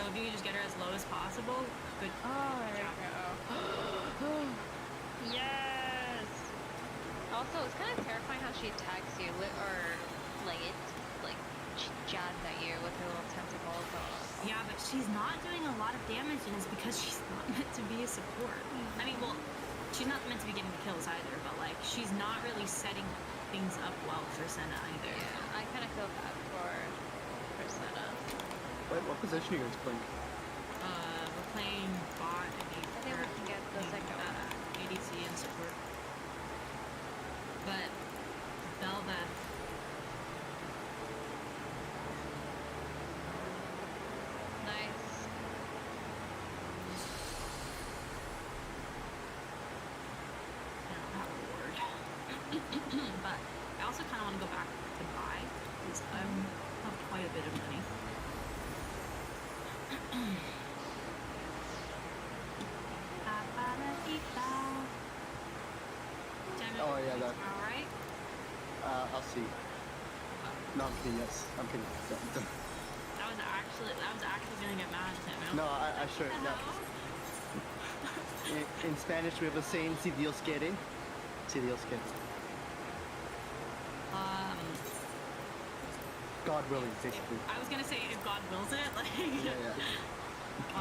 if you can just get her as low as possible, good. Oh, there we go. Yes. Also, it's kind of terrifying how she attacks you, or like she jabs at you with her little tentacles. Oh. Yeah, but she's not doing a lot of damage, and it's because she's not meant to be a support. I mean, well, she's not meant to be getting kills either, but like she's not really setting things up well for Senna either. Yeah, I kind of feel bad for Senna. Wait, what position are you guys playing? We're playing bot and I think we can get the second one. ADC and support. But Bel'Veth. Nice. I don't have a ward. But I also kind of want to go back to buy because I have quite a bit of money. Oh yeah, that. All right. I'll see. No, I'm kidding. Yes, I'm kidding. I was actually gonna get mad at him. No, I sure. Yeah. In Spanish, we have a saying: "Si Dios quiere." Si Dios quiere. God willing, basically. I was gonna say if God wills it, like. Yeah.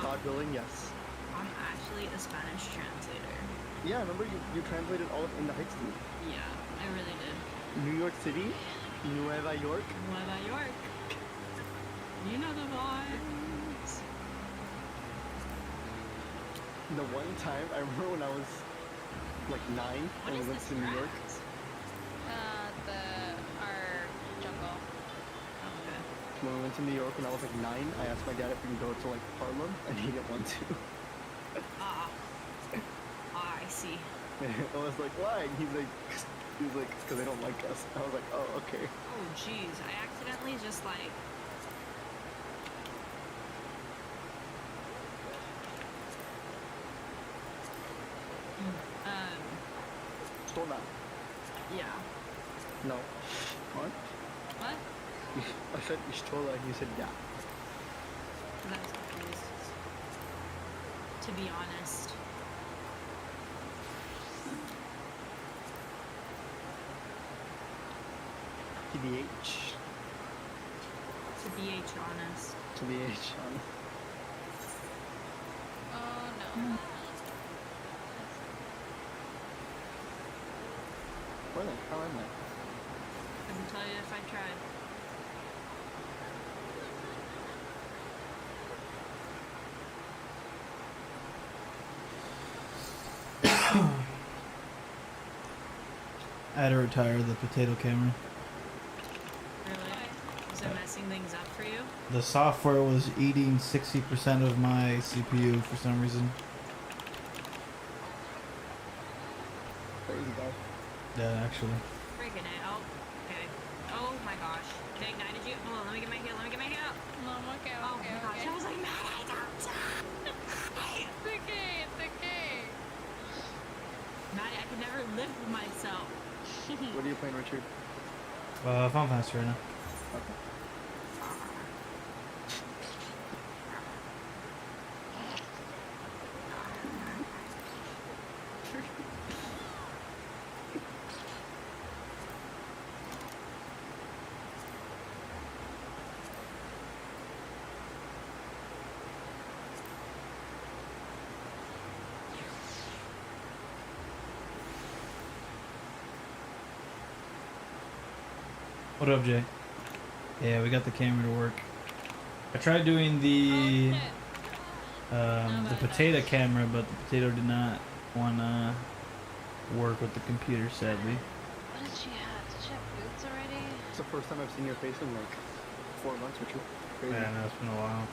God willing, yes. I'm actually a Spanish translator. Yeah, remember you translated all in the Heights team? Yeah, I really did. New York City, Nueva York. Nueva York. You know the vibes. The one time, I remember when I was like 9 and we went to New York. Our jungle. Okay. When we went to New York when I was like 9, I asked my dad if we can go to like Harlem, and he didn't want to. I see. I was like, why? And he's like, because they don't like us. I was like, oh, okay. Oh, jeez. I accidentally just like. Stole that. Yeah. No. What? What? I said you stole that, and you said yeah. I was confused. To be honest. TBH. To be honest. TBH. Oh no. Where the hell am I? I can tell you if I tried. I had to retire the potato camera. Really? Is it messing things up for you? The software was eating 60% of my CPU for some reason. Crazy guy. Yeah, actually. Freaking it. Oh, okay. Oh my gosh. They ignited you? Hold on, let me get my heal. No, okay. Oh my gosh. I was like, man, I don't die. It's okay. Maddie, I could never live with myself. What are you playing, Richard? Fun Fast right now. Okay. What up, Jay? Yeah, we got the camera to work. I tried doing the potato camera, but the potato did not want to work with the computer, sadly. What did she have? Did she have boots already? It's the first time I've seen your face in like 4 months or 2. Crazy. Yeah, no, it's been a while.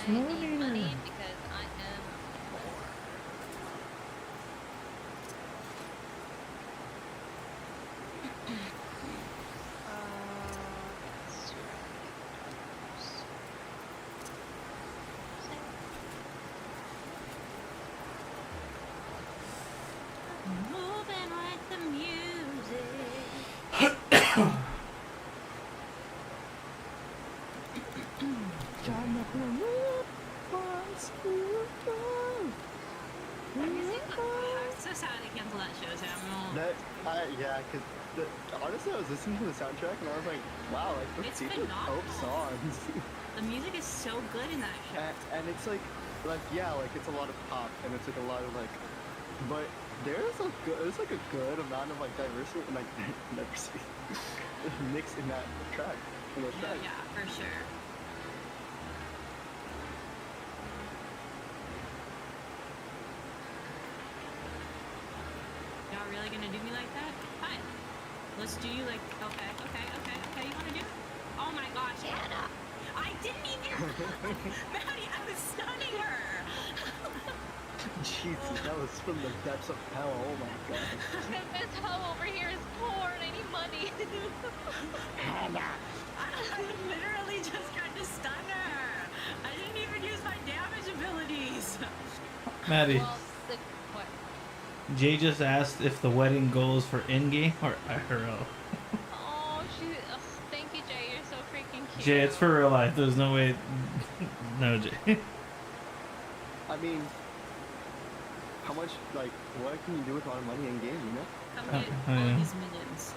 I need money because I am poor. I'm so sad I canceled that show, Samuel. Yeah, because honestly, I was listening to the soundtrack and I was like, wow, like It's these are dope phenomenal. songs. The music is so good in that show. and it's like yeah, like it's a lot of pop and it's like a lot of like, but there's like a good amount of like diversity and like diversity mixed in that track. In those tracks. Yeah, for sure. Y'all really gonna do me like that? Fine. Let's do you like, okay. You wanna do it? Oh my gosh, Anna! I didn't even, Maddie, I was stunning her! Jesus, that was from the depths of hell. Oh my god. This hoe over here is poor and I need money. Hannah! I literally just tried to stun her! I didn't even use my damage abilities! Maddie, Well, what? Jay just asked if the wedding goes for in-game or IRL. Oh, thank you, Jay. You're so freaking cute. Jay, it's for real life. There's no way. No, Jay. I mean, how much, like, what can you do with a lot of money in game, you know? Come get Oh, all yeah. these minions.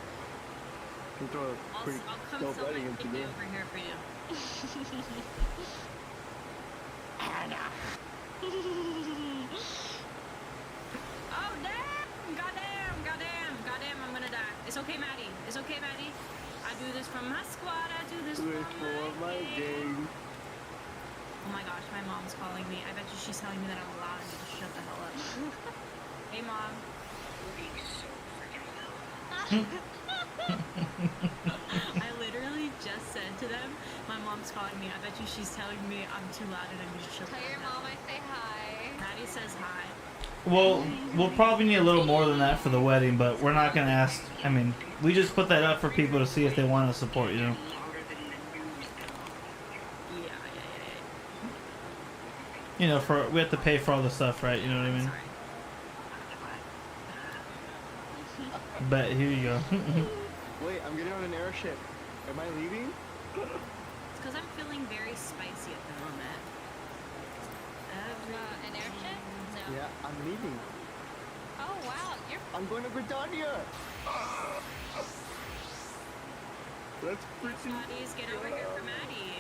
You can throw a pretty I'll come dope sell my wedding into ticket game. over here for you. Oh, damn! Goddamn, I'm gonna die. It's okay, Maddie. It's okay, Maddie. I do this from my squad. I do this Do from it for my game. Oh my gosh, my mom's calling me. I bet you she's telling me that I'm loud and to shut the hell up. Hey, Mom. I literally just said to them, my mom's calling me. I bet you she's telling me I'm too loud and I need to shut the Tell your hell mom up. I say hi. Maddie says hi. Well, we'll probably need a little more than that for the wedding, but we're not gonna ask. I mean, we just put that up for people to see if they want to support, you know. Yeah. You know, we have to pay for all the stuff, right? You know what I mean? Sorry. But here you go. Wait, I'm getting on an airship. Am I leaving? It's because I'm feeling very spicy at the moment. An airship? No. Yeah, I'm leaving. Oh, wow. You're I'm going to Britannia. That's pretty. Maddie's get over here for Maddie.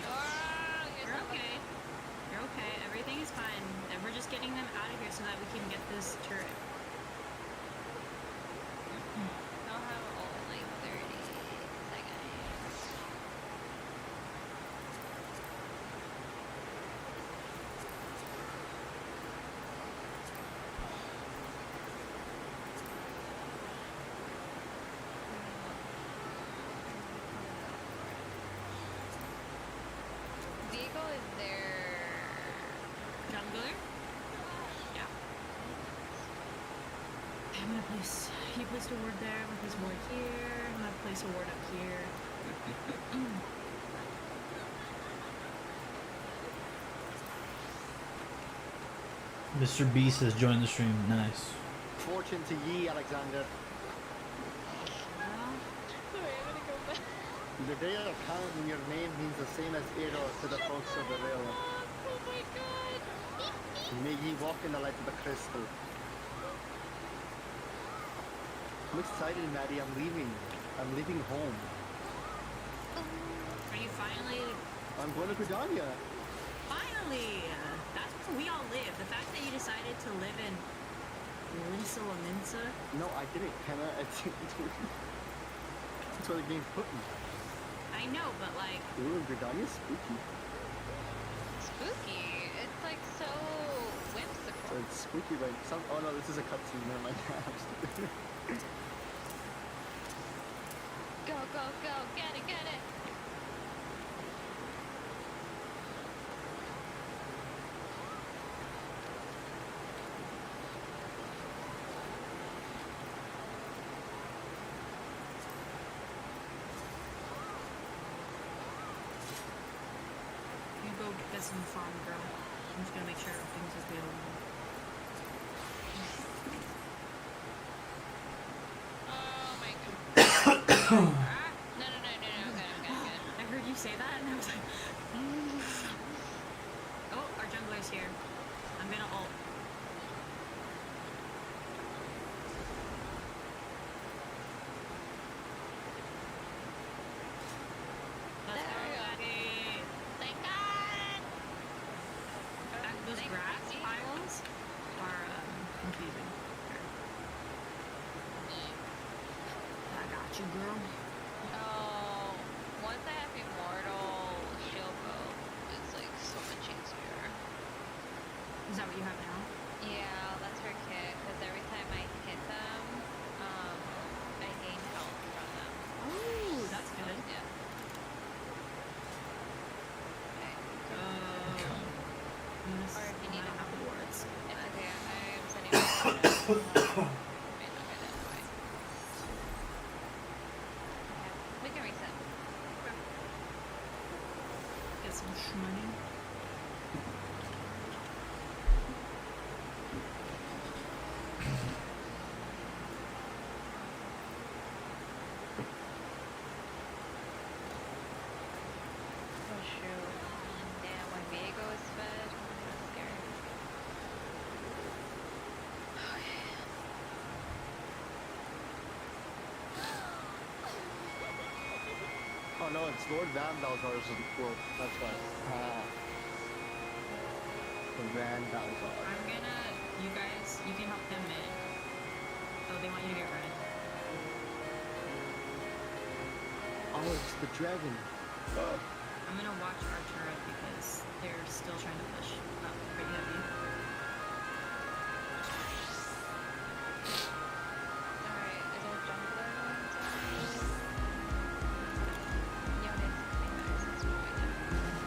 Oh, You're okay. You're okay. Everything is fine. And we're just getting them out of here so that we can get this turret. I'll have like 30 seconds. Diego is there. Jungler? Yeah. I'm gonna place. He placed a ward there. I'm gonna place a ward here. I'm gonna place a ward up here. Mr. Beast has joined the stream. Nice. Fortune to ye, Alexander. Well, Sorry, I'm gonna go back. The day of counting your name means the same as arrow to the folks of the rail. Oh my god. May ye walk in the light of the crystal. I'm excited, Maddie. I'm leaving. I'm leaving home. are you finally? I'm going to Britannia. Finally! That's where we all live. The fact that you decided to live in Linsa Laminsa. No, I didn't, Kenna. That's where the game's put me. I know, but like, Ooh, Britannia's spooky. Spooky. It's like so whimsical. So it's spooky, like some. Oh no, this is a cutscene. Never mind. Go, go, go. Get it, get it. you go get some farm, girl. I'm just gonna make sure everything's available. No, no, no, no, good, I'm good. I heard you say that, and I was like, oh, our jungler's here. I'm gonna ult. Let's There go, we go. buddy. Thank God! Those Thank grass you. piles are confusing. I got you, girl. Oh, once I have Immortal Shield Bow, it's like so much easier. Is that what you have now? Yeah, that's her kit, because every time I hit them, I gain health from them. Oh, that's good. Yeah. Okay. Or if you need have awards. It's okay, I'm sending you a Wait, okay, that's fine. Okay, we can reset. Get some money. Oh shoot. Damn, my Viego is fed. That's scary. Okay. Oh no, it's Lord Van Balzar's world. That's why. The Van Balzar. I'm gonna, you guys, you can help them mid. Oh, they want you to get red. Oh, it's the dragon. I'm gonna watch our turret because they're still trying to push up pretty heavy. Alright, is our jungler going to? Yeah, it is. I think that is what's going on. There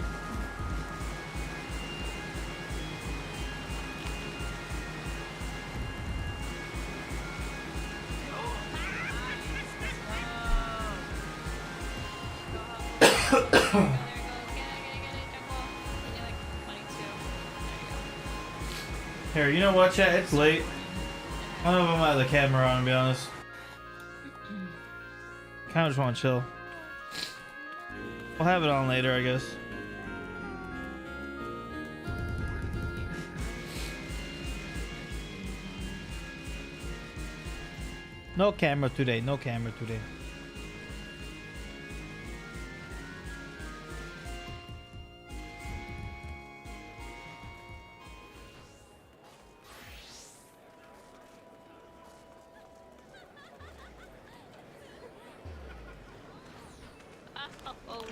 it goes. Get it, jungle. You need like 22. There you go. Here, you know what, chat? It's late. I don't know if I'm out of the camera on, to be honest. Kinda just wanna chill. We'll have it on later, I guess. No camera today, no camera today. Oh,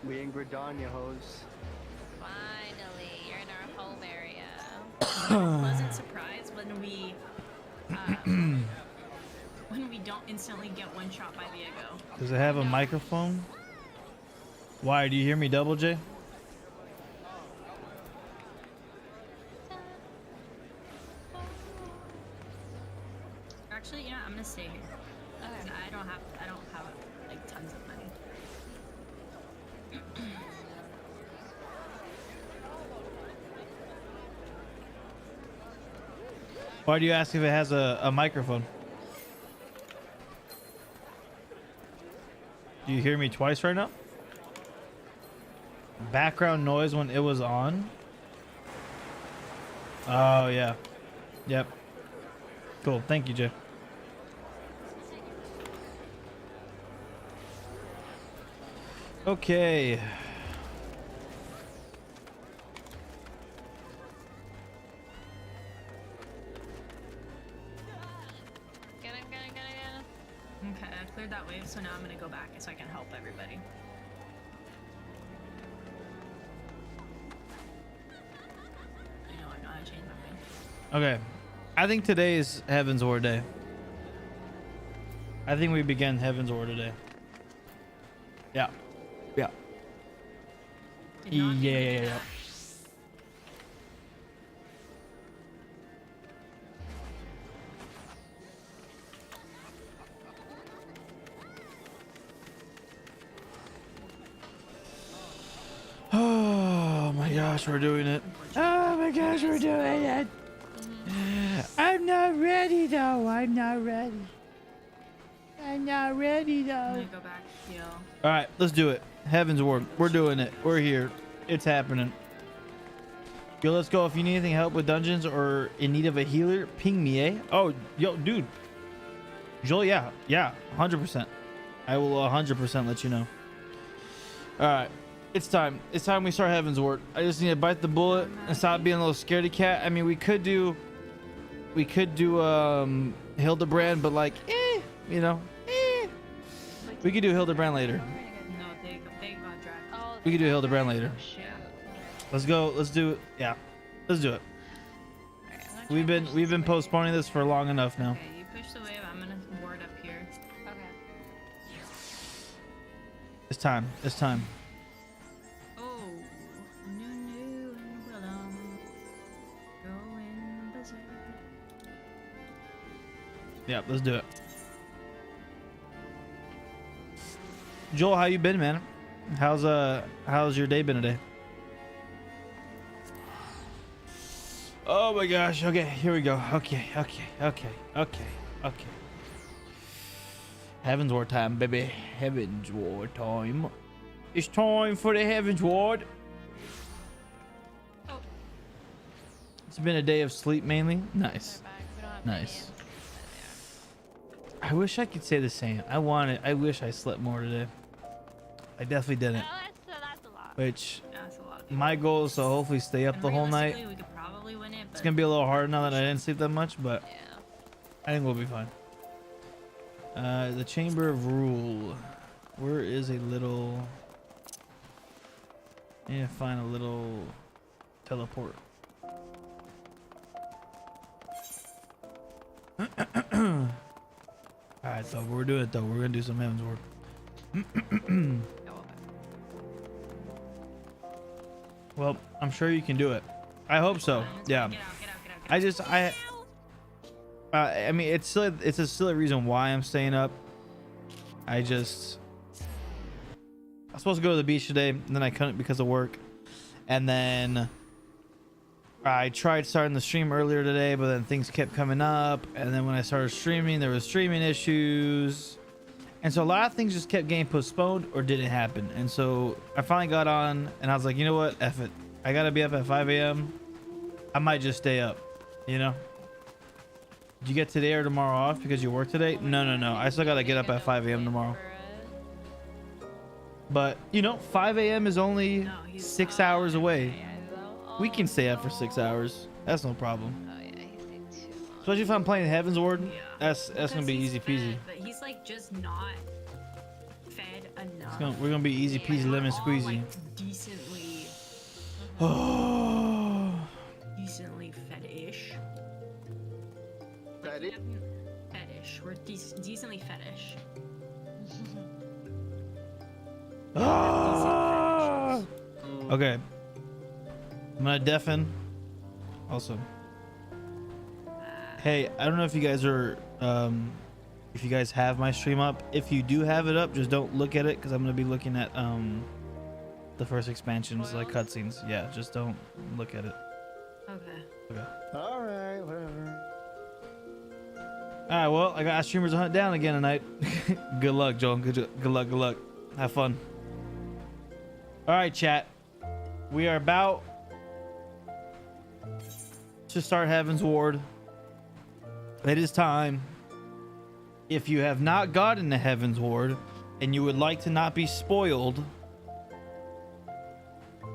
We in Gridania, hoes. finally, you're in our home area. Pleasant surprise when we don't instantly get one shot by Viego. Does it have a microphone? Why, do you hear me double, J? Actually, you know, I'm gonna stay here. Okay. I don't have like tons of money. Why do you ask if it has a microphone? Do you hear me twice right now? Background noise when it was on? Oh, yeah. Yep. Cool. Thank you, Jay. Okay. Get him. Okay, I cleared that wave, so now I'm gonna go back so I can help everybody. I know I know how to change my mind. Okay. I think today is Heaven's War Day. I think we begin Heaven's War today. Yeah. Yeah. Did not mean to do Yeah. that. Oh my gosh, we're doing it. Oh my gosh, we're doing it. I'm not ready though. I'm not ready. I'm not ready I'm though. gonna go back to heal. All right, let's do it. Heaven's Ward. We're doing it. We're here. It's happening. Yo, let's go. If you need anything help with dungeons or in need of a healer, ping me, eh? Oh, yo, dude. Joel, yeah. Yeah, 100%. I will 100% let you know. All right. It's time. It's time we start Heaven's Ward. I just need to bite the bullet and stop being a little scaredy cat. I mean, we could do Hildebrand, but like, you know, we could do Hildebrand later. No, they got dragged. Oh, We could do Hildebrand later. Shoot. Let's go. Let's do it. Yeah, let's do it. Alright, I'm gonna try and push We've this been wave. postponing this for long enough now. Okay, you push the wave. I'm gonna ward up here. Okay. It's time. It's time. Oh, new and Willem going berserk. Yeah, let's do it. Joel, how you been, man? How's your day been today? Oh my gosh. Okay, here we go. Okay. Heaven's Ward time, baby. Heaven's Ward time. It's time for the Heaven's Ward. Oh. It's been a day of sleep mainly. Nice. They're back. We don't have Nice. minions. I wish I could say the same. I wish I slept more today. I definitely didn't. Oh, that's a lot. Which That's a lot. my goal is to hopefully stay up And the whole night. realistically, we could probably win it, It's but gonna be a little hard now that I didn't sleep that much, but Yeah. I think we'll be fine. The Chamber of Rule. Where is a little? I need to find a little teleport. Alright, so we're doing it though. We're gonna do some Heaven's Ward. Oh, okay. Well, I'm sure you can do it. I hope so. Yeah. Get out. I mean, it's a silly reason why I'm staying up. I was supposed to go to the beach today, and then I couldn't because of work. And then I tried starting the stream earlier today, but then things kept coming up. And then when I started streaming, there was streaming issues. And so a lot of things just kept getting postponed or didn't happen. And so I finally got on, and I was like, you know what? F it. I got to be up at 5 a.m. I might just stay up, you know? Did you get today or tomorrow off because you work today? No. I still got to get up at 5 a.m. tomorrow. But, you know, 5 a.m. is only No, he's 6 hours away. Oh, We can stay up for 6 hours. That's no problem. Oh yeah, he stayed too long. Especially if I'm playing Heaven's Ward. Yeah. That's Because gonna be he's easy peasy. fed, but he's like just not fed enough. We're gonna be easy Like, peasy we're lemon all, squeezy. like, decently Oh. fed-ish. Fed-ish? Fetish. We're decently fetish. Ah! Okay. I'm gonna deafen. Also. Hey, I don't know if you guys are if you guys have my stream up. If you do have it up, just don't look at it because I'm gonna be looking at the first expansions, like cutscenes. Yeah, just don't look at it. Okay. All right, whatever. All right, well, I got streamers to hunt down again tonight. Good luck, Joel. Good luck. Have fun. All right, chat. We are about to start Heaven's Ward. It is time. If you have not gotten to Heaven's Ward and you would like to not be spoiled,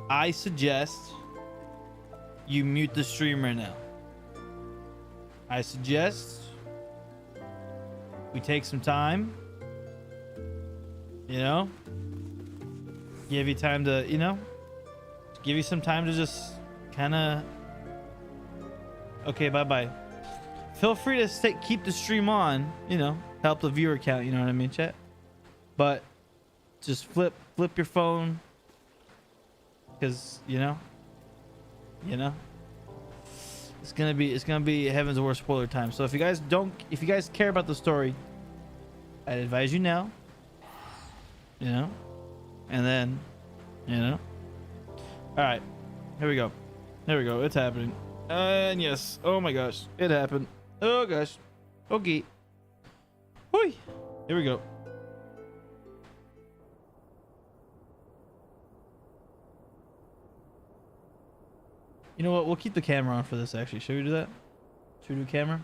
I suggest you mute the stream right now. I suggest we take some time, you know, give you time to, you know, give you some time to just kind of, okay, bye. Feel free to keep the stream on, you know, help the viewer count, you know what I mean, chat? But just flip your phone, because, you know, it's gonna be Heaven's Ward spoiler time. So if you guys care about the story, I'd advise you now, you know, and then, you know. All right, here we go. It's happening. And yes. Oh my gosh. It happened. Oh gosh. Okay. Whee. Here we go. You know what? We'll keep the camera on for this actually. Should we do that? Should we do camera?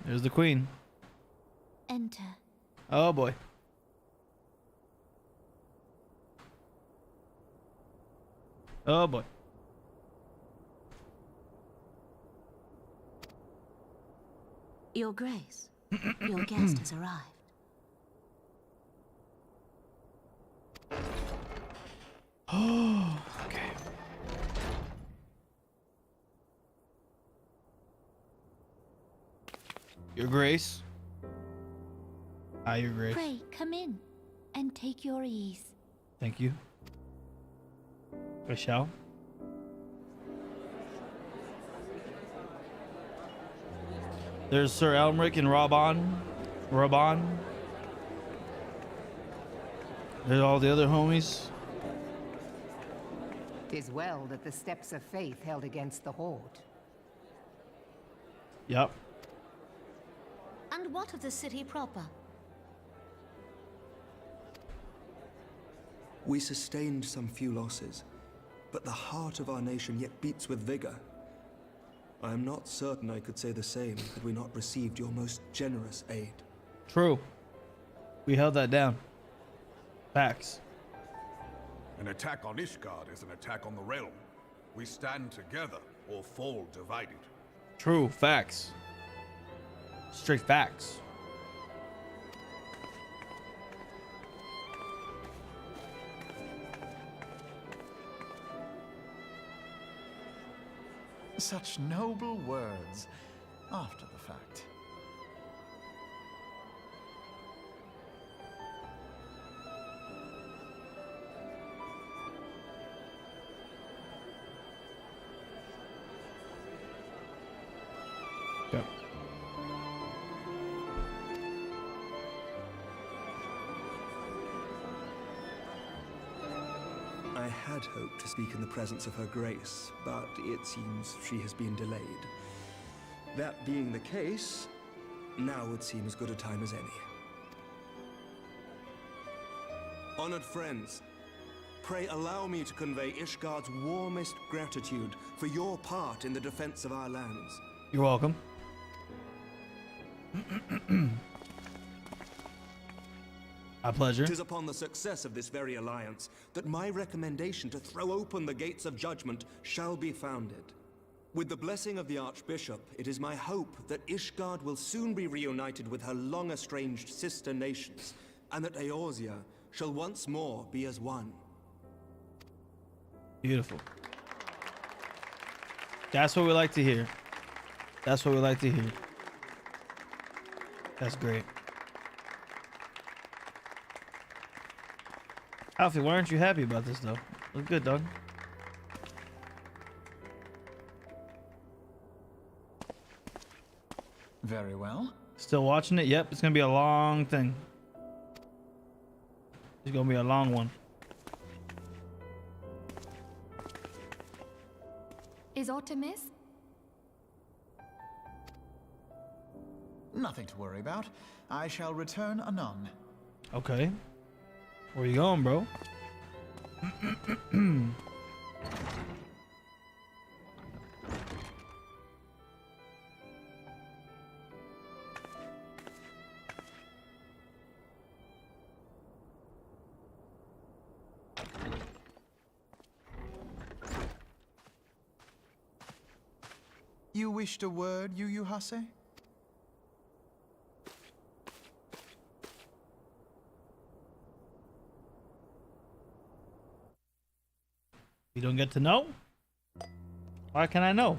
There's the queen. Enter. Oh boy. Oh boy. Your Grace, your guest has arrived. Oh, okay. Your Grace. Hi, Your Grace. Pray, come in and take your ease. Thank you. I shall. There's Sir Elmric and Raban. There's all the other homies. 'Tis well that the steps of faith held against the Horde. Yep. And what of the city proper? We sustained some few losses, but the heart of our nation yet beats with vigor. I am not certain I could say the same had we not received your most generous aid. True. We held that down. Facts. An attack on Ishgard is an attack on the realm. We stand together or fall divided. True. Facts. Straight facts. Such noble words after the fact. Go. I had hoped to speak in the presence of her grace, but it seems she has been delayed. That being the case, now would seem as good a time as any. Honored friends, pray allow me to convey Ishgard's warmest gratitude for your part in the defense of our lands. You're welcome. My pleasure. 'Tis upon the success of this very alliance that my recommendation to throw open the gates of judgment shall be founded. With the blessing of the Archbishop, it is my hope that Ishgard will soon be reunited with her long-estranged sister nations, and that Eorzea shall once more be as one. Beautiful. That's what we like to hear. That's what we like to hear. That's great. Alfie, why aren't you happy about this though? Look good, dog. Very well. Still watching it? Yep, it's gonna be a long thing. It's gonna be a long one. Is aught amiss? Nothing to worry about. I shall return anon. Okay. Where you going, bro? You wished a word, Yu Hase? You don't get to know? Why can I know?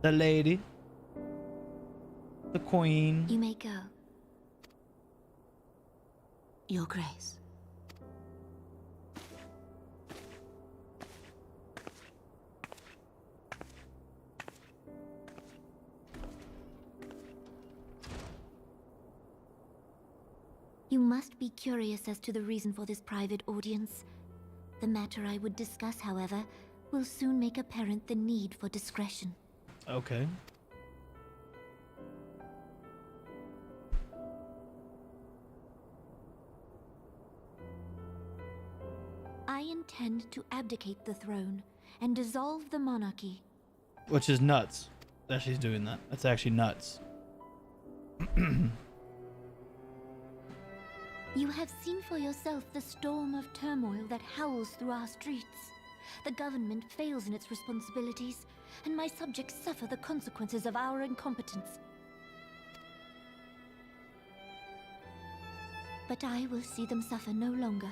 The lady. The queen. You may go. Your Grace. You must must be curious as to the reason for this private audience. The matter I would discuss, however, will soon make apparent the need for discretion. Okay. I intend to abdicate the throne and dissolve the monarchy. Which is nuts that she's doing that. That's actually nuts. You have seen for yourself the storm of turmoil that howls through our streets. The government fails in its responsibilities, and my subjects suffer the consequences of our incompetence. But I will see them suffer no longer.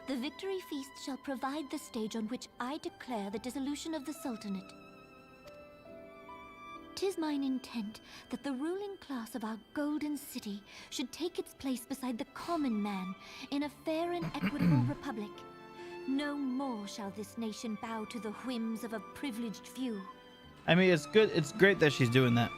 The victory feast shall provide the stage on which I declare the dissolution of the Sultanate. 'Tis mine intent that the ruling class of our golden city should take its place beside the common man in a fair and equitable republic. No more shall this nation bow to the whims of a privileged few. I mean, it's good. It's great that she's doing that.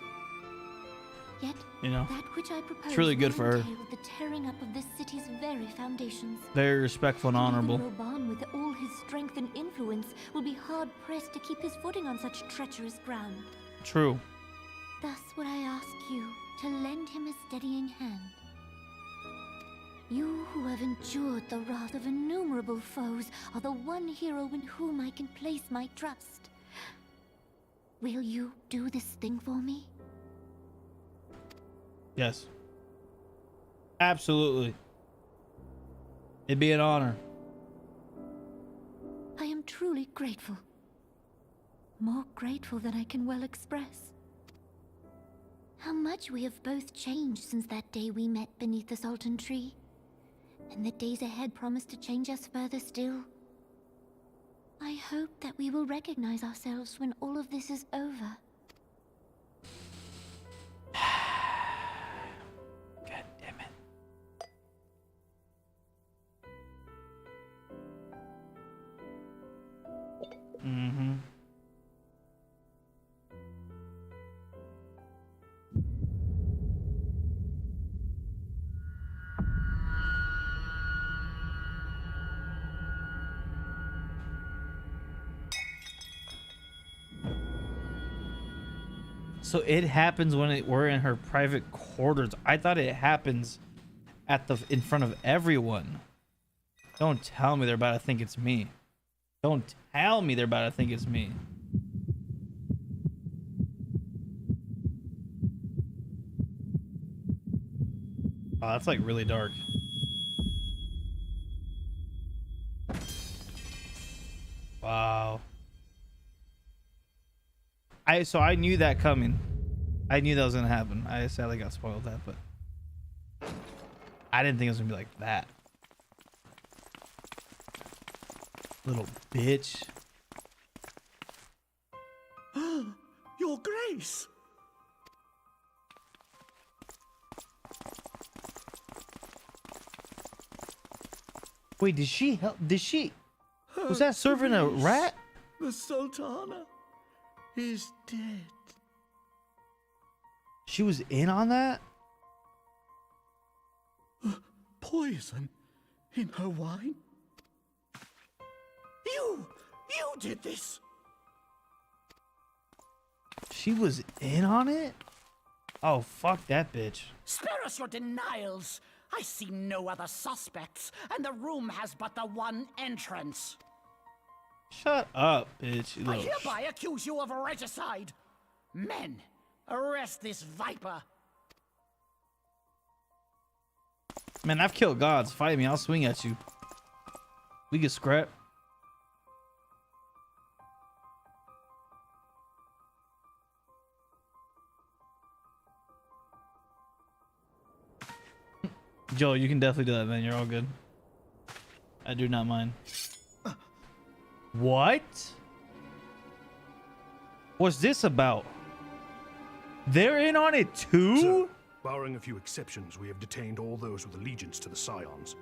Yet, You know, that which I propose really good will for her. entail the tearing up of this city's very foundations. Very respectful and honorable. Even Roban, with all his strength and influence, will be hard-pressed to keep his footing on such treacherous ground. True. Thus would I ask you to lend him a steadying hand. You who have endured the wrath of innumerable foes are the one hero in whom I can place my trust. Will you do this thing for me? Yes. Absolutely. It'd be an honor. I am truly grateful. More grateful than I can well express. How much we have both changed since that day we met beneath the Sultan tree. And the days ahead promise to change us further still. I hope that we will recognize ourselves when all of this is over. God damn it. Mm-hmm. So it happens when we're in her private quarters. I thought it happens in front of everyone. Don't tell me they're about to think it's me. Don't tell me they're about to think it's me. Oh, that's like really dark. Wow. So I knew that coming. I knew that was gonna happen. I sadly got spoiled that, but I didn't think it was gonna be like that. Little bitch. Your Grace! Wait, did she help? Did she? Was that serving a rat? The Sultana is dead. She was in on that? Poison in her wine? You did this! She was in on it? Oh, fuck that bitch. Spare us your denials. I see no other suspects, and the room has but the one entrance. Shut up, bitch. You I little hereby accuse you of regicide. Men, arrest this viper. Man, I've killed gods. Fight me. I'll swing at you. We can scrap. Joe, you can definitely do that, man. You're all good. I do not mind. What? What's this about? They're in on it too? Sir, barring a few exceptions, we have detained all those with allegiance to the Scions.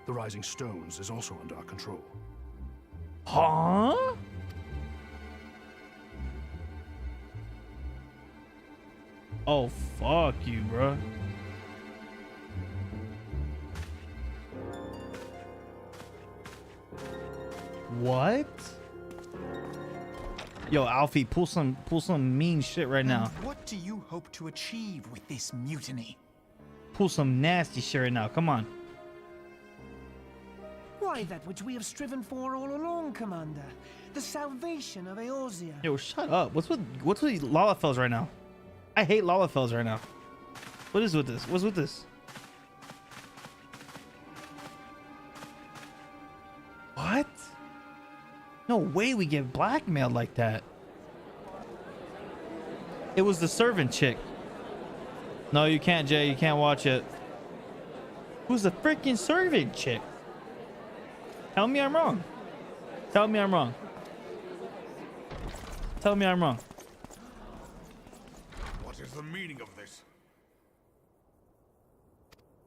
The Rising Stones is also under our control. Huh? Oh, fuck you, bro. What? Yo, Alfie, pull some mean shit right now. And what do you hope to achieve with this mutiny? Pull some nasty shit right now. Come on. Why, that which we have striven for all along, Commander. The salvation of Eorzea. Yo, shut up. What's with Lalafels right now? I hate Lalafels right now. What is with this? What's with this? What? No way we get blackmailed like that. It was the servant chick. No, you can't, Jay. You can't watch it. Who's the freaking servant chick? Tell me I'm wrong. Tell me I'm wrong. Tell me I'm wrong. What is the meaning of this?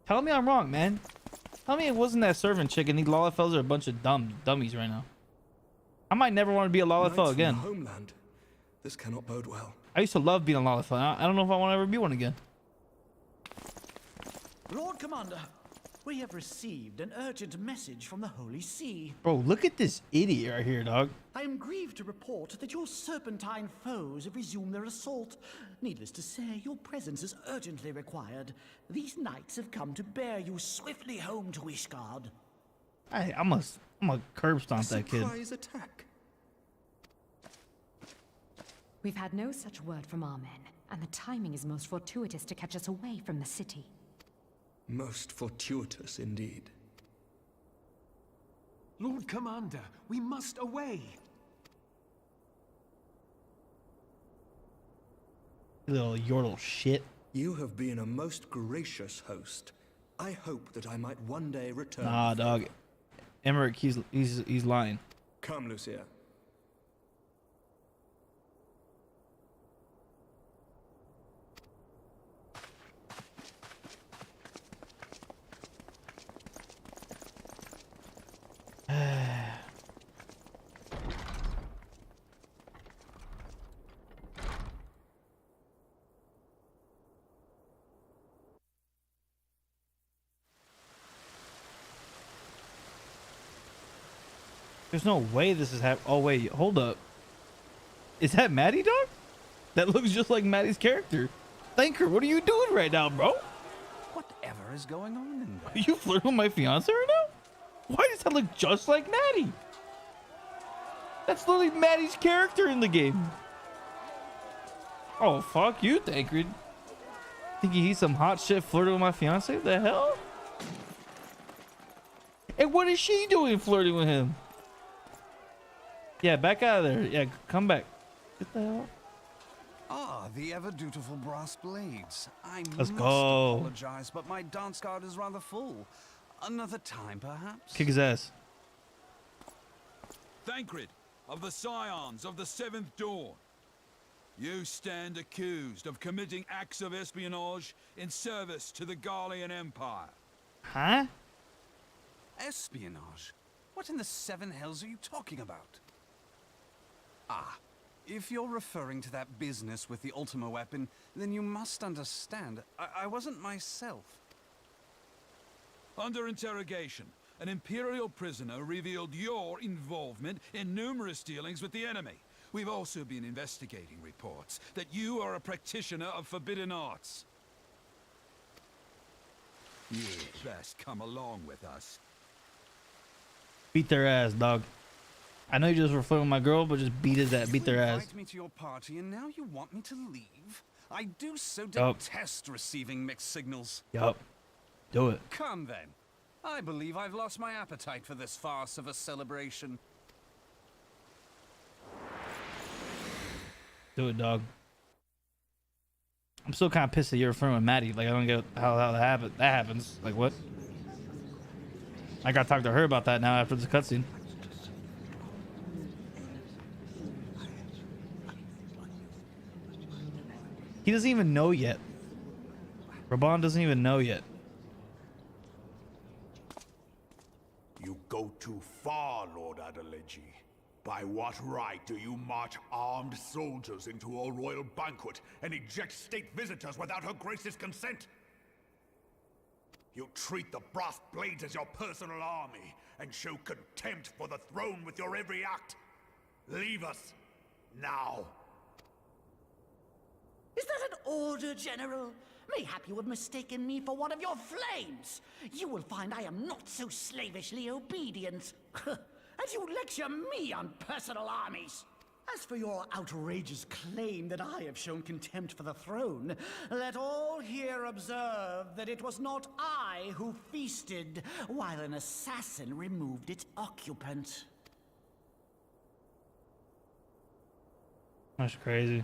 Tell me I'm wrong, man. Tell me it wasn't that servant chick and these Lalafels are a bunch of dummies right now. I might never want to be a Lalafell again. Homeland. This cannot bode well. I used to love being a Lalafell. I don't know if I want to ever be one again. Lord Commander, we have received an urgent message from the Holy See. Bro, look at this idiot right here, dog. I am grieved to report that your serpentine foes have resumed their assault. Needless to say, your presence is urgently required. These knights have come to bear you swiftly home to Ishgard. I'm a curb stomp that kid. Surprise attack. We've had no such word from our men, and the timing is most fortuitous to catch us away from the city. Most fortuitous indeed. Lord Commander, we must away. Little yordle shit. You have been a most gracious host. I hope that I might one day return. Nah, dog. Emmerich, he's lying. Come, Lucia. There's no way this is happening. Oh, wait. Hold up. Is that Maddie, dog? That looks just like Maddie's character. Thanker, what are you doing right now, bro? Whatever is going on in there? Are you flirting with my fiance right now? Why does that look just like Maddie? That's literally Maddie's character in the game. Oh, fuck you, Thancred. Thinking he's some hot shit flirting with my fiance? What the hell? And what is she doing flirting with him? Yeah, back out of there. Yeah, come back. Get the hell? Ah, the ever-dutiful brass blades. I Let's must go. apologize, but my dance card is rather full. Another time, perhaps? Kick his ass. Thancred, of the Scions of the Seventh Dawn. You stand accused of committing acts of espionage in service to the Garlean Empire. Huh? Espionage? What in the seven hells are you talking about? Ah, if you're referring to that business with the Ultima weapon, then you must understand, I wasn't myself. Under interrogation, an Imperial prisoner revealed your involvement in numerous dealings with the enemy. We've also been investigating reports that you are a practitioner of forbidden arts. You'd best come along with us. Beat their ass, dog. I know you just were flirting with my girl, but just beat his ass. Beat their ass. You invite me to your party, and now you want me to leave? I do so Yup. detest receiving mixed signals. Yup. Do it. Come then. I believe I've lost my appetite for this farce of a celebration. Do it, dog. I'm still kind of pissed that you're flirting with Maddie. Like, I don't get how that happens. Like, what? I gotta talk to her about that now after this cutscene. He doesn't even know yet. Raban doesn't even know yet. You go too far, Lord Adeleji. By what right do you march armed soldiers into a royal banquet and eject state visitors without her grace's consent? You treat the brass blades as your personal army, and show contempt for the throne with your every act. Leave us, now. Is that an order, General? Mayhap you have mistaken me for one of your flames. You will find I am not so slavishly obedient. And you lecture me on personal armies. As for your outrageous claim that I have shown contempt for the throne, let all here observe that it was not I who feasted, while an assassin removed its occupant. That's crazy.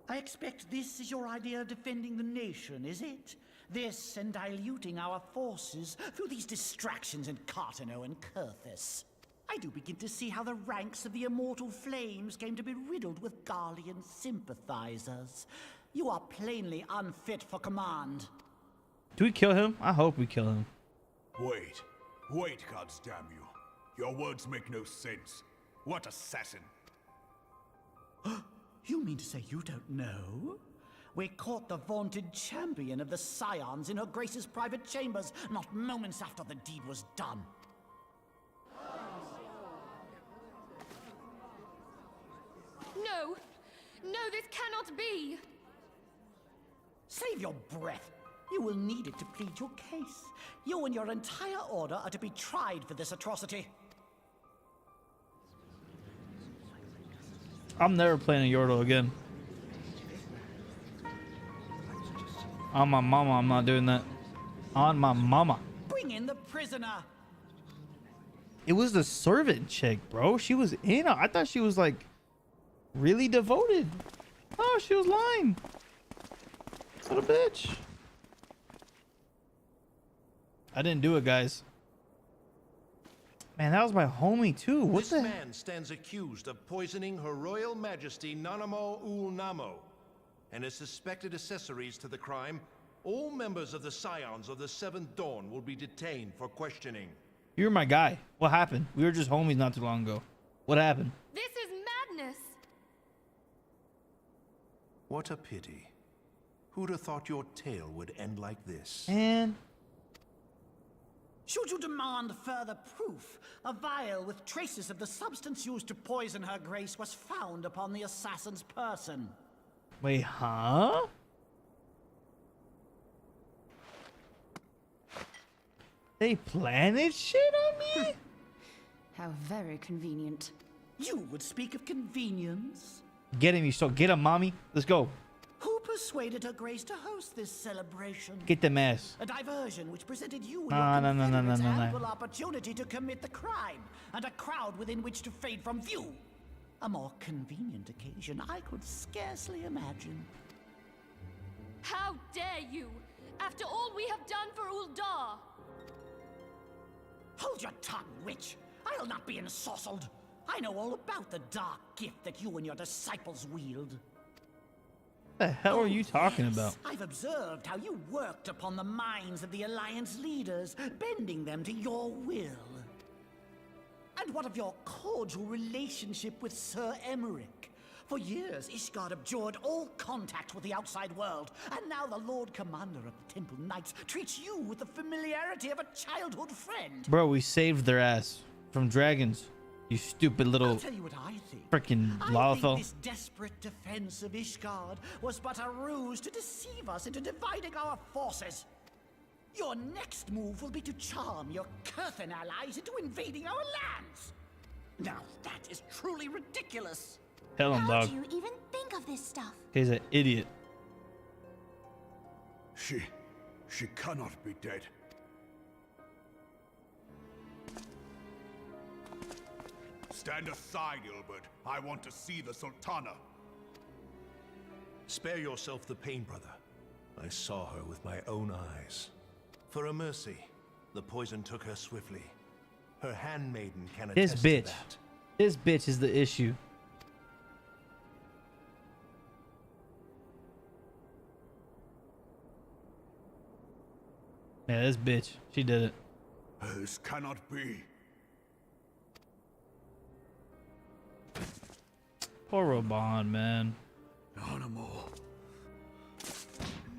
I expect this is your idea of defending the nation, is it? This and diluting our forces through these distractions in Cartano and Kurthis. I do begin to see how the ranks of the Immortal Flames came to be riddled with Garlean sympathizers. You are plainly unfit for command. Do we kill him? I hope we kill him. Wait, goddamn you. Your words make no sense. What assassin? You mean to say you don't know? We caught the vaunted champion of the Scions in her Grace's private chambers, not moments after the deed was done. No! No, this cannot be! Save your breath. You will need it to plead your case. You and your entire order are to be tried for this atrocity. I'm never playing a Yordle again. On my mama, I'm not doing that. On my mama. Bring in the prisoner. It was the servant chick, bro. She was in. I thought she was like really devoted. Oh, she was lying. What a bitch. I didn't do it, guys. Man, that was my homie too. What this the? man stands accused of poisoning Her Royal Majesty Nanamo Ul Namo, and his suspected accessories to the crime. All members of the Scions of the Seventh Dawn will be detained for questioning. You're my guy. What happened? We were just homies not too long ago. What happened? This is madness! What a pity. Who'd have thought your tale would end like this? And should you demand further proof, a vial with traces of the substance used to poison her grace was found upon the assassin's person. Wait, huh? They planted shit on me? How very convenient. You would speak of convenience? Get him, you so get him, mommy. Let's go. Who persuaded her grace to host this celebration? Get them ass. A diversion which presented you No, your no, no, no, no, no, no. ample opportunity to commit the crime, and a crowd within which to fade from view. A more convenient occasion I could scarcely imagine. How dare you! After all we have done for Uldar! Hold your tongue, witch! I'll not be ensorcelled. I know all about the dark gift that you and your disciples wield. What the hell are you talking about? I've observed how you worked upon the minds of the Alliance leaders, bending them to your will. And what of your cordial relationship with Sir Emmerich? For years, Ishgard abjured all contact with the outside world, and now the Lord Commander of the Temple Knights treats you with the familiarity of a childhood friend. Bro, we saved their ass from dragons. You stupid little I'll tell you what I think. freaking I Lalafell. think this desperate defense of Ishgard was but a ruse to deceive us into dividing our forces. Your next move will be to charm your Kurthan allies into invading our lands. Now that is truly ridiculous. Tell him, dog. How do you even think of this stuff? He's an idiot. She cannot be dead. Stand aside, Ilbert. I want to see the Sultana. Spare yourself the pain, brother. I saw her with my own eyes. For a mercy, the poison took her swiftly. Her handmaiden can This attest to bitch. that. This bitch is the issue. Yeah, this bitch. She did it. This cannot be. Poor Robon, man. Animal.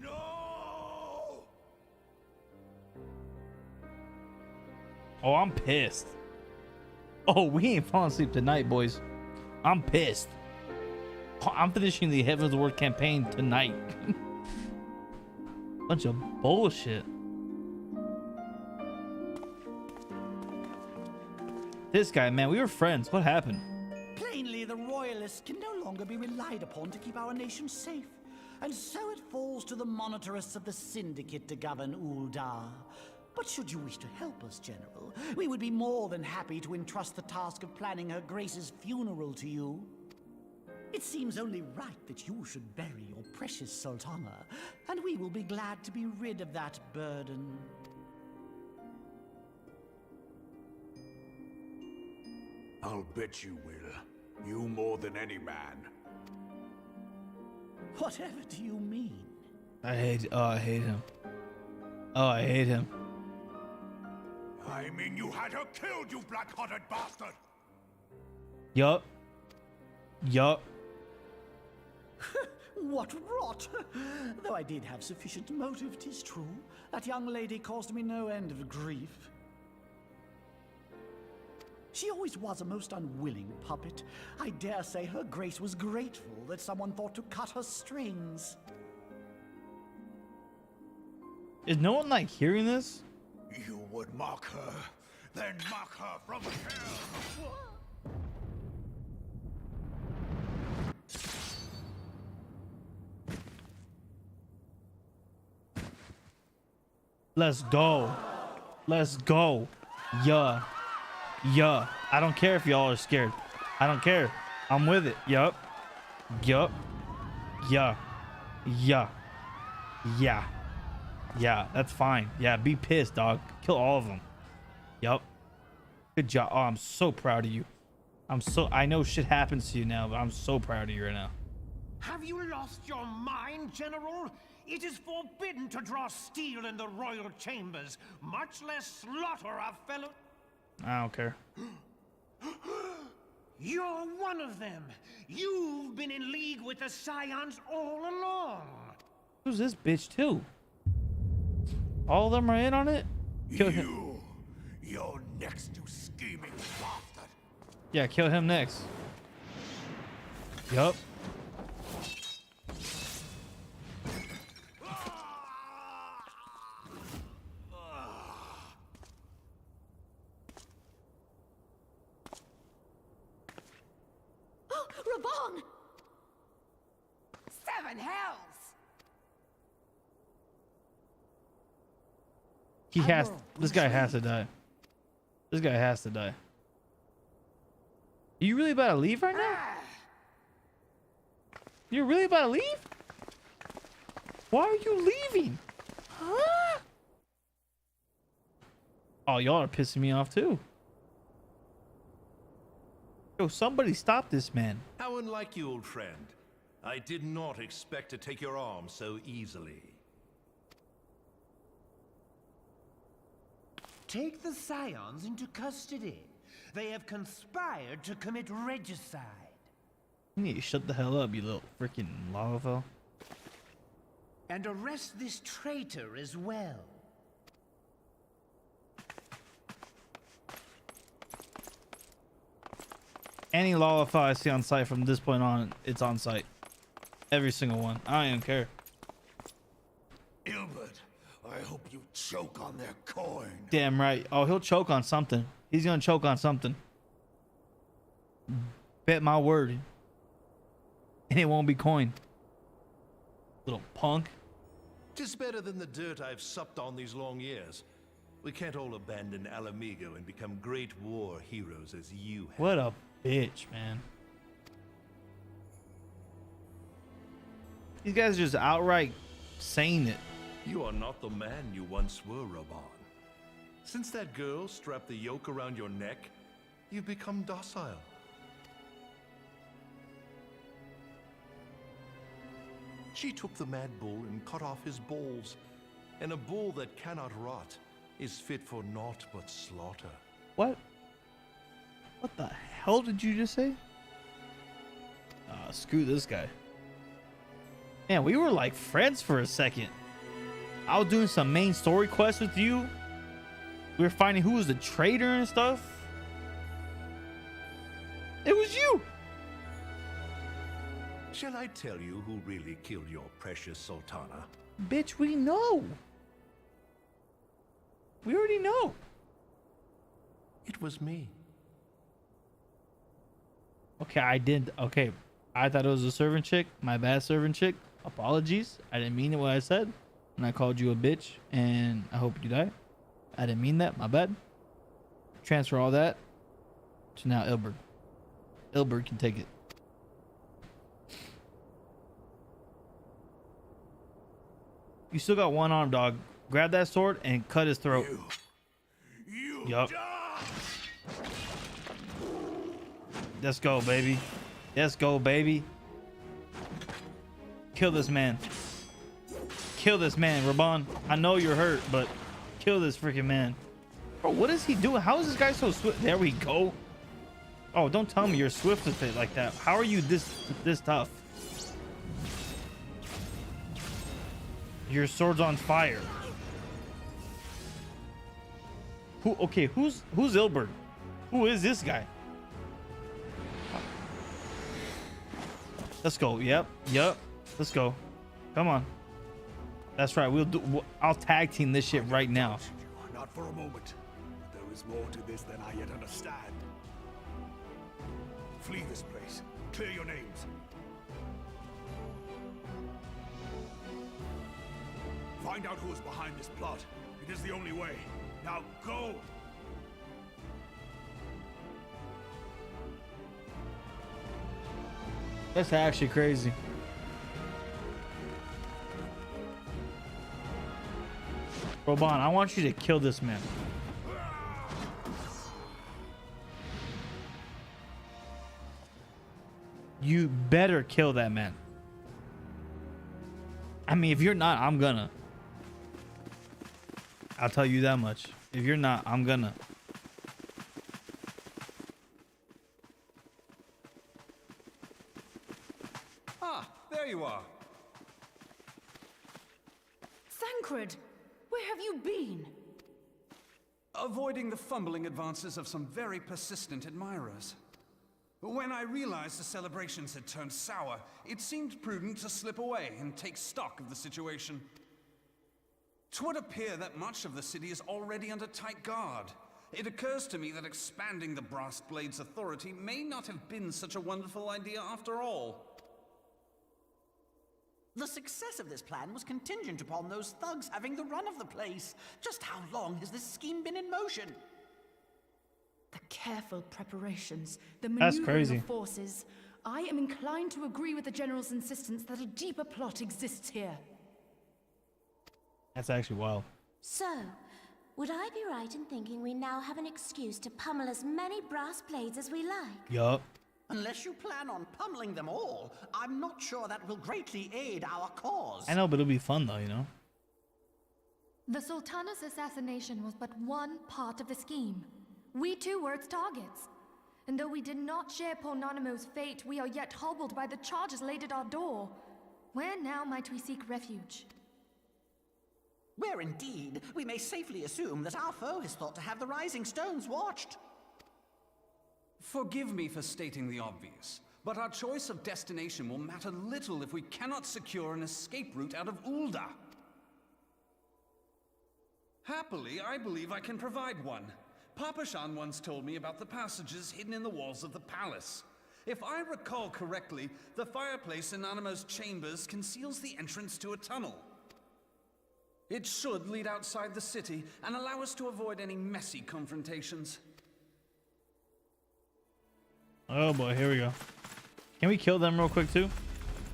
No! Oh, I'm pissed. Oh, we ain't falling asleep tonight, boys. I'm pissed. I'm finishing the Heavensward campaign tonight. Bunch of bullshit. This guy, man, we were friends. What happened? Plainly, the royalists can no longer be relied upon to keep our nation safe. And so it falls to the monitorists of the Syndicate to govern Uldar. But should you wish to help us, General, we would be more than happy to entrust the task of planning Her Grace's funeral to you. It seems only right that you should bury your precious Sultana, and we will be glad to be rid of that burden. I'll bet you will. You more than any man. Whatever do you mean? I hate him. Oh, I hate him. I mean, you had her killed, you black-hearted bastard! Yup. What rot! Though I did have sufficient motive, 'tis true. That young lady caused me no end of grief. She always was a most unwilling puppet. I dare say Her Grace was grateful that someone thought to cut her strings. Is no one like hearing this? You would mock her, then mock her from hell! Let's go. Let's go. Yeah. I don't care if y'all are scared. I don't care. I'm with it. Yup. Yeah. That's fine. Yeah, be pissed, dog. Kill all of them. Yup. Good job. Oh, I'm so proud of you. I know shit happens to you now, but I'm so proud of you right now. Have you lost your mind, General? It is forbidden to draw steel in the royal chambers, much less slaughter our fellow... I don't care. You're one of them. You've been in league with the Scions all along. Who's this bitch too? All of them are in on it? Kill him. You're next, you scheming bastard. Yeah, kill him next. Yup. Raban! 7 hells! This guy has to die. This guy has to die. Are you really about to leave right now? You're really about to leave? Why are you leaving? Huh? Oh, y'all are pissing me off too. Yo, somebody stop this man. How unlike you, old friend. I did not expect to take your arm so easily. Take the Scions into custody. They have conspired to commit regicide. You need to shut the hell up, you little freaking lava. And arrest this traitor as well. Any Lollify I see on site from this point on, it's on site. Every single one. I don't even care. Ilbert, I hope you choke on their coin. Damn right. Oh, he'll choke on something. He's gonna choke on something. Bet my word. And it won't be coin. Little punk. 'Tis better than the dirt I've supped on these long years. We can't all abandon Alamigo and become great war heroes as you have. What a bitch, man. These guys are just outright saying it. You are not the man you once were, Raban. Since that girl strapped the yoke around your neck, you've become docile. She took the mad bull and cut off his balls, and a bull that cannot rot is fit for naught but slaughter. What? What the hell did you just say? Screw this guy. Man, we were like friends for a second. I was doing some main story quests with you. We were finding who was the traitor and stuff. It was you. Shall I tell you who really killed your precious Sultana? Bitch, we know. We already know. It was me. Okay, I did. Okay, I thought it was a servant chick. My bad, servant chick. Apologies. I didn't mean it what I said. And I called you a bitch. And I hope you die. I didn't mean that. My bad. Transfer all that to now Ilbert. Ilbert can take it. You still got one arm, dog. Grab that sword and cut his throat. Yup. Let's go, baby. Let's go, baby. Kill this man. Kill this man, Raban. I know you're hurt, but kill this freaking man. Bro, what is he doing? How is this guy so swift? There we go. Oh, don't tell me you're swift with it like that. How are you this tough? Your sword's on fire. Who? Okay, who's Ilbert? Who is this guy? Let's go. Yep. Let's go. Come on. That's right. I'll tag team this shit right now. Not for a moment. There is more to this than I yet understand. Flee this place. Clear your names. Find out who is behind this plot. It is the only way. Now go! That's actually crazy. Roban, I want you to kill this man. You better kill that man. I mean, if you're not, I'm gonna. I'll tell you that much. If you're not, I'm gonna. Ah, there you are. Thancred, where have you been? Avoiding the fumbling advances of some very persistent admirers. When I realized the celebrations had turned sour, it seemed prudent to slip away and take stock of the situation. 'Twould appear that much of the city is already under tight guard. It occurs to me that expanding the Brass Blade's authority may not have been such a wonderful idea after all. The success of this plan was contingent upon those thugs having the run of the place. Just how long has this scheme been in motion? The careful preparations, the That's maneuvering crazy. of forces. I am inclined to agree with the General's insistence that a deeper plot exists here. That's actually wild. So, would I be right in thinking we now have an excuse to pummel as many brass blades as we like? Yup. Unless you plan on pummeling them all, I'm not sure that will greatly aid our cause. I know, but it'll be fun though, you know? The Sultana's assassination was but one part of the scheme. We too were its targets. And though we did not share poor Nanamo's fate, we are yet hobbled by the charges laid at our door. Where now might we seek refuge? Where indeed, we may safely assume that our foe has thought to have the Rising Stones watched. Forgive me for stating the obvious, but our choice of destination will matter little if we cannot secure an escape route out of Ulda. Happily, I believe I can provide one. Papashan once told me about the passages hidden in the walls of the palace. If I recall correctly, the fireplace in Nanamo's chambers conceals the entrance to a tunnel. It should lead outside the city and allow us to avoid any messy confrontations. Oh boy, here we go. Can we kill them real quick too?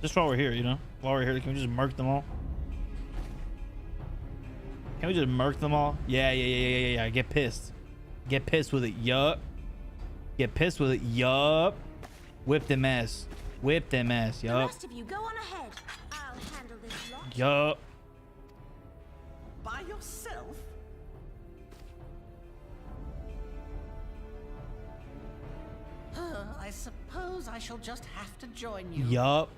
Just while we're here, you know? While we're here, can we just murk them all? Can we just murk them all? Yeah. Get pissed. Get pissed with it, yup. Get pissed with it, yup. Whip them ass. Whip them ass, The yup. rest of you, go on ahead. I'll handle this lot. Yup. By yourself? I suppose I shall just have to join you. Yup.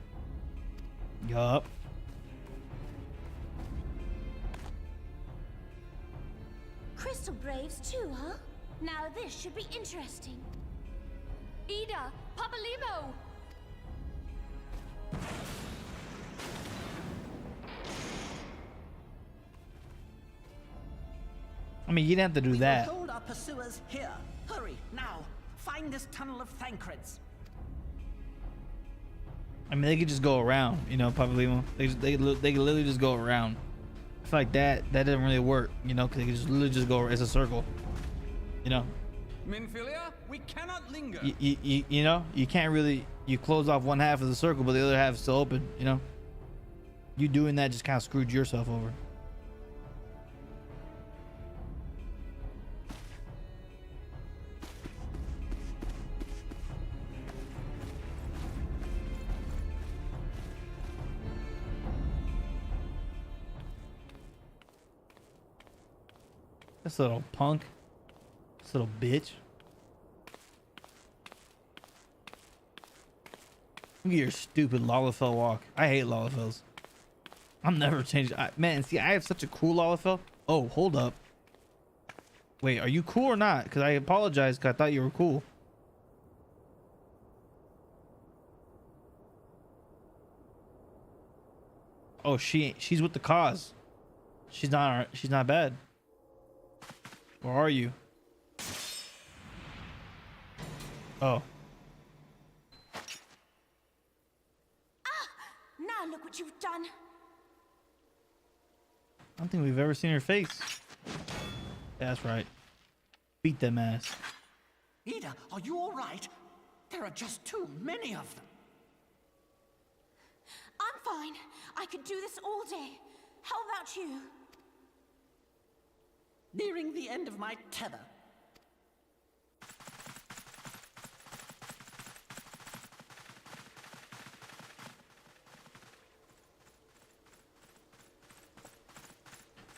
Crystal Braves too, huh? Now this should be interesting. Ida, Papalimo! I mean, you didn't have to do that. Hold our pursuers here. Hurry, now. Find this tunnel of Thancreds. I mean, they could just go around, you know, Papalimo. They could literally just go around. I feel like that doesn't really work, you know, because they could just literally just go as a circle, you know. Minfilia, we cannot linger. You know, you can't really, you close off one half of the circle, but the other half is still open, you know. You doing that just kind of screwed yourself over. This little punk. This little bitch. Look at your stupid Lalafell walk. I hate Lalafells. I'm never changing. Man, see, I have such a cool Lalafell. Oh, hold up. Wait, are you cool or not? Because I apologize because I thought you were cool. Oh, she's with the cause. She's not bad. Where are you? Oh. Now look what you've done. I don't think we've ever seen her face. Yeah, that's right. Beat them ass. Ida, are you all right? There are just too many of them. I'm fine. I could do this all day. How about you? Nearing the end of my tether.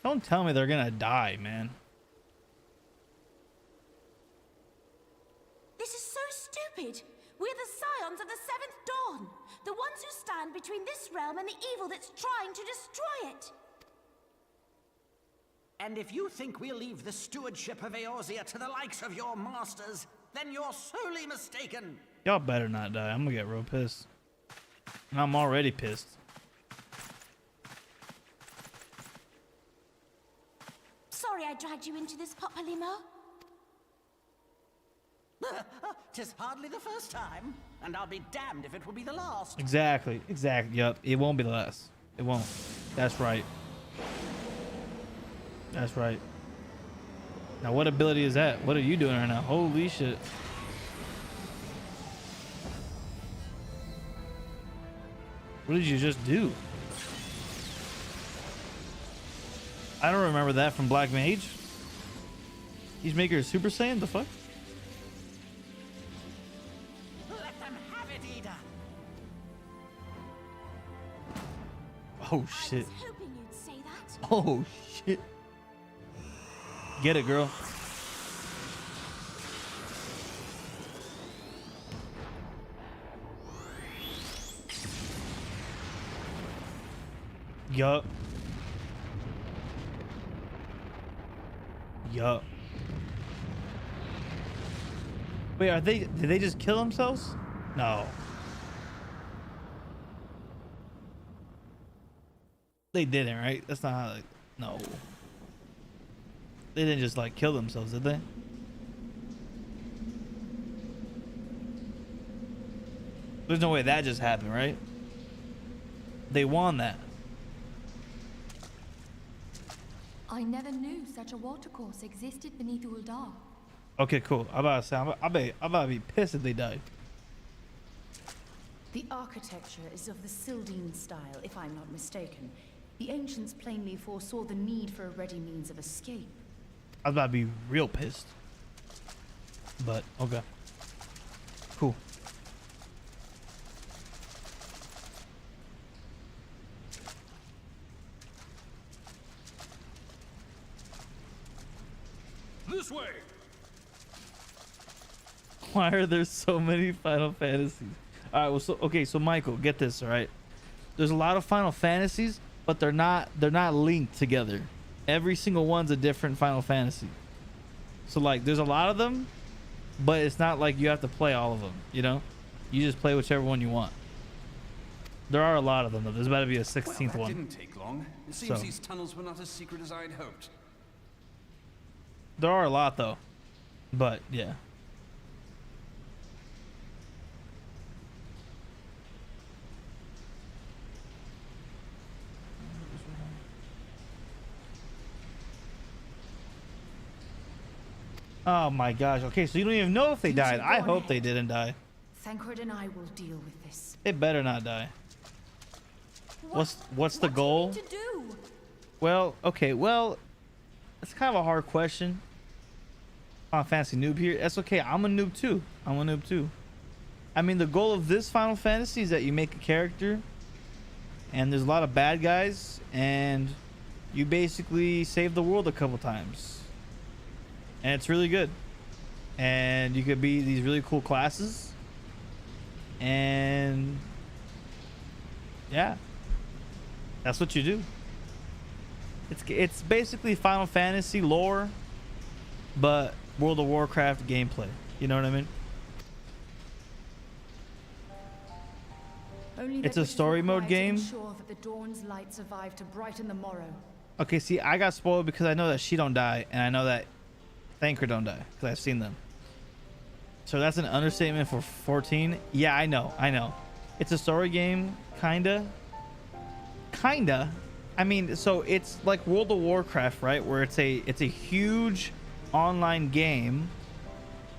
Don't tell me they're gonna die, man. This is so stupid. We're the scions of the Seventh Dawn. The ones who stand between this realm and the evil that's trying to destroy it. And if you think we'll leave the stewardship of Eorzea to the likes of your masters, then you're sorely mistaken. Y'all better not die. I'm gonna get real pissed. And I'm already pissed. Sorry I dragged you into this, Papalimo. 'Tis hardly the first time, and I'll be damned if it will be the last. Exactly. Yep. It won't be the last. It won't. That's right. That's right. Now, what ability is that? What are you doing right now? Holy shit. What did you just do? I don't remember that from Black Mage. He's making her Super Saiyan? The fuck? Let them have it, Ida. Oh shit. I was hoping you'd say that. Oh shit. Get it, girl. Yup. Yup. Wait, did they just kill themselves? No. They didn't, right? That's not how no. They didn't just like kill themselves, did they? There's no way that just happened, right? They won that. I never knew such a watercourse existed beneath Uldar. Okay, cool. I'm about to say, I'm about to be pissed if they died. The architecture is of the Sildine style, if I'm not mistaken. The ancients plainly foresaw the need for a ready means of escape. I was about to be real pissed. But, okay. Cool. This way. Why are there so many Final Fantasies? All right, well, so okay, so Michael, get this, all right? There's a lot of Final Fantasies, but they're not linked together. Every single one's a different Final Fantasy. So like there's a lot of them, but it's not like you have to play all of them, you know? You just play whichever one you want. There are a lot of them though. There's about to be a 16th Well, one. that didn't take long. It seems So. these tunnels were not as secret as I'd hoped. There are a lot though. But yeah. Oh my gosh. Okay, so you don't even know if they died. I hope they didn't die. Thancred and I will deal with this. They better not die. What's the goal? To do? Well, okay, well, it's kind of a hard question. Final Fantasy noob here. That's okay. I'm a noob too. I mean, the goal of this Final Fantasy is that you make a character, and there's a lot of bad guys, and you basically save the world a couple times, and it's really good. And you could be these really cool classes, and yeah, that's what you do. It's basically Final Fantasy lore, but World of Warcraft gameplay. You know what I mean? Only It's that a which is story mode required to game. ensure that the dawn's light survive to brighten the morrow. Okay, see, I got spoiled because I know that she don't die, and I know that Thancred don't die because I've seen them. So that's an understatement for 14. Yeah, I know. It's a story game, kinda. I mean, so it's like World of Warcraft, right? Where it's a huge online game,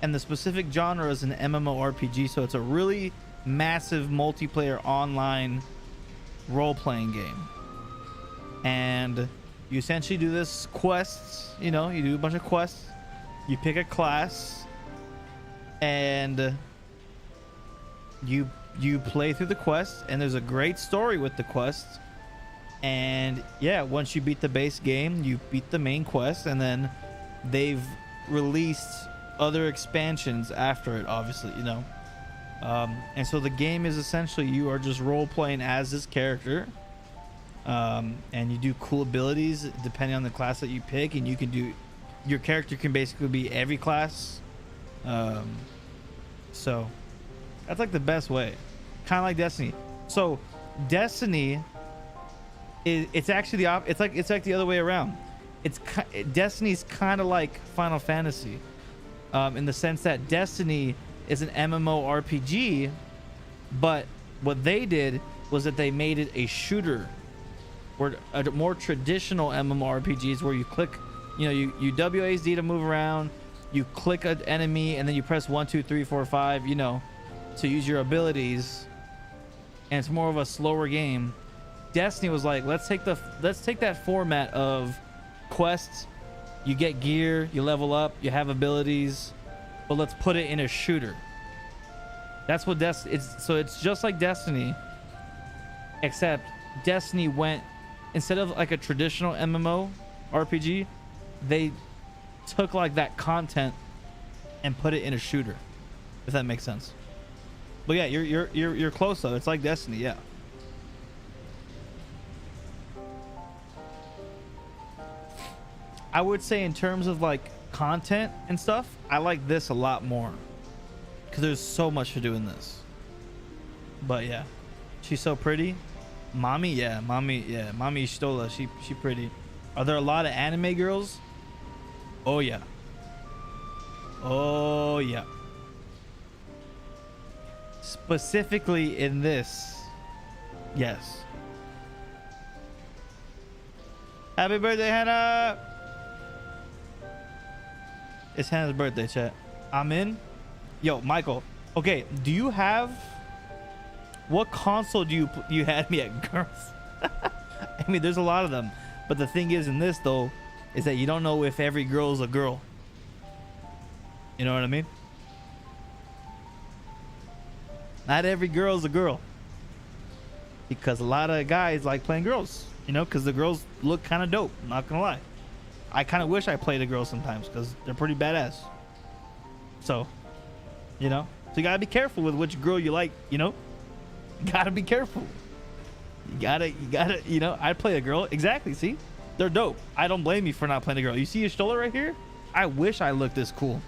and the specific genre is an MMORPG. So it's a really massive multiplayer online role-playing game, and you essentially do this quests. You know, you do a bunch of quests. You pick a class, and you play through the quest, and there's a great story with the quests. And yeah, once you beat the base game, you beat the main quest, and then they've released other expansions after it, obviously, you know. And so the game is essentially you are just role playing as this character, and you do cool abilities depending on the class that you pick, and you can do, your character can basically be every class. So that's like the best way, kind of like Destiny. So Destiny it's actually it's like the other way around. Destiny's kind of like Final Fantasy, in the sense that Destiny is an MMORPG, but what they did was that they made it a shooter, where a more traditional MMORPGs where you click, you know, you WASD to move around, you click an enemy, and then you press 1 2 3 4 5, you know, to use your abilities, and it's more of a slower game. Destiny was like, let's take that format of quests, you get gear, you level up, you have abilities, but let's put it in a shooter. That's what so it's just like Destiny, except Destiny went, instead of like a traditional MMO RPG, they took like that content and put it in a shooter, if that makes sense. But yeah, you're close though. It's like Destiny, yeah. I would say in terms of like content and stuff, I like this a lot more because there's so much to do in this. But yeah, she's so pretty. Mommy Stola, she pretty. Are there a lot of anime girls? Oh yeah. Specifically in this, yes. Happy birthday, Hannah. It's Hannah's birthday, chat. I'm in. Yo, Michael. Okay, do you have, what console do you had me at, girls? I mean, there's a lot of them, but the thing is in this though is that you don't know if every girl is a girl. You know what I mean? Not every girl is a girl, because a lot of guys like playing girls, you know, because the girls look kind of dope. I'm not gonna lie. I kind of wish I played a girl sometimes because they're pretty badass. So, you know, so you gotta be careful with which girl you like, you know. You gotta be careful. You gotta, you know, I'd play a girl. Exactly, see? They're dope. I don't blame you for not playing a girl. You see a Stola right here? I wish I looked this cool.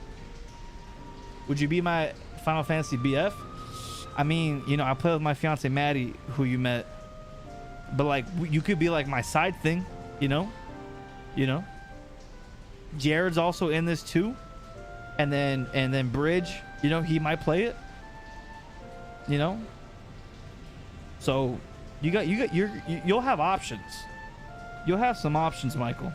Would you be my Final Fantasy BF? I mean, you know, I play with my fiance Maddie, who you met, but like you could be like my side thing, you know. Jared's also in this too, and then Bridge, you know, he might play it, you know. So you'll have options. You'll have some options, Michael.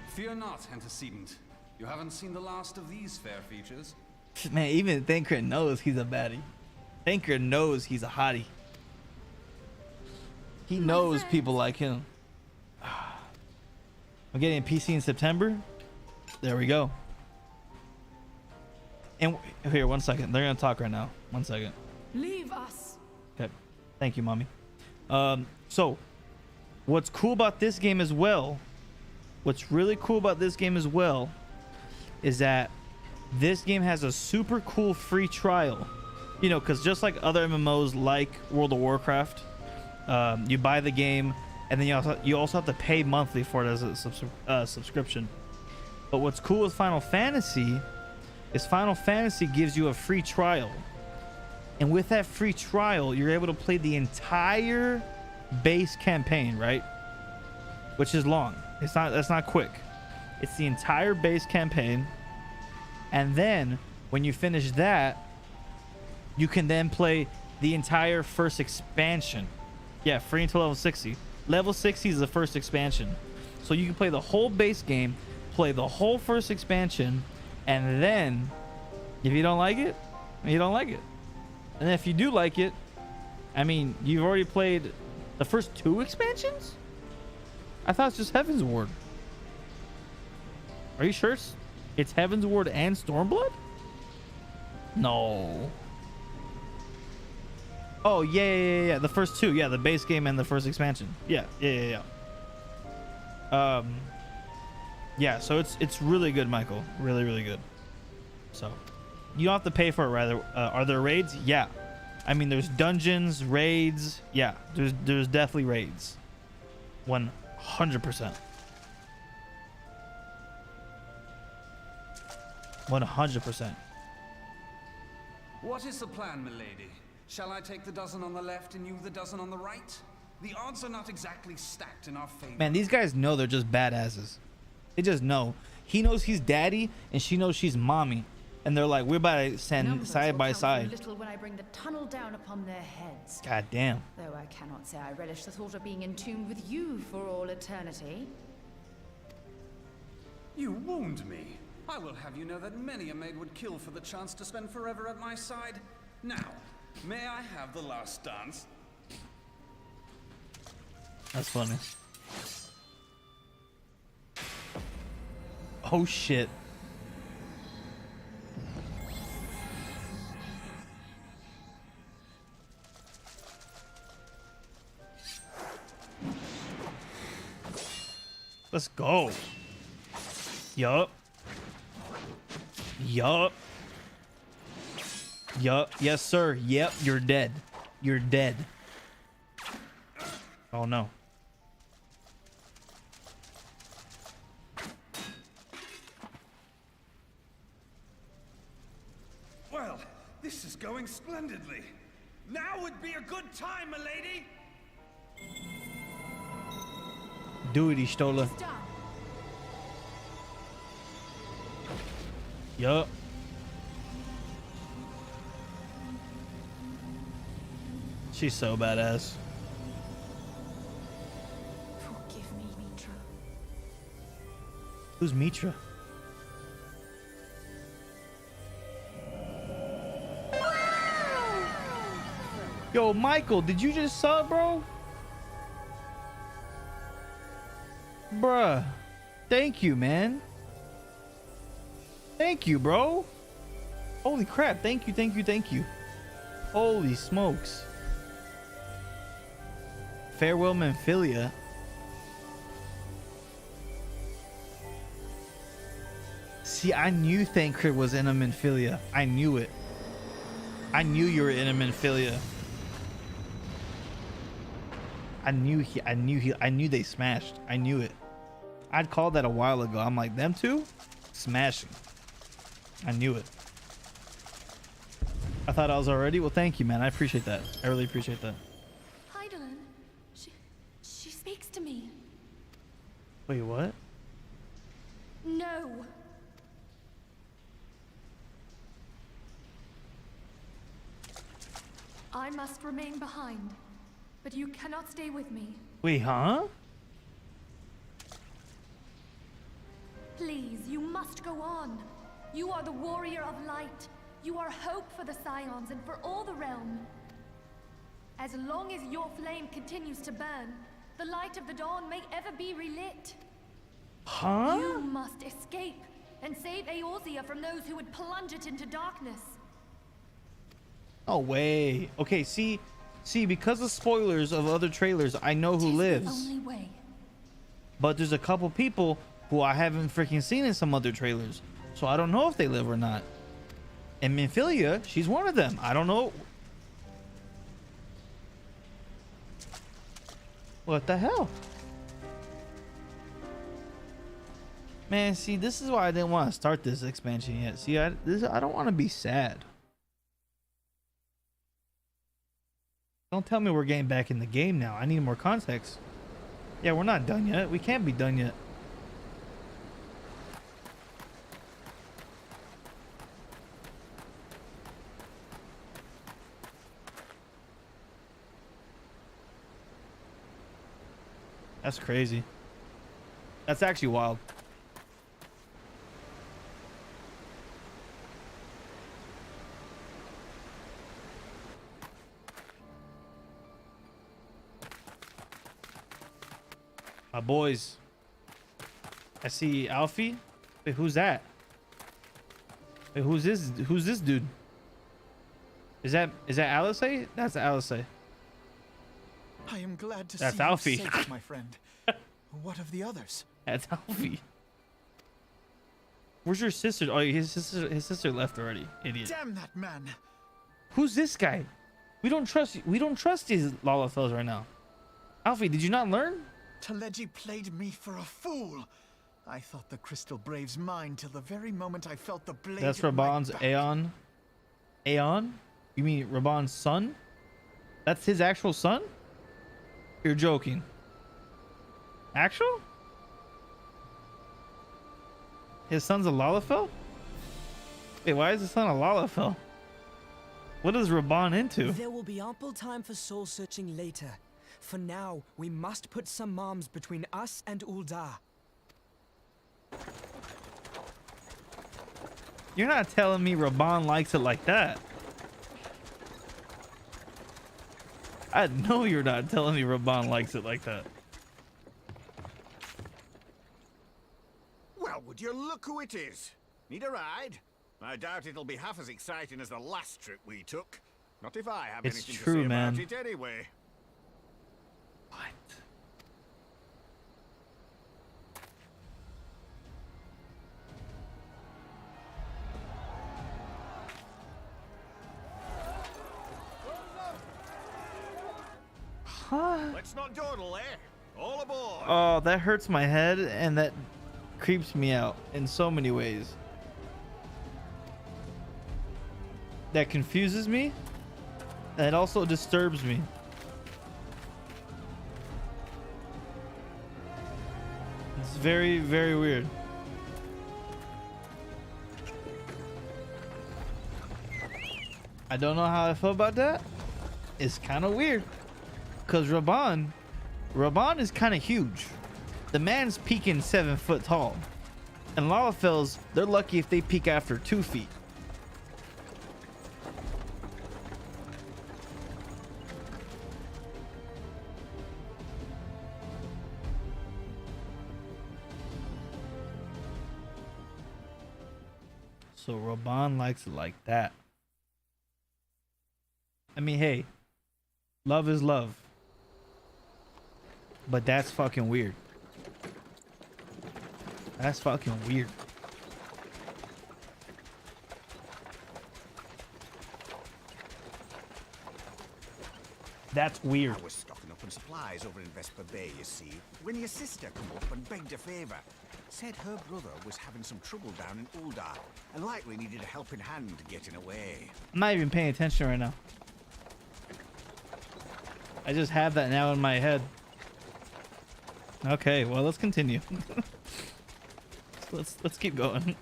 Fear not, antecedent. You haven't seen the last of these fair features. Man, even Thinker knows he's a baddie. Thinker knows he's a hottie. He knows people like him. I'm getting a PC in September. There we go. And here, 1 second. They're gonna talk right now. 1 second. Leave us. Okay. Thank you, mommy. So what's cool about this game as well, what's really cool about this game as well, is that this game has a super cool free trial. You know, because just like other MMOs like World of Warcraft, you buy the game and then you also have to pay monthly for it as a subscription. But what's cool with Final Fantasy is Final Fantasy gives you a free trial, and with that free trial you're able to play the entire base campaign, right? Which is long. That's not quick. It's the entire base campaign, and then when you finish that, you can then play the entire first expansion. Yeah, free until level 60. Level 60 is the first expansion, so you can play the whole base game, play the whole first expansion, and then if you don't like it, you don't like it. And if you do like it, I mean, you've already played the first 2 expansions? I thought it's just Heavensward. Are you sure it's Heavensward and Stormblood? No. Oh, yeah. The first 2. Yeah, the base game and the first expansion. Yeah. Yeah, so it's really good, Michael. Really, really good. So you don't have to pay for it, rather. Are there raids? Yeah. I mean, there's dungeons, raids. Yeah, there's definitely raids. 100%. 100%. What is the plan, milady? Shall I take the dozen on the left and you the dozen on the right? The odds are not exactly stacked in our favor. Man, these guys know they're just badasses. They just know. He knows he's daddy and she knows she's mommy. And they're like, we're about to stand side by side. Little when I bring the tunnel down upon their heads. God damn. Though I cannot say I relish the thought of being entombed with you for all eternity. You wound me. I will have you know that many a maid would kill for the chance to spend forever at my side. Now, may I have the last dance? That's funny. Oh shit. Let's go. Yup. Yes, sir. Yep, you're dead. You're dead. Oh no. Well, this is going splendidly. Now would be a good time, milady. Do it, Stola. Yup. She's so badass. Forgive me, Mitra. Who's Mitra? Yo, Michael, did you just sub, bro? Bruh. Thank you, man. Thank you, bro. Holy crap. Thank you. Holy smokes. Farewell, Memphilia. See, I knew Thancred was in a Memphilia. I knew it. I knew you were in a Memphilia. I knew they smashed. I knew it. I'd called that a while ago. I'm like, them two smashing. I knew it. I thought I was already. Well, thank you, man. I appreciate that. I really appreciate that. Heidelin, she speaks to me. Wait, what? No. I must remain behind, but you cannot stay with me. Wait, huh? Please, you must go on. You are the warrior of light. You are hope for the Scions and for all the realm. As long as your flame continues to burn, the light of the dawn may ever be relit. Huh? You must escape and save Eorzea from those who would plunge it into darkness. Oh, way. Okay, see, because of spoilers of other trailers, I know who lives. The only way. But there's a couple people who I haven't freaking seen in some other trailers. So I don't know if they live or not. And Minfilia, she's one of them. I don't know. What the hell? Man, see, this is why I didn't want to start this expansion yet. See, I don't want to be sad. Don't tell me we're getting back in the game now. I need more context. Yeah, we're not done yet. We can't be done yet. That's crazy. That's actually wild. My boys. I see Alfie. Wait, who's that? Wait, who's this? Who's this dude? Is that Alice? That's Alice. I am glad to That's see Alfie. you safe, my friend. What of the others? That's Alfie. Where's your sister? Oh, his sister left already. Idiot. Damn that man! Who's this guy? We don't trust these Lalafels right now. Alfie, did you not learn? Taleji played me for a fool. I thought the Crystal Brave's mine till the very moment I felt the blade. That's at my Raban's back. Aeon. Aeon? You mean Raban's son? That's his actual son? You're joking. Actual? His son's a Lalafell? Wait, why is his son a Lalafell? What is Raban into? There will be ample time for soul searching later. For now, we must put some arms between us and Ul'dah. You're not telling me Raban likes it like that. I know you're not telling me Raban likes it like that. Well, would you look who it is? Need a ride? I doubt it'll be half as exciting as the last trip we took. Not if I have It's anything true, to say man. about it anyway. Huh? Let's not dawdle, eh? All aboard! Oh, that hurts my head and that creeps me out in so many ways. That confuses me and it also disturbs me. It's very, very weird. I don't know how I feel about that. It's kind of weird. Because Raban is kind of huge. The man's peaking 7 foot tall. And Lalafels, they're lucky if they peak after 2 feet. So Raban likes it like that. I mean, hey, love is love. But that's fucking weird. That's fucking weird. That's weird. I was stocking up help and supplies over in Vesper Bay, you see, when your sister come up and begged a favor. Said her brother was having some trouble down in Uldar, and likely needed a helping hand getting away. I'm not even paying attention right now. I just have that now in my head. Okay, well, let's continue. let's keep going.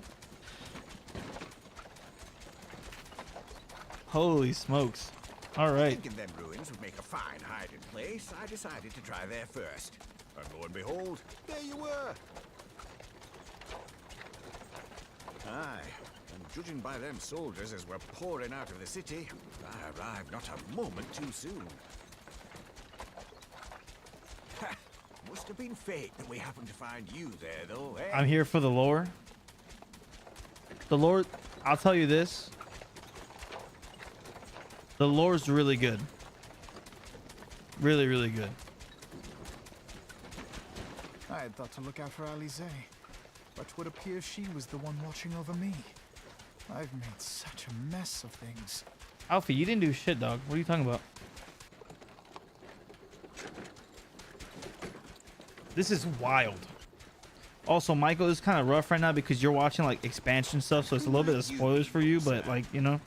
Holy smokes. All right. Thinking them ruins would make a fine hiding place, I decided to try there first. And lo and behold, there you were. Aye, and judging by them soldiers as we're pouring out of the city, I arrived not a moment too soon. Ha! Must have been fate that we happened to find you there, though, eh? I'm here for the lore. The lore, I'll tell you this. The lore's really good. Really, really good. I had thought to look out for Alize, but would appear she was the one watching over me. I've made such a mess of things. Alfie, you didn't do shit, dog. What are you talking about? This is wild. Also, Michael, this is kind of rough right now because you're watching like expansion stuff, so it's a little bit of spoilers for you, but like, you know,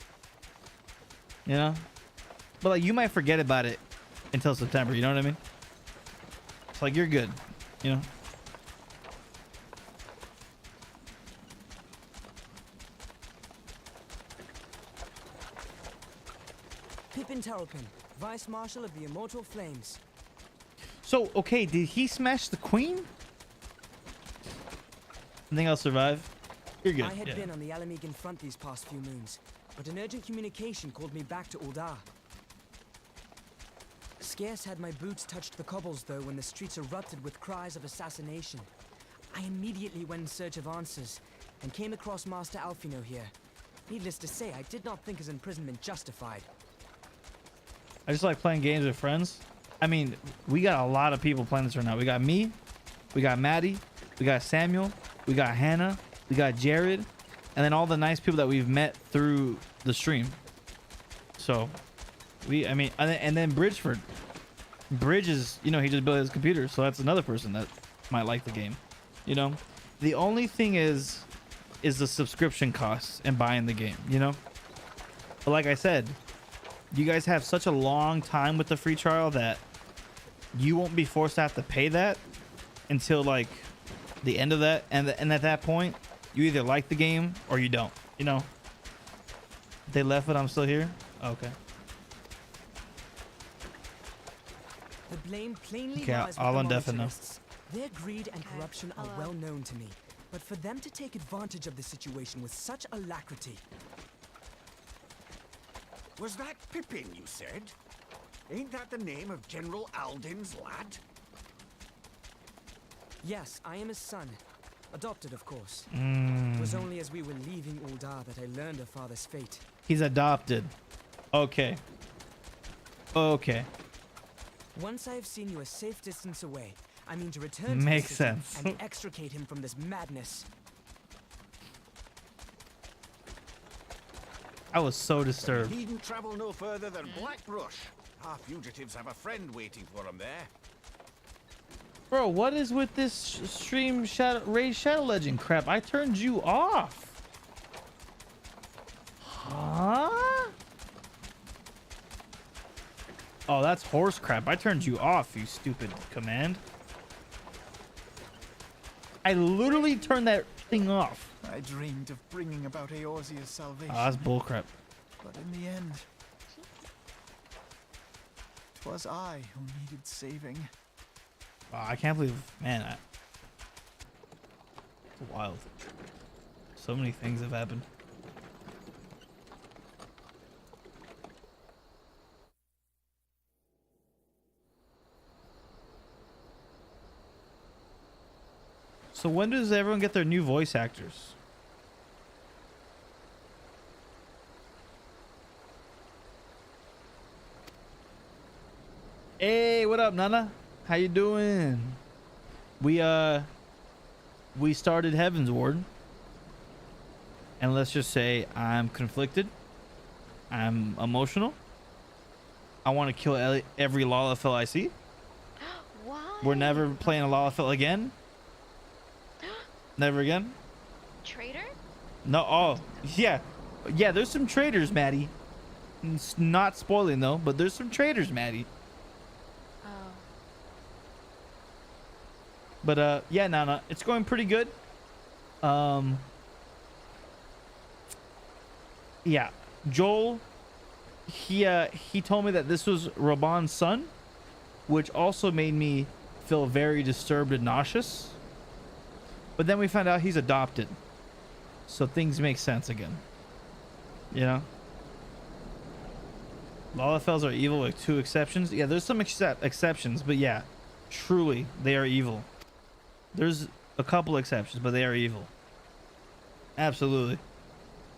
but like you might forget about it until September, you know what I mean? It's like you're good, you know. Pippin Terrapin, Vice Marshal of the Immortal Flames. So, okay, did he smash the queen? I think I'll survive. You're good. I had been on the Alamegan front these past few moons, but an urgent communication called me back to Uldar. Scarce had my boots touched the cobbles, though, when the streets erupted with cries of assassination. I immediately went in search of answers, and came across Master Alfino here. Needless to say, I did not think his imprisonment justified. I just like playing games with friends. I mean, we got a lot of people playing this right now. We got me, we got Maddie, we got Samuel, we got Hannah, we got Jared, and then all the nice people that we've met through the stream. So, I mean, and then Bridgeford. Bridge is, you know, he just built his computer, so that's another person that might like the game, you know. The only thing is the subscription costs and buying the game, you know. But like I said, you guys have such a long time with the free trial that you won't be forced to have to pay that until like the end of that, and at that point you either like the game or you don't, you know. They left, but I'm still here. Okay. The blame plainly Okay, lies with I'll the undeafen now. monetarists. Their greed and corruption are well known to me, but for them to take advantage of the situation with such alacrity. Was that Pippin, you said? Ain't that the name of General Alden's lad? Yes, I am his son. Adopted, of course. Mm. It was only as we were leaving Uldar that I learned of father's fate. He's adopted. Okay. Okay. Once I have seen you a safe distance away, I mean to return to Makes the city sense. and extricate him from this madness. I was so disturbed. He needn't travel no further than Blackbrush. Our fugitives have a friend waiting for him there. Bro, what is with this stream Raid Shadow Legend crap? I turned you off. Huh? Oh, that's horse crap. I turned you off, you stupid command. I literally turned that thing off. I dreamed of bringing about Eorzea's salvation. Oh, that's bullcrap. But in the end, 'twas I who needed saving. Wow, I can't believe, man. It's wild. So many things have happened. So when does everyone get their new voice actors? Hey, what up, Nana? How you doing? We started Heavensward, and let's just say I'm conflicted. I'm emotional. I want to kill every Lalafell I see. We're never playing a Lalafell again. Never again. Traitor? No. Oh, yeah. Yeah, there's some traitors, Maddie. It's not spoiling though, but there's some traitors, Maddie. Oh. But yeah, no, it's going pretty good. Yeah, Joel, he told me that this was Raban's son, which also made me feel very disturbed and nauseous. But then we found out he's adopted, so things make sense again. You know, Lalafells are evil with 2 exceptions. Yeah, there's some exceptions, but yeah, truly they are evil. There's a couple exceptions, but they are evil. Absolutely,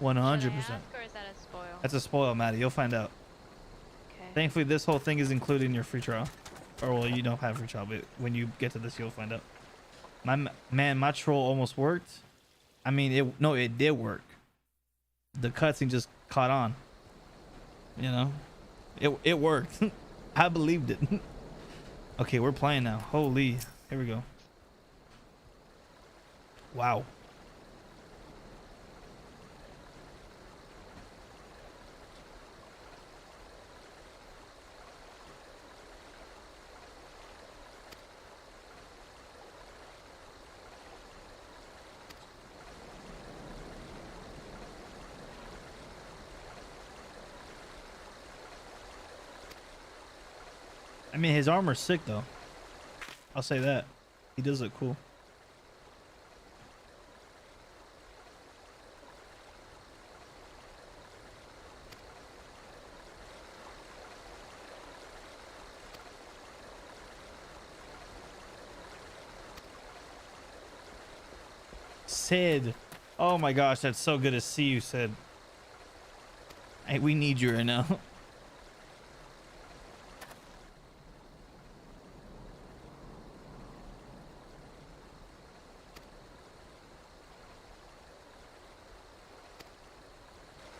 100%. Or is that a spoil? That's a spoil, Maddie. You'll find out. Okay. Thankfully, this whole thing is included in your free trial. Or, well, you don't have free trial, but when you get to this, you'll find out. My troll almost worked. I mean, it did work. The cutscene just caught on. You know? It worked. I believed it. Okay, we're playing now. Holy. Here we go. Wow. I mean, his armor's sick though. I'll say that. He does look cool. Sid. Oh my gosh, that's so good to see you, Sid. Hey, we need you right now.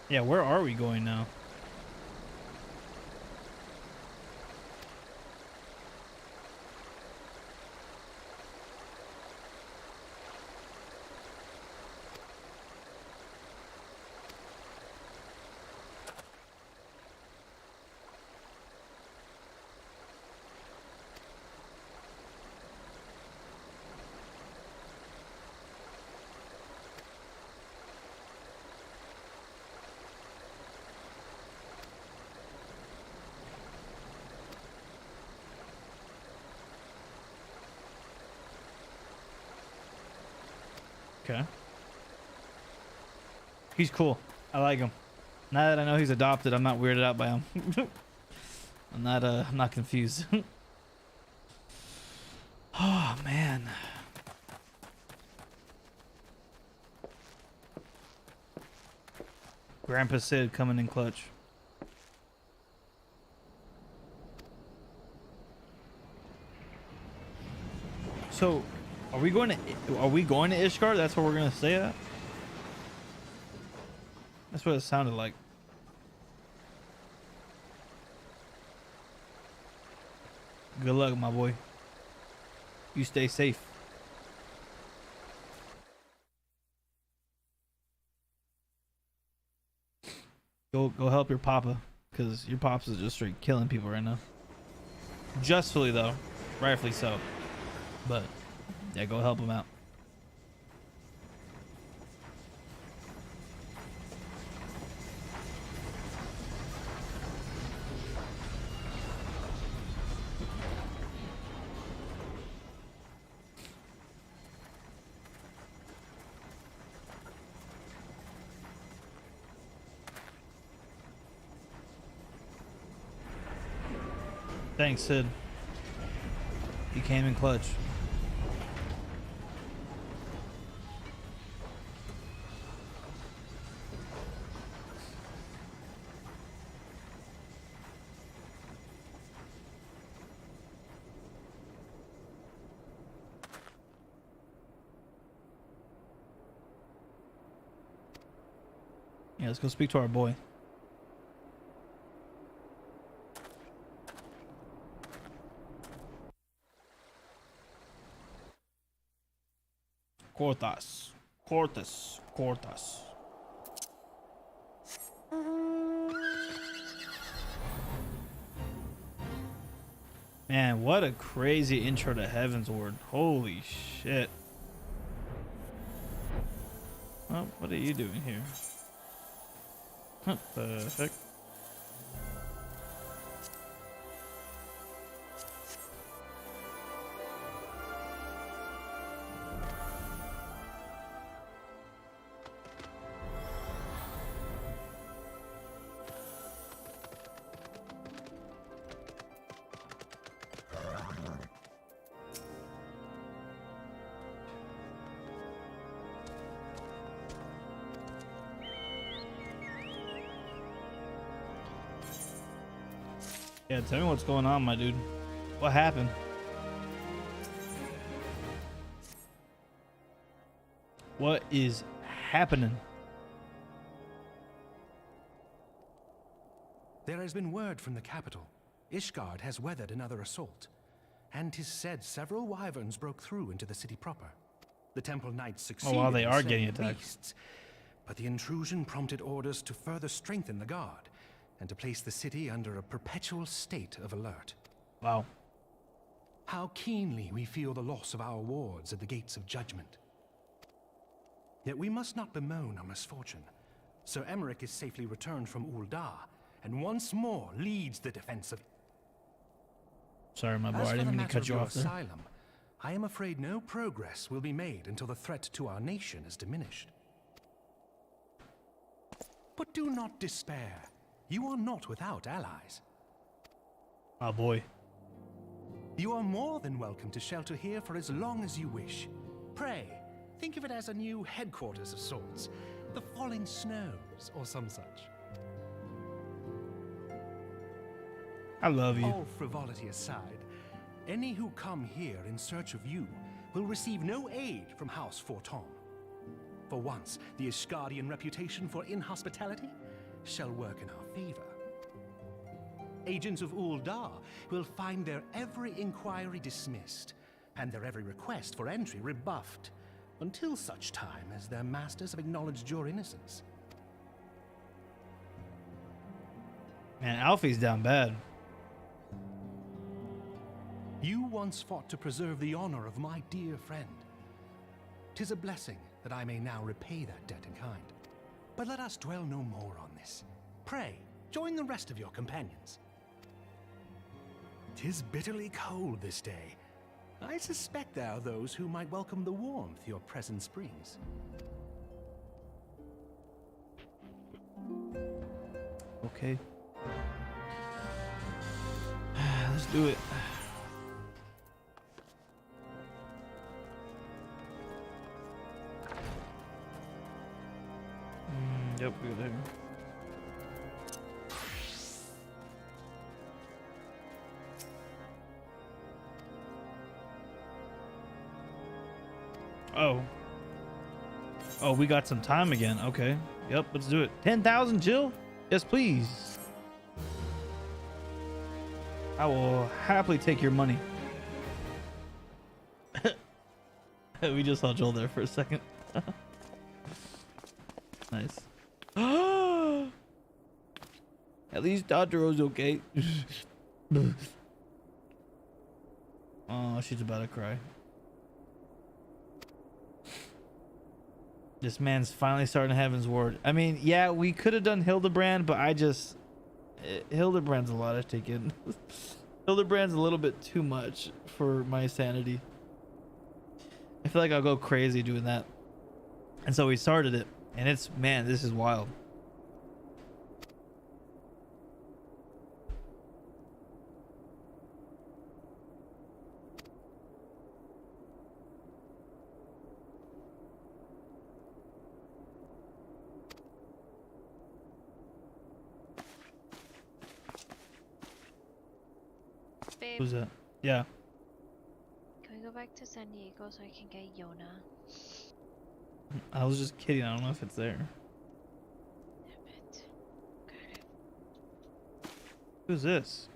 Yeah, where are we going now? Okay. He's cool. I like him. Now that I know he's adopted, I'm not weirded out by him. I'm not confused. Oh man. Grandpa Sid coming in clutch. So, are we going to Ishgard? That's what we're gonna stay at? That's what it sounded like. Good luck, my boy. You stay safe. Go help your papa, because your pops is just straight killing people right now. Justly though, rightfully so. But yeah, go help him out. Thanks, Sid. You came in clutch. Yeah, let's go speak to our boy. Cortas. Cortas. Cortas. Man, what a crazy intro to Heavensward. Holy shit. Oh, what are you doing here? What the heck? Yeah, tell me what's going on, my dude. What happened? What is happening? There has been word from the capital. Ishgard has weathered another assault. And 'tis said several wyverns broke through into the city proper. The temple knights succeeded. Oh, wow, they in are slaying getting the attacked. beasts, but the intrusion prompted orders to further strengthen the guard and to place the city under a perpetual state of alert. Wow. How keenly we feel the loss of our wards at the gates of judgment. Yet we must not bemoan our misfortune. Sir Emmerich is safely returned from Ul'dah, and once more leads the defense of... Sorry, my boy, As I for didn't the mean to matter cut of you your off there. asylum, I am afraid no progress will be made until the threat to our nation is diminished. But do not despair. You are not without allies. Oh boy. You are more than welcome to shelter here for as long as you wish. Pray, think of it as a new headquarters of sorts. The falling snows, or some such. I love you. All frivolity aside, any who come here in search of you will receive no aid from House Forton. For once, the Ishgardian reputation for inhospitality shall work in our favor. Agents of Ul'dah will find their every inquiry dismissed, and their every request for entry rebuffed, until such time as their masters have acknowledged your innocence. Man, Alfie's down bad. You once fought to preserve the honor of my dear friend. 'Tis a blessing that I may now repay that debt in kind. But let us dwell no more on this. Pray, join the rest of your companions. 'Tis bitterly cold this day. I suspect there are those who might welcome the warmth your presence brings. Okay. Let's do it. Yep, we got him. Oh. Oh, we got some time again. Okay. Yep, let's do it. 10,000, Jill? Yes, please. I will happily take your money. We just saw Joel there for a second. Nice. At least Tataro's okay. Oh, she's about to cry. This man's finally starting Heavensward. I mean, yeah, we could have done Hildebrand, but Hildebrand's a lot to take in. Hildebrand's a little bit too much for my sanity. I feel like I'll go crazy doing that. And so we started it, and it's, man, this is wild. Babe, Who's that? Yeah. can we go back to San Diego so I can get Yona? I was just kidding. I don't know if it's there. Damn it. Okay. Who's this?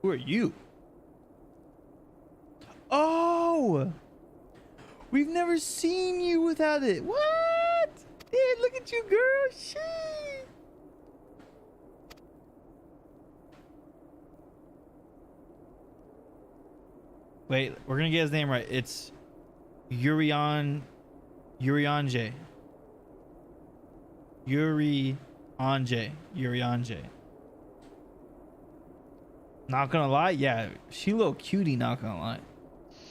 Who are you? Oh! We've never seen you without it. What? Dude, look at you, girl. Shit. Wait, we're gonna get his name right. It's Urianje. Urianje. Not gonna lie, yeah, she a little cutie, not gonna lie.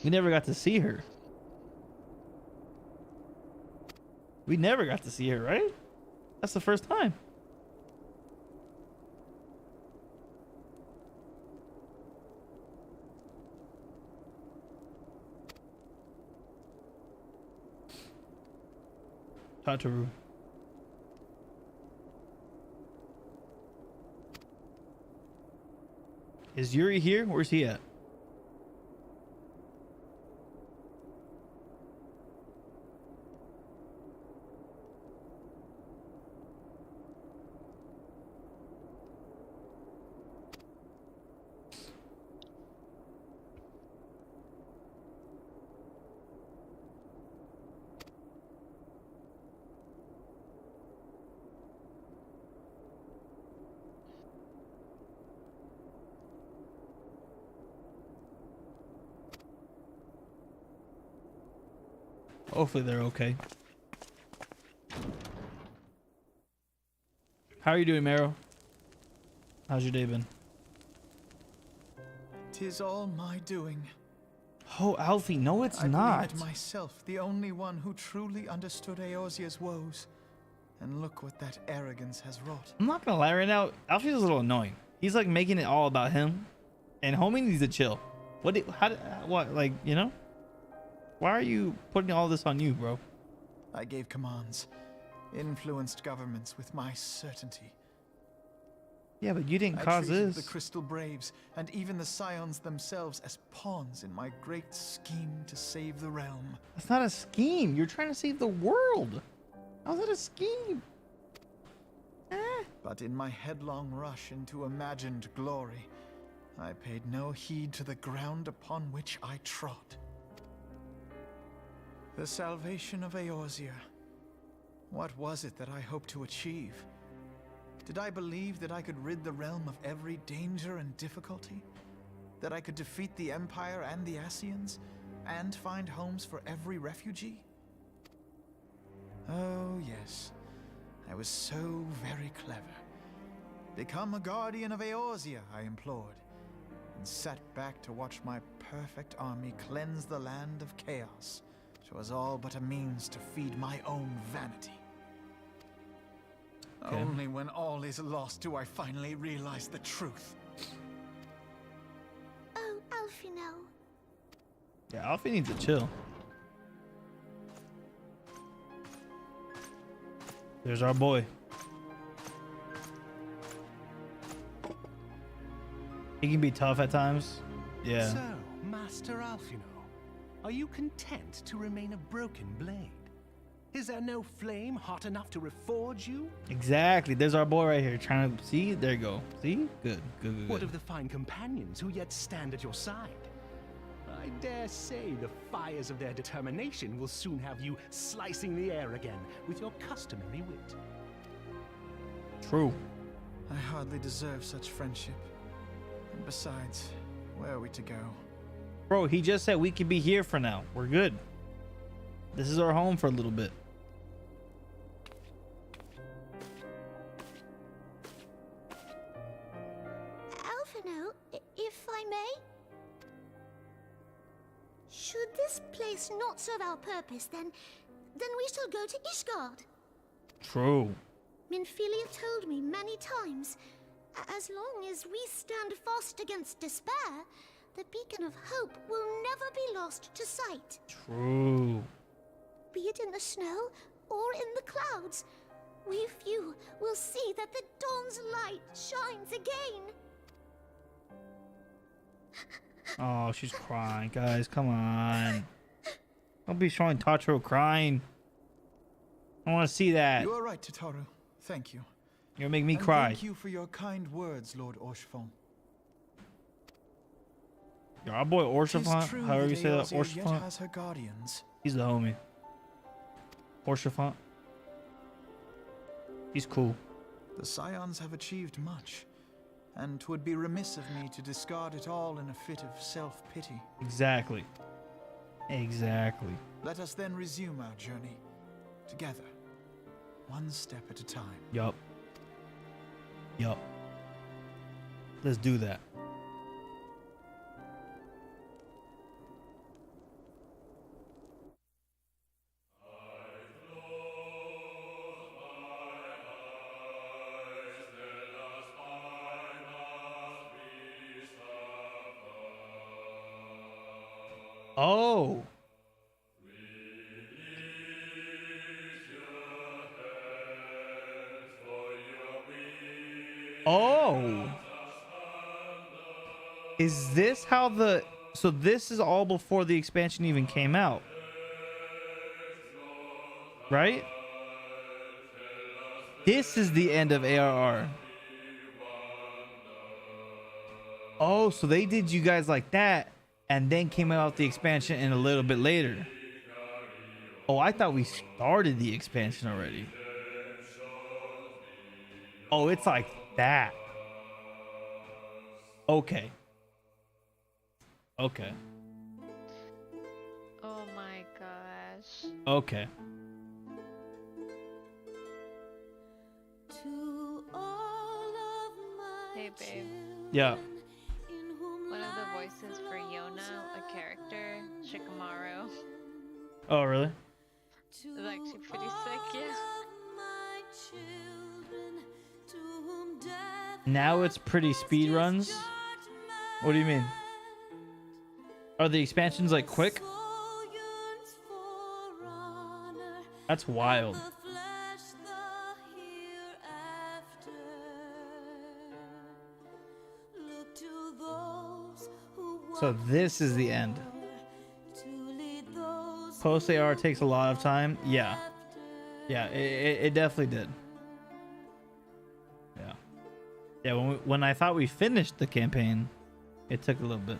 We never got to see her. We never got to see her, right? That's the first time. Tataru. Is Yuri here? Where's he at? Hopefully they're okay. How are you doing, Mero? How's your day been? 'Tis all my doing. Oh, Alfie, no, it's I not. believed myself the only one who truly understood Eorzea's woes. And look what that arrogance has wrought. I'm not gonna lie right now. Alfie's a little annoying. He's like making it all about him, and homie needs to chill. What, like, you know? Why are you putting all this on you, bro? I gave commands, influenced governments with my certainty. Yeah, but you didn't I cause treated this. the Crystal Braves and even the Scions themselves as pawns in my great scheme to save the realm. That's not a scheme. You're trying to save the world. How's that a scheme? But in my headlong rush into imagined glory, I paid no heed to the ground upon which I trod. The salvation of Eorzea. What was it that I hoped to achieve? Did I believe that I could rid the realm of every danger and difficulty? That I could defeat the Empire and the Ascians, and find homes for every refugee? Oh yes, I was so very clever. Become a guardian of Eorzea, I implored, and sat back to watch my perfect army cleanse the land of chaos. Which was all but a means to feed my own vanity. Okay. Only when all is lost do I finally realize the truth. Oh, Alfino. Yeah, Alfie needs to chill. There's our boy. He can be tough at times. Yeah. So, Master Alfino, are you content to remain a broken blade? Is there no flame hot enough to reforge you? Exactly. There's our boy right here trying to see. There you go. See? Good. Good. What of the fine companions who yet stand at your side? I dare say the fires of their determination will soon have you slicing the air again with your customary wit. True. I hardly deserve such friendship. And besides, where are we to go? Bro, he just said we could be here for now. We're good. This is our home for a little bit. Alfino, if I may? Should this place not serve our purpose, then we shall go to Ishgard. True. Minfilia told me many times, as long as we stand fast against despair, the beacon of hope will never be lost to sight. True. Be it in the snow or in the clouds, we few will see that the dawn's light shines again. Oh, she's crying. Guys, come on. Don't be showing Tataru crying. I want to see that. You are right, Tataru. Thank you. You'll make me And cry. Thank you for your kind words, Lord Orshfon. Yo, our boy It is Orshafon, true however you say that, Eorzea yet Orshafon. has her guardians, He's the homie. Porchefant. He's cool. The Scions have achieved much, and 'twould be remiss of me to discard it all in a fit of self-pity. Exactly. Exactly. Let us then resume our journey together, one step at a time. Yup. Yup. Let's do that. Oh. Oh. Is this how the... So this is all before the expansion even came out. Right? This is the end of ARR. Oh, so they did you guys like that and then came out with the expansion in a little bit later. Oh, I thought we started the expansion already. Oh, it's like that. Okay. Okay. Oh my gosh. Okay. Hey, babe. Yeah. One of the voices for Yona, a character, Shikamaru, Oh, really? is actually pretty sick, yeah. Now it's pretty speed runs. What do you mean? Are the expansions like quick? That's wild. So this is the end. Post AR takes a lot of time. Yeah. Yeah, it definitely did. Yeah. Yeah, when I thought we finished the campaign, it took a little bit.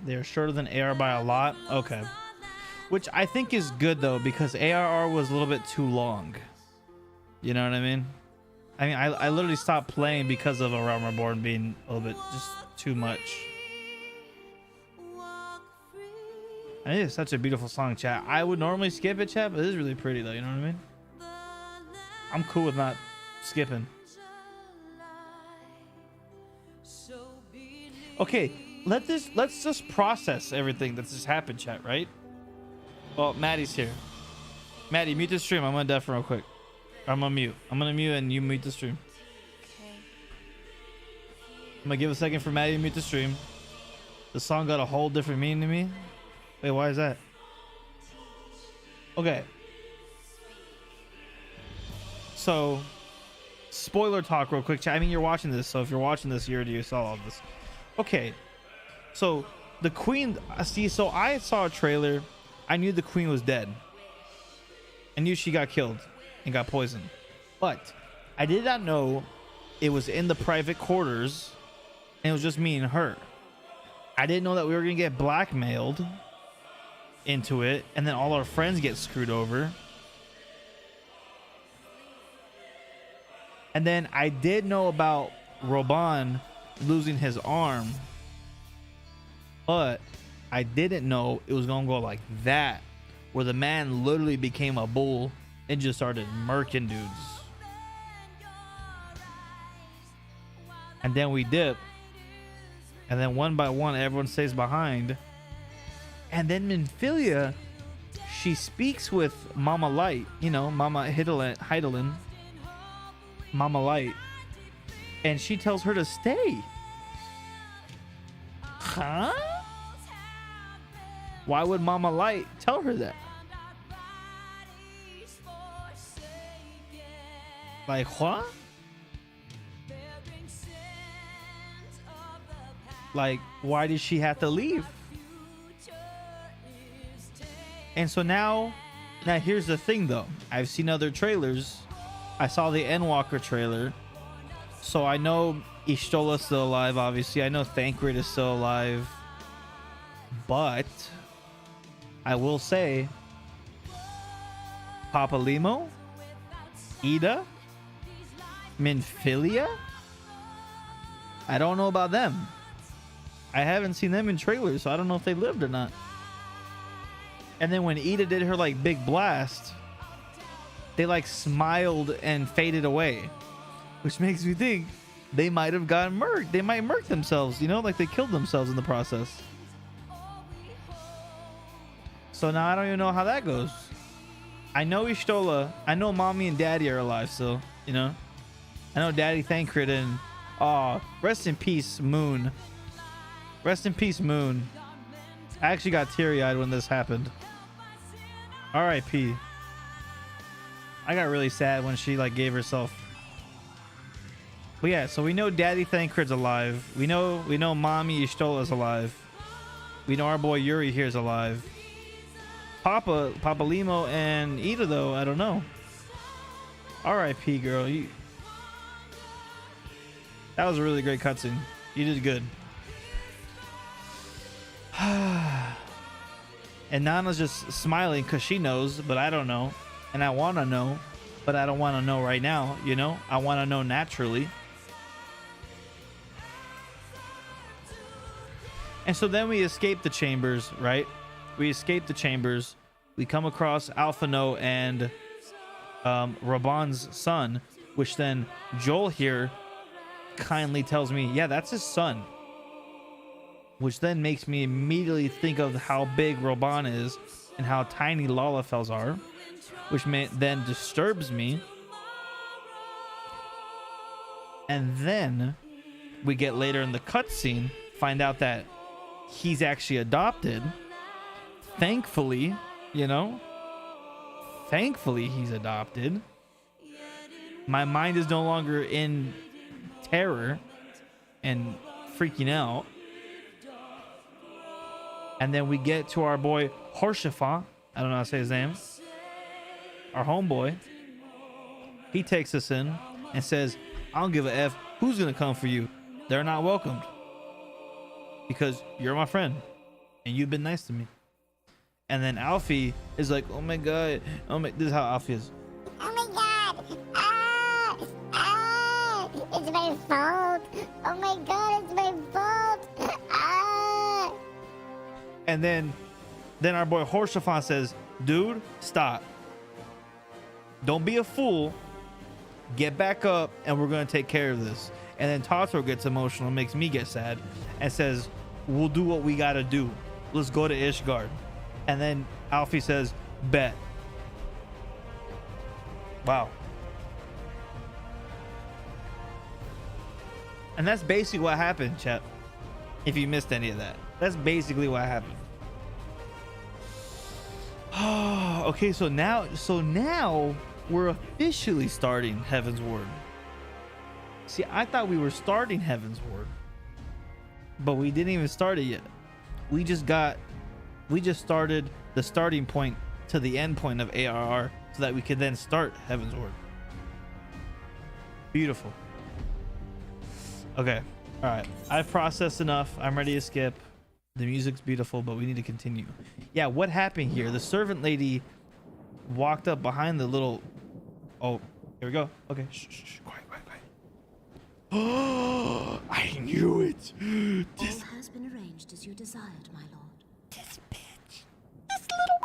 They're shorter than AR by a lot. Okay. Which I think is good though, because ARR was a little bit too long. You know what I mean? I literally stopped playing because of A Realm Reborn being a little bit just too much. I think it's such a beautiful song, chat. I would normally skip it, chat, but it is really pretty though, you know what I mean? I'm cool with not skipping. Okay, let's just process everything that's just happened, chat, right? Well, Maddie's here. Maddie, mute the stream. I'm gonna def real quick. I'm gonna mute. I'm gonna mute and you mute the stream. Okay. I'm gonna give a second for Maddie to mute the stream. The song got a whole different meaning to me. Wait, why is that? Okay. So, spoiler talk real quick, chat. I mean, you're watching this, so if you're watching this, you already saw all this. Okay. So, the queen... See, so I saw a trailer. I knew the queen was dead. I knew she got killed and got poisoned. But I did not know it was in the private quarters and it was just me and her. I didn't know that we were going to get blackmailed into it and then all our friends get screwed over. And then I did know about Roban losing his arm, but I didn't know it was gonna go like that, where the man literally became a bull and just started murking dudes. And then we dip, and then one by one everyone stays behind. And then Minfilia, she speaks with Mama Light, you know, Mama Heidelin, Mama Light, and she tells her to stay. Huh? Why would Mama Light tell her that? Like, what? Like, why did she have to leave? And so now here's the thing though. I've seen other trailers. I saw the Endwalker trailer So I know Ishtola's still alive, obviously. I know Thancred is still alive. But I will say Papalimo, Ida, Minfilia. I don't know about them. I haven't seen them in trailers, so I don't know if they lived or not. And then when Ida did her like big blast, they like smiled and faded away, which makes me think they might have gotten murked. They might murk themselves, you know, like they killed themselves in the process. So now I don't even know how that goes. I know Ishtola. I know Mommy and Daddy are alive still, you know. I know Daddy Thancred and rest in peace, Moon. Rest in peace, Moon. I actually got teary-eyed when this happened. R.I.P. I got really sad when she like gave herself. But yeah, so we know Daddy Thancred's alive. We know Mommy Ishtola's alive. We know our boy Yuri here is alive. Papa Limo and Ida though, I don't know. R.I.P. girl. That was a really great cutscene. You did good. And Nana's just smiling because she knows, but I don't know. And I want to know, but I don't want to know right now, you know? I want to know naturally. And so then we escape the chambers, right? We escape the chambers. We come across Alphino and Raban's son, which then Joel here kindly tells me, yeah, that's his son. Which then makes me immediately think of how big Raban is and how tiny Lalafels are, which then disturbs me. And then we get later in the cutscene, find out that he's actually adopted. Thankfully, you know, thankfully he's adopted. My mind is no longer in terror and freaking out. And then we get to our boy Horshafa. I don't know how to say his name. Our homeboy. He takes us in and says, I don't give a F who's going to come for you. They're not welcomed. Because you're my friend. And you've been nice to me. And then Alfie is like, oh my God. This is how Alfie is. Oh my God. It's my fault. Oh my God, it's my fault. And then our boy Horshafa says, dude, stop. Don't be a fool. Get back up and we're going to take care of this. And then Totoro gets emotional, makes me get sad, and says, we'll do what we got to do. Let's go to Ishgard. And then Alfie says, bet. Wow. And that's basically what happened, chat. If you missed any of that. That's basically what happened. Oh, okay, so now we're officially starting Heavensward. See, I thought we were starting Heavensward, but we didn't even start it yet. We just started the starting point to the end point of ARR so that we could then start Heavensward. Beautiful. Okay. All right. I've processed enough. I'm ready to skip. The music's beautiful, but we need to continue. Yeah, what happened here? The servant lady walked up behind the little... Oh, here we go. Okay. Shh. Quiet. Oh, I knew it. All has been arranged as you desired, my lord. This bitch. This little...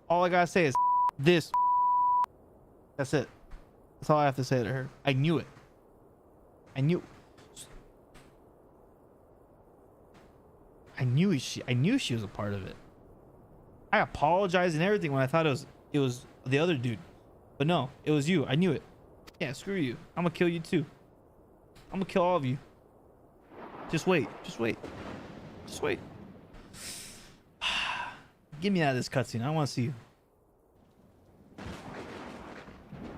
All I gotta say is this. That's it. That's all I have to say to her. I knew it. I knew she was a part of it. I apologized and everything when I thought it was the other dude. But no, it was you. I knew it. Yeah, screw you. I'm gonna kill you too. I'm gonna kill all of you. Just wait. Get me out of this cutscene. I don't want to see you.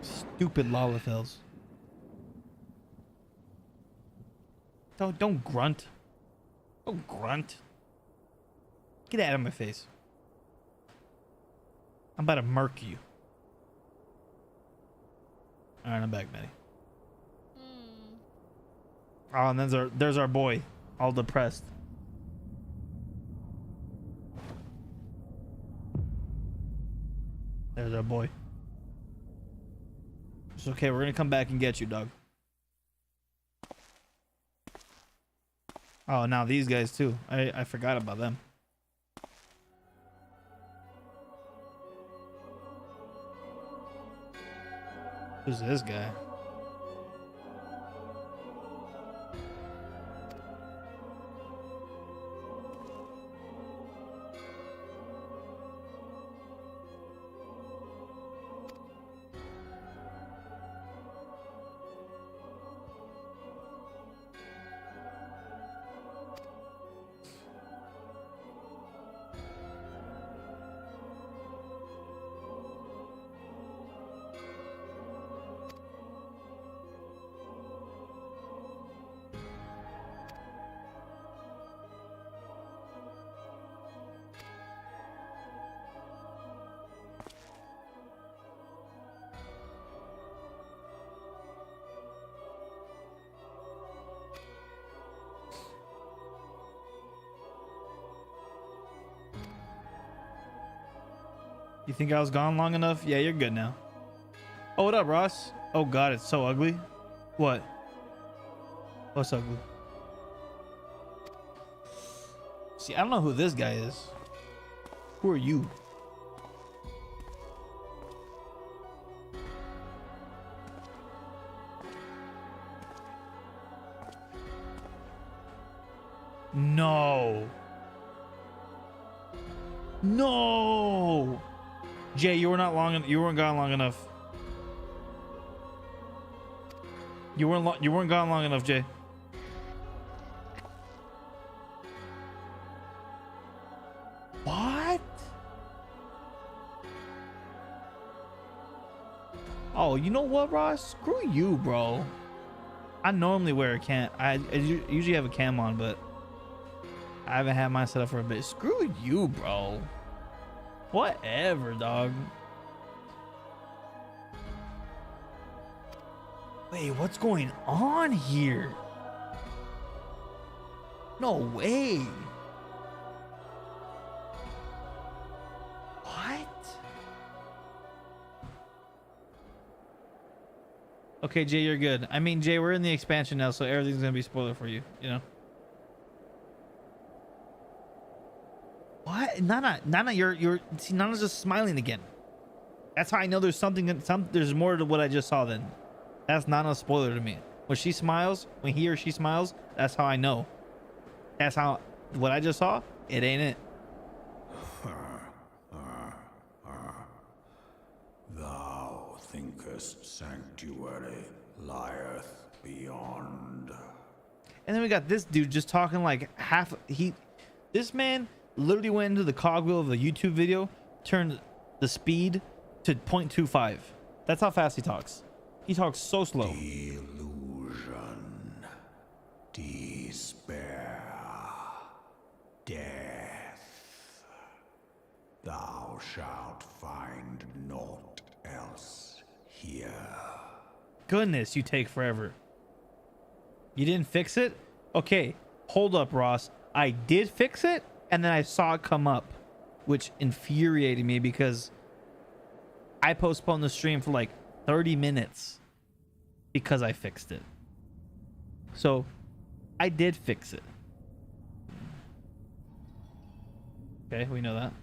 Stupid Lalafels. Don't grunt. Don't grunt. Get out of my face. I'm about to murk you. All right, I'm back, Maddie. Oh, and there's our boy, all depressed. There's our boy. It's okay. We're gonna come back and get you, dog. Oh, now these guys too. I forgot about them. Who's this guy? You think I was gone long enough? Yeah, you're good now. Oh, what up, Ross? Oh God, it's so ugly. What? What's ugly? See, I don't know who this guy is. Who are you? No. No. Jay, you were not long. You weren't gone long enough. You weren't gone long enough, Jay. What? Oh, you know what, Ross? Screw you, bro. I normally wear a cam. I usually have a cam on, but I haven't had mine set up for a bit. Screw you, bro. Whatever, dog. Wait, what's going on here? No way. What? Okay, Jay, you're good. I mean, Jay, we're in the expansion now, so everything's gonna be spoiler for you, you know? What? Nana, see, Nana's just smiling again. That's how I know there's there's more to what I just saw then. That's not a spoiler to me. When she smiles, when he or she smiles, that's how I know. That's how, what I just saw, it ain't it. Thou thinkest sanctuary lieth beyond. And then we got this dude just talking like this man literally went into the cogwheel of a YouTube video, turned the speed to 0.25. That's how fast he talks. He talks so slow. Delusion, despair, death. Thou shalt find naught else here. Goodness, you take forever. You didn't fix it? Okay, hold up, Ross. I did fix it, and then I saw it come up, which infuriated me because I postponed the stream for like 30 minutes because I fixed it. So I did fix it. Okay, we know that.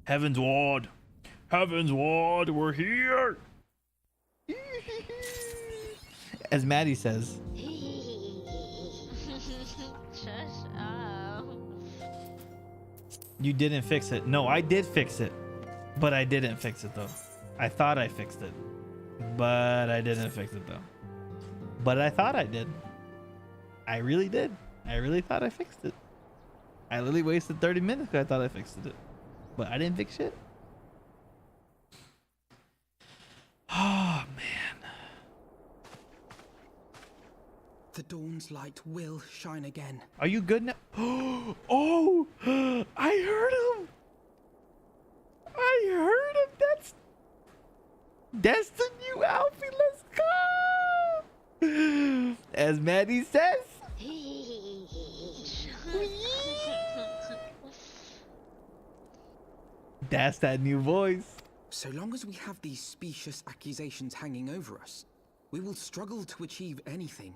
Heavensward. Heavensward, we're here. As Maddie says. Shush up. You didn't fix it. No, I did fix it. But I didn't fix it though. I thought I fixed it. But I didn't fix it though. But I thought I did. I really did. I really thought I fixed it. I literally wasted 30 minutes because I thought I fixed it. But I didn't fix it. Oh, man. The dawn's light will shine again. Are you good now? Oh, as Maddie says. That's that new voice. So long as we have these specious accusations hanging over us, we will struggle to achieve anything.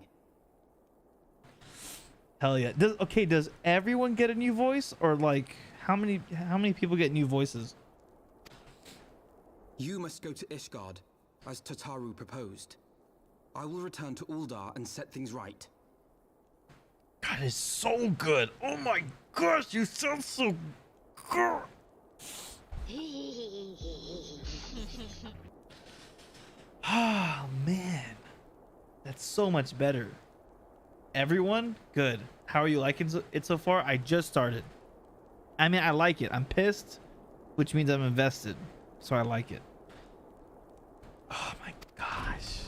Hell yeah. Does everyone get a new voice, or like how many people get new voices? You must go to Ishgard, as Tataru proposed. I will return to Uldar and set things right. God, it's so good. Oh my gosh, you sound so good. Oh man, that's so much better. Everyone good. How are you liking it so far? I just started. I mean, I like it. I'm pissed, which means I'm invested, so I like it. Oh my gosh.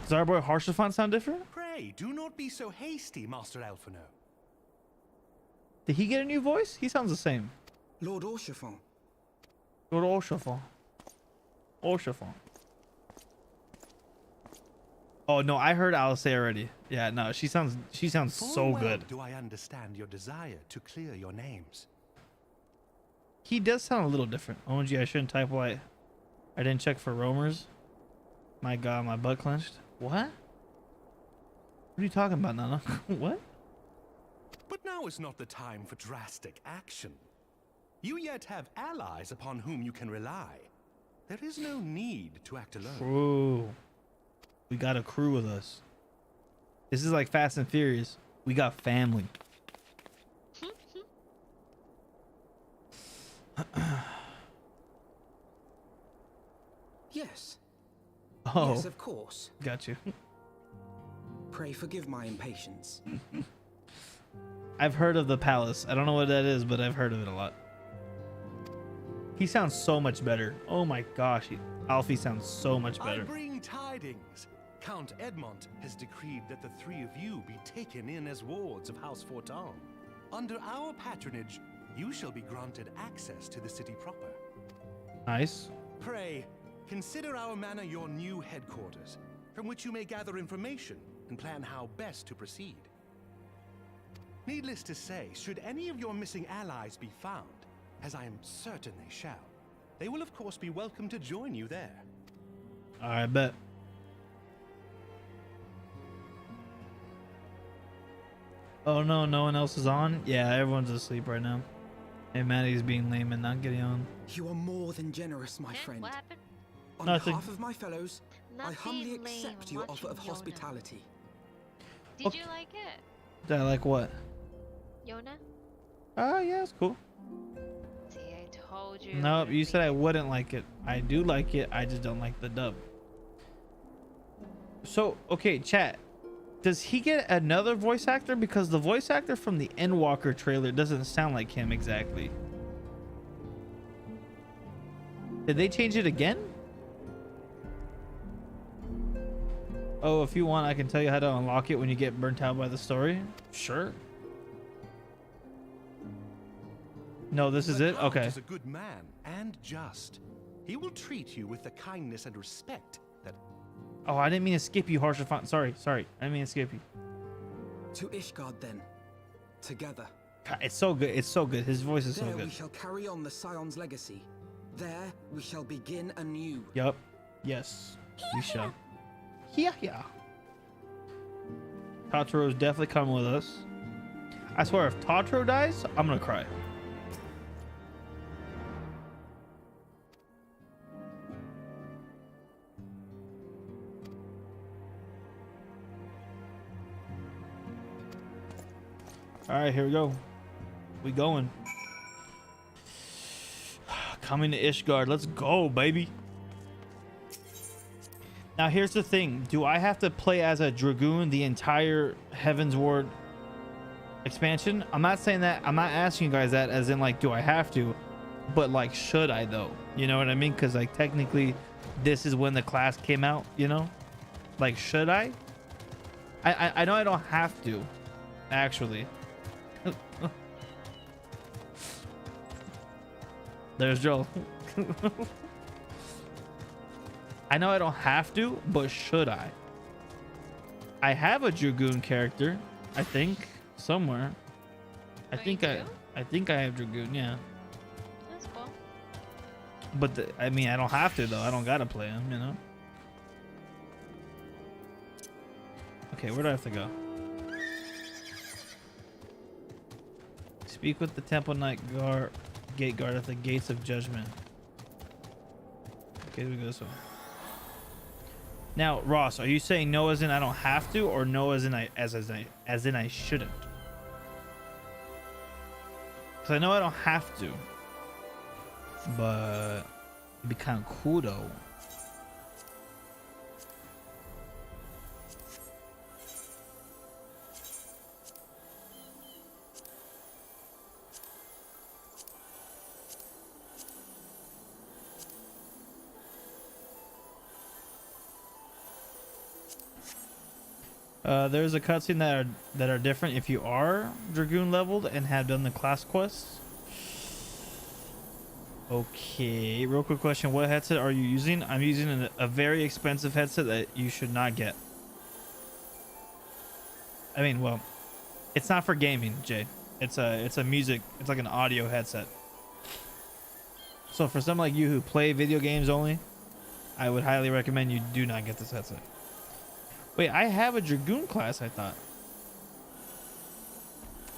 Does our boy Harshafant sound different? Pray, do not be so hasty, Master Alphino. Did he get a new voice? He sounds the same. Lord Orshafon. Lord Orshafon. Orshafon. Oh no, I heard Alice already. Yeah, no, she sounds so well good. Do I understand your desire to clear your names? He does sound a little different. OMG, I shouldn't type white. I didn't check for roamers. My god, my butt clenched. What? What are you talking about, Nana? What? But now is not the time for drastic action. You yet have allies upon whom you can rely. There is no need to act alone. Ooh. We got a crew with us. This is like Fast and Furious. We got family. Yes. Oh. Yes, of course. Got you. Pray forgive my impatience. I've heard of the palace. I don't know what that is, but I've heard of it a lot. He sounds so much better. Oh my gosh. Alfie sounds so much I better. bring tidings. Count Edmont has decreed that the three of you be taken in as wards of House Forton. Under our patronage, you shall be granted access to the city proper. Nice. Pray, consider our manor your new headquarters, from which you may gather information and plan how best to proceed. Needless to say, should any of your missing allies be found, as I am certain they shall, they will of course be welcome to join you there. I bet. Oh no, no one else is on? Yeah, everyone's asleep right now. Hey, Maddie's being lame and not getting on. You are more than generous, my friend. What happened? On Nothing. behalf of my fellows, I Not humbly being lame, accept your offer of watching Yona. hospitality. Did you like it? Did I like what? Yona? Oh, yeah, it's cool. See, I told you. Nope, you said I wouldn't like it. I do like it. I just don't like the dub. So, okay, chat. Does he get another voice actor? Because the voice actor from the Endwalker trailer doesn't sound like him exactly. Did they change it again? Oh, if you want, I can tell you how to unlock it when you get burnt out by the story. Sure. No, this is it? Count Okay. is a good man and just. He will treat you with the kindness and respect that... Oh, I didn't mean to skip you, Harshafant. Sorry. I didn't mean to skip you. To Ishgard, then. Together. God, it's so good. It's so good. His voice is so There good. we shall carry on the Scion's legacy. There we shall begin anew. Yup. Yes. We shall. Yeah. Totoro is definitely coming with us. I swear, if Totoro dies, I'm gonna cry. All right, here we go. We going. Coming to Ishgard. Let's go, baby. Now, here's the thing. Do I have to play as a Dragoon the entire Heavensward expansion? I'm not saying that. I'm not asking you guys that as in, like, do I have to? But, like, should I, though? You know what I mean? Because, like, technically, this is when the class came out, you know? Like, should I? I know I don't have to, actually. There's Joel. I know I don't have to, but should I? I have a Dragoon character, I think, somewhere. I think I have Dragoon, yeah. That's cool. But I mean, I don't have to though. I don't gotta play him, you know. Okay, where do I have to go? Speak with the Temple Knight gate guard at the gates of judgment. Okay, we go this way. Now, Ross, are you saying no as in I don't have to, or no as in I shouldn't? Because I know I don't have to, but it'd be kind of cool though. There's a cutscene that are different if you are Dragoon leveled and have done the class quests. Okay, real quick question: what headset are you using? I'm using a very expensive headset that you should not get. I mean, well, it's not for gaming, Jay. It's a music. It's like an audio headset. So for someone like you who play video games only, I would highly recommend you do not get this headset. Wait, I have a Dragoon class, I thought.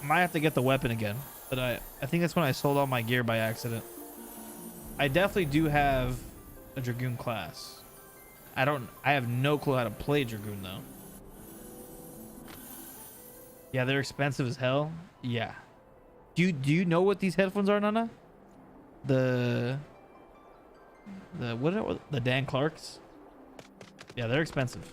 I might have to get the weapon again, but I think that's when I sold all my gear by accident. I definitely do have a Dragoon class. I have no clue how to play Dragoon though. Yeah, they're expensive as hell. Yeah. Do you know what these headphones are, Nana? The Dan Clarks? Yeah, they're expensive.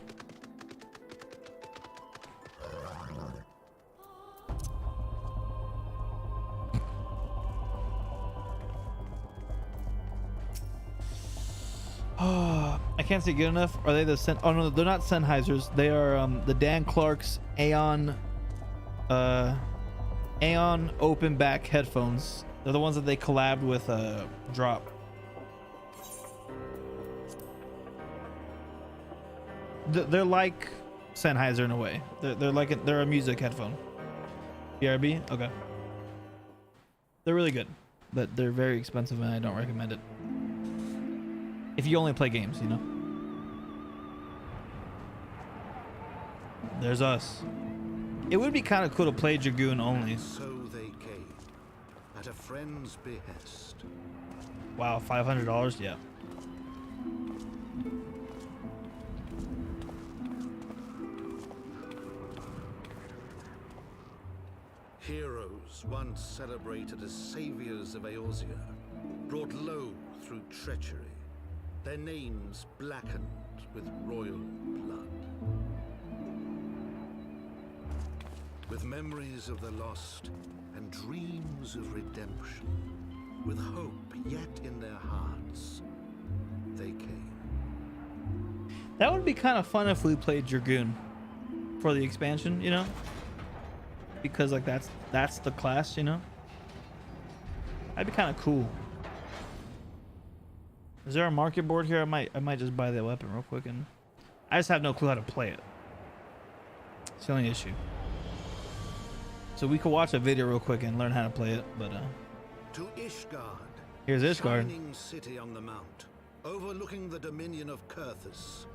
Oh, I can't see good enough. Are they the oh no, they're not Sennheisers. They are the Dan Clark's Aeon open back headphones. They're the ones that they collabed with Drop. They're like Sennheiser in a way. They're a music headphone. BRB? Okay. They're really good, but they're very expensive and I don't recommend it. If you only play games, you know. There's us. It would be kind of cool to play Dragoon only. So they came, at a friend's behest. Wow, $500? Yeah. Heroes once celebrated as saviors of Eorzea, brought low through treachery, their names blackened with royal blood. With memories of the lost and dreams of redemption, with hope yet in their hearts, they came. That would be kind of fun if we played Dragoon for the expansion, you know? Because like that's the class, you know? That'd be kind of cool. Is there a market board here? I might just buy that weapon real quick, and I just have no clue how to play it. It's the only issue. So we could watch a video real quick and learn how to play it, but To Ishgard, here's Ishgard. shining city on the mount, overlooking the dominion of Kurthus.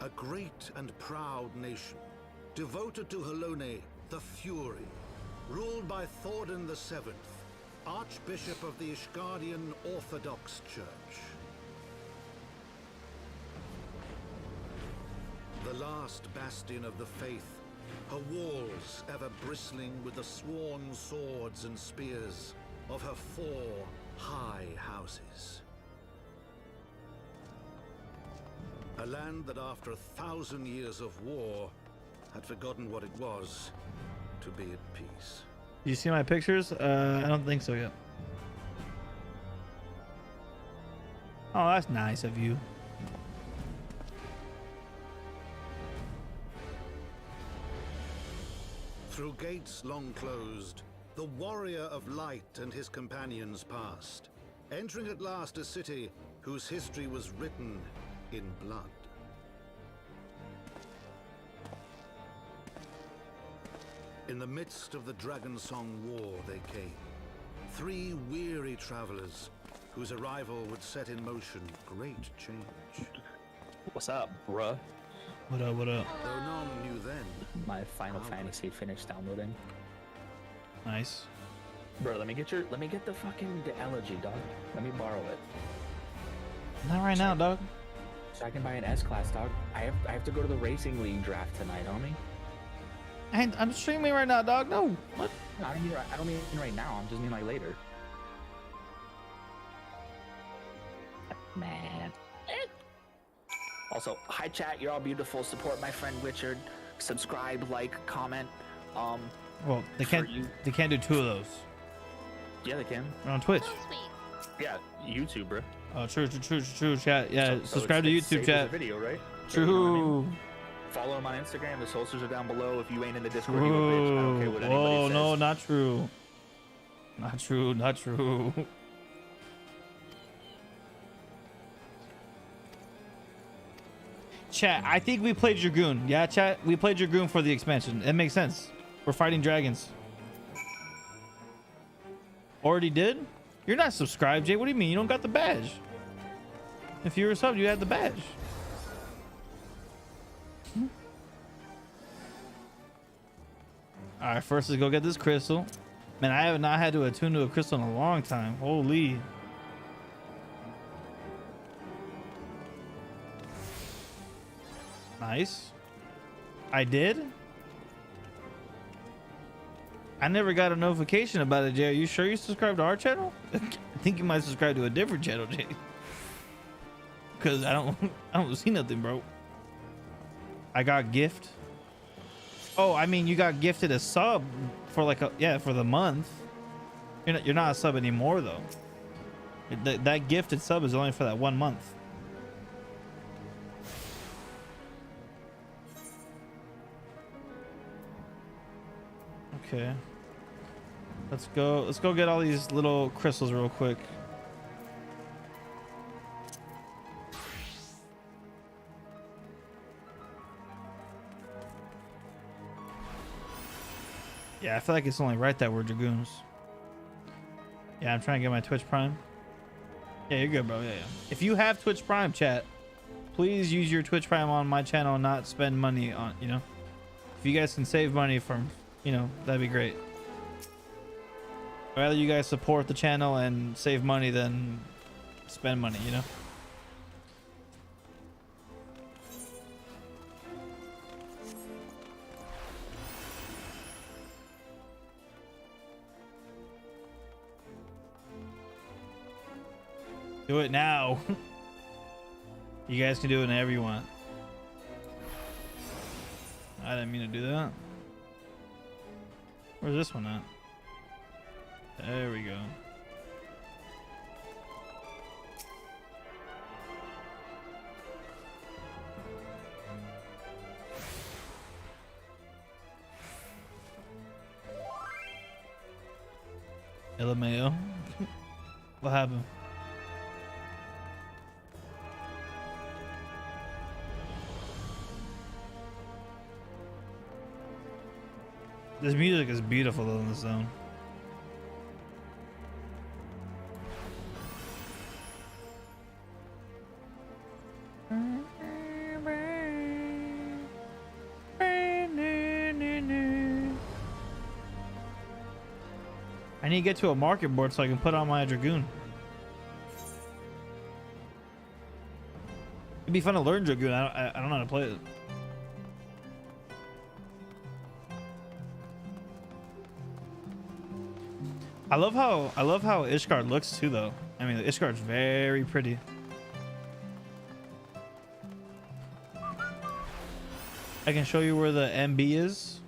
A great and proud nation, devoted to Helone, the Fury, ruled by Thordan VII, Archbishop of the Ishgardian Orthodox Church. The last bastion of the faith, her walls ever bristling with the sworn swords and spears of her 4 high houses. A land that after 1,000 years of war had forgotten what it was to be at peace. Do you see my pictures? I don't think so yet. Oh, that's nice of you. Through gates long closed, the warrior of light and his companions passed, entering at last a city whose history was written in blood. In the midst of the Dragon Song War they came. 3 weary travelers whose arrival would set in motion great change. What's up, bruh? What up, what up? Though none knew then. My Final Fantasy finished downloading. Nice. Bro, let me get the fucking elegy, dog. Let me borrow it. Not right now, dog. So I can buy an S-Class, dog. I have to go to the Racing League draft tonight, homie. And I'm streaming right now, dog. No. What? No, I don't mean right now. I'm just mean like later. Man. Also, hi chat. You're all beautiful. Support my friend Richard. Subscribe, like, comment. Well, they can't. They can't do 2 of those. Yeah, they can. They're on Twitch. Yeah, YouTube, bro. Oh, true, chat. Yeah, So subscribe to it's YouTube, saved as chat. a video, right? True. You know what I mean? Follow him on Instagram. The socials are down below. If you ain't in the Discord, you a bitch. I don't care what anybody Whoa, says. no, not true. Not true, not true. Chat, I think we played Dragoon. Yeah, chat, we played Dragoon for the expansion. It makes sense. We're fighting dragons. Already did? You're not subscribed, Jay. What do you mean? You don't got the badge. If you were subbed, you had the badge. All right, first let's go get this crystal. Man, I have not had to attune to a crystal in a long time. Holy. Nice. I did? I never got a notification about it, Jay. Are you sure you subscribed to our channel? I think you might subscribe to a different channel, Jay. Cause I don't see nothing, bro. I got gift. Oh, I mean, you got gifted a sub for like for the month. You're not a sub anymore though. That gifted sub is only for that 1 month. Okay. Let's go get all these little crystals real quick. Yeah, I feel like it's only right that we're Dragoons. Yeah, I'm trying to get my Twitch Prime. Yeah, you're good, bro. Yeah. If you have Twitch Prime, chat, please use your Twitch Prime on my channel and not spend money on, if you guys can save money from, that'd be great. I'd rather you guys support the channel and save money than spend money, Do it now. You guys can do it whenever you want. I didn't mean to do that. Where's this one at? There we go. LMAO. What happened? This music is beautiful though in this zone. I need to get to a market board so I can put on my Dragoon. It'd be fun to learn Dragoon. I don't know how to play it. I love how Ishgard looks too, though. I mean, Ishgard's very pretty. I can show you where the MB is.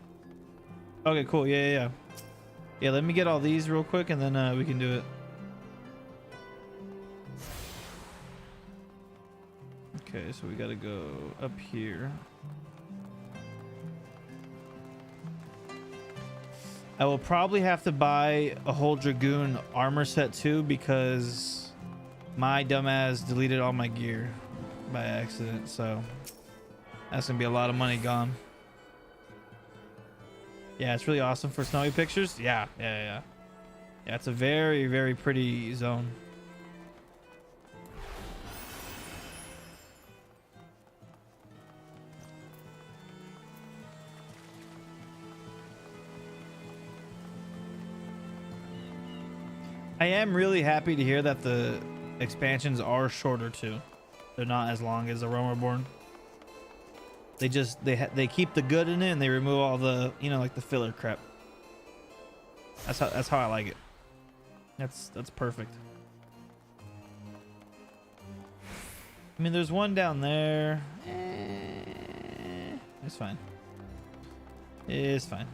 Okay, cool. Yeah. Yeah, let me get all these real quick, and then we can do it. Okay, so we gotta go up here. I will probably have to buy a whole Dragoon armor set too because my dumbass deleted all my gear. by accident, so that's gonna be a lot of money gone. Yeah, it's really awesome for snowy pictures. Yeah, it's a very, very pretty zone. I am really happy to hear that the expansions are shorter too. They're not as long as the Realm Reborn. They just they keep the good in it and they remove all the, you know, like the filler crap. That's how I like it. That's perfect. I mean, there's one down there. It's fine. It's fine.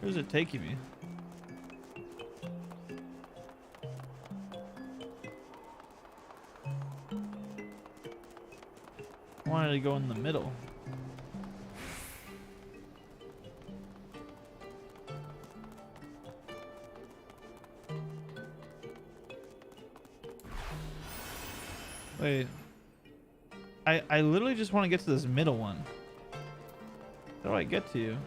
Where's it taking me? I wanted to go in the middle. Wait. I literally just want to get to this middle one. How do I get to you?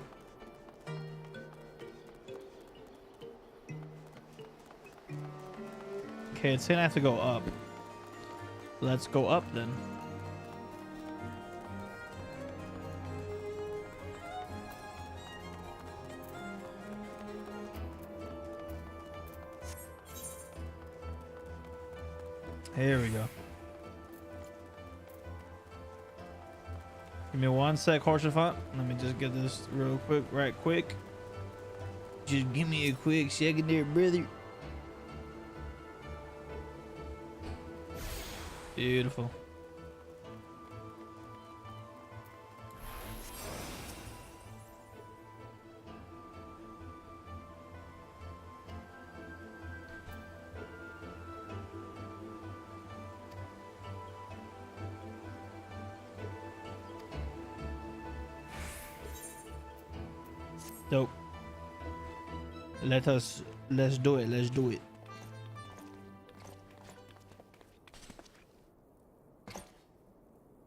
Okay, it's saying I have to go up. Let's go up then. Here we go. Give me one sec, Horsefant. Let me just get this real quick, right quick. Just give me a quick second there, brother. Beautiful. Dope. Let's do it. Let's do it.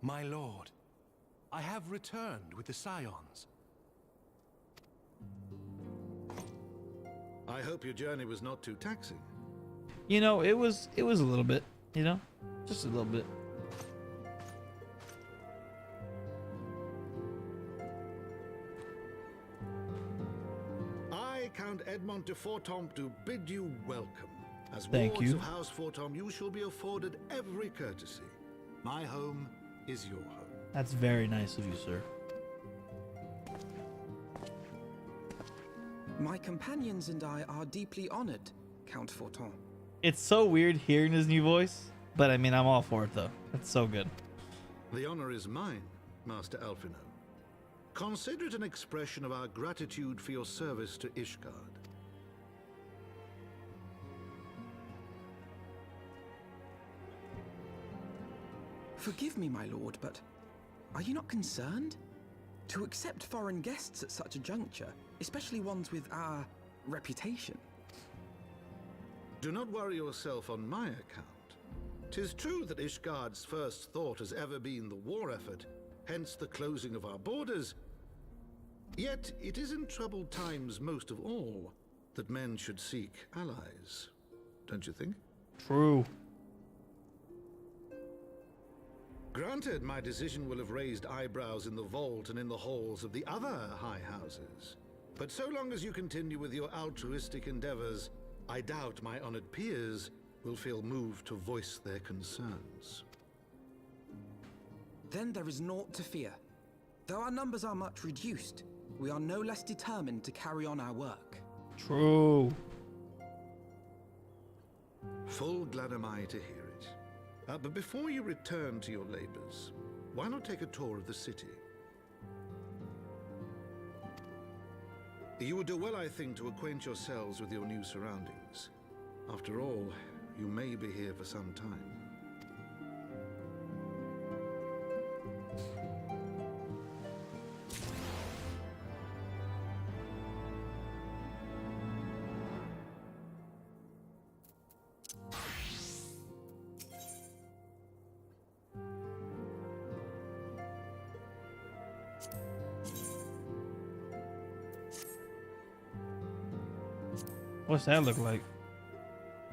My lord, I have returned with the Scions. I hope your journey was not too taxing. You know, it was a little bit, you know, just a little bit. I, Count Edmond de Fortomp, do bid you welcome. As Thank wards you. of House Fortomp, you shall be afforded every courtesy. My home is your home. That's very nice of you, sir. My companions and I are deeply honored, Count Forton. It's so weird hearing his new voice, but I mean, I'm all for it though. It's so good. The honor is mine, Master Alphino. Consider it an expression of our gratitude for your service to Ishgard. Forgive me, my lord, but are you not concerned? To accept foreign guests at such a juncture, especially ones with our reputation. Do not worry yourself on my account. 'Tis true that Ishgard's first thought has ever been the war effort, hence the closing of our borders. Yet it is in troubled times most of all that men should seek allies. Don't you think? True. Granted, my decision will have raised eyebrows in the vault and in the halls of the other high houses. But so long as you continue with your altruistic endeavors, I doubt my honored peers will feel moved to voice their concerns. Then there is naught to fear. Though our numbers are much reduced, we are no less determined to carry on our work. True. Full glad am I to hear it. But before you return to your labors, why not take a tour of the city? You would do well, I think, to acquaint yourselves with your new surroundings. After all, you may be here for some time. What's that look like?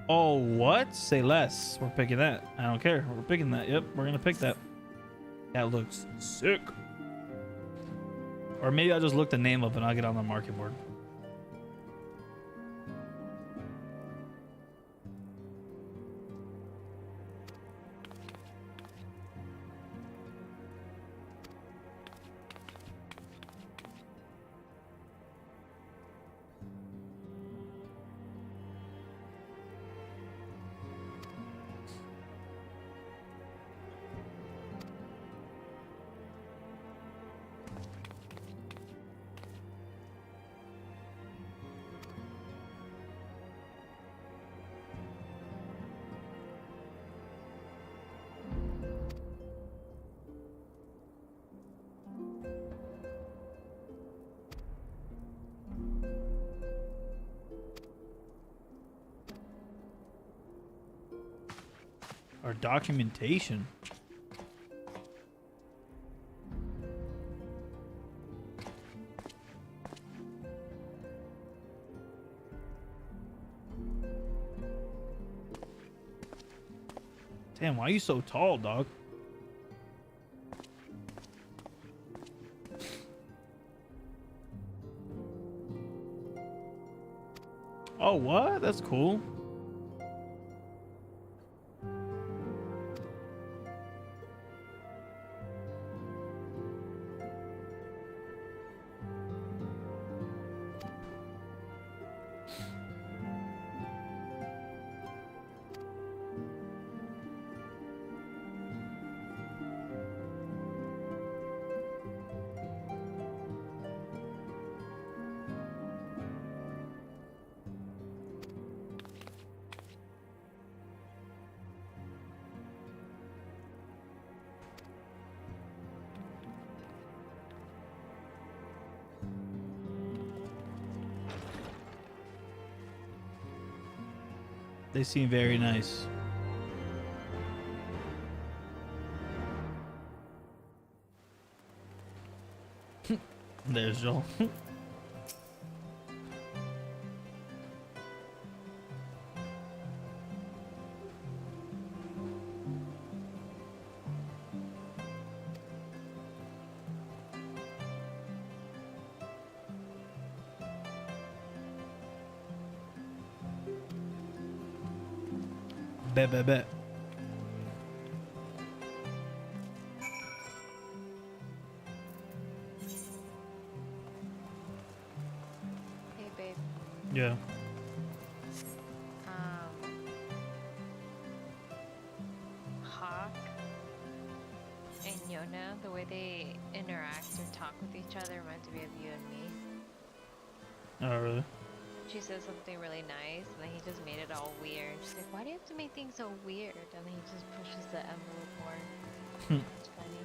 Oh, what? Say less. We're picking that. I don't care. We're picking that. Yep, we're gonna pick that. That looks sick. Or maybe I'll just look the name up and I'll get on the market board. Our documentation. Damn, why are you so tall, dog? Oh, what? That's cool. They seem very nice. There's Joel. Bet. Hey, babe. Yeah. Hawk and Yona, the way they interact or talk with each other reminds me of you and me. Oh, really? She says something really nice, and then he just made it all weird. She's like, why do you have to make things so weird? And then he just pushes the envelope more. It's funny.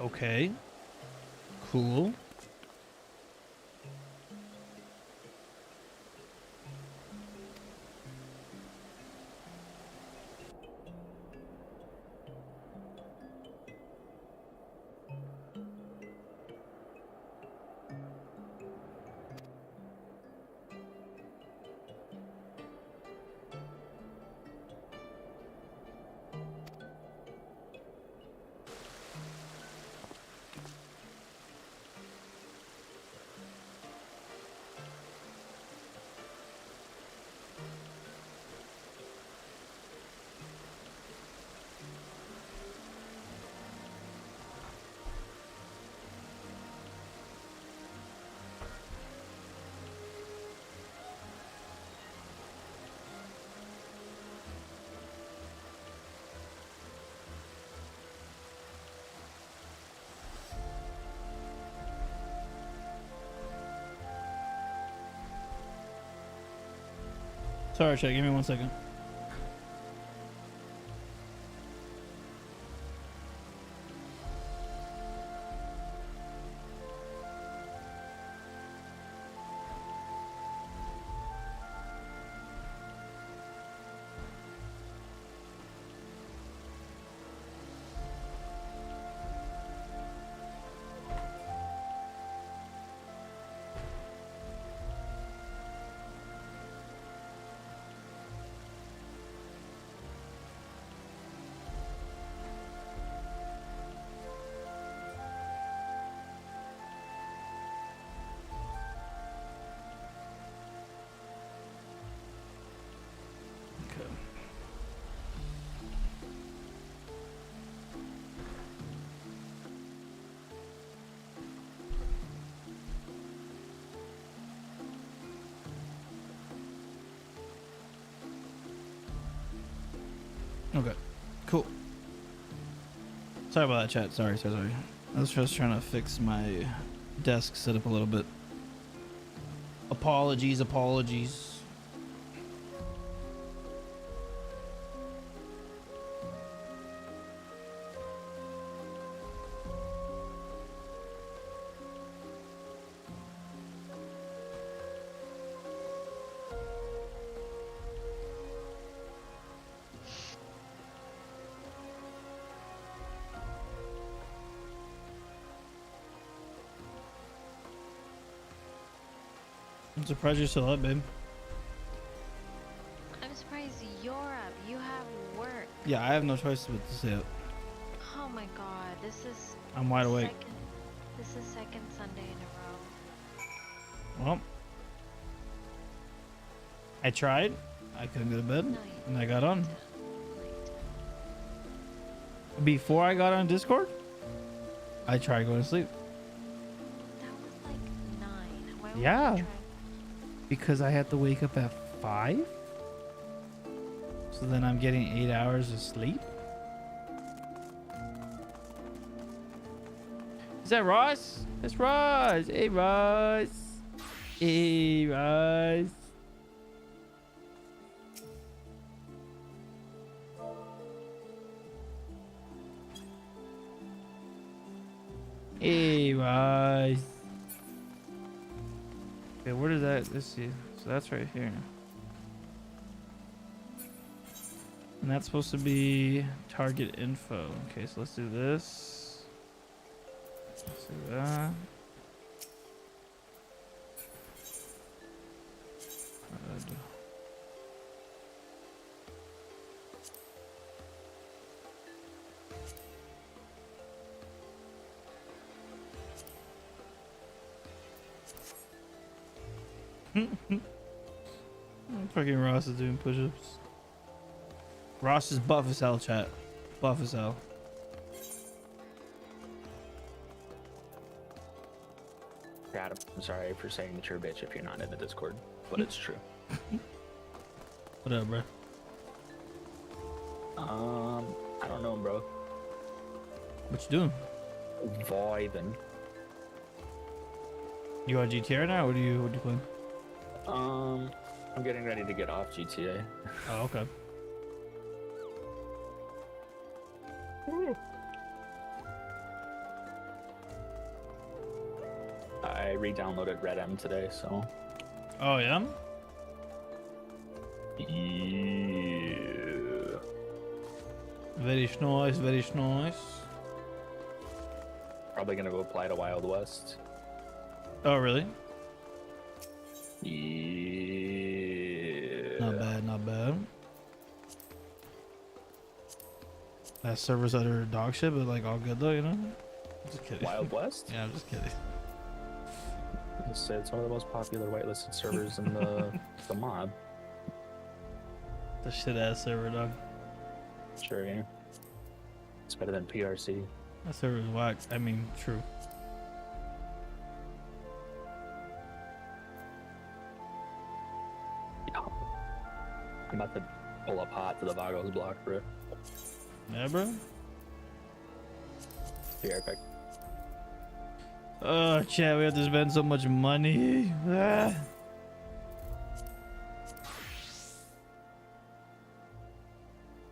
Okay. Cool. Sorry, chat. Give me 1 second. Okay, cool. Sorry about that, chat. Sorry. I was just trying to fix my desk setup a little bit. Apologies. I'm surprised you're still up, babe. I'm surprised you're up. You have work. Yeah, I have no choice but to stay up. Oh my god, this is... I'm wide awake. This is second Sunday in a row. Well, I tried. I couldn't go to bed, and I got on. Before I got on Discord, I tried going to sleep. That was like 9. Why would Yeah. you try? Because I had to wake up at 5. So then I'm getting 8 hours of sleep. Is that Ross? That's Ross. Hey, Ross. Hey, Ross. Hey, Ross. Okay, where does that? Let's see. So that's right here. And that's supposed to be target info. Okay, so let's do this. Let's do that. Fucking Ross is doing push-ups. Ross is buff as hell, chat. Buff as hell. Adam, I'm sorry for saying that you're a bitch if you're not in the Discord, but it's true. What up, bro? I don't know, bro. What you doing? Vibing. You on GTA right now? What are you playing? I'm getting ready to get off GTA. Oh, okay. I re-downloaded Red M today, so. Oh yeah. Yeah. Very nice, very nice. Probably gonna go apply to Wild West. Oh really? Yeah. Not bad, not bad. That server's utter dog shit, but like all good though, you know? Just kidding. Wild West? Yeah, I'm just kidding. It's one of the most popular whitelisted servers in the mod. The shit ass server, dog. Sure, yeah. It's better than PRC. That server's whack. I mean, true. Yeah. I'm about to pull up hot to the Vagos block, bro. Yeah, bro. Be right back. Oh, chat, we have to spend so much money. Ah.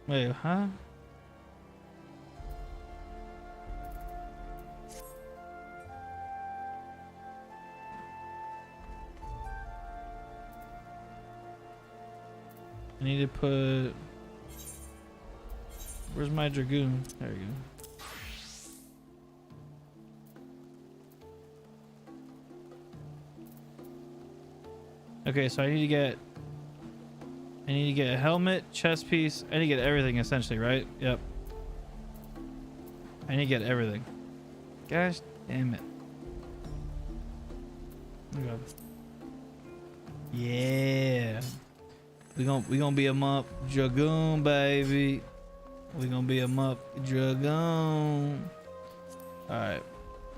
Wait, huh? I need to put... Where's my Dragoon? There you go. Okay, so I need to get a helmet, chest piece. I need to get everything essentially, right? Yep. I need to get everything. Gosh damn it. Okay. Yeah. We gonna be a Mup Dragoon, baby. We gonna be a Mup Dragoon. Alright.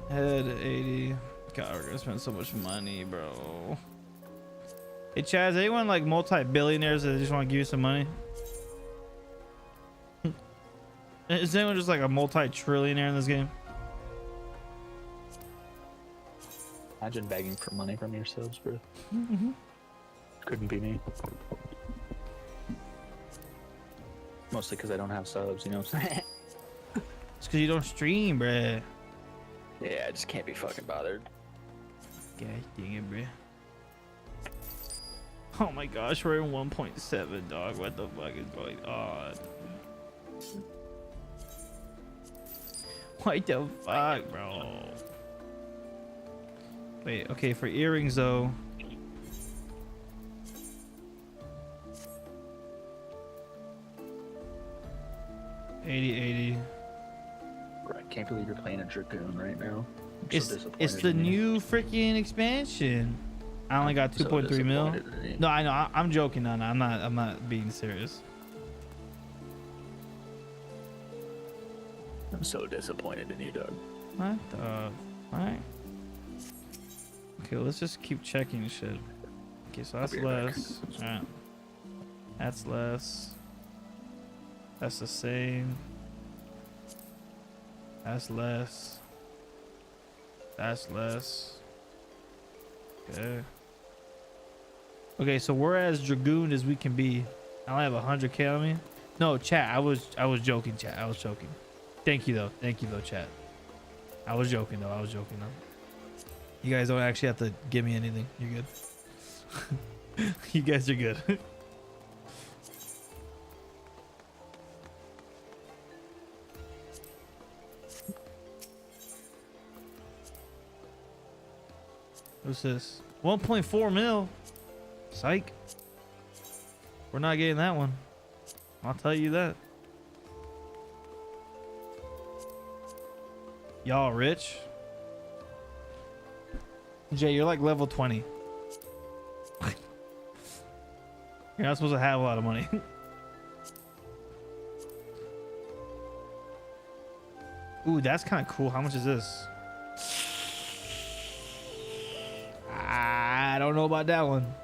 Head 80. God, we're gonna spend so much money, bro. Hey Chaz, anyone like multi-billionaires that just want to give you some money? Is anyone just like a multi-trillionaire in this game? Imagine begging for money from yourselves, bro. Couldn't be me. Mostly because I don't have subs, you know what I'm saying? It's because you don't stream, bruh. Yeah, I just can't be fucking bothered. Gosh dang it, bruh. Oh my gosh, we're in 1.7, dog. What the fuck is going on? What the fuck, bro? Wait, okay, for earrings though. $80. Bro, I can't believe you're playing a Dragoon right now. It's the new freaking expansion. I only got 2.3 mil. No, I know. I'm joking. No, I'm not being serious. I'm so disappointed in you, Doug. What the fuck? Okay, let's just keep checking shit. Okay, so that's less. Alright. That's less. That's the same. That's less. That's less. Okay. Okay, so we're as Dragoon as we can be. I only have 100k on me. No, chat. I was joking, chat. I was joking. Thank you though, chat. I was joking though. You guys don't actually have to give me anything. You're good. You guys are good. What's this? 1.4 mil. Psych. We're not getting that one. I'll tell you that. Y'all rich? Jay, you're like level 20. You're not supposed to have a lot of money. Ooh, that's kind of cool. How much is this? I don't know about that one.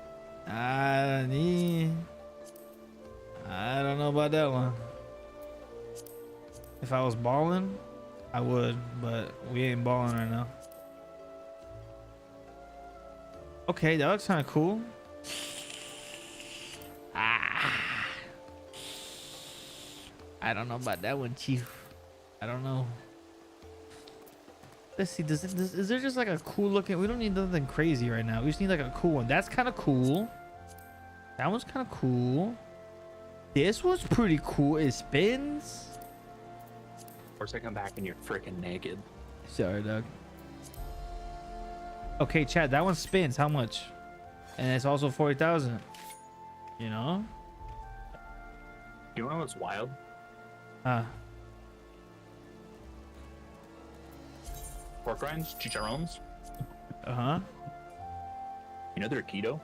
I don't know about that one. If I was balling, I would, but we ain't balling right now. Okay, that looks kind of cool. I don't know about that one, Chief. I don't know. Let's see. Is there just like a cool looking? We don't need nothing crazy right now. We just need like a cool one. That's kind of cool. That one's kind of cool. This one's pretty cool. It spins. Of course, I come back and you're freaking naked. Sorry, Doug. Okay, Chad. That one spins. How much? And it's also 40,000. You know? You know what's wild? Pork rinds, chicharrones. Uh-huh. You know they're keto?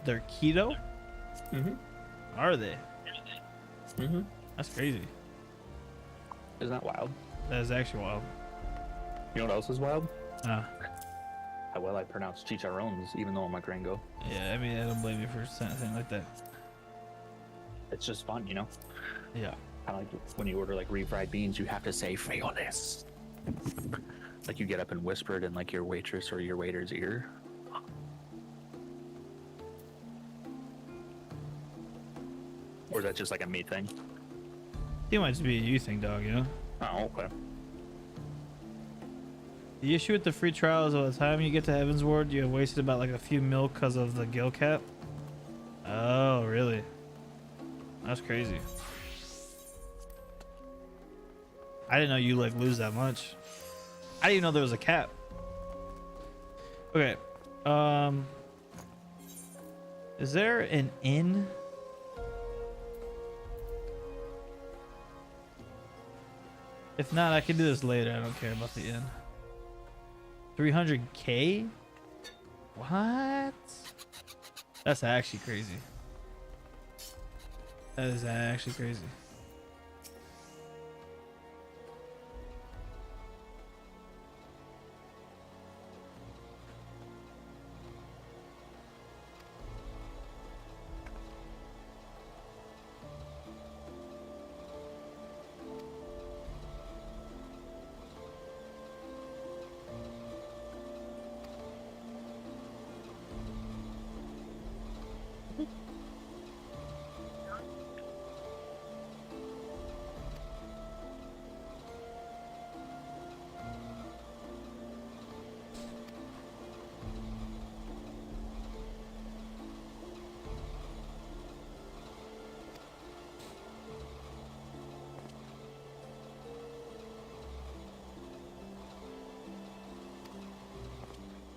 They're keto? Mm-hmm. Are they? Mm-hmm. That's crazy. Isn't that wild? That is actually wild. You know what else is wild? How well I pronounce chicharrones, even though I'm a gringo. Yeah, I mean, I don't blame you for saying something like that. It's just fun, you know? Yeah. Kind of like when you order like refried beans, you have to say frijoles. Like you get up and whisper it in like your waitress or your waiter's ear. Or is that just like a me thing? It might just be a you thing, dog, you know? Oh, okay. The issue with the free trial is by the time you get to Heavensward, you have wasted about like a few mil because of the gil cap. Oh, really? That's crazy. I didn't know you like lose that much. I didn't even know there was a cap. Okay. Is there an inn? If not, I can do this later. I don't care about the inn. 300k? What? That's actually crazy. That is actually crazy.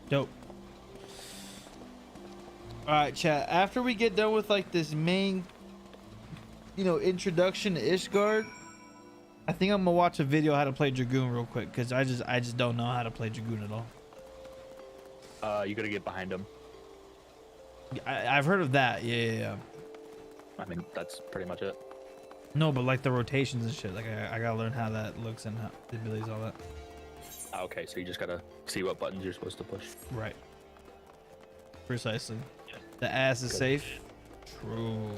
Dope. All right, chat. After we get done with like this main, you know, introduction to Ishgard, I think I'm gonna watch a video how to play Dragoon real quick because I just don't know how to play Dragoon at all. You gotta get behind him. I've heard of that. Yeah. I mean, that's pretty much it. No, but like the rotations and shit. Like I gotta learn how that looks and how the abilities, all that. Okay, so you just gotta see what buttons you're supposed to push. Right. Precisely. The ass is safe. True.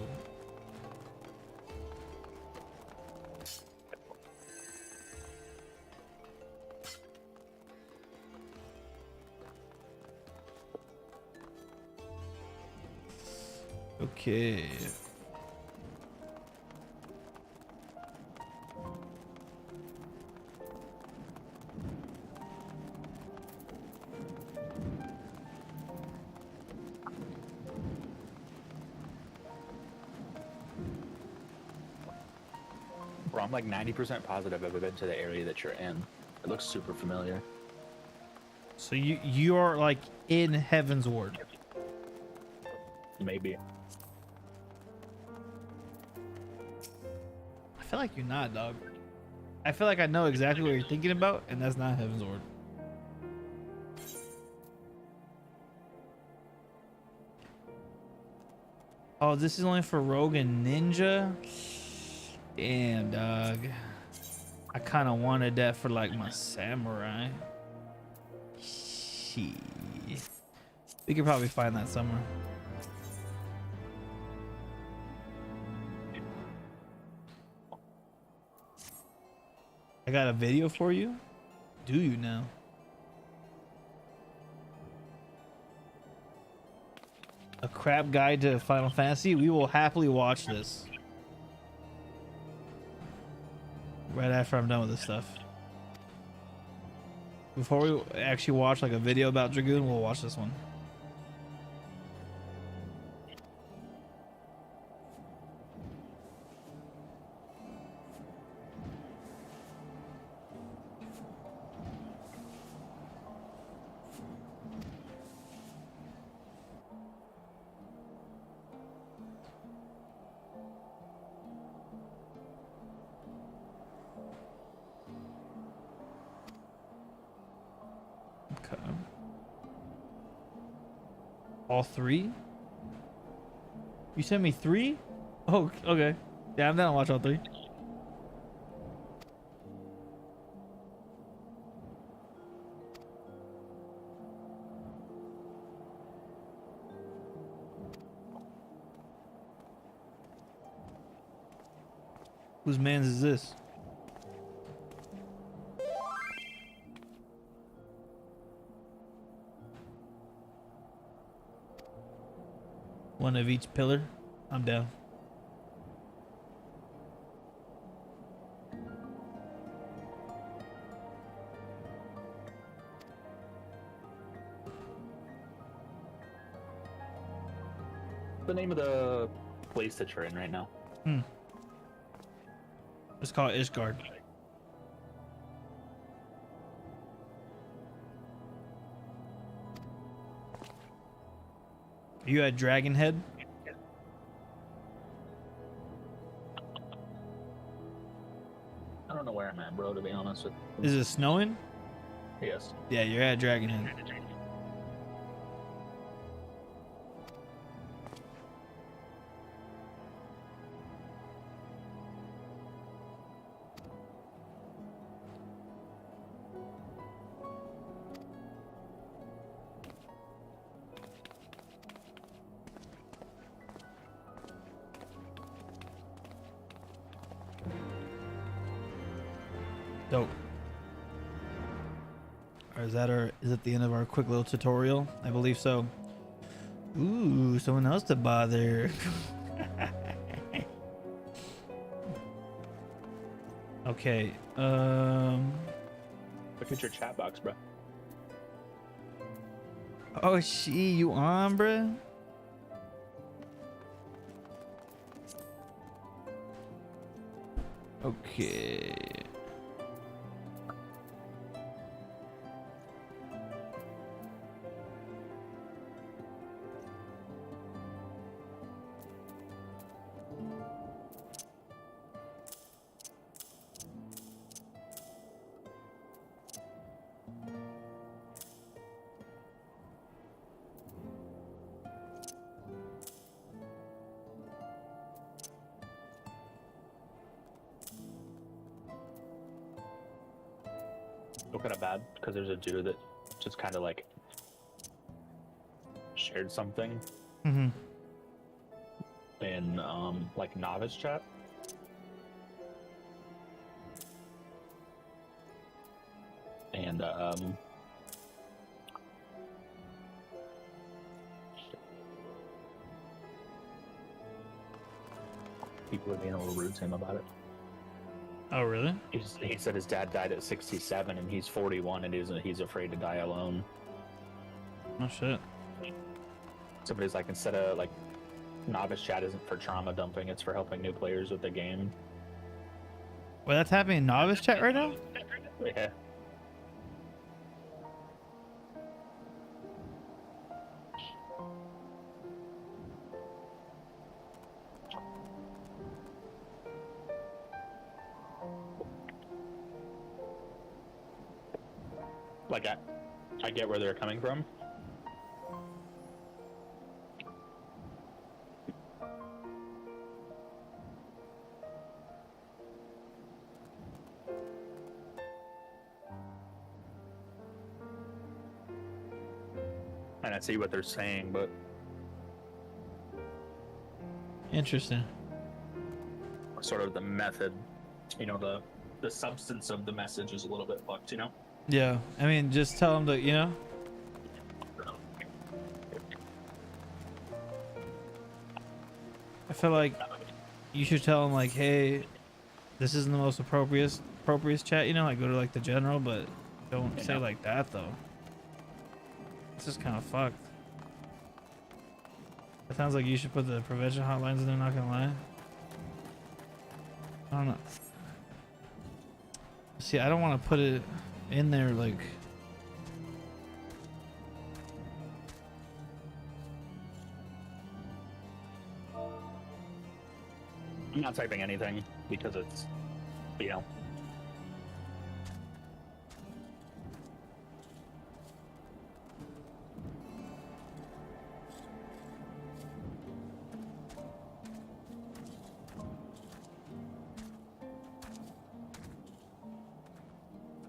Okay. Bro, I'm like 90% positive I've been to the area that you're in. It looks super familiar. So you are like in Heavensward. Maybe. I feel like you're not, dog. I feel like I know exactly what you're thinking about, and that's not Heavensward. Oh, this is only for Rogue and Ninja? Damn, dog. I kind of wanted that for like my samurai. Shit. We could probably find that somewhere. I got a video for you? Do you now? A crap guide to Final Fantasy? We will happily watch this. Right after I'm done with this stuff. Before we actually watch like a video about Dragoon, we'll watch this one. Okay. All three? You sent me 3? Oh, okay. Yeah, I'm down to watch all 3. Whose man's is this? One of each pillar. I'm down. the name of the place that you're in right now? Let's call it Ishgard. Are you at Dragonhead? I don't know where I'm at, bro, to be honest with you. Is it snowing? Yes. Yeah, you're at Dragonhead. Dope. Or is it the end of our quick little tutorial? I believe so. Ooh, someone else to bother. Okay. Look at your chat box, bro. Oh, you on, bruh? Okay. Feel kind of bad because there's a dude that just kind of like shared something in like novice chat. And people are being a little rude to him about it. Oh, really? He said his dad died at 67 and he's 41 and he's afraid to die alone. Oh, shit. Somebody's like, instead of like, novice chat isn't for trauma dumping, it's for helping new players with the game. Well, that's happening in novice chat right now? Yeah. Like, I get where they're coming from. And I see what they're saying, but Interesting. sort of the method, you know, the substance of the message is a little bit fucked, you know? Yeah, I mean, just tell them to, you know? I feel like you should tell them, like, hey, this isn't the most appropriate chat, you know? Like, go to, like, the general, but don't say like that, though. This is kind of fucked. It sounds like you should put the prevention hotlines in there, not gonna lie. I don't know. See, I don't want to put it in there, like... I'm not typing anything because it's, you know.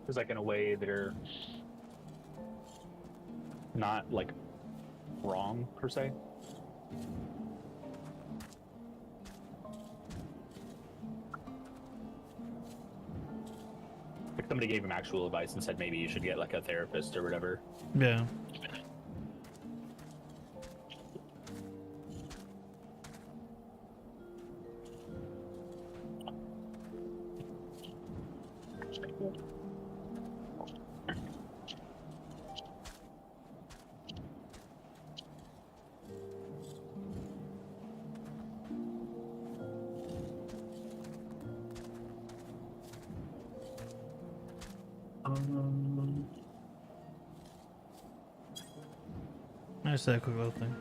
Because like in a way they're not like wrong per se. Like somebody gave him actual advice and said maybe you should get like a therapist or whatever. Yeah. just said a quick little thing.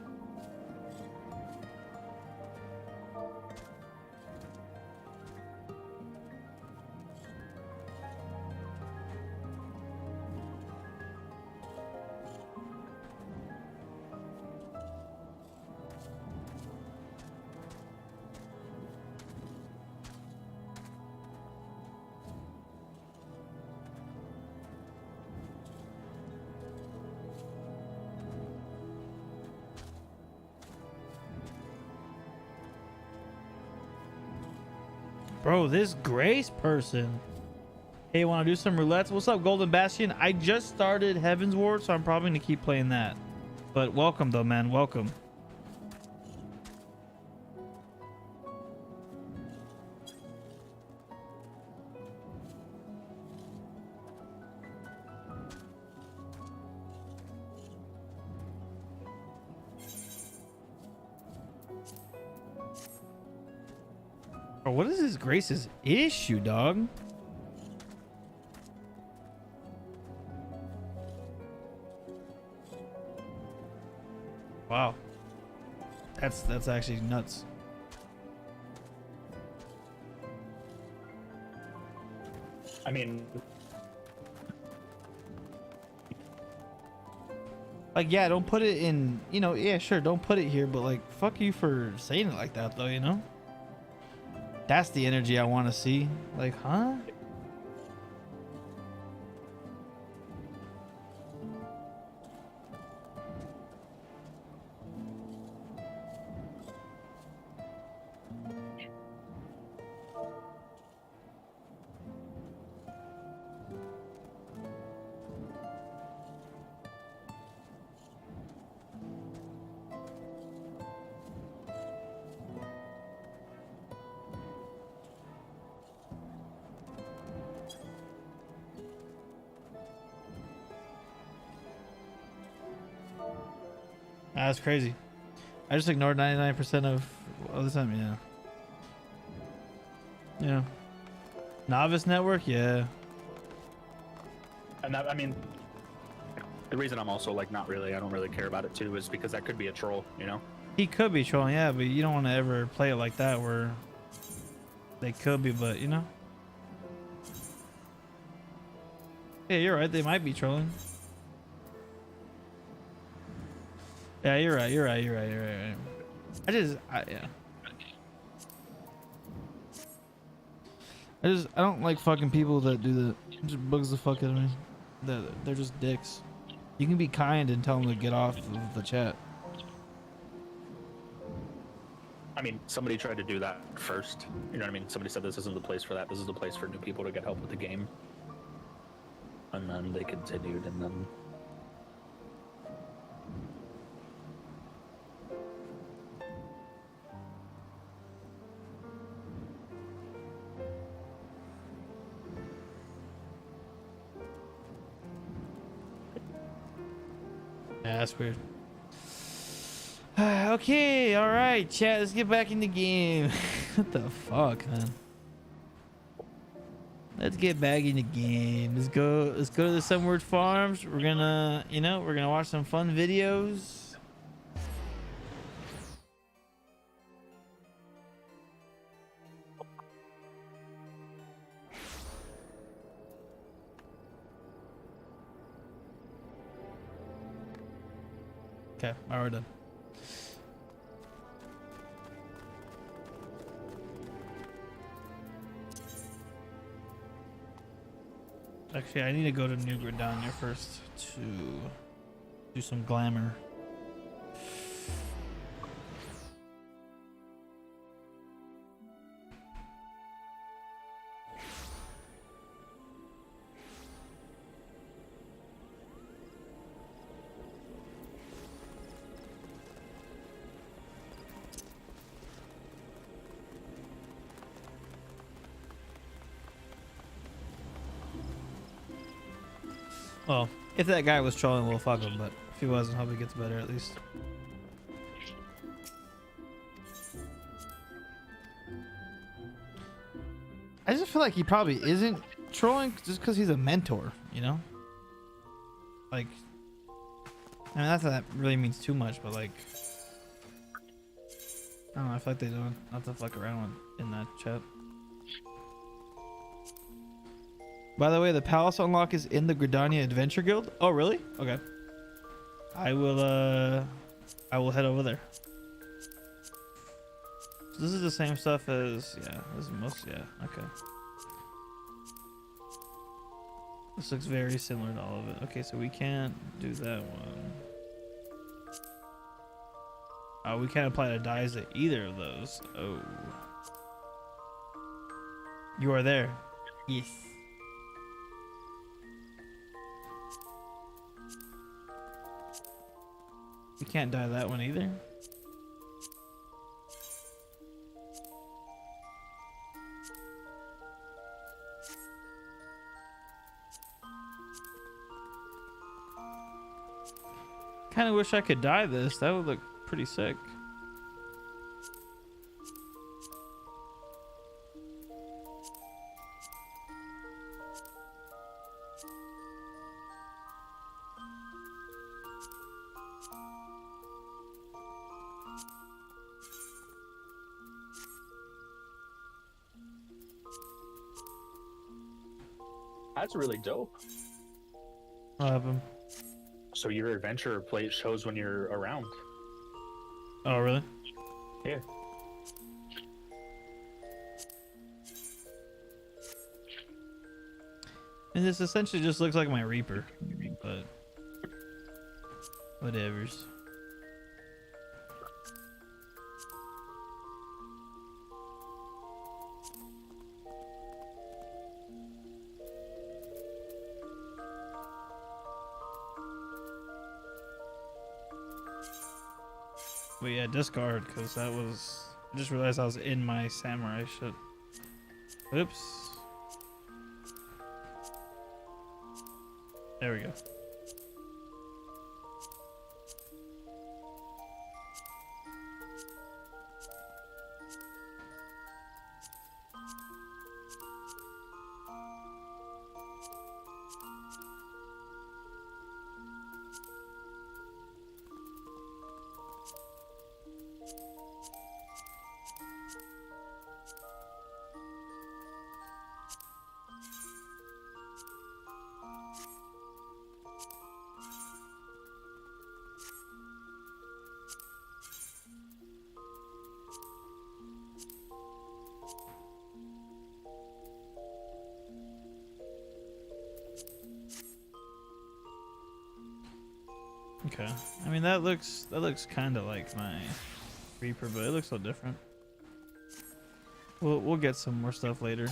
Bro, this Grace person. Hey, want to do some roulettes? What's up, Golden Bastion? I just started Heavensward, so I'm probably going to keep playing that. But welcome, though, man. Welcome. Bro, what is this Grace's issue, dog? Wow. That's actually nuts. I mean, like, yeah, don't put it in, you know, yeah, sure, don't put it here, but like, fuck you for saying it like that, though, you know? That's the energy I want to see. Like, huh? That's crazy. I just ignored 99% of the time. Yeah. Novice network, yeah. and that, I mean, the reason I'm also like not really, I don't really care about it too, is because that could be a troll, you know? He could be trolling, yeah, but you don't want to ever play it like that where they could be, but you know. Yeah, you're right. They might be trolling. Yeah, you're right. I don't like fucking people that do that. It just bugs the fuck out of me. They're just dicks. You can be kind and tell them to get off of the chat. I mean, somebody tried to do that first. You know what I mean? Somebody said this isn't the place for that. This is the place for new people to get help with the game. And then they continued, and then... Yeah, that's weird. Okay, all right, chat. Let's get back in the game. What the fuck, man? Let's get back in the game. Let's go to the Sunward Farms. We're gonna, we're gonna watch some fun videos. Okay, all right, we're done. Actually, I need to go to New Gridania first to do some glamour. Well, if that guy was trolling, we'll fuck him, but if he wasn't, hope he gets better at least. I just feel like he probably isn't trolling just because he's a mentor, you know? Like, I mean, not that really means too much, but like, I don't know. I feel like they don't have to fuck around with in that chat. By the way, the palace unlock is in the Gridania Adventure Guild. Oh, really? Okay. I will head over there. So this is the same stuff as, yeah, this is most, yeah, okay. This looks very similar to all of it. Okay, so we can't do that one. Oh, we can't apply to dyes to either of those. Oh. You are there. Yes. We can't dye that one either. Kind of wish I could dye this. That would look pretty sick. That's really dope. What happened? So your adventure plate shows when you're around. Oh, really? Yeah. And this essentially just looks like my Reaper, but whatevers. But yeah, discard, because that was... I just realized I was in my samurai shit. Oops. There we go. Okay. I mean, that looks kind of like my Reaper, but it looks so different. We'll get some more stuff later.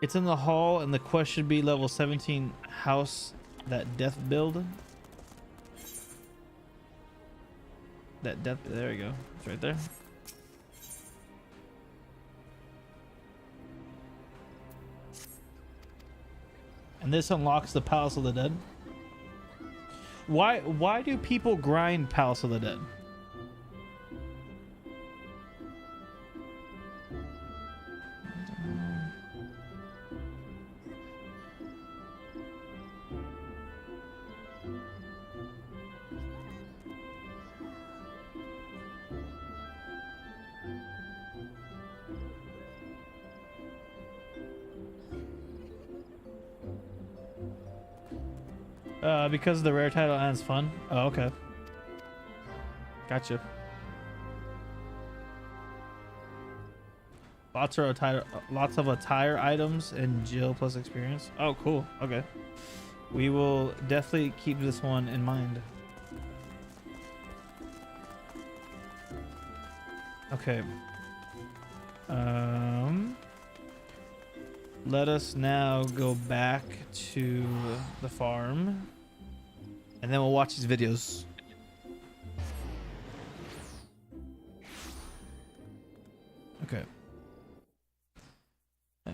It's in the hall, and the quest should be level 17 house, that death build. That death, there we go. It's right there. And this unlocks the Palace of the Dead. Why do people grind Palace of the Dead? Because the rare title adds fun. Oh, okay. Gotcha. Lots of attire items and Jill plus experience. Oh, cool. Okay. We will definitely keep this one in mind. Okay. Let us now go back to the farm, and then we'll watch these videos. Okay. All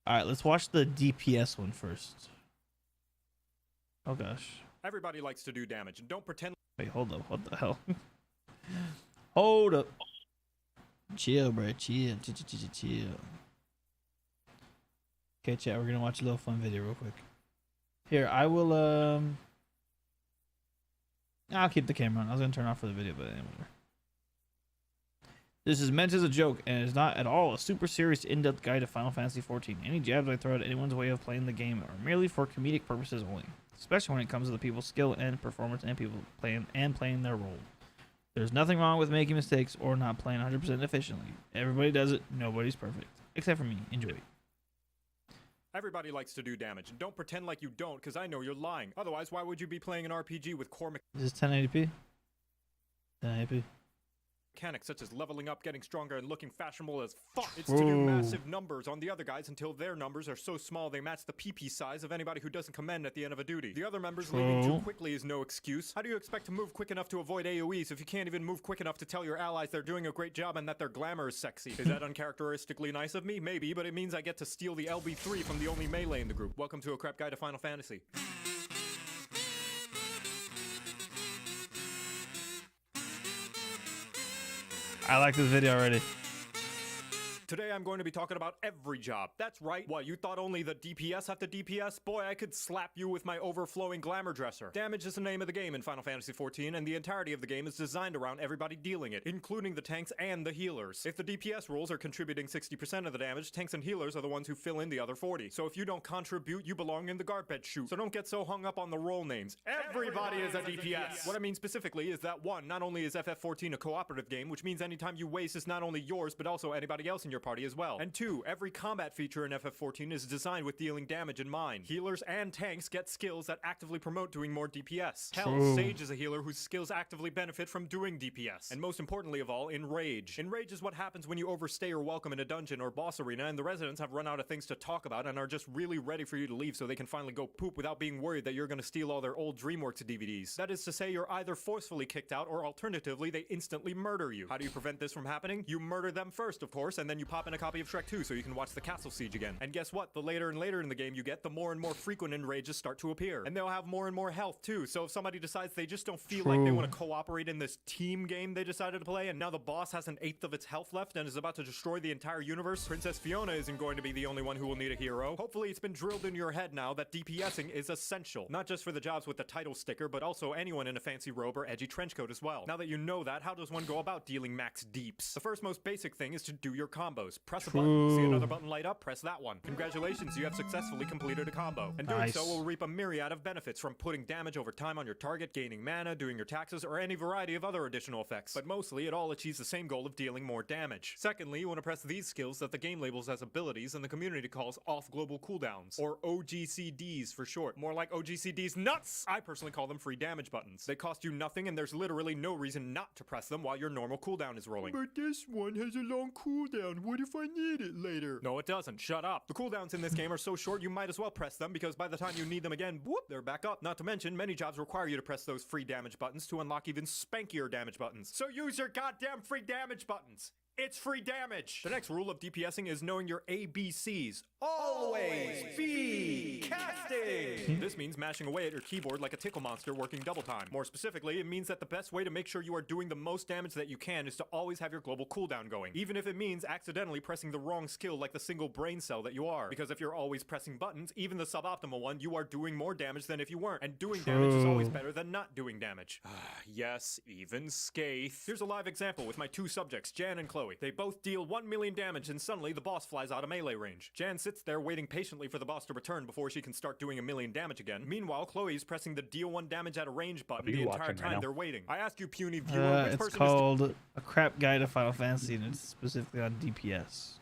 right, let's watch the DPS one first. Oh gosh. Everybody likes to do damage, and don't pretend. Wait, hold up. What the hell? Hold up. Chill, bro. Chill. Chill. Okay, chat. We're gonna watch a little fun video real quick. Here, I will. I'll keep the camera on. I was gonna turn off for the video, but anyway. This is meant as a joke and is not at all a super serious, in-depth guide to Final Fantasy XIV. Any jabs I throw at anyone's way of playing the game are merely for comedic purposes only, especially when it comes to the people's skill and performance and people playing their role. There's nothing wrong with making mistakes or not playing 100% efficiently. Everybody does it. Nobody's perfect, except for me. Enjoy. Everybody likes to do damage, and don't pretend like you don't, because I know you're lying. Otherwise, why would you be playing an RPG with core Is this 1080p? 1080p. mechanics such as leveling up, getting stronger, and looking fashionable as fuck? It's to do massive numbers on the other guys until their numbers are so small they match the PP size of anybody who doesn't commend at the end of a duty. The other members leaving too quickly is no excuse. How do you expect to move quick enough to avoid AoEs if you can't even move quick enough to tell your allies they're doing a great job and that their glamour is sexy? Is that uncharacteristically nice of me? Maybe, but it means I get to steal the LB3 from the only melee in the group. Welcome to a crap guide to Final Fantasy. I like this video already. Today I'm going to be talking about every job. That's right. What, you thought only the DPS have to DPS? Boy, I could slap you with my overflowing glamour dresser. Damage is the name of the game in Final Fantasy XIV, and the entirety of the game is designed around everybody dealing it, including the tanks and the healers. If the DPS roles are contributing 60% of the damage, tanks and healers are the ones who fill in the other 40. So if you don't contribute, you belong in the garbage chute. So don't get so hung up on the role names. Everybody is a DPS! What I mean specifically is that 1, not only is FF14 a cooperative game, which means anytime you waste is not only yours, but also anybody else in your party as well. And 2, every combat feature in FF14 is designed with dealing damage in mind. Healers and tanks get skills that actively promote doing more DPS. Hell, Sage is a healer whose skills actively benefit from doing DPS. And most importantly of all, Enrage. Enrage is what happens when you overstay your welcome in a dungeon or boss arena and the residents have run out of things to talk about and are just really ready for you to leave so they can finally go poop without being worried that you're gonna steal all their old DreamWorks DVDs. That is to say, you're either forcefully kicked out or alternatively they instantly murder you. How do you prevent this from happening? You murder them first, of course, and then you pop in a copy of Shrek 2 so you can watch the castle siege again. And guess what? The later and later in the game you get, the more and more frequent enrages start to appear. And they'll have more and more health too, so if somebody decides they just don't feel like they want to cooperate in this team game they decided to play, and now the boss has 1/8 of its health left and is about to destroy the entire universe, Princess Fiona isn't going to be the only one who will need a hero. Hopefully it's been drilled into your head now that DPSing is essential. Not just for the jobs with the title sticker, but also anyone in a fancy robe or edgy trench coat as well. Now that you know that, how does one go about dealing max deeps? The first most basic thing is to do your combos. Press a button, see another button light up, press that one. Congratulations, you have successfully completed a combo. And doing so will reap a myriad of benefits, from putting damage over time on your target, gaining mana, doing your taxes, or any variety of other additional effects. But mostly, it all achieves the same goal of dealing more damage. Secondly, you want to press these skills that the game labels as abilities and the community calls off global cooldowns, or OGCDs for short. More like OGCDs nuts! I personally call them free damage buttons. They cost you nothing and there's literally no reason not to press them while your normal cooldown is rolling. But this one has a long cooldown. What if I need it later? No, it doesn't. Shut up. The cooldowns in this game are so short you might as well press them, because by the time you need them again, whoop, they're back up. Not to mention, many jobs require you to press those free damage buttons to unlock even spankier damage buttons. So use your goddamn free damage buttons. It's free damage! The next rule of DPSing is knowing your ABCs. Always be casting! This means mashing away at your keyboard like a tickle monster working double time. More specifically, it means that the best way to make sure you are doing the most damage that you can is to always have your global cooldown going. Even if it means accidentally pressing the wrong skill like the single brain cell that you are. Because if you're always pressing buttons, even the suboptimal one, you are doing more damage than if you weren't. And doing damage is always better than not doing damage. Yes, even Skaith. Here's a live example with my 2 subjects, Jan and Chloe. They both deal 1 million damage and suddenly the boss flies out of melee range. Jan sits there waiting patiently for the boss to return before she can start doing 1 million damage again. Meanwhile, Chloe's pressing the deal 1 damage at a range button the entire time they're waiting. I ask you, puny viewer, which person it's called A Crap Guide to Final Fantasy, and it's specifically on DPS.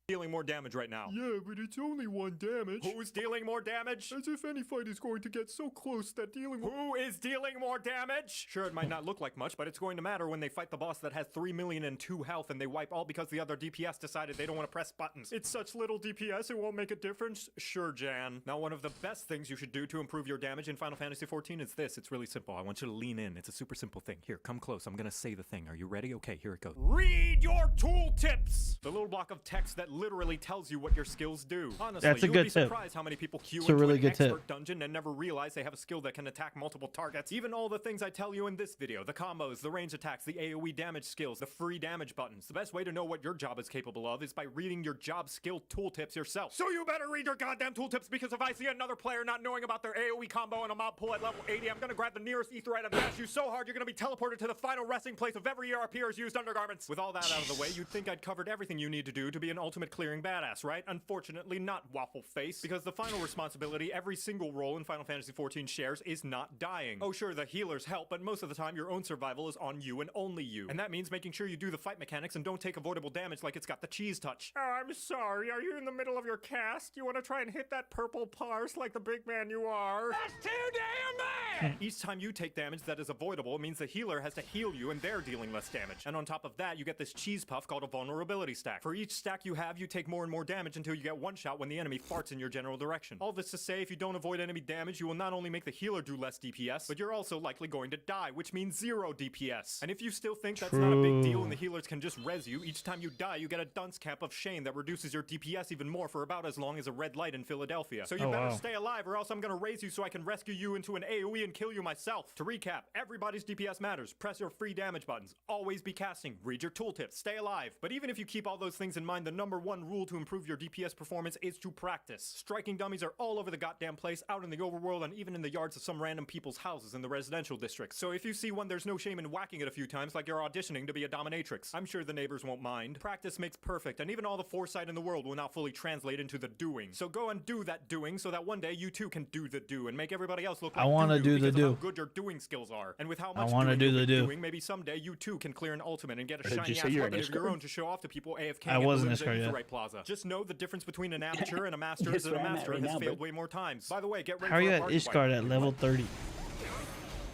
Dealing more damage right now. Yeah, but it's only 1 damage. Who's dealing more damage? As if any fight is going to get so close that dealing... Who is dealing more damage? Sure, it might not look like much, but it's going to matter when they fight the boss that has 3,000,002 health and they wipe all because the other DPS decided they don't want to press buttons. It's such little DPS, it won't make a difference? Sure, Jan. Now, one of the best things you should do to improve your damage in Final Fantasy XIV is this. It's really simple. I want you to lean in. It's a super simple thing. Here, come close. I'm gonna say the thing. Are you ready? Okay, here it goes. Read your tooltips! The little block of text that literally tells you what your skills do. Honestly, That's a you'll good be tip. surprised how many people queue It's a into really an good expert tip. dungeon and never realize they have a skill that can attack multiple targets. Even all the things I tell you in this video, the combos, the range attacks, the AoE damage skills, the free damage buttons. The best way to know what your job is capable of is by reading your job skill tooltips yourself. So you better read your goddamn tooltips, because if I see another player not knowing about their AoE combo and a mob pull at level 80, I'm gonna grab the nearest aetherite and bash you so hard you're gonna be teleported to the final resting place of every ERPer's used undergarments. With all that out of the way, you'd think I'd covered everything you need to do to be an ultimate clearing badass, right? Unfortunately, not, waffle face, because the final responsibility every single role in Final Fantasy XIV shares is not dying. Oh sure, the healers help, but most of the time your own survival is on you and only you. And that means making sure you do the fight mechanics and don't take avoidable damage like it's got the cheese touch. Oh, I'm sorry, are you in the middle of your cast? You wanna try and hit that purple parse like the big man you are? That's too damn bad! Each time you take damage that is avoidable means the healer has to heal you and they're dealing less damage. And on top of that, you get this cheese puff called a vulnerability stack. For each stack you have, you take more and more damage until you get one shot when the enemy farts in your general direction. All this to say, if you don't avoid enemy damage, you will not only make the healer do less DPS, but you're also likely going to die, which means 0 DPS. And if you still think that's not a big deal and the healers can just res you, each time you die, you get a dunce cap of shame that reduces your DPS even more for about as long as a red light in Philadelphia. So you better stay alive, or else I'm gonna raise you so I can rescue you into an AoE and kill you myself. To recap, everybody's DPS matters. Press your free damage buttons. Always be casting. Read your tooltips. Stay alive. But even if you keep all those things in mind, the #1 rule to improve your DPS performance is to practice. Striking dummies are all over the goddamn place, out in the overworld, and even in the yards of some random people's houses in the residential districts. So if you see one, there's no shame in whacking it a few times like you're auditioning to be a dominatrix. I'm sure the neighbors won't mind. Practice makes perfect, and even all the foresight in the world will not fully translate into the doing. So go and do that doing so that one day you too can do the do and make everybody else look like I want to do the because of do. how good your doing skills are. And with how much I want to do the do. doing, maybe someday you too can clear an ultimate and get a Did you shiny say ass you're an weapon of your Ishgard? own to show off to people AFK. I wasn't at Ishgard yet. Aetherite Plaza. Just know the difference between an amateur and a master Yes, is that a where I'm at master right has now, failed bud. way more times. By the way, get ready How are for you a at party fight. Ishgard at level 30?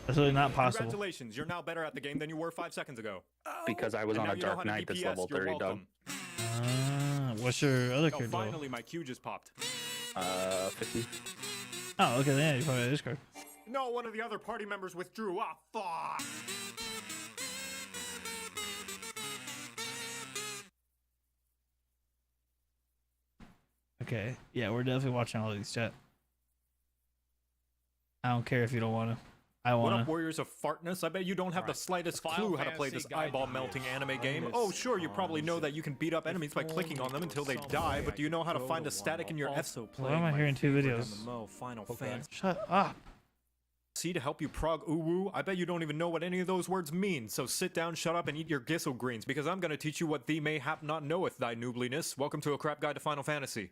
That's really not possible. Congratulations, you're now better at the game than you were 5 seconds ago. Because I was And on now a you know how Dark to Knight that's DPS, level you're 30, dog. welcome. What's your other Oh, card level? finally, my Q just popped. 50. Oh, okay, yeah, you're probably at Ishgard. No, one of the other party members withdrew. Ah, fuck. Okay, yeah, we're definitely watching all of these, chat. I don't care if you don't want to. I What want up, to. warriors of fartness? I bet you don't have the slightest Final clue how to play Fantasy this eyeball-melting anime game. Oh, sure, you probably know that you can beat up enemies by clicking on them until they die, but do you know how to find a static in your Why am I hearing 2 videos? Final Fantasy Shut up. to help you prog uwu? I bet you don't even know what any of those words mean, so sit down, shut up, and eat your gissel greens, because I'm gonna teach you what thee mayhap not knoweth, thy noobliness. Welcome to a crap guide to Final Fantasy.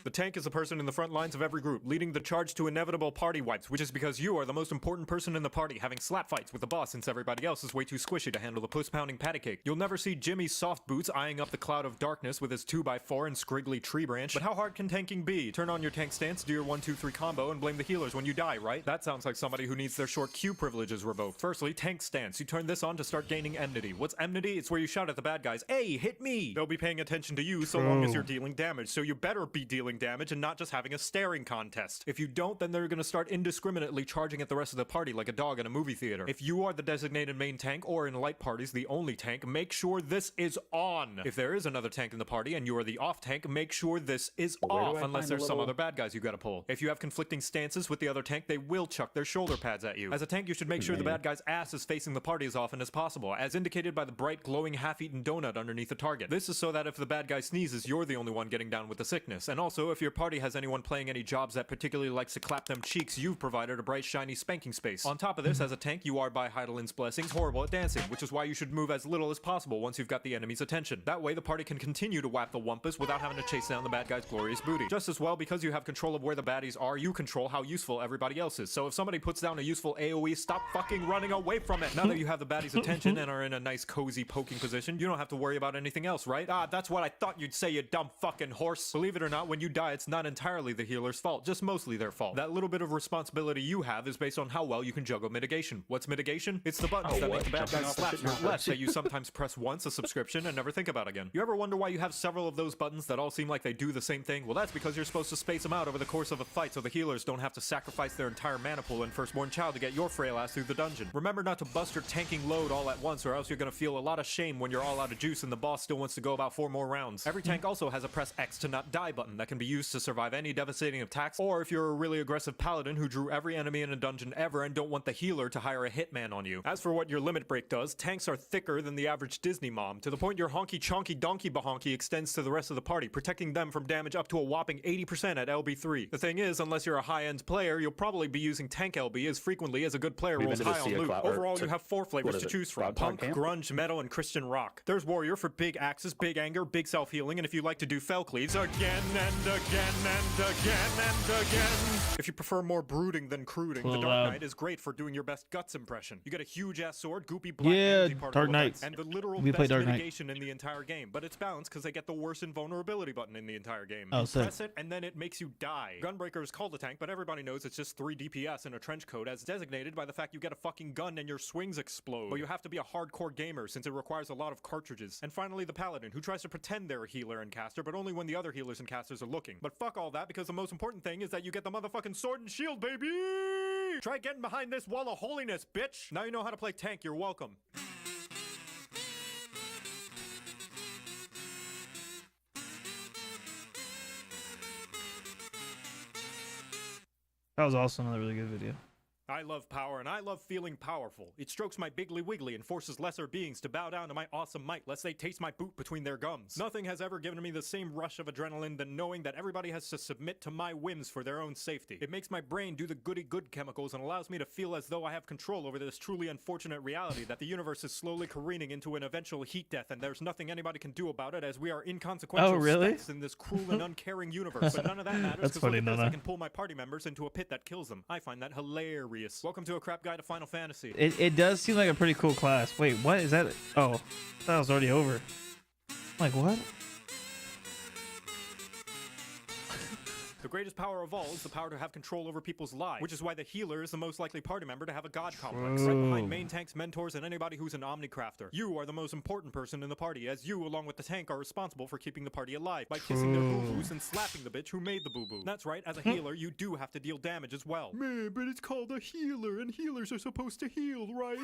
The tank is the person in the front lines of every group, leading the charge to inevitable party wipes, which is because you are the most important person in the party, having slap fights with the boss since everybody else is way too squishy to handle the puss-pounding patty cake. You'll never see Jimmy's soft boots eyeing up the cloud of darkness with his 2x4 and scriggly tree branch. But how hard can tanking be? Turn on your tank stance, do your 1-2-3 combo, and blame the healers when you die, right? That sounds like somebody who needs their short Q privileges revoked. Firstly, tank stance. You turn this on to start gaining enmity. What's enmity? It's where you shout at the bad guys, "Hey, hit me!" They'll be paying attention to you so long as you're dealing damage, so you better be dealing damage and not just having a staring contest. If you don't, then they're gonna start indiscriminately charging at the rest of the party like a dog in a movie theater. If you are the designated main tank, or in light parties, the only tank, make sure this is on. If there is another tank in the party and you are the off tank, make sure this is off, unless there's some other bad guys you gotta pull. If you have conflicting stances with the other tank, they will chuck their shoulder pads at you. As a tank, you should make sure the bad guy's ass is facing the party as often as possible, as indicated by the bright, glowing, half-eaten donut underneath the target. This is so that if the bad guy sneezes, you're the only one getting down with the sickness. And also, if your party has anyone playing any jobs that particularly likes to clap them cheeks, you've provided a bright, shiny spanking space. On top of this, as a tank, you are, by Heidelin's blessings, horrible at dancing, which is why you should move as little as possible once you've got the enemy's attention. That way, the party can continue to whap the wumpus without having to chase down the bad guy's glorious booty. Just as well, because you have control of where the baddies are, you control how useful everybody else is. So if somebody puts down a useful AoE, stop fucking running away from it! Now that you have the baddie's attention and are in a nice, cozy poking position, you don't have to worry about anything else, right? Ah, that's what I thought you'd say, you dumb fucking horse. Believe it or not, when you you die, it's not entirely the healer's fault, just mostly their fault. That little bit of responsibility you have is based on how well you can juggle mitigation. What's mitigation? It's the buttons that make the bad guys slap your left that you sometimes press once a subscription and never think about again. You ever wonder why you have several of those buttons that all seem like they do the same thing? Well, that's because you're supposed to space them out over the course of a fight so the healers don't have to sacrifice their entire mana pool and firstborn child to get your frail ass through the dungeon. Remember not to bust your tanking load all at once, or else you're gonna feel a lot of shame when you're all out of juice and the boss still wants to go about 4 more rounds. Every tank also has a press X to not die button that can be used to survive any devastating attacks, or if you're a really aggressive paladin who drew every enemy in a dungeon ever and don't want the healer to hire a hitman on you. As for what your limit break does, tanks are thicker than the average Disney mom, to the point your honky chonky donkey bahonky extends to the rest of the party, protecting them from damage up to a whopping 80% at LB3. The thing is, unless you're a high-end player, you'll probably be using tank LB as frequently as a good player rolls high on loot. Overall, you have 4 flavors to choose from: punk, grunge, metal, and Christian rock. There's warrior for big axes, big anger, big self-healing, and if you like to do fell cleaves again and again and again and again. If you prefer more brooding than cruding, the Dark Knight is great for doing your best guts impression. You get a huge ass sword, goopy black energy particle Dark Knight. effects, and the literal We play best Dark Knight. mitigation in the entire game. But it's balanced because they get the worst invulnerability button in the entire game. Oh, You sick. press it and then it makes you die. Gunbreaker is called a tank, but everybody knows it's just 3 DPS in a trench coat, as designated by the fact you get a fucking gun and your swings explode. But you have to be a hardcore gamer since it requires a lot of cartridges. And finally, the Paladin, who tries to pretend they're a healer and caster, but only when the other healers and casters are looking. But fuck all that, because the most important thing is that you get the motherfucking sword and shield, baby! Try getting behind this wall of holiness, bitch! Now you know how to play tank, you're welcome. That was also another really good video. I love power, and I love feeling powerful. It strokes my biggly wiggly and forces lesser beings to bow down to my awesome might, lest they taste my boot between their gums. Nothing has ever given me the same rush of adrenaline than knowing that everybody has to submit to my whims for their own safety. It makes my brain do the goody-good chemicals and allows me to feel as though I have control over this truly unfortunate reality that the universe is slowly careening into an eventual heat death, and there's nothing anybody can do about it, as we are inconsequential specks in this cruel and uncaring universe. But none of that matters, because look at this, I can pull my party members into a pit that kills them. I find that hilarious. Welcome to a crap guide to Final Fantasy. It does seem like a pretty cool class. Wait, what is that? Oh, that was already over. Like, what? The greatest power of all is the power to have control over people's lives, which is why the healer is the most likely party member to have a god complex, right behind main tanks, mentors, and anybody who's an omnicrafter. You are the most important person in the party, as you, along with the tank, are responsible for keeping the party alive by kissing their boo-boos and slapping the bitch who made the boo-boo. That's right, as a healer, you do have to deal damage as well. Man, but it's called a healer, and healers are supposed to heal, right?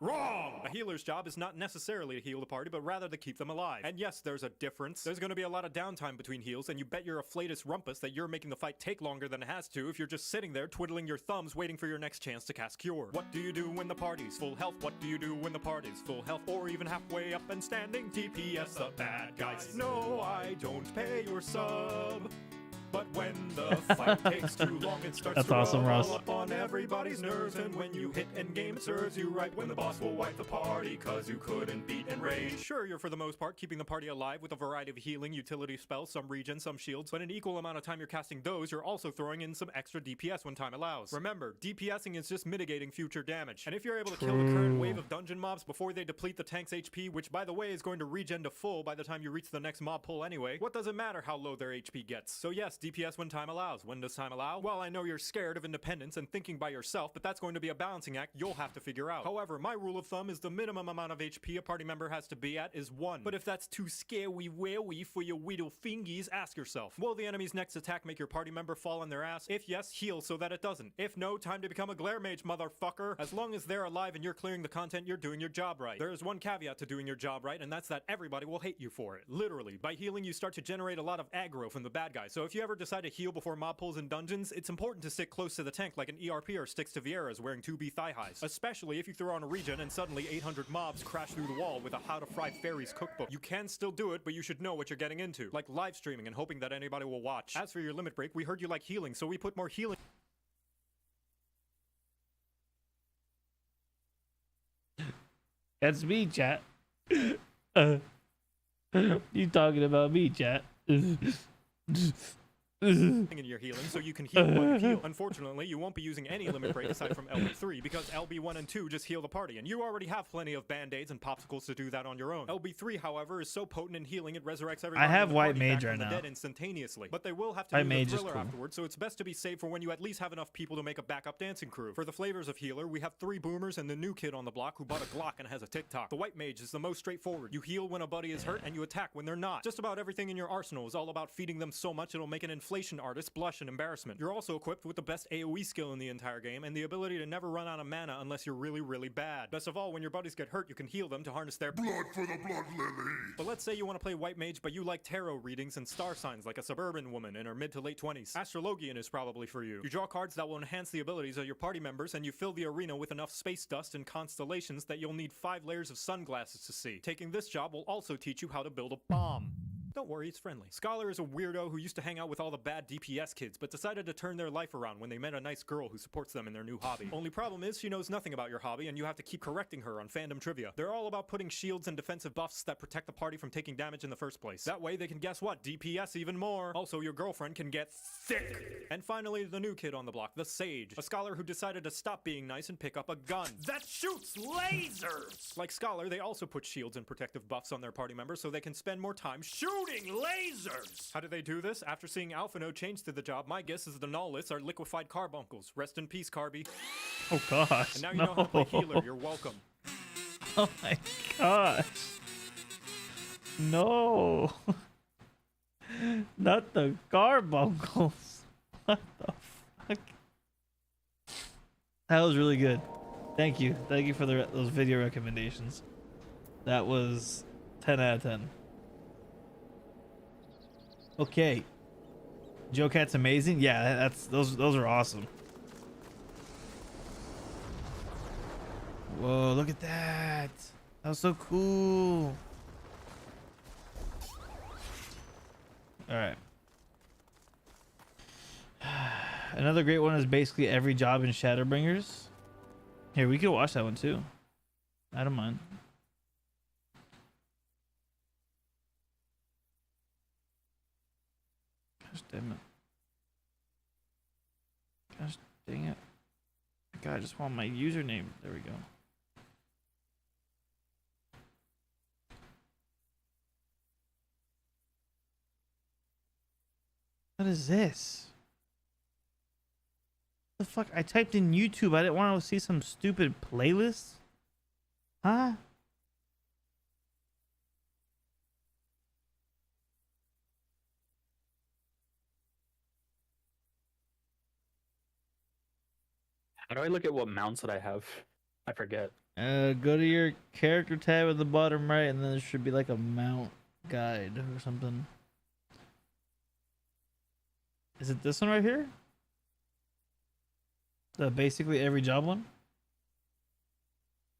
Wrong! A healer's job is not necessarily to heal the party, but rather to keep them alive. And yes, there's a difference. There's going to be a lot of downtime between heals, and you bet you're a flatus rumpus that you're making the fight take longer than it has to if you're just sitting there twiddling your thumbs waiting for your next chance to cast Cure. What do you do when the party's full health? What do you do when the party's full health? Or even halfway up and standing? DPS the bad guys. No, I don't pay your sub. But when the fight takes too long, it starts That's to awesome, rub Ross. all up on everybody's nerves. And when you hit endgame, it serves you right. When the boss will wipe the party cause you couldn't beat Enrage. Sure, you're for the most part keeping the party alive with a variety of healing utility spells, some regen, some shields, but an equal amount of time you're casting those, you're also throwing in some extra DPS when time allows. Remember, DPSing is just mitigating future damage. And if you're able to kill the current wave of dungeon mobs before they deplete the tank's HP, which by the way is going to regen to full by the time you reach the next mob pull anyway, what does it matter how low their HP gets? So yes, DPS when time allows. When does time allow? Well, I know you're scared of independence and thinking by yourself, but that's going to be a balancing act you'll have to figure out. However, my rule of thumb is the minimum amount of HP a party member has to be at is 1. But if that's too scary-wary for your whittle fingies, ask yourself, will the enemy's next attack make your party member fall on their ass? If yes, heal so that it doesn't. If no, time to become a glare mage, motherfucker. As long as they're alive and you're clearing the content, you're doing your job right. There is one caveat to doing your job right, and that's that everybody will hate you for it. Literally, by healing you start to generate a lot of aggro from the bad guys. So if you ever decide to heal before mob pulls in dungeons, it's important to stick close to the tank like an ERPer sticks to Vieira's wearing 2B thigh highs. Especially if you throw on a regen and suddenly 800 mobs crash through the wall with a How to Fry Fairies cookbook. You can still do it, but you should know what you're getting into. Like live streaming and hoping that anybody will watch. As for your limit break, we heard you like healing, so we put more healing. That's me, chat. You talking about me, chat? in your healing so you can heal while you heal. Unfortunately, you won't be using any limit break aside from LB3 because LB1 and 2 just heal the party, and you already have plenty of band-aids and popsicles to do that on your own. LB3, however, is so potent in healing it resurrects everyone I have in the white party back mage from right the now. dead instantaneously. But they will have to White do mage the is thriller cool. afterwards, so it's best to be saved for when you at least have enough people to make a backup dancing crew. For the flavors of healer, we have 3 boomers and the new kid on the block who bought a Glock and has a TikTok. The white mage is the most straightforward. You heal when a buddy is hurt and you attack when they're not. Just about everything in your arsenal is all about feeding them so much it'll make an inflation artist blush in embarrassment. You're also equipped with the best AoE skill in the entire game and the ability to never run out of mana unless you're really, really bad. Best of all, when your buddies get hurt, you can heal them to harness their blood for the blood lily. But let's say you want to play white mage, but you like tarot readings and star signs like a suburban woman in her mid to late 20s. Astrologian is probably for you. You draw cards that will enhance the abilities of your party members, and you fill the arena with enough space dust and constellations that you'll need 5 layers of sunglasses to see. Taking this job will also teach you how to build a bomb. Don't worry, it's friendly. Scholar is a weirdo who used to hang out with all the bad DPS kids, but decided to turn their life around when they met a nice girl who supports them in their new hobby. Only problem is she knows nothing about your hobby, and you have to keep correcting her on fandom trivia. They're all about putting shields and defensive buffs that protect the party from taking damage in the first place. That way they can guess what? DPS even more. Also, your girlfriend can get thick. And finally, the new kid on the block, the Sage. A scholar who decided to stop being nice and pick up a gun. That shoots lasers! Like Scholar, they also put shields and protective buffs on their party members so they can spend more time shooting lasers! How do they do this? After seeing Alphino change to the job, my guess is the Nullists are liquefied carbuncles. Rest in peace, Carby. Oh gosh. And now you know how to play healer. You're welcome. Oh my gosh. No. Not the carbuncles. What the fuck? That was really good. Thank you. Thank you for those video recommendations. That was 10 out of 10. Okay. Joe Cat's amazing. Yeah, that's those are awesome. Whoa, look at that. That was so cool. All right. Another great one is basically every job in Shadowbringers. Here, we could watch that one too. I don't mind. Gosh damn it. Gosh dang it. God, I just want my username. There we go. What is this? What the fuck? I typed in YouTube. I didn't want to see some stupid playlist. Huh? How do I look at what mounts that I have? I forget. Go to your character tab at the bottom right, and then there should be like a mount guide or something. Is it this one right here? The basically every job one?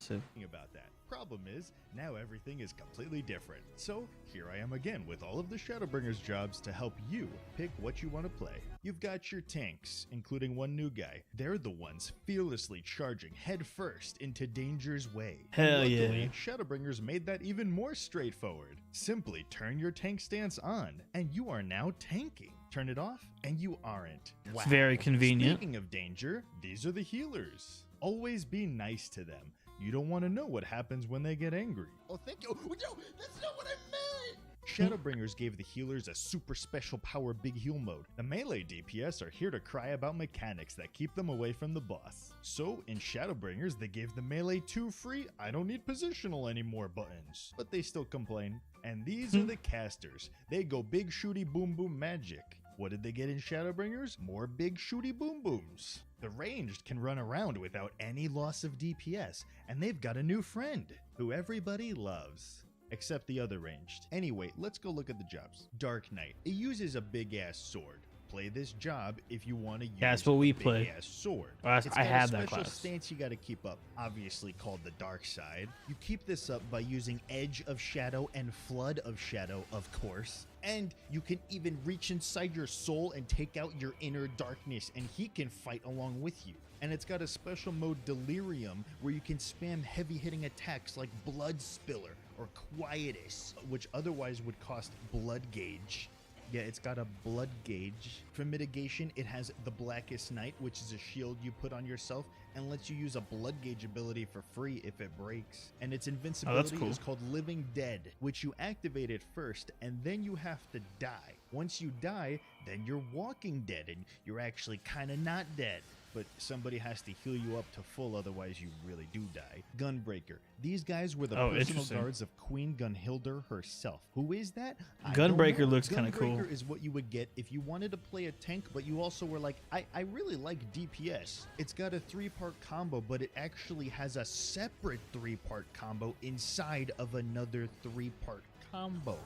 So about that. Problem is, now everything is completely different. So here I am again with all of the Shadowbringers jobs to help you pick what you want to play. You've got your tanks, including one new guy. They're the ones fearlessly charging headfirst into danger's way. Hell Luckily, yeah. Shadowbringers made that even more straightforward. Simply turn your tank stance on, and you are now tanking. Turn it off, and you aren't. It's very convenient. Speaking of danger, these are the healers. Always be nice to them. You don't want to know what happens when they get angry. Oh, thank you. No, that's not what I meant. Shadowbringers gave the healers a super special power big heal mode. The melee DPS are here to cry about mechanics that keep them away from the boss. So in Shadowbringers, they gave the melee 2 free I don't need positional anymore buttons. But they still complain. And these are the casters. They go big shooty boom boom magic. What did they get in Shadowbringers? More big shooty boom booms. The ranged can run around without any loss of DPS, and they've got a new friend who everybody loves. Except the other ranged. Anyway, let's go look at the jobs. Dark Knight. It uses a big-ass sword. Play this job if you want to use That's what we a play. big-ass sword. Well, It's I got had a that special class. stance you got to keep up, obviously called the dark side. You keep this up by using Edge of Shadow and Flood of Shadow, of course. And you can even reach inside your soul and take out your inner darkness, and he can fight along with you. And it's got a special mode Delirium where you can spam heavy-hitting attacks like Blood Spiller or Quietus, which otherwise would cost Blood Gauge. Yeah, it's got a blood gauge. For mitigation, it has the Blackest Night, which is a shield you put on yourself and lets you use a blood gauge ability for free if it breaks. And its invincibility is called Living Dead, which you activate it first and then you have to die. Once you die, then you're Walking Dead and you're actually kind of not dead. But somebody has to heal you up to full, otherwise you really do die. Gunbreaker. These guys were the personal guards of Queen Gunhilda herself. Who is that? Gunbreaker looks kind of cool. Gunbreaker is what you would get if you wanted to play a tank, but you also were like, I really like DPS. It's got a 3-part combo, but it actually has a separate 3-part combo inside of another 3-part combo.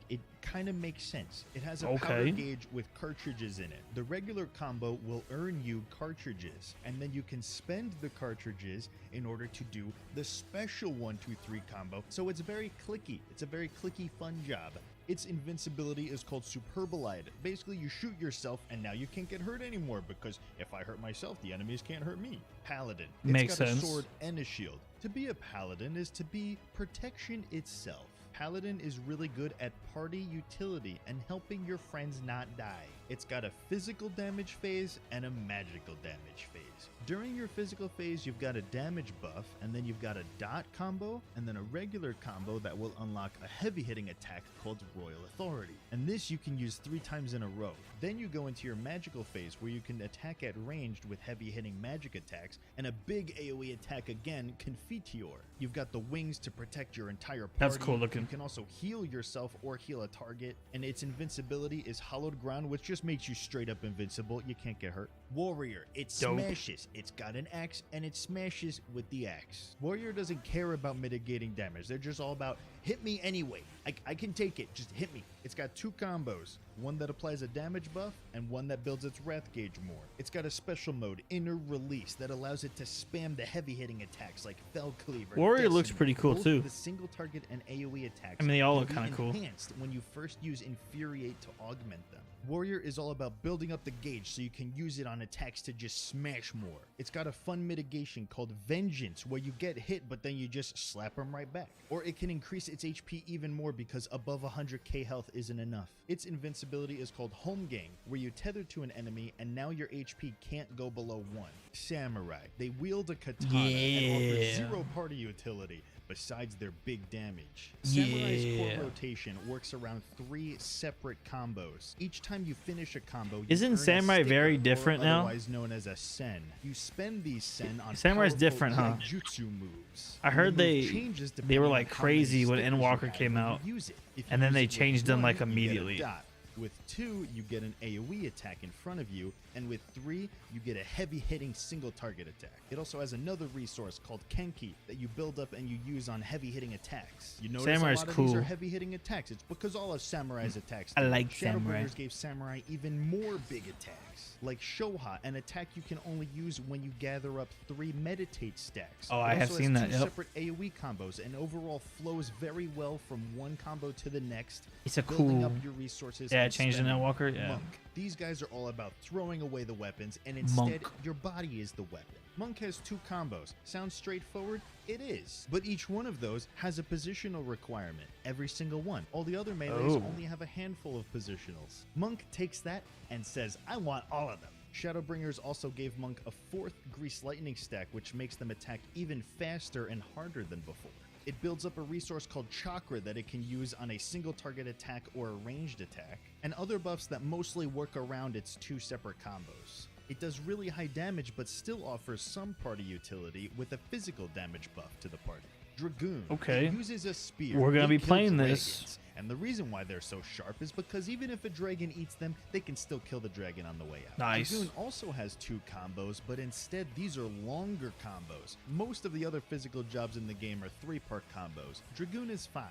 It kind of makes sense. It has a power gauge with cartridges in it. The regular combo will earn you cartridges, and then you can spend the cartridges in order to do the special 1, 2, 3 combo. So it's very clicky. It's a very clicky, fun job. Its invincibility is called Superbolide. Basically, you shoot yourself, and now you can't get hurt anymore, because if I hurt myself, the enemies can't hurt me. Paladin. Makes it's got sense. a sword and a shield. To be a paladin is to be protection itself. Paladin is really good at party utility and helping your friends not die. It's got a physical damage phase and a magical damage phase. During your physical phase, you've got a damage buff, and then you've got a dot combo, and then a regular combo that will unlock a heavy hitting attack called Royal Authority. And this you can use 3 times in a row. Then you go into your magical phase where you can attack at ranged with heavy hitting magic attacks, and a big AoE attack again, Confiteor. You've got the wings to protect your entire party. That's cool looking. You can also heal yourself or heal a target, and its invincibility is Hallowed Ground, which just makes you straight up invincible. You can't get hurt. Warrior, it smashes. It's got an axe and it smashes with the axe. Warrior doesn't care about mitigating damage. They're just all about hit me anyway. I can take it. Just hit me. It's got 2 combos. One that applies a damage buff and one that builds its wrath gauge more. It's got a special mode, Inner Release, that allows it to spam the heavy hitting attacks like Fell Cleaver. Warrior looks pretty cool Both too. The single target and AoE attacks. I mean, they all will look be kind of cool. enhanced when you first use Infuriate to augment them. Warrior is all about building up the gauge so you can use it on attacks to just smash more. It's got a fun mitigation called Vengeance, where you get hit but then you just slap them right back. Or it can increase its HP even more because above 100k health isn't enough. Its invincibility is called Holmgang, where you tether to an enemy and now your HP can't go below 1. Samurai. They wield a katana and offer 0 party utility besides their big damage. Samurai's core rotation works around 3 separate combos. Each time you finish a combo, you Isn't earn a Samurai sticker, very or different now? Otherwise known as a sen. You spend these sen on Samurai's powerful different, huh? jutsu moves. I And heard the move they changes were depending like on how many crazy when stickers you Endwalker have came when you out, use it. If you and then use they it with changed them 1, like you get a immediately. dot. With 2, you get an AoE attack in front of you, and with 3, you get a heavy-hitting single target attack. It also has another resource called Kenki that you build up and you use on heavy-hitting attacks. You notice Samurai's a lot of cool. these are heavy-hitting attacks. It's because all of Samurai's attacks I do. like Samurai. Shadowbringers gave Samurai even more big attacks. Like Shoha, an attack you can only use when you gather up 3 meditate stacks. Oh, It I have also seen has that, 2 yep. separate AoE combos and overall flows very well from one combo to the next. It's a building cool. up your resources Yeah, and it changed in spending. Endwalker. Yeah. Monk. These guys are all about throwing away the weapons, and instead, Monk. your body is the weapon. Monk has 2 combos. Sounds straightforward? It is. But each one of those has a positional requirement. Every single one. All the other melees Oh. only have a handful of positionals. Monk takes that and says, I want all of them. Shadowbringers also gave Monk a 4th Grease Lightning stack, which makes them attack even faster and harder than before. It builds up a resource called Chakra that it can use on a single target attack or a ranged attack, and other buffs that mostly work around its 2 separate combos. It does really high damage but still offers some party utility with a physical damage buff to the party. Dragoon. Okay. It uses a spear. We're gonna They be kill playing dragons. this. And the reason why they're so sharp is because even if a dragon eats them, they can still kill the dragon on the way out. Nice. Dragoon also has 2 combos, but instead these are longer combos. Most of the other physical jobs in the game are 3-part combos. Dragoon is 5.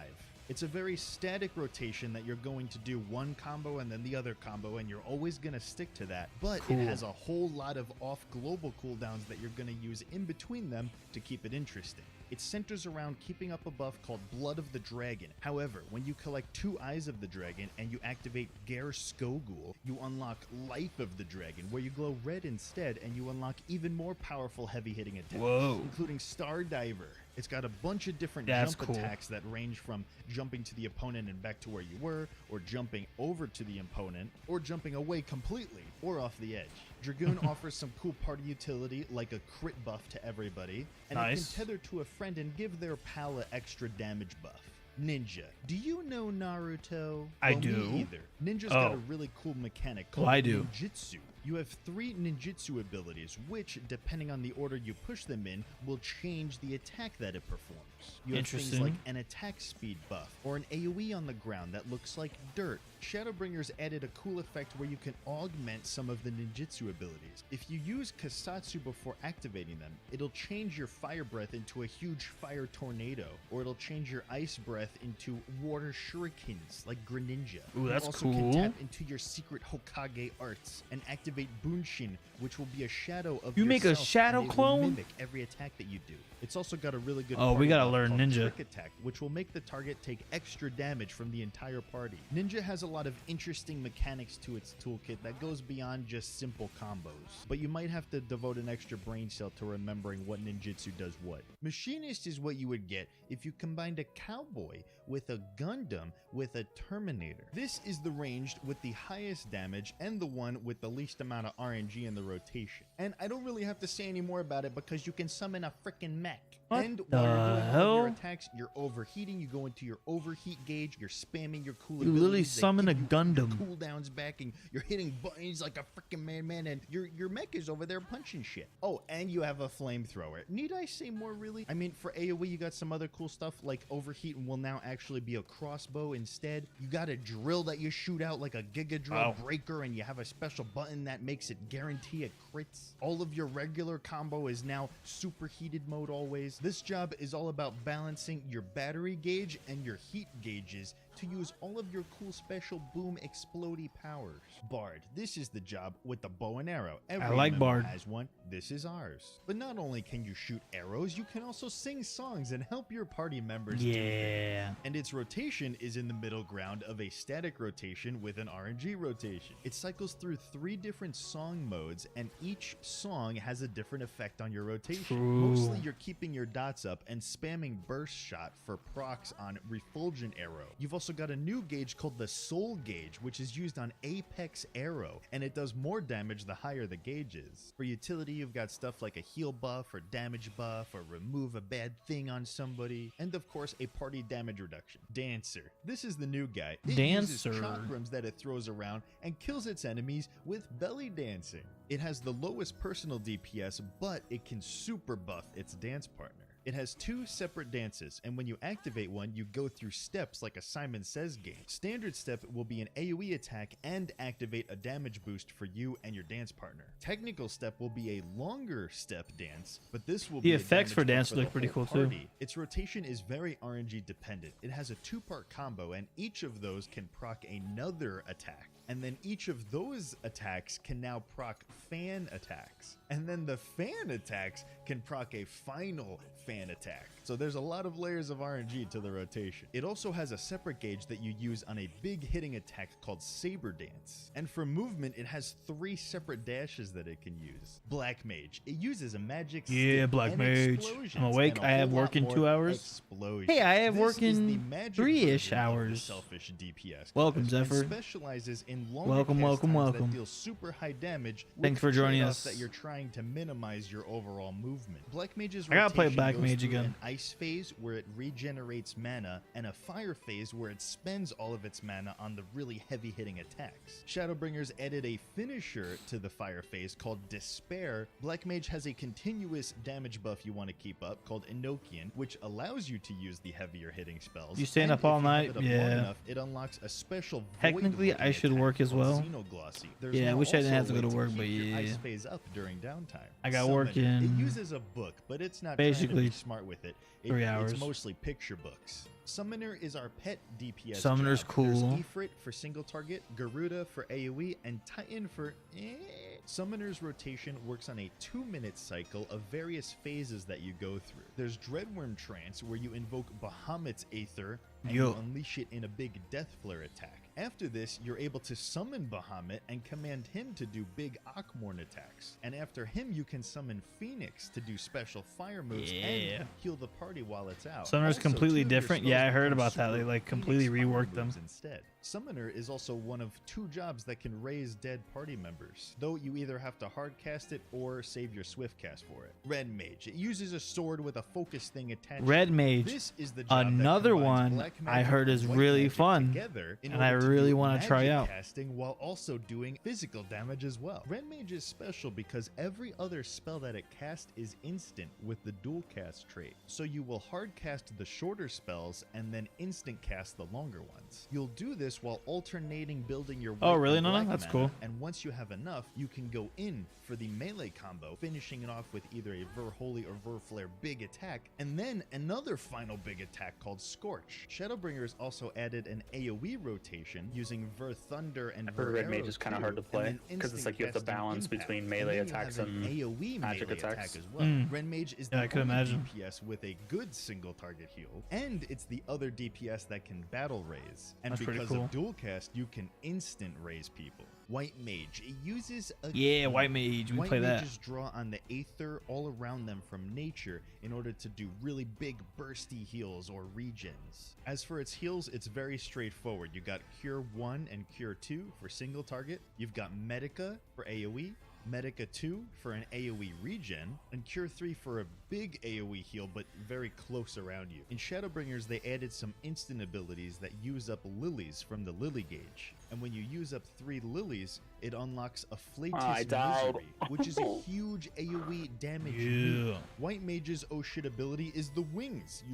It's a very static rotation that you're going to do one combo and then the other combo, and you're always going to stick to that. But Cool. it has a whole lot of off global cooldowns that you're going to use in between them to keep it interesting. It centers around keeping up a buff called Blood of the Dragon. However, when you collect 2 Eyes of the Dragon and you activate Ger Skogul, you unlock Life of the Dragon, where you glow red instead, and you unlock even more powerful heavy-hitting attacks, Whoa. including Star Diver. It's got a bunch of different That's jump cool. attacks that range from jumping to the opponent and back to where you were, or jumping over to the opponent, or jumping away completely, or off the edge. Dragoon offers some cool party utility like a crit buff to everybody, and it Nice. can tether to a friend and give their pal an extra damage buff. Ninja. Do you know Naruto? I Well, do. Me either. Ninja's got a Oh. really cool mechanic Well, called I do. ninjutsu. You have 3 ninjutsu abilities, which, depending on the order you push them in, will change the attack that it performs. You have things Interesting. like an attack speed buff, or an AoE on the ground that looks like dirt. Shadowbringers added a cool effect where you can augment some of the ninjutsu abilities. If you use Kasatsu before activating them, it'll change your fire breath into a huge fire tornado, or it'll change your ice breath into water shurikens like Greninja. Ooh, that's you also cool. can tap into your secret Hokage arts and activate Bunshin, which will be a shadow of You make a yourself, shadow and it will clone? mimic every attack that you do. It's also got a really good Oh, we party gotta buff learn called Ninja. Trick Attack, which will make the target take extra damage from the entire party. Ninja has a lot of interesting mechanics to its toolkit that goes beyond just simple combos, but you might have to devote an extra brain cell to remembering what ninjutsu does what. Machinist is what you would get if you combined a cowboy with a Gundam with a Terminator. This is the ranged with the highest damage and the one with the least amount of RNG in the rotation. And I don't really have to say any more about it because you can summon a frickin' mech. What And the while you're doing all of hell? your attacks, you're overheating, you go into your overheat gauge, you're spamming your cool You literally abilities, they summon a give you Gundam. cooldowns back, and you're hitting buttons like a freaking madman, and your mech is over there punching shit. Oh, and you have a flamethrower. Need I say more, really? I mean, for AoE, you got some other cool stuff like overheat and will now actually be a crossbow instead. You got a drill that you shoot out like a Giga Drill Wow. breaker, and you have a special button that makes it guarantee it crits. All of your regular combo is now superheated mode always. This job is all about balancing your battery gauge and your heat gauges to use all of your cool special boom explodey powers. Bard, this is the job with the bow and arrow. Every like MMO Bard. has one. This is ours. But not only can you shoot arrows, you can also sing songs and help your party members do Yeah. things. And its rotation is in the middle ground of a static rotation with an RNG rotation. It cycles through 3 different song modes, and each song has a different effect on your rotation. True. Mostly you're keeping your dots up and spamming burst shot for procs on refulgent arrow. You've also got a new gauge called the soul gauge, which is used on apex arrow, and it does more damage the higher the gauge is. For utility, you've got stuff like a heal buff or damage buff or remove a bad thing on somebody, and of course a party damage reduction. Dancer. This is the new guy. It uses Dancer. chakrams that it throws around and kills its enemies with belly dancing. It has the lowest personal DPS, but it can super buff its dance partner. It has 2 separate dances, and when you activate one, you go through steps like a Simon Says game. Standard step will be an AoE attack and activate a damage boost for you and your dance partner. Technical step will be a longer step dance, but this will The be a effects for damage dance buff look the pretty whole cool, too. party. Its rotation is very RNG dependent. It has a 2-part combo, and each of those can proc another attack. And then each of those attacks can now proc fan attacks. And then the fan attacks can proc a final fan attack. So there's a lot of layers of RNG to the rotation. It also has a separate gauge that you use on a big hitting attack called Saber Dance. And for movement, it has 3 separate dashes that it can use. Black Mage. It uses a magic Yeah, stick Black and Mage. explosions I'm awake. and a I have whole lot work in more 2 hours. explosions. Hey, I have This work is the in magic 3-ish version of the hours. selfish DPS Welcome, class, Zephyr. and specializes in longer Welcome, cast welcome, times welcome. that deal super high damage. with Thanks for the joining trade-off us. That you're trying to minimize your overall movement. Black Mage's I gotta play rotation Black goes Mage through again. An ice phase where it regenerates mana, and a fire phase where it spends all of its mana on the really heavy hitting attacks. Shadowbringers added a finisher to the fire phase called Despair. Black Mage has a continuous damage buff you want to keep up called Enochian, which allows you to use the heavier hitting spells. You staying And up all if you have night? it up long Yeah. enough, it unlocks a special Technically, I should work as well. Yeah, I wish I didn't have to go to work, but yeah. Ice phase up during downtime. I got work Summoner. in It uses a book, but it's not trying to basically be smart with it. 3 hours. It's mostly picture books. Summoner is our pet DPS. Summoner's job. cool. There's Ifrit for single target, Garuda for AoE, and Titan for Summoner's rotation works on a 2-minute cycle of various phases that you go through. There's Dreadworm Trance, where you invoke Bahamut's Aether and Yo. you unleash it in a big Death Flare attack. After this, you're able to summon Bahamut and command him to do big Akmorn attacks. And after him, you can summon Phoenix to do special fire moves and heal the party while it's out. Summoner's Also, completely 2 of your different. spells Yeah, I heard become about that. They super like Phoenix completely fire reworked them. moves instead. Summoner is also one of 2 jobs that can raise dead party members, though you either have to hard cast it or save your swift cast for it. Red Mage. It uses a sword with a focus thing attached. Red to it. Mage, This is the job that another combines one black I magic heard and is white really magic fun, together in and I order to really do want to try magic out. casting while also doing physical damage as well. Red Mage is special because every other spell that it casts is instant with the dual cast trait. So you will hard cast the shorter spells and then instant cast the longer ones. You'll do this while alternating building your Oh, white really, and Nana? black That's mana, cool. and once you have enough, you can go in for the melee combo, finishing it off with either a Ver Holy or Ver Flare big attack, and then another final big attack called Scorch. Shadowbringers also added an AoE rotation using Ver Thunder and Ver Red Arrow Mage is kind of too, hard to and play then because it's instant like you have to casting balance impact. between And melee then you attacks have an and AoE magic melee attacks. attack as well. Mm. Red Mage is Yeah, the I could only imagine. DPS with a good single target heal, and it's the other DPS that can battle raise. And That's pretty because cool. of dual cast, you can instant raise people. White Mage. It uses a Yeah, White Mage. We White play that. mages draw on the aether all around them from nature in order to do really big bursty heals or regens. As for its heals, it's very straightforward. You got Cure 1 and Cure 2 for single target. You've got Medica for AoE, Medica 2 for an AoE regen, and Cure 3 for a big AoE heal but very close around you. In Shadowbringers, they added some instant abilities that use up lilies from the lily gauge. And when you use up 3 lilies, it unlocks a Flatus Misery, which is a huge AoE damage nuke. White Mage's oh shit ability is the wings.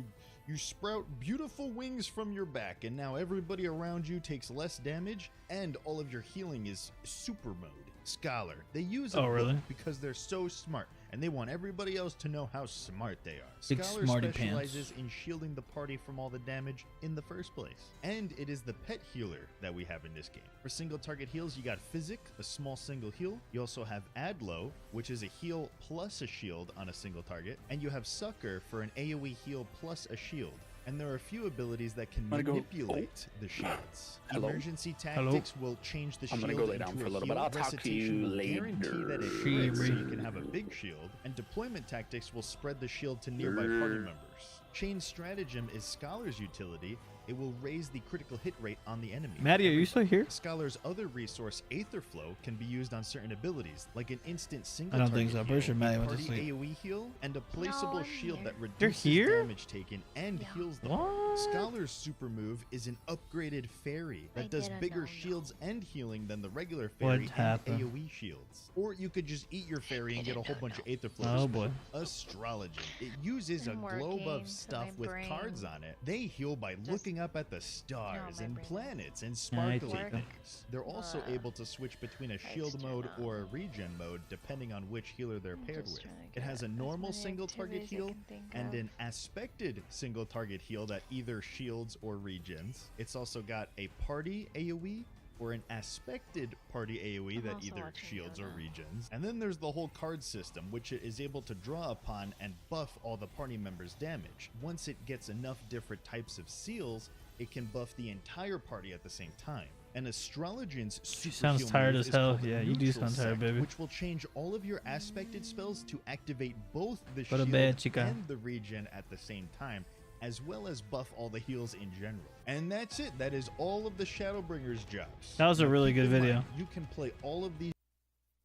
You sprout beautiful wings from your back, and now everybody around you takes less damage, and all of your healing is super mode. Scholar. They use a Oh, really? book because they're so smart, and they want everybody else to know how smart they are. Big Scholar smarty specializes pants. in shielding the party from all the damage in the first place. And it is the pet healer that we have in this game. For single target heals, you got Physic, a small single heal. You also have Adlo, which is a heal plus a shield on a single target. And you have Succor for an AoE heal plus a shield. And there are a few abilities that can manipulate the shields. Hello? Emergency tactics will change the I'm shield gonna go lay into down for a a little heal. bit. I'll talk to Recitation you will guarantee that it later. crits, so you can have a big shield. And deployment tactics will spread the shield to nearby party members. Chain Stratagem is Scholar's utility. It will raise the critical hit rate on the enemy. Maddie, are you still here? Scholar's other resource, Aether Flow, can be used on certain abilities, like an instant single I don't think target so. Pretty sure heal, Maddie a went to party sleep. AoE heal, and a placeable I'm shield here. that You're reduces here? damage taken and heals them. What? Scholar's super move is an upgraded fairy that does didn't bigger know. shields and healing than the regular What fairy and happened? AoE shields. Or you could just eat your fairy and get a whole bunch of Aether Flow. Oh, boy. Astrology. It uses a I'm globe working, of so stuff my with brain cards on it. They heal by looking up at the stars my and brain. planets and I sparkly take them. things. They're also able to switch between a shield mode or a regen mode depending on which healer they're paired with. It has a normal single target heal and an aspected single target heal that either shields or regens. It's also got a party AoE or an aspected party AoE that either shields or regens. And then there's the whole card system, which it is able to draw upon and buff all the party members' damage. Once it gets enough different types of seals, it can buff the entire party at the same time. And Astrologian's super sounds heal tired move as is hell. called the Yeah, you do Neutral sound tired, Sect, baby. which will change all of your aspected spells to activate both the Go to shield bed, chica. and the regen at the same time, as well as buff all the heals in general. And that's it. That is all of the Shadowbringers jobs. That was a Now, really keep good in video. mind, you can play all of these.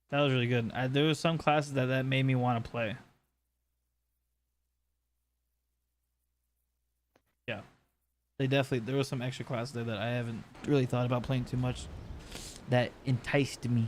That was really good. There was some classes that made me want to play. Yeah. There was some extra classes there that I haven't really thought about playing too much that enticed me.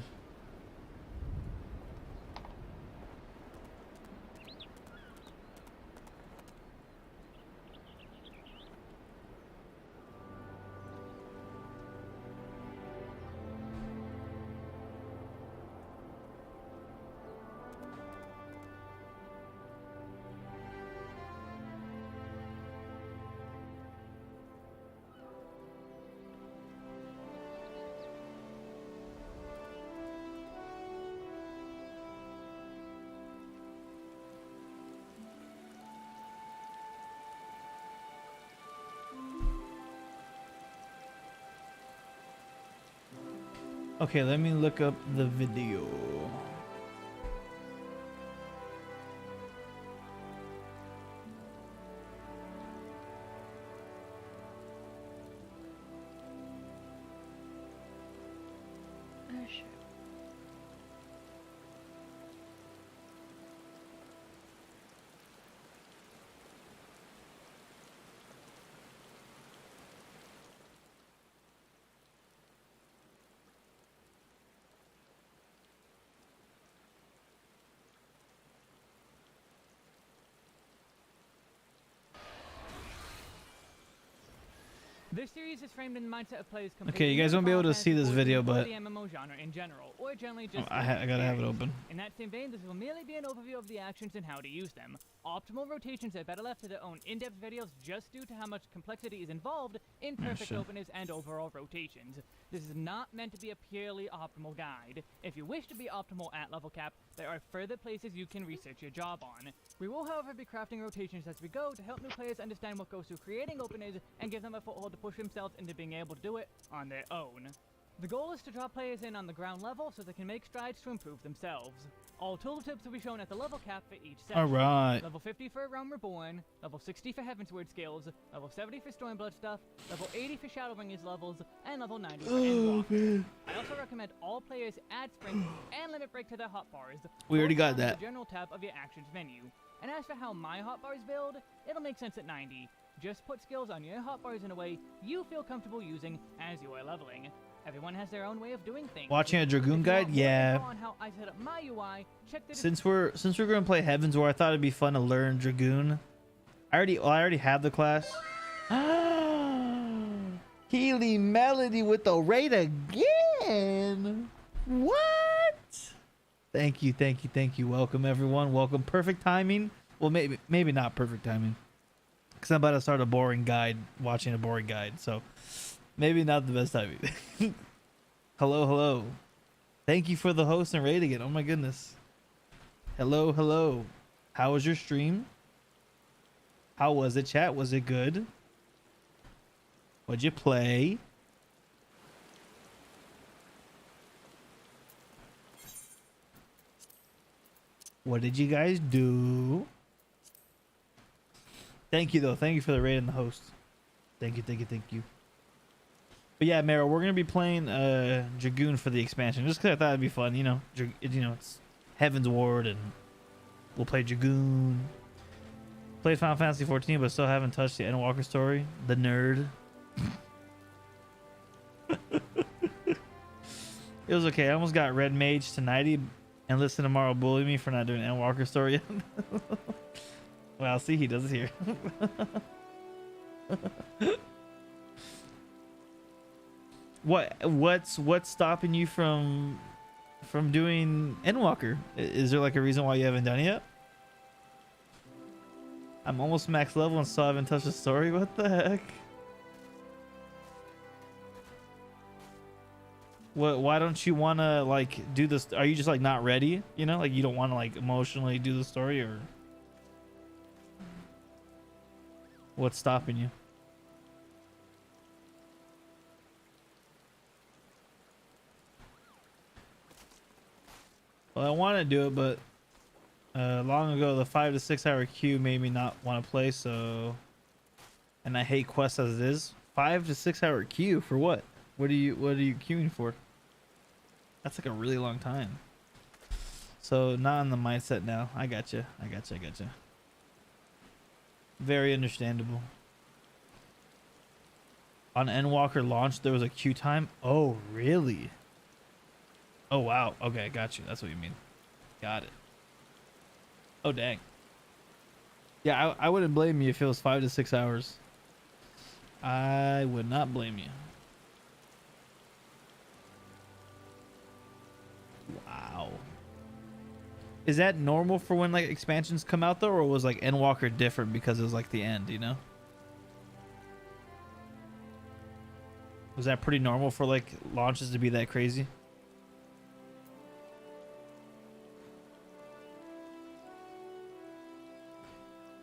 Okay, let me look up the video. Oh shit. This series is framed in the mindset of players. Okay, you guys won't be able to see this video, but the MMO genre in general, or generally just I gotta have it open. In that same vein, this will merely be an overview of the actions and how to use them. Optimal rotations are better left to their own in-depth videos just due to how much complexity is involved in perfect openness and overall rotations. This is not meant to be a purely optimal guide. If you wish to be optimal at level cap, there are further places you can research your job on. We will, however, be crafting rotations as we go to help new players understand what goes through creating openness and give them a foothold to push themselves into being able to do it on their own. The goal is to draw players in on the ground level so they can make strides to improve themselves. All tooltips will be shown at the level cap for each section. Alright. Level 50 for Realm Reborn, level 60 for Heavensward skills, level 70 for Stormblood stuff, level 80 for Shadowbringers levels, and level 90 for Endwalker. I also recommend all players add sprint and limit break to their hotbars. We already got Both down that. The general tab of your actions menu. And as for how my hotbars build, it'll make sense at 90. Just put skills on your hotbars in a way you feel comfortable using as you are leveling. Everyone has their own way of doing things. Watching a Dragoon guide, yeah. On how I set up my UI, check the Since we're gonna play Heavensward, I thought it'd be fun to learn Dragoon. I already have the class. Healy Melody with the raid again. What? Thank you. Welcome everyone. Welcome. Perfect timing. Well, maybe not perfect timing, because I'm about to start a boring guide, watching a boring guide. So maybe not the best timing. Hello. Thank you for the host and raid again. Oh my goodness. Hello. How was your stream? How was it, chat? Was it good? What'd you play? What did you guys do? Thank you, though. Thank you for the raid and the host. Thank you. But yeah, Mara, we're gonna be playing Dragoon for the expansion, just because I thought it'd be fun. You know, it's Heavensward, and we'll play Dragoon. Played Final Fantasy 14, but still haven't touched the Endwalker story. The nerd. It was okay. I almost got Red Mage to 90, and listen tomorrow bully me for not doing Endwalker story yet. Well, see, he does it here. What's stopping you from doing Endwalker? Is there like a reason why you haven't done it yet? I'm almost max level and still haven't touched the story. What the heck? Why don't you want to like do this? Are you just like not ready? You know, like you don't want to like emotionally do the story, or what's stopping you? Well, I want to do it, but long ago the 5 to 6 hour queue made me not want to play. So, and I hate quests as it is. 5 to 6 hour queue for what? What are you queuing for? That's like a really long time. So not in the mindset now. I gotcha. Very understandable. On Endwalker launch, there was a queue time. Oh, really? Oh, wow. Okay, got you. That's what you mean. Got it. Oh, dang. Yeah, I wouldn't blame you if it was 5 to 6 hours. I would not blame you. Wow. Is that normal for when like expansions come out though, or was like Endwalker different because it was like the end, you know? Was that pretty normal for like launches to be that crazy?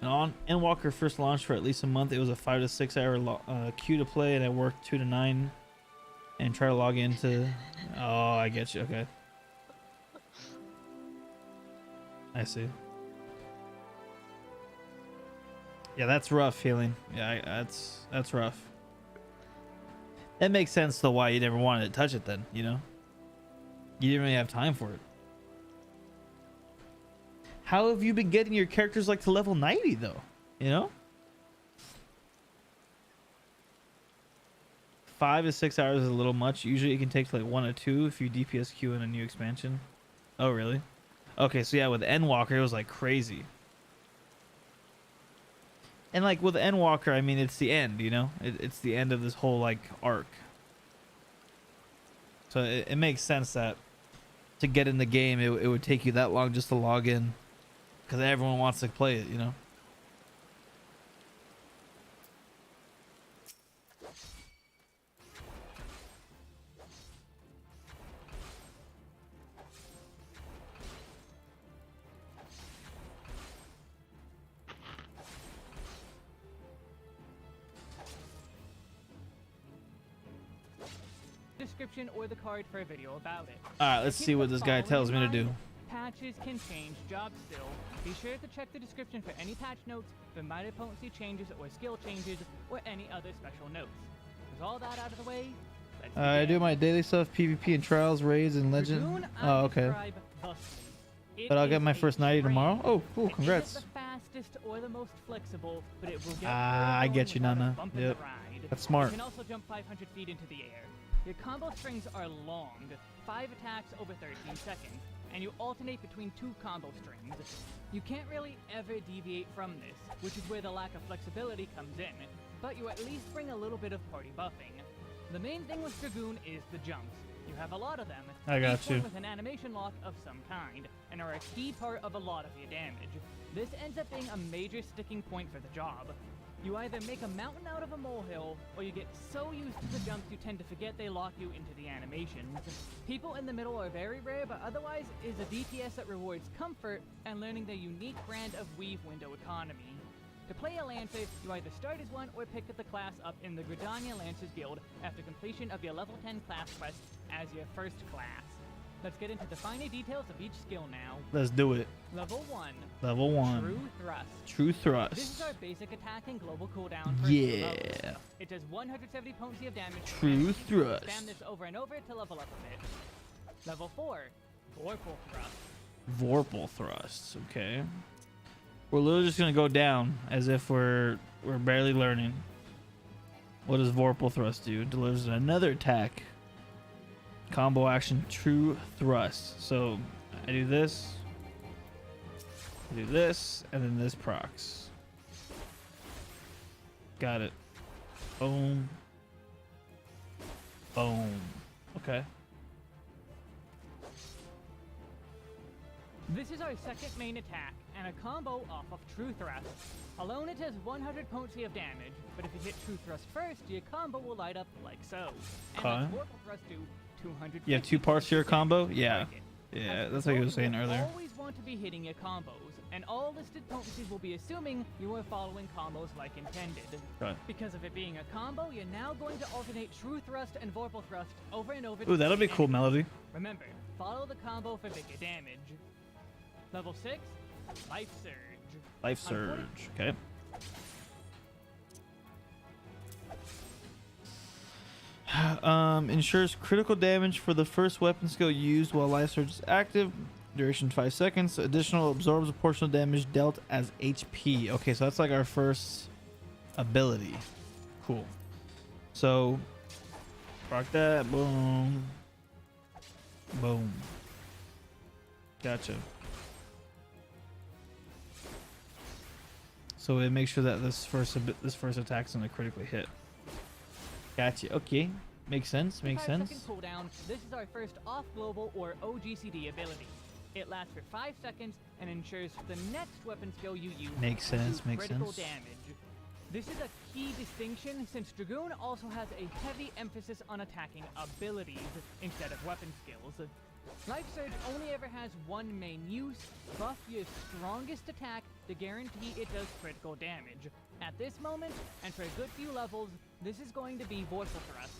And on Endwalker first launched for at least a month, it was a 5 to 6 hour queue to play, and I worked 2 to 9 and try to log into. Oh, I get you. Okay. I see. Yeah, that's rough, Healing. Yeah, that's rough. That makes sense to why you never wanted to touch it then, you know? You didn't really have time for it. How have you been getting your characters like to level 90 though? You know? 5 to 6 hours is a little much. Usually it can take like 1 or 2 if you DPS queue in a new expansion. Oh, really? Okay, so yeah, with Endwalker, it was like crazy. And like with Endwalker, I mean, it's the end, you know? It's the end of this whole like arc. So it makes sense that to get in the game, it would take you that long just to log in. Because everyone wants to play it, you know? Description or the card for a video about it. Alright, let's see what this guy tells me to do. Patches can change jobs still. Be sure to check the description for any patch notes, for minor potency changes or skill changes, or any other special notes. With all that out of the way, let's I do my daily stuff, PvP and trials, raids, and legend. Dragoon, Oh, okay. But I'll get my first 90 tomorrow. Oh, cool, congrats. The fastest or the most flexible, but it will get I get you, Nana. Yep. That's smart. You can also jump 500 feet into the air. Your combo strings are long, 5 attacks over 13 seconds, and you alternate between 2 combo strings. You can't really ever deviate from this, which is where the lack of flexibility comes in, but you at least bring a little bit of party buffing. The main thing with Dragoon is the jumps. You have a lot of them, I got each one you. with an animation lock of some kind, and are a key part of a lot of your damage. This ends up being a major sticking point for the job. You either make a mountain out of a molehill, or you get so used to the jumps you tend to forget they lock you into the animations. People in the middle are very rare, but otherwise is a DPS that rewards comfort and learning the unique brand of weave window economy. To play a Lancer, you either start as one or pick the class up in the Gridania Lancers Guild after completion of your level 10 class quest as your first class. Let's get into the finer details of each skill now. Let's do it. Level 1. Level 1. True Thrust. True Thrust. This is our basic attack and global cooldown for Yeah. levels. It does 170 potency of damage. True Thrust. Spam this over and over to level up a bit. Level 4. Vorpal Thrust. Vorpal Thrust. Okay. We're literally just gonna go down as if we're barely learning. What does Vorpal Thrust do? Delivers another attack. Combo action, True Thrust. So I do this, and then this procs. Got it. Boom. Boom. Okay. This is our second main attack, and a combo off of True Thrust. Alone it does 100 potency of damage, but if you hit True Thrust first, your combo will light up like so. And Okay. lets Vorpal Thrust do 200. You have 2 parts to your combo? Yeah. Yeah, that's what you were saying earlier. You always want to be hitting your combos, and all listed potencies will be assuming you are following combos like intended. Right. Because of it being a combo, you're now going to alternate True Thrust and Vorpal Thrust over and over. Ooh, that'll be a cool melody. Remember, follow the combo for bigger damage. Level 6, Life Surge. Life Surge. Okay. Ensures critical damage for the first weapon skill used while Life Surge is active. Duration 5 seconds. Additional absorbs a portion of damage dealt as HP. Okay, so that's like our first ability. Cool. So, rock that. Boom. Boom. Gotcha. So it makes sure that this first attack's gonna critically hit. Gotcha. Okay. Makes sense. Makes sense. 5 second cooldown. This is our first off-global or OGCD ability. It lasts for 5 seconds and ensures the next weapon skill you use Makes sense, do makes critical sense. damage. This is a key distinction since Dragoon also has a heavy emphasis on attacking abilities instead of weapon skills. Life Surge only ever has one main use: buff your strongest attack to guarantee it does critical damage. At this moment, and for a good few levels, this is going to be Vorpal Thrust.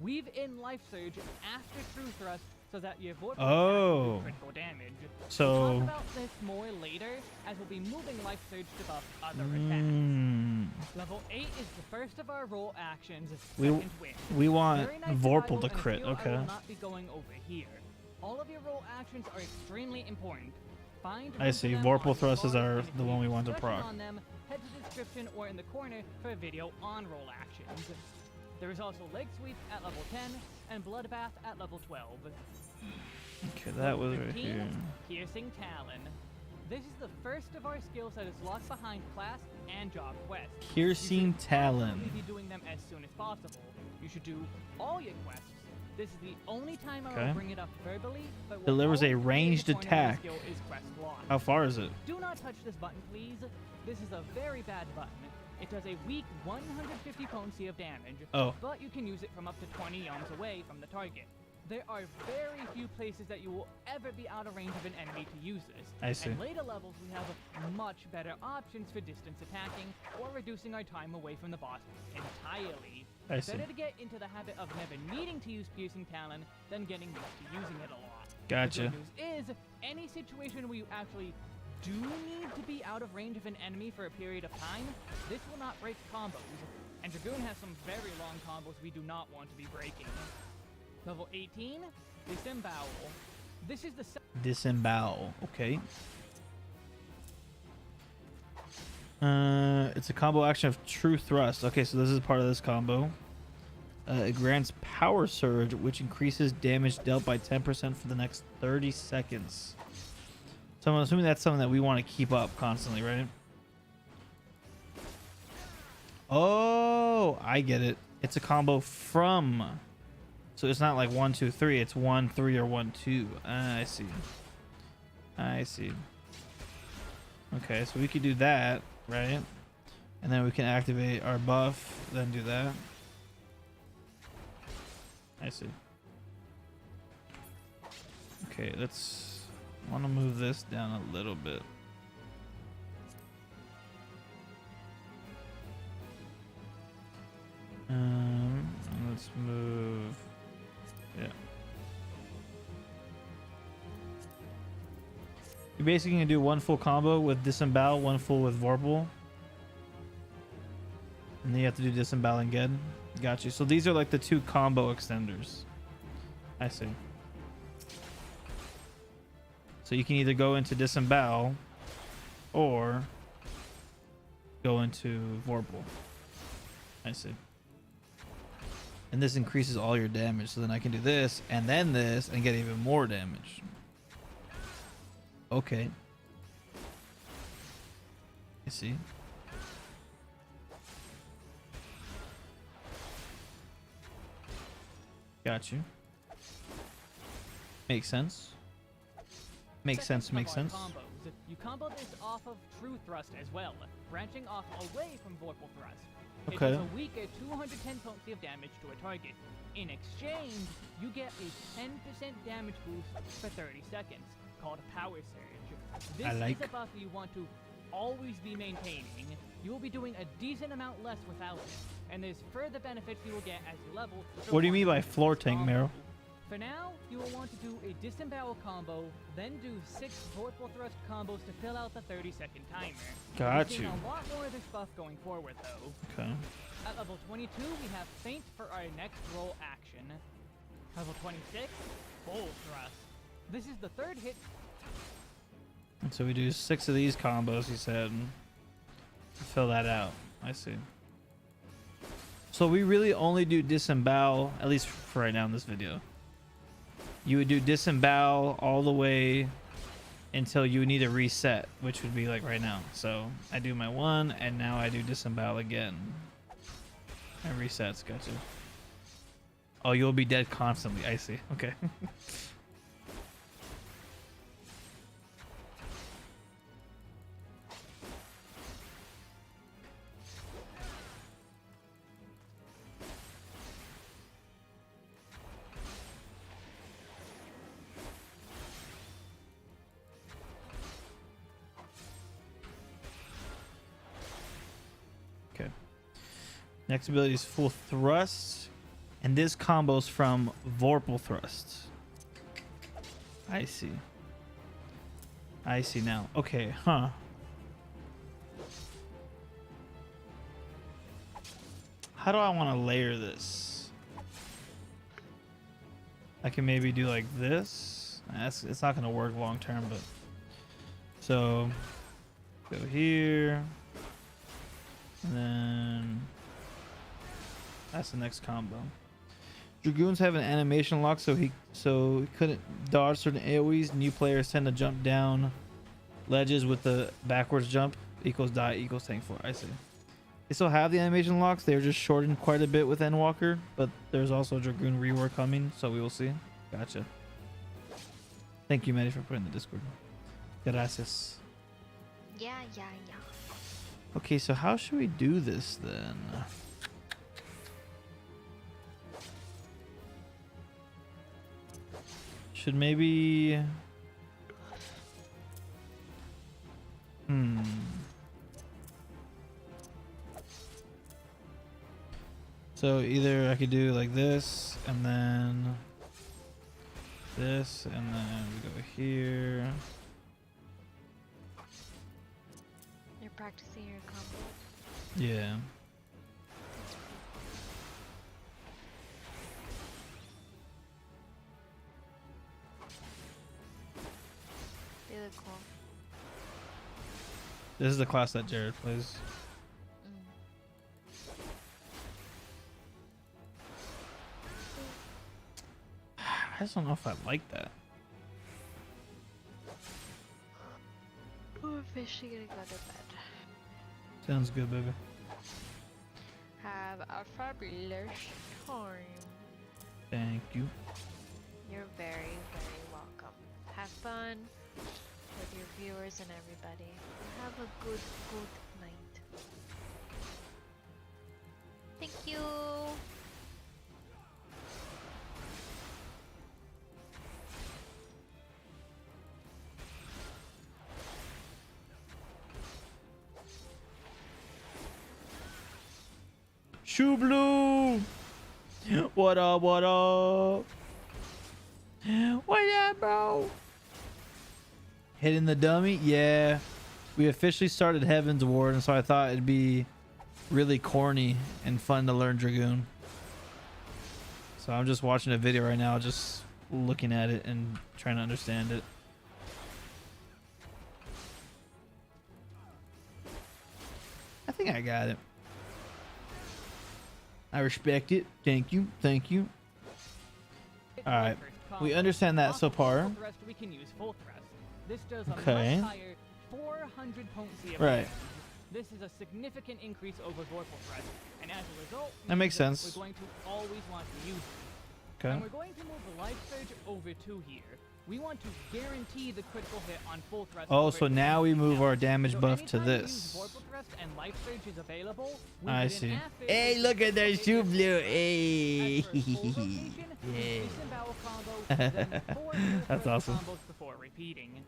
Weave in Life Surge after True Thrust so that your Vorpal Oh. can do critical damage. So- We'll talk about this more later, as we'll be moving Life Surge to buff other attacks. Level 8 is the first of our roll actions. We Second Wind. we want Very nice Vorpal survival, to and a crit. skill I Okay. will not be going over here. All of your roll actions are extremely important. Find I one see. for them Vorpal on thrusts your are card, and if the you one we need want to discussion proc. on them, head to the description or in the corner for a video on roll actions. There is also Leg Sweep at level 10 and Bloodbath at level 12. Okay, that was right 15, here. Piercing Talon. This is the first of our skills that is locked behind class and job quest. Piercing Talon. You should be doing them as soon as possible. You should do all your quests. This is the only time I Okay. will bring it up verbally, but will Delivers a always be the ranged corner when the attack. skill is quest locked. How far is it? Do not touch this button, please. This is a very bad button. It does a weak 150 potency of damage, Oh. but you can use it from up to 20 yalms away from the target. There are very few places that you will ever be out of range of an enemy to use this. I see. And later levels, we have much better options for distance attacking or reducing our time away from the boss entirely. I see. Better to get into the habit of never needing to use Piercing Talon than getting used to using it a lot. Gotcha. The good news is, any situation where you actually do need to be out of range of an enemy for a period of time, this will not break combos. And Dragoon has some very long combos we do not want to be breaking. Level 18, Disembowel. This is the Disembowel. Okay. It's a combo action of True Thrust. Okay, so this is part of this combo. It grants Power Surge, which increases damage dealt by 10% for the next 30 seconds. So I'm assuming that's something that we want to keep up constantly, right? Oh, I get it. It's a combo from... So it's not like 1, 2, 3. It's 1, 3, or 1, 2. I see. I see. Okay, so we could do that, right? And then we can activate our buff, then do that. I see. Okay, let's want to move this down a little bit. Let's move. Yeah. You're basically gonna do one full combo with Disembowel, one full with Vorpal. And then you have to do Disembowel again. Got you. So these are like the two combo extenders. I see. So you can either go into Disembowel or go into Vorpal. I see. And this increases all your damage, so then I can do this and then this and get even more damage. Okay. I see. Got you. Makes sense. Makes sense, makes sense. Combos. You combo this off of True Thrust as well, branching off away from Vorpal Thrust. It Okay. does a weaker 210 potency of damage to a target. In exchange, you get a 10% damage boost for 30 seconds, called Power Surge. This I like. is a buff you want to always be maintaining. You will be doing a decent amount less without it, and there's further benefits you will get as you level. What do you mean by floor tank, Meryl? For now, you will want to do a Disembowel combo, then do 6 Vorpal Thrust combos to fill out the 30-second timer. Got We're seeing you. a lot more of this buff going forward, though. Okay. At level 22, we have Feint for our next roll action. Level 26, Full Thrust. This is the third hit. And so we do 6 of these combos, he said, to fill that out. I see. So we really only do Disembowel, at least for right now in this video. You would do Disembowel all the way until you need a reset, which would be like right now. So I do my one, and now I do Disembowel again. And resets, gotcha. Oh, you'll be dead constantly. I see. Okay. Okay. Next ability is Full Thrust. And this combos from Vorpal Thrust. I see. I see now. Okay, huh. How do I want to layer this? I can maybe do like this. It's not going to work long term, but... So, go here. And then... That's the next combo. Dragoons have an animation lock, so he couldn't dodge certain AoEs. New players tend to jump down ledges with the backwards jump. Equals die equals tank 4. I see. They still have the animation locks. They were just shortened quite a bit with Endwalker, but there's also Dragoon rework coming, so we will see. Gotcha. Thank you, Maddie, for putting the Discord. Gracias. Yeah. Okay, so how should we do this then? Should maybe... So either I could do like this, and then this, and then we go here. You're practicing your combo. Yeah. They look cool. This is the class that Jared plays. I just don't know if I like that. We're officially gonna go to bed. Sounds good, baby. Have a fabulous time. Thank you. You're very, very welcome. Have fun with your viewers and everybody. Have a good night. Thank you. Shoe Blue! What up, what up? What up, bro? Hitting the dummy? Yeah. We officially started Heavensward, and so I thought it'd be really corny and fun to learn Dragoon. So I'm just watching a video right now, just looking at it and trying to understand it. I think I got it. I respect it. Thank you. Thank you. All right. We understand that so far. We can use full thrust. This does a Okay. much higher 400 potency of Right. damage. This is a significant increase over Vorpal Thrust, and as a result, That makes sense. we're going to always want to use it. Okay. And we're going to move the Life Surge over to here. We want to guarantee the critical hit on full thrust. Oh, over so now we move our else. damage So buff to anytime we use this. Vorpal Thrust and Life Surge is available, we I get see. an affix Hey, look at that shoe blue. Hey. as for full rotation, Yeah. disembowel combo, then 4 full That's thrust awesome. combos before repeating.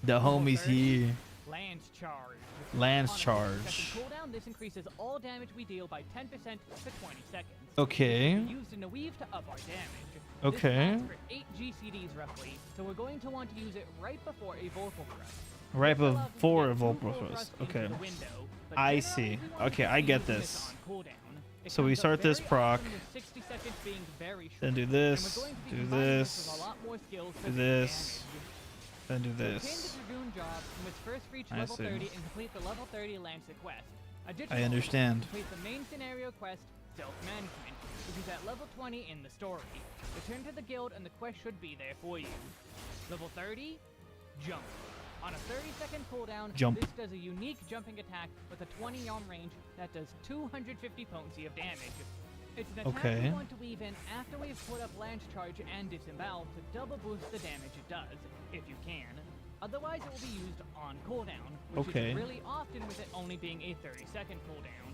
The homies here. Lance Charge. Lance On a Charge. 50-second cooldown, this increases all damage we deal by 10% for 20 seconds. Okay. This can be used in a weave to up our damage. Okay. This lasts for 8 GCDs roughly, so we're going to want to use it right before a Vorpal Thrust. Right This allows us to before get a two Vorpal full Thrust. thrusts into Okay. the window, but I generally see. we want Okay, to I be get using this. on cooldown. It So we comes up start this very proc. often with 60 seconds being very short, Then do and this. we're going to be Do combining this with this. a lot more skills for Do this this. damage. Then do To obtain this. the Dragoon job, you must first reach I level see. 30 and complete the level 30 Lancer quest. Additionally, I understand. complete the main scenario quest, Self-Management, which is at level 20 in the story. Return to the guild and the quest should be there for you. Level 30, Jump. On a 30-second cooldown, Jump. this does a unique jumping attack with a 20-yard range that does 250 potency of damage. It's an attack Okay. we want to weave in after we've put up Lance Charge and Disembowel to double boost the damage it does, if you can. Otherwise, it will be used on cooldown, which Okay. is really often with it only being a 30-second cooldown.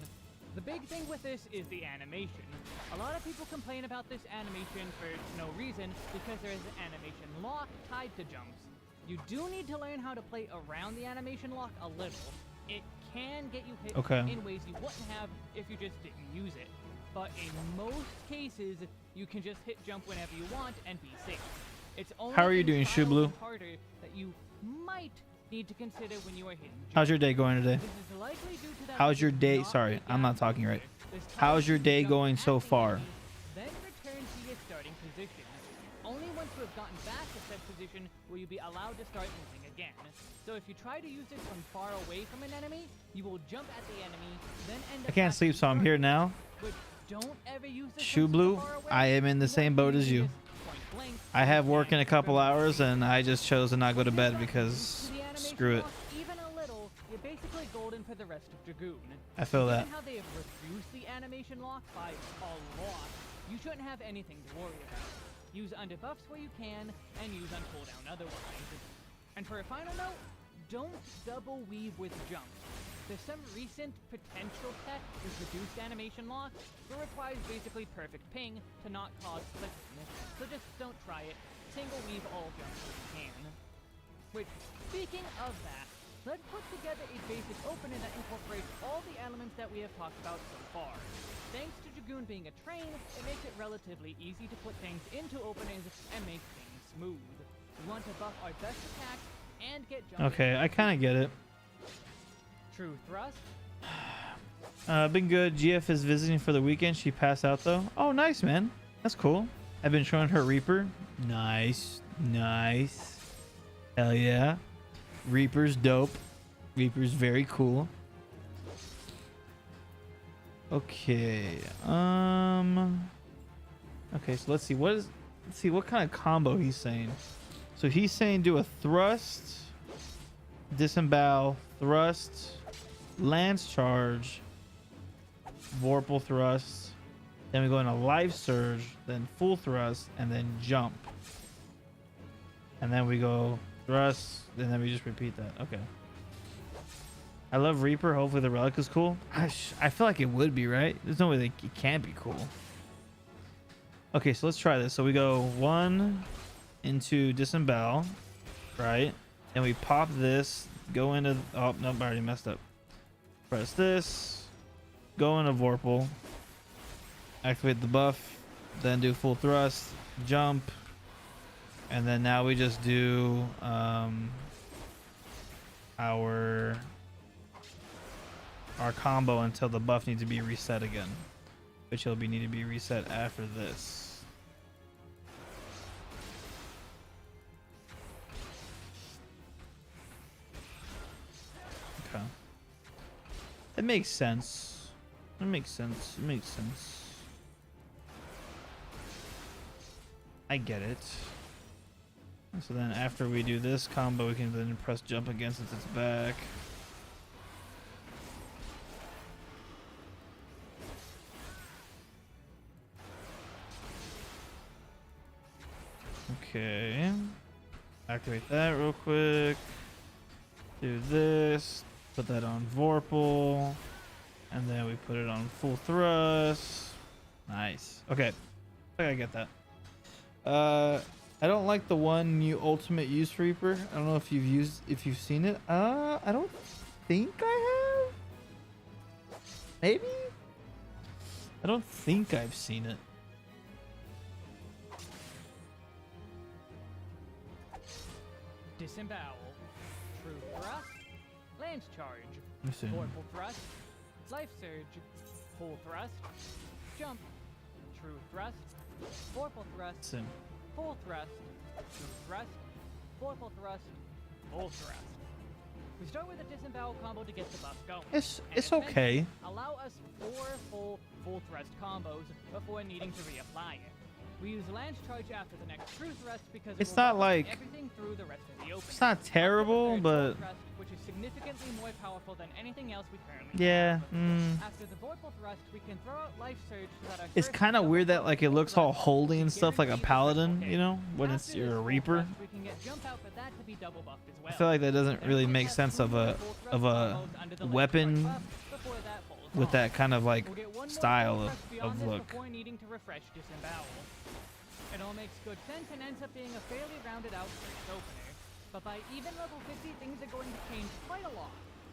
The big thing with this is the animation. A lot of people complain about this animation for no reason because there is an animation lock tied to jumps. You do need to learn how to play around the animation lock a little. It can get you hit Okay. in ways you wouldn't have if you just didn't use it. but in most cases, you can just hit jump whenever you want and be safe. It's only How are you things doing, harder Shublu? harder that you might need to consider when you are hitting jump. How's your day going today? This is likely due to that How's your you day? not Sorry, get I'm not down talking faster. right. This How's your causes day you to jump going at so the far? enemy, then return to your starting position. Only once you have gotten back to said position will you be allowed to start moving again. So if you try to use this from far away from an enemy, you will jump at the enemy, then end up I can't back sleep, to so I'm start here point. now. But don't ever use this from Shublu, far away. I am in the same boat as you. I have work in a couple hours, and I just chose to not go to bed because screw it. Even a little, you're basically golden for the rest of Dragoon. I feel that. Given how they have reduced the animation lock by a lot, you shouldn't have anything to worry about. Use underbuffs where you can, and use on cooldown otherwise. And for a final note, don't double weave with jump. There's some recent potential tech with reduced animation lock, but requires basically perfect ping to not cause flickering. So just don't try it. Single weave all jumps if you can. Which, speaking of that, let's put together a basic opener that incorporates all the elements that we have talked about so far. Thanks to Dragoon being a train, it makes it relatively easy to put things into openers and make things smooth. We want to buff our best attacks and get jumping. Okay, I kind of get it. True thrust. Been good. GF is visiting for the weekend. She passed out though. Oh, nice, man. That's cool. I've been showing her Reaper. Nice, nice. Hell yeah. Reaper's dope. Reaper's very cool. Okay. Okay, so let's see let's see what kind of combo he's saying. So he's saying do a thrust, disembowel, thrust, lance charge, vorpal thrust, then we go into life surge, then full thrust, and then jump. And then we go thrust, and then we just repeat that. Okay. I love Reaper. Hopefully the relic is cool. I feel like it would be, right? There's no way that it can't be cool. Okay, so let's try this. So we go 1 into disembowel, right? And we pop this, go into... Oh, no, I already messed up. Press this, go into Vorpal, activate the buff, then do full thrust, jump, and then now we just do our combo until the buff needs to be reset again, which will need to be reset after this. Okay. It makes sense. It makes sense. It makes sense. I get it. So then after we do this combo, we can then press jump again since it's back. Okay. Activate that real quick. Do this. Put that on Vorpal. And then we put it on full thrust. Nice. Okay. I think I get that. I don't like the one new ultimate use Reaper. I don't know if you've seen it. I don't think I have. Maybe? I don't think I've seen it. Disembowel. True thrust. Lance charge. Let me see. Vorpal thrust. Life surge. Full thrust. Jump. True thrust. Vorpal thrust. Sim. Full thrust. True thrust. Vorpal thrust. Full thrust. We start with a disembowel combo to get the buff going. It's And okay. allow us 4 full thrust combos before needing to reapply it. We use lance charge after the next true thrust because It's it will not buff like- everything through the rest of the opening. It's not terrible, but Thrust, which is significantly more powerful than anything else we currently yeah. have. After the vorpal thrust, we can throw out life surge so that our It's first kind of double weird that like it looks all holy and stuff like a paladin, you know, when it's After you're a this full Reaper. thrust, we can get jump out for that to be double buffed as well. I feel like that doesn't really make sense of a weapon before that falls with off. that kind of like We'll get one more style full of, thrust beyond of this look. before needing to refresh disembowel. It all makes good sense and ends up being a fairly rounded out first opener. But by even level 50, things are going to change quite a lot.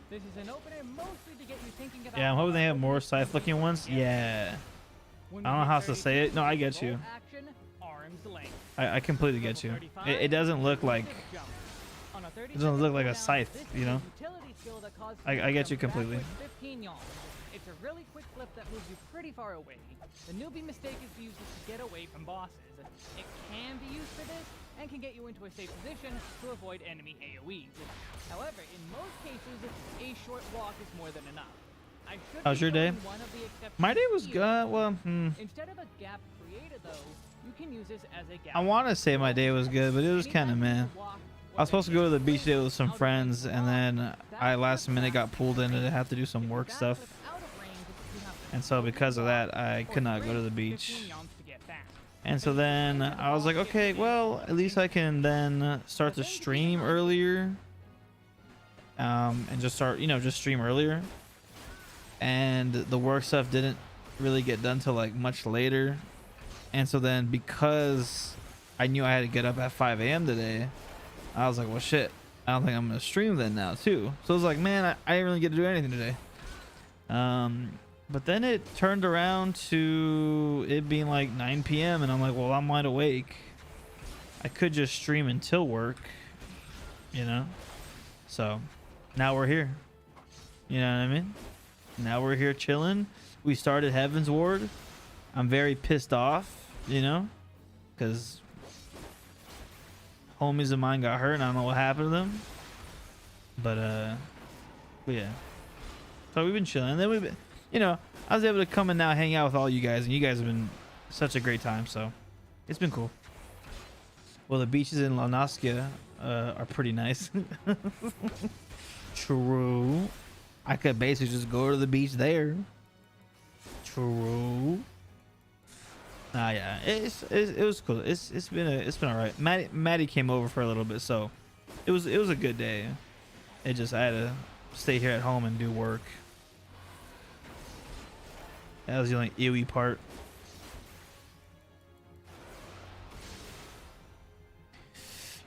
This is an opener mostly to get you thinking about... Yeah, I'm hoping they have more scythe looking ones. Yeah. When I we don't know hit how else to 32, say it. No, I get roll you. Action, arm's length. I completely get you. It doesn't look like On a it doesn't look like a cooldown, scythe, this you is a know. utility skill that causes I get to you jump completely. backwards 15 yawns. It's a really quick flip that moves you pretty far away. The newbie mistake is to use it to get away from bosses. It can be used for this and can get you into a safe position to avoid enemy AoEs. However, in most cases, a short walk is more than enough. I should How's your day? one of the exceptions My day was here. good. Well, Instead of a gap created though, you can use this as a gap. I want to say my day was good, but it was kind of meh. I was supposed to go to the beach today with some friends, and then I last minute got pulled in and have to do some work stuff. And so because of that, I could not go to the beach. And so then I was like, okay, well, at least I can then start to stream earlier. And just start, just stream earlier. And the work stuff didn't really get done till like much later. And so then because I knew I had to get up at 5 a.m. today, I was like, well, shit, I don't think I'm going to stream then now too. So I was like, man, I didn't really get to do anything today. But then it turned around to it being like 9 p.m. and I'm like, well, I'm wide awake. I could just stream until work, So now we're here. You know what I mean? Now we're here chilling. We started HEAVENSWARD. I'm very pissed off, because homies of mine got hurt and I don't know what happened to them. But yeah. So we've been chilling. And then we've been, I was able to come and now hang out with all you guys, and you guys have been such a great time. So it's been cool. Well, the beaches in La Nasca are pretty nice. True. I could basically just go to the beach there. True. Yeah, it was cool. It's been all right. Maddie came over for a little bit, so it was a good day. I had to stay here at home and do work. That was the only ewy part.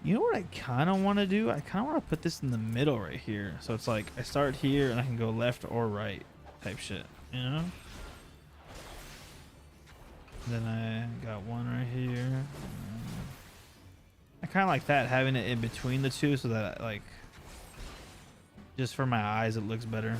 You know what I kind of want to do? I kind of want to put this in the middle right here. So it's like I start here and I can go left or right type shit, Then I got one right here. I kind of like that, having it in between the two so that like just for my eyes it looks better.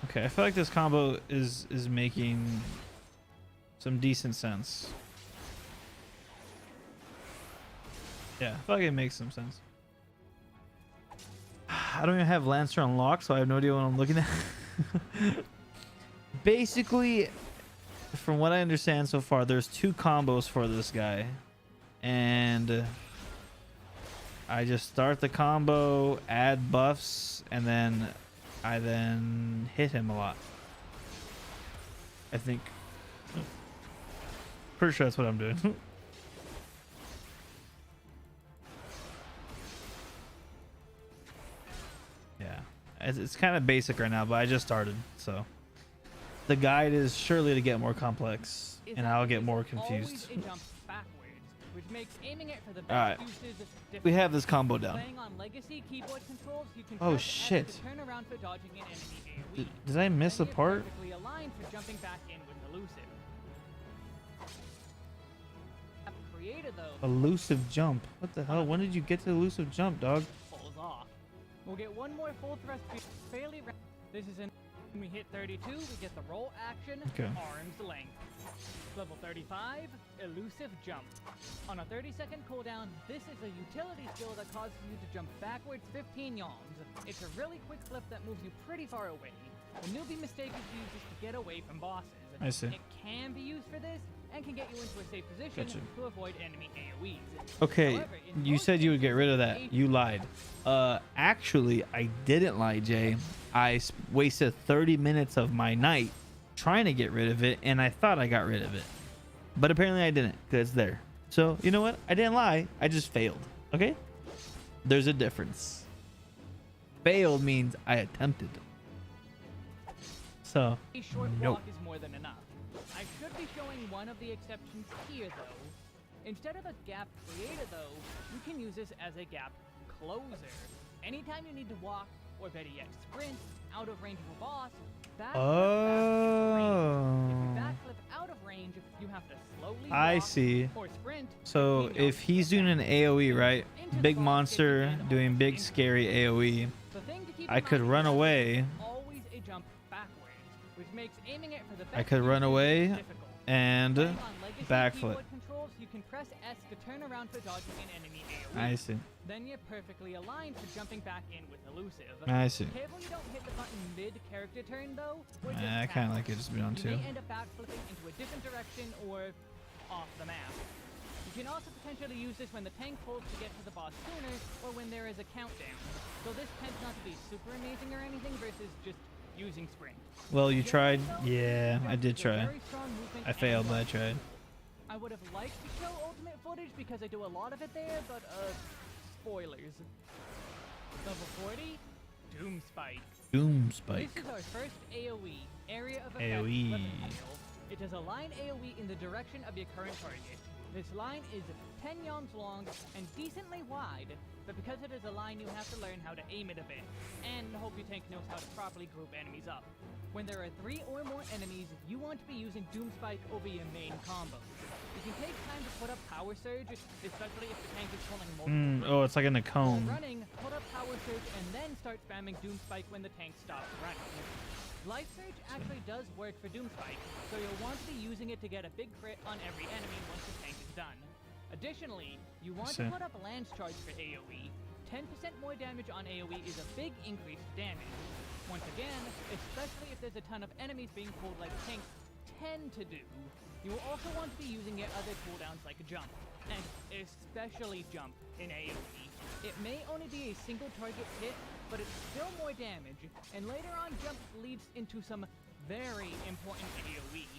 Okay, I feel like this combo is making some decent sense. Yeah, I feel like it makes some sense. I don't even have Lancer unlocked, so I have no idea what I'm looking at. Basically, from what I understand so far, there's 2 combos for this guy. And I just start the combo, add buffs, and then I hit him a lot. I think. Pretty sure that's what I'm doing. Yeah. It's kind of basic right now, but I just started, so. The guide is surely to get more complex, and I'll get more confused. Which makes aiming it for the best Alright. We have this combo down. Playing on legacy keyboard controls, you can Oh press shit. F to turn around for dodging an enemy AoE. Did I miss a part? Perfectly aligned for jumping back in with elusive. Created though. Elusive jump. What the hell? When did you get to elusive jump, dog? Falls off. We'll get one more full thrust fairly. This is an. When we hit 32, we get the roll action, Okay. arm's length. Level 35, elusive jump. On a 30-second cooldown, this is a utility skill that causes you to jump backwards 15 yawns. It's a really quick flip that moves you pretty far away. The newbie mistake is used to get away from bosses. I see. It can be used for this and can get you into a safe position Gotcha. to avoid enemy AoEs. Okay, However, in you most said you would cases, get rid of that. You lied. Actually, I didn't lie, Jay. I wasted 30 minutes of my night trying to get rid of it, and I thought I got rid of it. But apparently I didn't, because it's there. So, you know what? I didn't lie. I just failed. Okay? There's a difference. Failed means I attempted. So, a short nope. walk is more than enough. I should be showing one of the exceptions here, though. Instead of a gap creator though, you can use this as a gap closer. Anytime you need to walk, or better yet sprint, out of range of a boss, backflip out of range, you have to slowly I walk see. or sprint. So if he's doing an AoE, right? Big monster doing big scary AoE. I could run away. Always a jump backwards, which makes aiming it for the I could run away and backflip. keyboard controls, you can press S to turn around for dodging an enemy AoE. I see. Then you're perfectly aligned for jumping back in with elusive. I see. Careful you don't hit the button mid-character turn though. Or just I kind of like it just be on you two. may end up backflipping into a different direction or off the map. You can also potentially use this when the tank pulls to get to the boss sooner or when there is a countdown. So this tends not to be super amazing or anything versus just using sprint. Well, you tried. Yeah, I did try. I failed, but I tried. I would have liked to show ultimate footage because I do a lot of it there, but spoilers. Level 40, Doom Spike. Doom Spike. This is our first AoE, area of effect AoE. weapon title. It does a line AoE in the direction of your current target. This line is 10 yalms long and decently wide, but because it is a line you have to learn how to aim it a bit, and hope your tank knows how to properly group enemies up. When there are 3 or more enemies, you want to be using Doom Spike over your main combo. You can take time to put up Power Surge, especially if the tank is pulling multiple Oh, it's like in a cone. While running, put up Power Surge and then start spamming Doom Spike when the tank stops running. Life Surge actually does work for Doom Spike, so you'll want to be using it to get a big crit on every enemy once the tank is done. Additionally, you want to put up Lance Charge for AoE. 10% more damage on AoE is a big increase to damage. Once again, especially if there's a ton of enemies being pulled like tanks tend to do. You will also want to be using your other cooldowns like Jump, and especially Jump in AoE. It may only be a single target hit, but it's still more damage, and later on Jump leads into some very important AoE.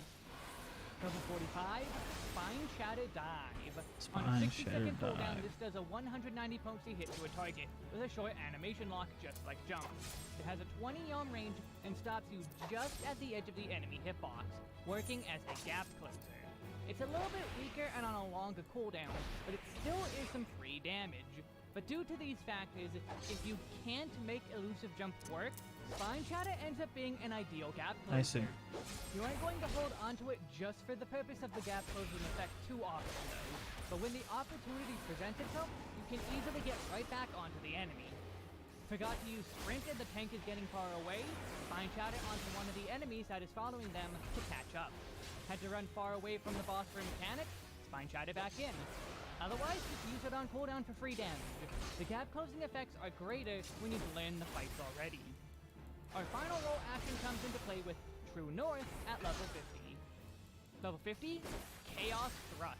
Level 45, Spine Shatter Dive. On a 60-second cooldown, this does a 190 potency hit to a target, with a short animation lock just like Jump. It has a 20 yalm range and stops you just at the edge of the enemy hitbox, working as a gap closer. It's a little bit weaker and on a longer cooldown, but it still is some free damage. But due to these factors, if you can't make elusive Jump work, Spine Shatter ends up being an ideal gap closer. I see. You aren't going to hold onto it just for the purpose of the gap closing effect too often though, but when the opportunity presents itself, you can easily get right back onto the enemy. Forgot to use Sprint and the tank is getting far away? Spine Shatter onto one of the enemies that is following them to catch up. Had to run far away from the boss for mechanics? Spine Shatter back in. Otherwise, just use it on cooldown for free damage. The gap closing effects are greater when you've learned the fights already. Our final role action comes into play with True North at level 50. Level 50, Chaos Thrust.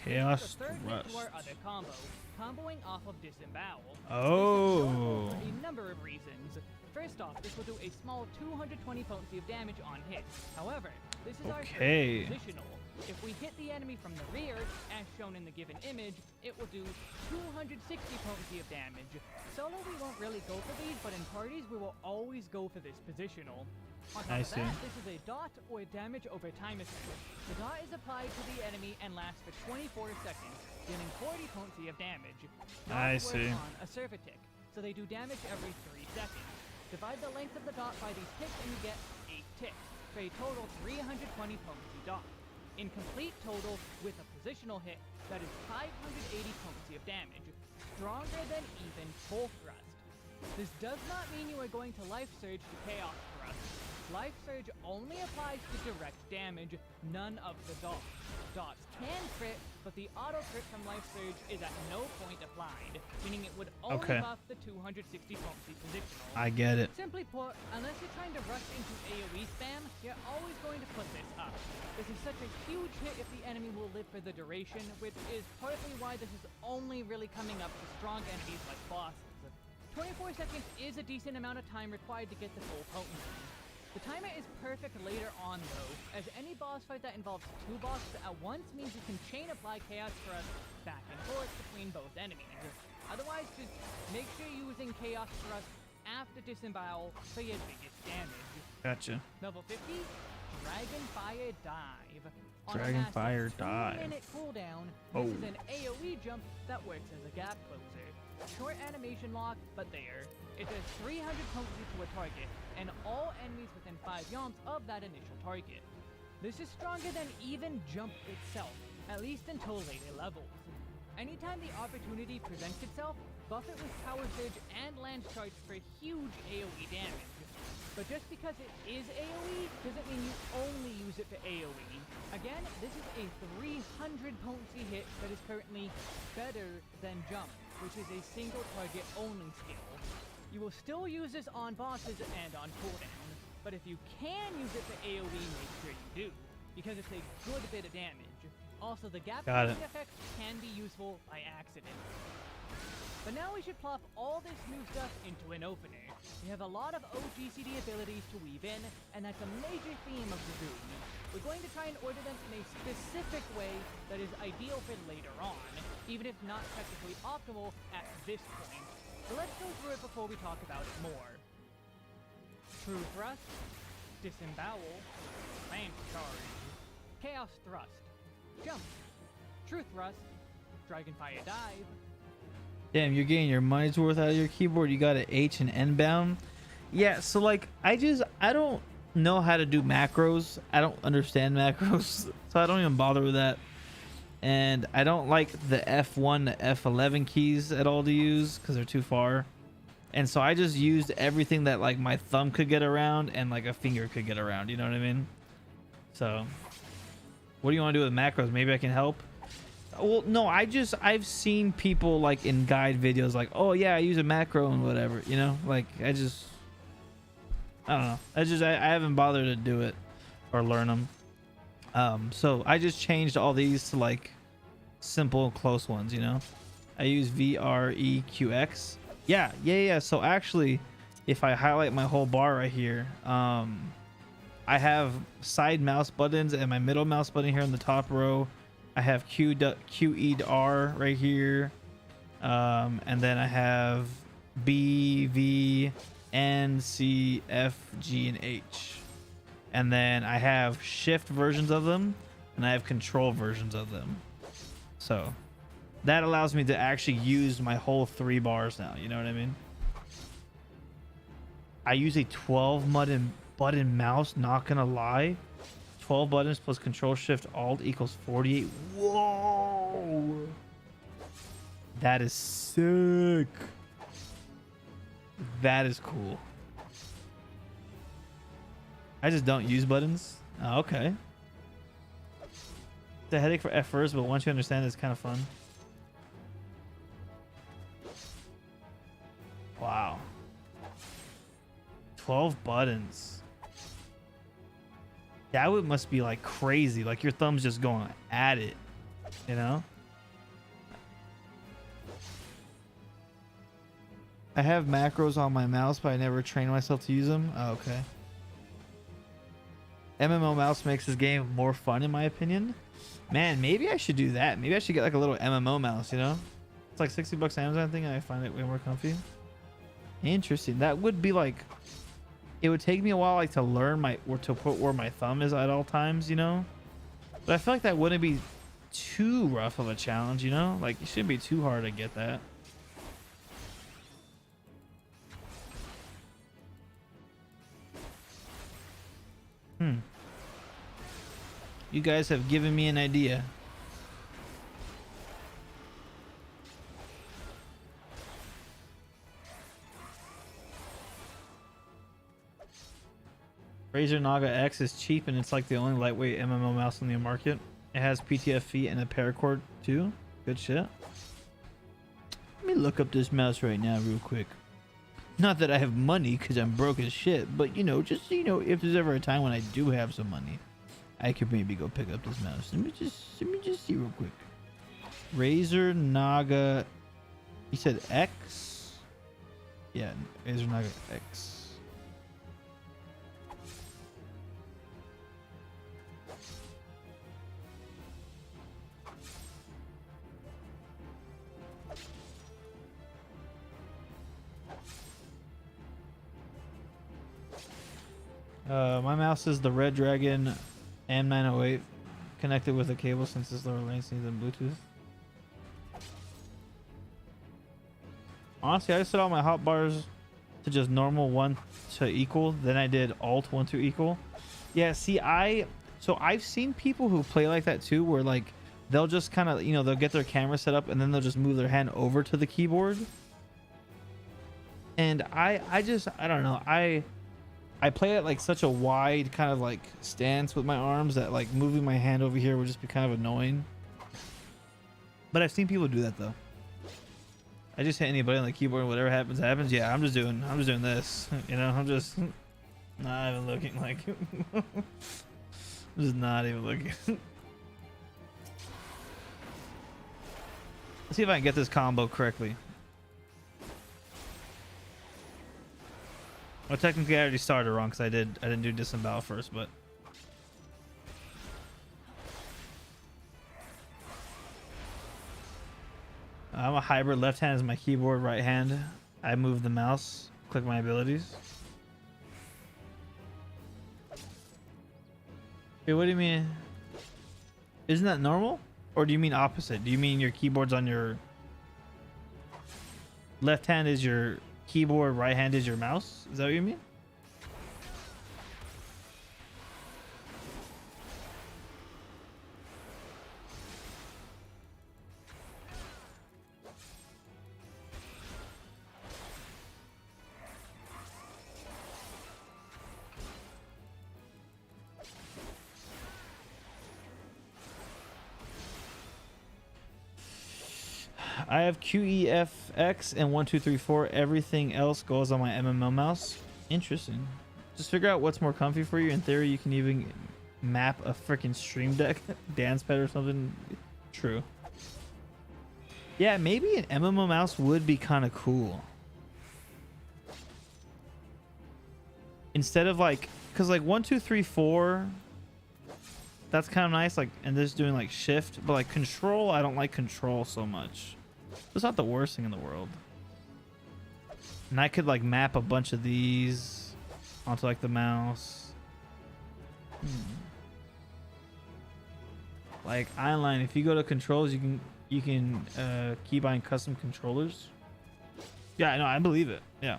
Chaos This is the third hit Thrust. to our other combo, comboing off of Disembowel. Oh. For a number of reasons. First off, this will do a small 220 potency of damage on hit. However, this is our Okay. first positional. If we hit the enemy from the rear, as shown in the given image, it will do 260 potency of damage. Solo we won't really go for these, but in parties we will always go for this positional. On top of that, this is a dot or damage over time effect. The dot is applied to the enemy and lasts for 24 seconds, dealing 40 potency of damage. I Dots see. work on a Servitic, so they do damage every 3 seconds. Divide the length of the dot by these ticks and you get 8 ticks, for a total 320 potency dot. In complete total, with a positional hit, that is 580 potency of damage, stronger than even full thrust. This does not mean you are going to Life Surge to Chaos Thrust. Life Surge only applies to direct damage, none of the dots. Dots can crit, but the auto crit from Life Surge is at no point applied, meaning it would only buff the 260 potency positional. I get it. Simply put, unless you're trying to rush into AoE spam, you're always going to put this up. This is such a huge hit if the enemy will live for the duration, which is partly why this is only really coming up to strong enemies like bosses. 24 seconds is a decent amount of time required to get the full potency. The timer is perfect later on though, as any boss fight that involves 2 bosses at once means you can chain apply Chaos Thrust back and forth between both enemies. Otherwise, just make sure you're using Chaos Thrust after Disembowel for your biggest damage. Gotcha. Level 50, Dragonfire Dive. On a Dragonfire massive Dive. 2-minute cooldown, Oh. this is an AoE jump that works as a gap closer. Short animation lock, but there. It does 300 potency to a target, and all enemies within 5 yalms of that initial target. This is stronger than even jump itself, at least until later levels. Anytime the opportunity presents itself, buff it with Power Surge and Lance Charge for huge AoE damage. But just because it is AoE doesn't mean you only use it for AoE. Again, this is a 300 potency hit that is currently better than jump, which is a single target only skill. You will still use this on bosses and on cooldown, but if you can use it for AoE, make sure you do, because it's a good bit of damage. Also, the gap closing effect can be useful by accident. But now we should plop all this new stuff into an opener. We have a lot of OGCD abilities to weave in, and that's a major theme of the boon. We're going to try and order them in a specific way that is ideal for later on, even if not technically optimal at this point. So let's go through it before we talk about it more. True Thrust, Disembowel, Lance Charge, Chaos Thrust, Jump, True Thrust, Dragonfire Dive. Damn, you're getting your money's worth out of your keyboard. You got an H and N bound. Yeah, so like I don't know how to do macros. I don't understand macros, so I don't even bother with that. And I don't like the F1 to F11 keys at all to use because they're too far. And so I just used everything that like my thumb could get around and like a finger could get around. You know what I mean? So what do you want to do with macros? Maybe I can help. Well, no, I've seen people like in guide videos like, oh yeah, I use a macro and whatever, you know, like I don't know. I haven't bothered to do it or learn them. So I just changed all these to like simple close ones, you know. I use VREQX. Yeah. So actually, if I highlight my whole bar right here, I have side mouse buttons and my middle mouse button here in the top row. I have QE to R right here, and then I have B, V, N, C, F, G, and H. And then I have shift versions of them, and I have control versions of them. So that allows me to actually use my whole 3 bars now. You know what I mean? I use a 12 button mouse, not gonna lie. 12 buttons plus control shift alt equals 48. Whoa, that is sick. That is cool. I just don't use buttons. Oh, okay. It's a headache at first, but once you understand, it's kind of fun. Wow. 12 buttons. That must be like crazy. Like your thumb's just going at it, you know? I have macros on my mouse, but I never train myself to use them. Oh, okay. MMO mouse makes this game more fun, in my opinion. Man, maybe I should do that. Maybe I should get like a little MMO mouse, you know? It's like 60 bucks Amazon, I think, and I find it way more comfy. Interesting. That would be like... It would take me a while like to learn to put where my thumb is at all times, you know? But I feel like that wouldn't be too rough of a challenge, you know? Like it shouldn't be too hard to get that. You guys have given me an idea. Razer Naga X is cheap and it's like the only lightweight MMO mouse on the market. It has PTF feet and a paracord too. Good shit. Let me look up this mouse right now real quick. Not that I have money because I'm broke as shit, but you know, just you know, if there's ever a time when I do have some money, I could maybe go pick up this mouse. Let me just see real quick. Razer Naga. You said X? Yeah, Razer Naga X. My mouse is the Red Dragon M908, connected with a cable since it's lower latency than Bluetooth. Honestly, I set all my hotbars to just normal 1 to equal. Then I did alt 1 to equal. Yeah, see, so I've seen people who play like that too, where like they'll just kind of, you know, they'll get their camera set up and then they'll just move their hand over to the keyboard. And I don't know. I play at like such a wide kind of like stance with my arms that like moving my hand over here would just be kind of annoying. But I've seen people do that though. I just hit anybody on the keyboard and whatever happens, happens. Yeah, I'm just doing this. You know, I'm just not even looking like I'm just not even looking. Let's see if I can get this combo correctly. Well, technically I already started wrong because I didn't do disembowel first, but I'm a hybrid. Left hand is my keyboard, right hand I move the mouse, click my abilities. Wait, what do you mean? Isn't that normal? Or do you mean opposite? Do you mean your keyboard's on your left hand is your keyboard, right hand is your mouse? Is that what you mean? I have QEFX and 1, 2, 3, 4. Everything else goes on my MMO mouse. Interesting. Just figure out what's more comfy for you. In theory, you can even map a freaking Stream Deck dance pad or something. True. Yeah, maybe an MMO mouse would be kind of cool. Instead of like, because like 1, 2, 3, 4, that's kind of nice. Like, and this doing like shift, but like control, I don't like control so much. It's not the worst thing in the world. And I could like map a bunch of these onto like the mouse. Like Eyeline, if you go to controls, you can keybind custom controllers. Yeah, no, I believe it. Yeah.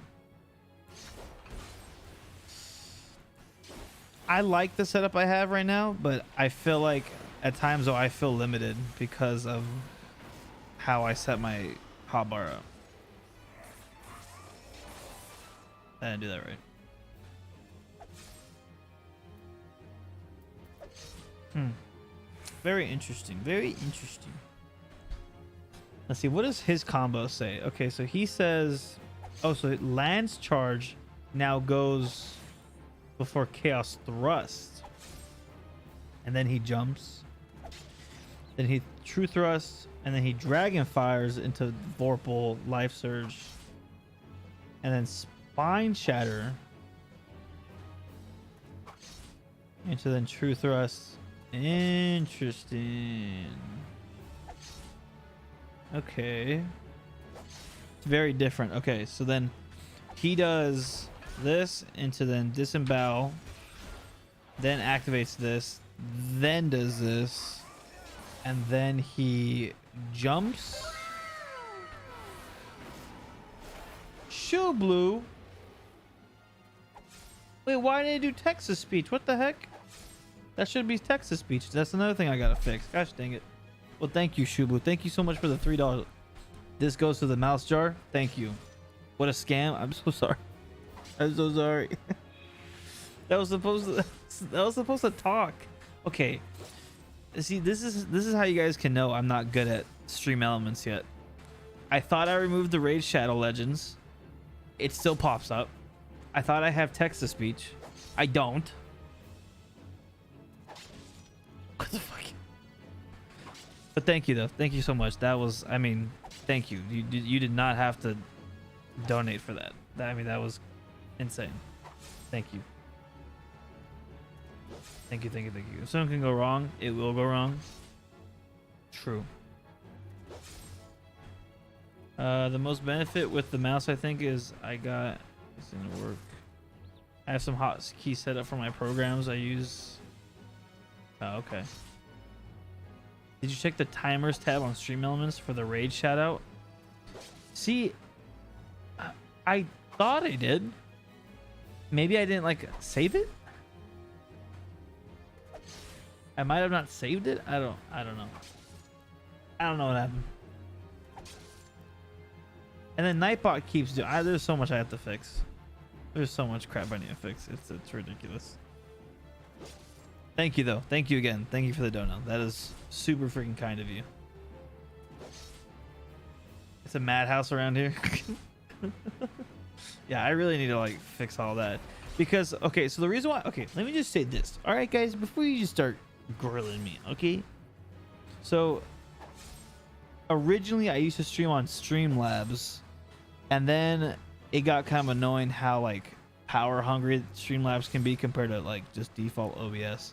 I like the setup I have right now, but I feel like at times though I feel limited because of how I set my hotbar up. I didn't do that right. Very interesting. Very interesting. Let's see. What does his combo say? Okay, so he says, oh, so Lance Charge now goes before Chaos Thrust. And then he jumps. Then he True Thrust. And then he Dragon Fires into Vorpal, Life Surge. And then Spine Shatter. Into then True Thrust. Interesting. Okay. It's very different. Okay, so then he does this into then Disembowel. Then activates this. Then does this. And then he jumps. Shoe Blue. Wait, why didn't it do Texas speech? What the heck? That should be Texas speech. That's another thing I gotta fix. Gosh dang it. Well, thank you, Shoe Blue. Thank you so much for the $3. This goes to the mouse jar. Thank you. What a scam. I'm so sorry. I'm so sorry. That was supposed to talk. Okay. See, this is how you guys can know I'm not good at stream elements yet. I thought I removed the Raid Shadow Legends. It still pops up. I thought I have text-to-speech. I don't. What the fuck? But thank you though. Thank you so much. That was, I mean, thank you. You did not have to donate for that. I mean, that was insane. Thank you. Thank you, thank you, thank you. If something can go wrong, it will go wrong. True. The most benefit with the mouse, I think, is I got... This didn't work. I have some hotkey set up for my programs I use. Oh, okay. Did you check the timers tab on Stream Elements for the raid shout out? See, I thought I did. Maybe I didn't like save it. I might have not saved it. I don't know. I don't know what happened. And then Nightbot keeps doing. There's so much I have to fix. There's so much crap I need to fix. It's ridiculous. Thank you though. Thank you again. Thank you for the donut. That is super freaking kind of you. It's a madhouse around here. Yeah, I really need to like fix all that because okay. So the reason why. Okay, let me just say this. All right, guys. Before you just start grilling me, okay? So originally I used to stream on Streamlabs, and then it got kind of annoying how like power hungry Streamlabs can be compared to like just default OBS.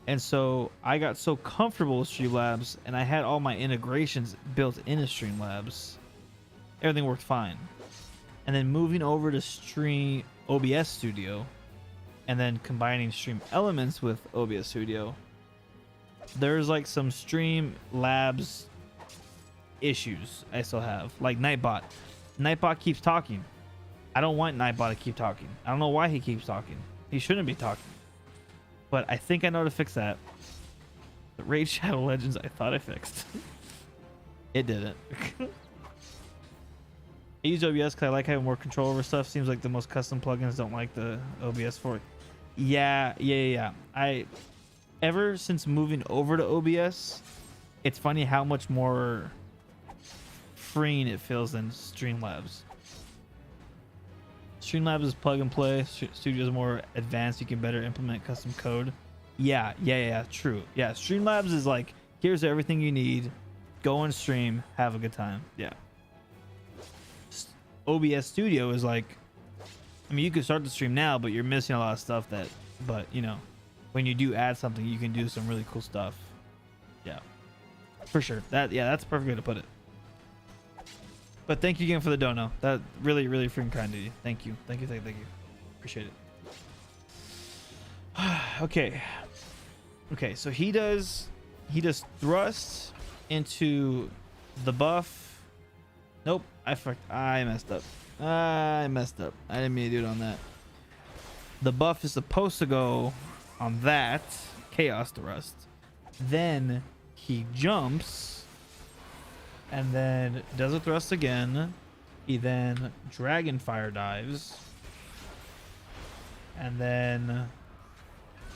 And so I got so comfortable with Streamlabs and I had all my integrations built into Streamlabs. Everything worked fine. And then moving over to Stream OBS Studio and then combining Stream Elements with OBS Studio, there's like some Streamlabs issues I still have, like Nightbot. Nightbot keeps talking. I don't want Nightbot to keep talking. I don't know why he keeps talking. He shouldn't be talking. But I think I know how to fix that. The Raid Shadow Legends I thought I fixed. It didn't. I use OBS because I like having more control over stuff. Seems like the most custom plugins don't like the OBS for it. Yeah. Ever since moving over to OBS, it's funny how much more freeing it feels than Streamlabs. Streamlabs is plug and play. Studio is more advanced. You can better implement custom code. Yeah, true. Yeah, Streamlabs is like, here's everything you need. Go and stream. Have a good time. Yeah. OBS Studio is like, I mean, you can start the stream now, but you're missing a lot of stuff that, but you know, when you do add something, you can do some really cool stuff. Yeah, for sure. That's the perfect way to put it. But thank you again for the dono. That really freaking kind of you. Thank you. Appreciate it. Okay, so he does thrust into the buff. Nope, I messed up. I didn't mean to do it on that. The buff is supposed to go on that chaos thrust. Then he jumps and then does a thrust again. He then dragon fire dives. And then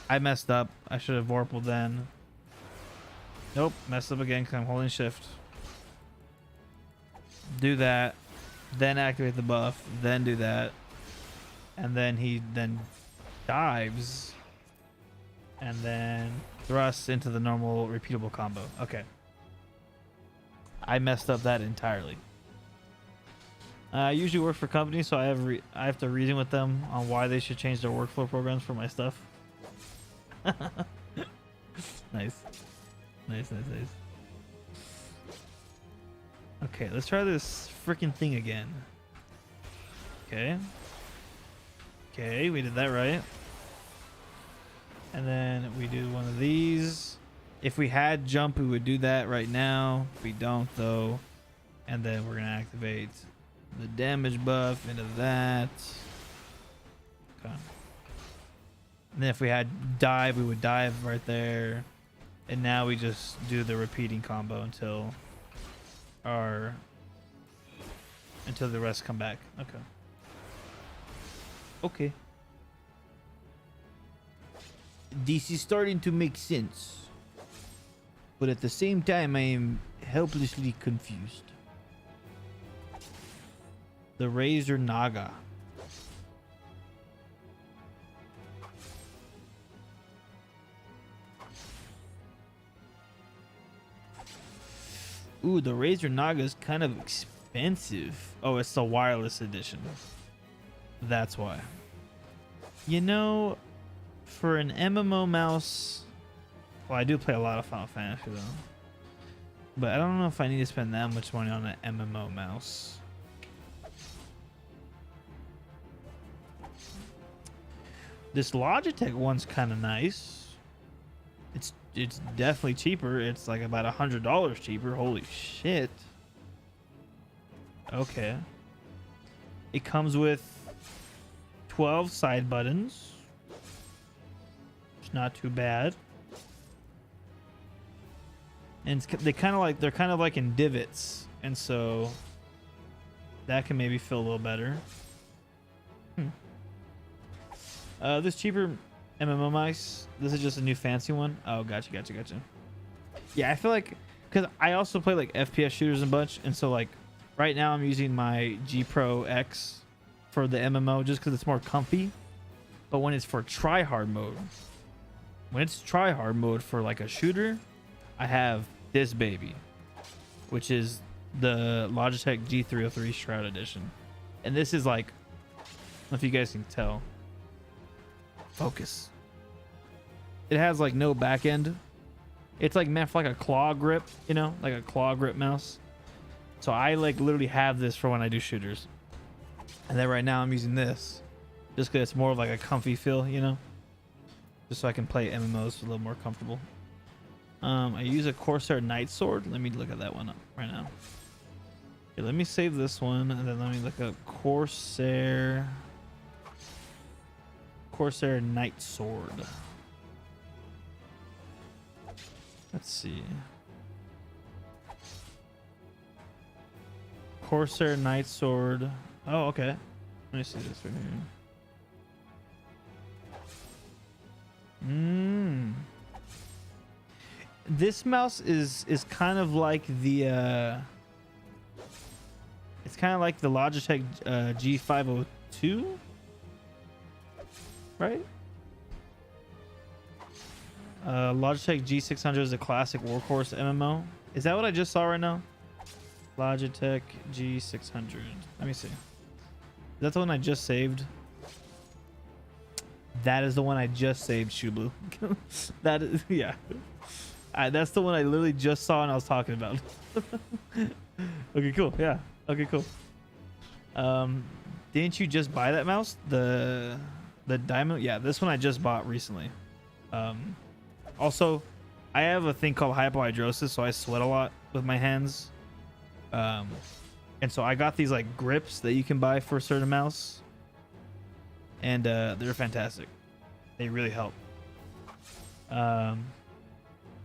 I messed up. I should have Vorpal then. Nope, messed up again because I'm holding shift. Do that, then activate the buff, then do that, and then he then dives and then thrusts into the normal repeatable combo. Okay, I messed up that entirely. I usually work for companies, so I have to reason with them on why they should change their workflow programs for my stuff. Nice. Okay, let's try this freaking thing again. Okay, we did that right. And then we do one of these. If we had jump, we would do that right now. We don't though. And then we're gonna activate the damage buff into that. Okay. And then if we had dive, we would dive right there. And now we just do the repeating combo until the rest come back. Okay. This is starting to make sense. But at the same time, I am helplessly confused. The Razor Naga. Ooh, the Razor Naga is kind of expensive. Oh, it's the wireless edition. That's why. You know, for an MMO mouse... Well, I do play a lot of Final Fantasy though. But I don't know if I need to spend that much money on an MMO mouse. This Logitech one's kind of nice. It's definitely cheaper. It's like about $100 cheaper. Holy shit. Okay. It comes with 12 side buttons. It's not too bad. And they're kind of like in divots, and so that can maybe feel a little better. This cheaper MMO mice. This is just a new fancy one. Oh, gotcha. Yeah, I feel like because I also play like FPS shooters a bunch, and so like right now I'm using my G Pro X for the MMO just because it's more comfy. But when it's for tryhard mode, for like a shooter, I have this baby, which is the Logitech G303 Shroud Edition, and this is like, I don't know if you guys can tell. Focus. It has like no back end. It's like meant for like a claw grip, you know, like a claw grip mouse. So I like literally have this for when I do shooters, and then right now I'm using this just because it's more of like a comfy feel, you know, just so I can play MMOs a little more comfortable. I use a Corsair Night Sword. Let me look at that one up right now. Okay, let me save this one, and then let me look up Corsair Night Sword. Let's see. Corsair Night Sword. Oh, okay. Let me see this right here. This mouse is kind of like the it's kind of like the Logitech G502, right? Logitech G600 is a classic workhorse MMO. Is that what I just saw right now? Logitech G600. Let me see. That's the one I just saved. That is the one I just saved, Shublu. That is, yeah. That's the one I literally just saw and I was talking about. Okay, cool. Yeah. Okay, cool. Didn't you just buy that mouse? The diamond? Yeah, this one I just bought recently. Also, I have a thing called hypohidrosis, so I sweat a lot with my hands. And so I got these like grips that you can buy for a certain mouse, and they're fantastic. They really help.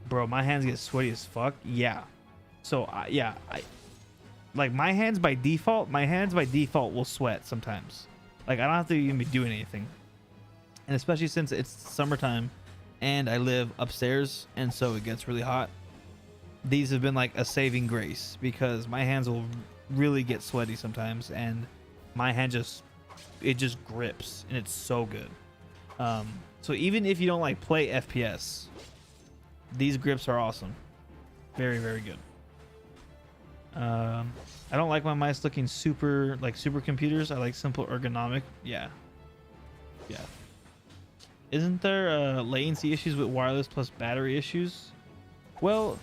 Bro, my hands get sweaty as fuck. Yeah. So I like my hands by default will sweat sometimes. Like I don't have to even be doing anything. And especially since it's summertime and I live upstairs and so it gets really hot. These have been like a saving grace because my hands will really get sweaty sometimes and my hand just grips and it's so good. So even if you don't like play FPS, these grips are awesome. Very, very good. I don't like my mice looking super computers. I like simple ergonomic. Yeah. Isn't there latency issues with wireless plus battery issues? Well,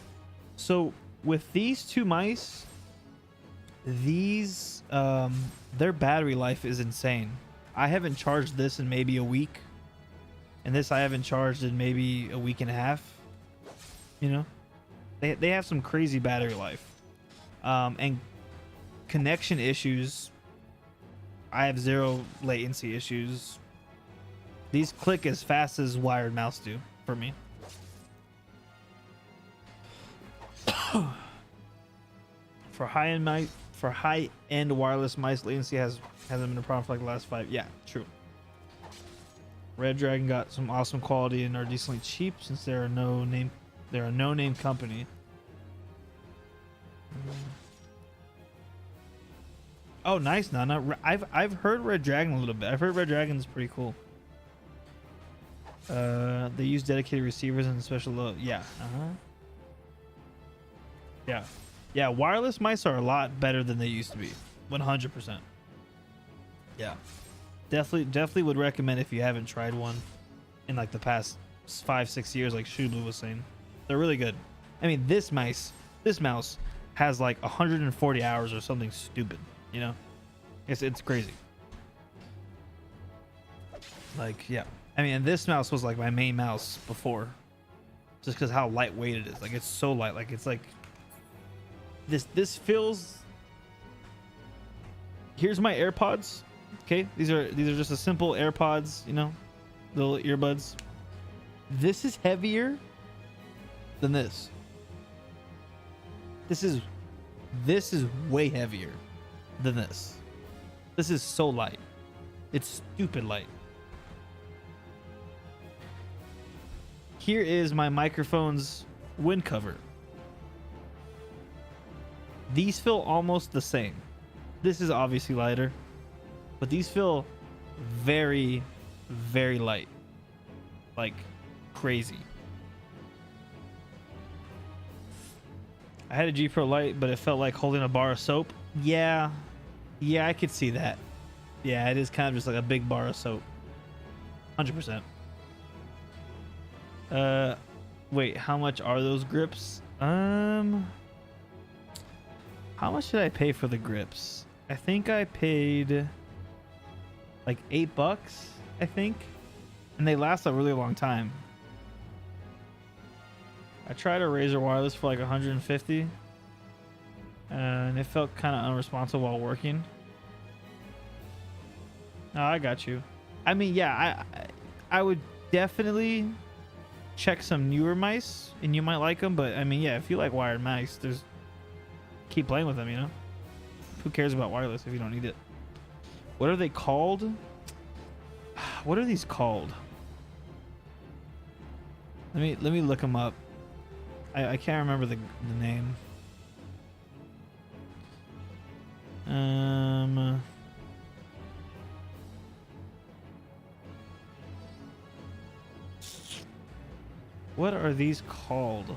so with these two mice, these their battery life is insane. I haven't charged this in maybe a week, and this I haven't charged in maybe a week and a half. You know, they have some crazy battery life, and connection issues. I have zero latency issues. These click as fast as wired mouse do for me. For high-end wireless mice, latency hasn't been a problem for like the last 5. Yeah, true. Red Dragon got some awesome quality and are decently cheap since they're a no-name company. Oh, nice, Nana. I've heard Red Dragon a little bit. I've heard Red Dragon's pretty cool. They use dedicated receivers and special yeah. Yeah, wireless mice are a lot better than they used to be. 100%. Yeah. Definitely would recommend if you haven't tried one in like the past 5-6 years, like Shublu was saying. They're really good. I mean, this mouse has like 140 hours or something stupid, you know? It's crazy. Like, yeah. I mean, this mouse was like my main mouse before, just because how lightweight it is. Like it's so light. Like it's like this feels. Here's my AirPods. Okay, these are just a simple AirPods. You know, little earbuds. This is heavier than this. This is way heavier than this. This is so light. It's stupid light. Here is my microphone's wind cover. These feel almost the same. This is obviously lighter, but these feel very, very light. Like crazy. I had a G Pro Lite, but it felt like holding a bar of soap. Yeah, I could see that. Yeah, it is kind of just like a big bar of soap. 100%. Wait, how much are those grips? How much did I pay for the grips? I think I paid like $8, I think. And they last a really long time. I tried a Razer wireless for like 150, and it felt kind of unresponsive while working. Oh, I got you. I mean, yeah, I would definitely check some newer mice, and you might like them. But I mean, yeah, if you like wired mice, keep playing with them. You know, who cares about wireless if you don't need it? What are they called? What are these called? Let me look them up. I can't remember the name. What are these called?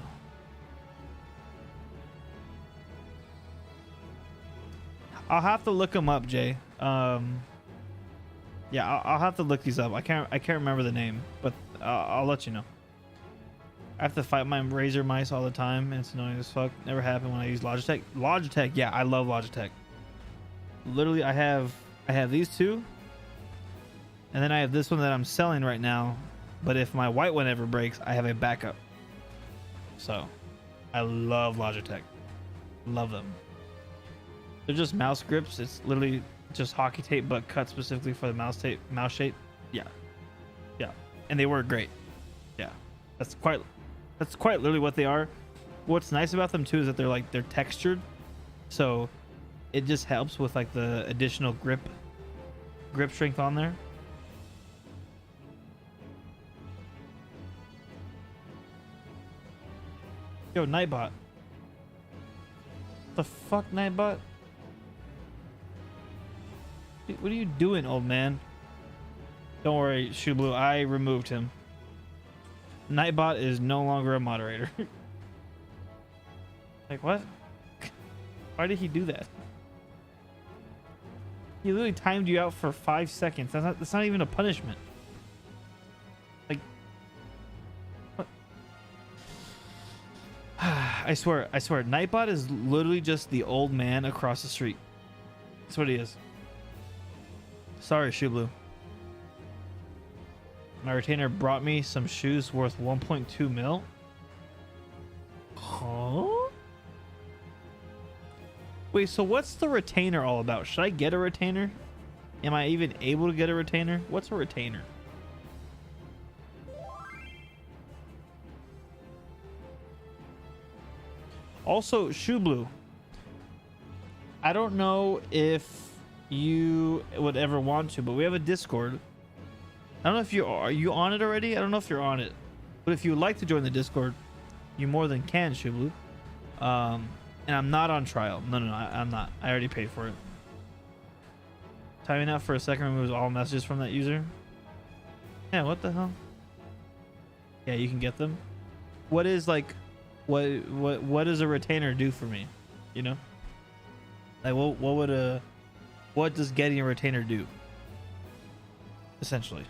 I'll have to look them up, Jay. Yeah, I'll have to look these up. I can't remember the name, but I'll let you know. I have to fight my Razer mice all the time, and it's annoying as fuck. Never happened when I use Logitech. Logitech, yeah, I love Logitech. Literally, I have these two, and then I have this one that I'm selling right now. But if my white one ever breaks, I have a backup. So, I love Logitech. Love them. They're just mouse grips. It's literally just hockey tape, but cut specifically for the mouse shape. Yeah, and they work great. Yeah, that's quite literally what they are. What's nice about them too is that they're textured, so it just helps with like the additional grip strength on there. Yo, Nightbot. The fuck, Nightbot? What are you doing, old man? Don't worry, Shublu, I removed him. Nightbot is no longer a moderator. Like, what? Why did he do that? He literally timed you out for 5 seconds. That's not even a punishment. Like, what? I swear, Nightbot is literally just the old man across the street. That's what he is. Sorry, Shublu. My retainer brought me some shoes worth 1.2 mil. Huh? Wait, so what's the retainer all about? Should I get a retainer? Am I even able to get a retainer? What's a retainer? Also, Shublu, I don't know if you would ever want to, but we have a Discord. I don't know if are you on it already? I don't know if you're on it, but if you would like to join the Discord, you more than can, Shublu. And I'm not on trial. No, I'm not. I already paid for it. Timing out for a second removes all messages from that user. Yeah, what the hell? Yeah, you can get them. What is like, what does a retainer do for me? You know, like what does getting a retainer do? Essentially.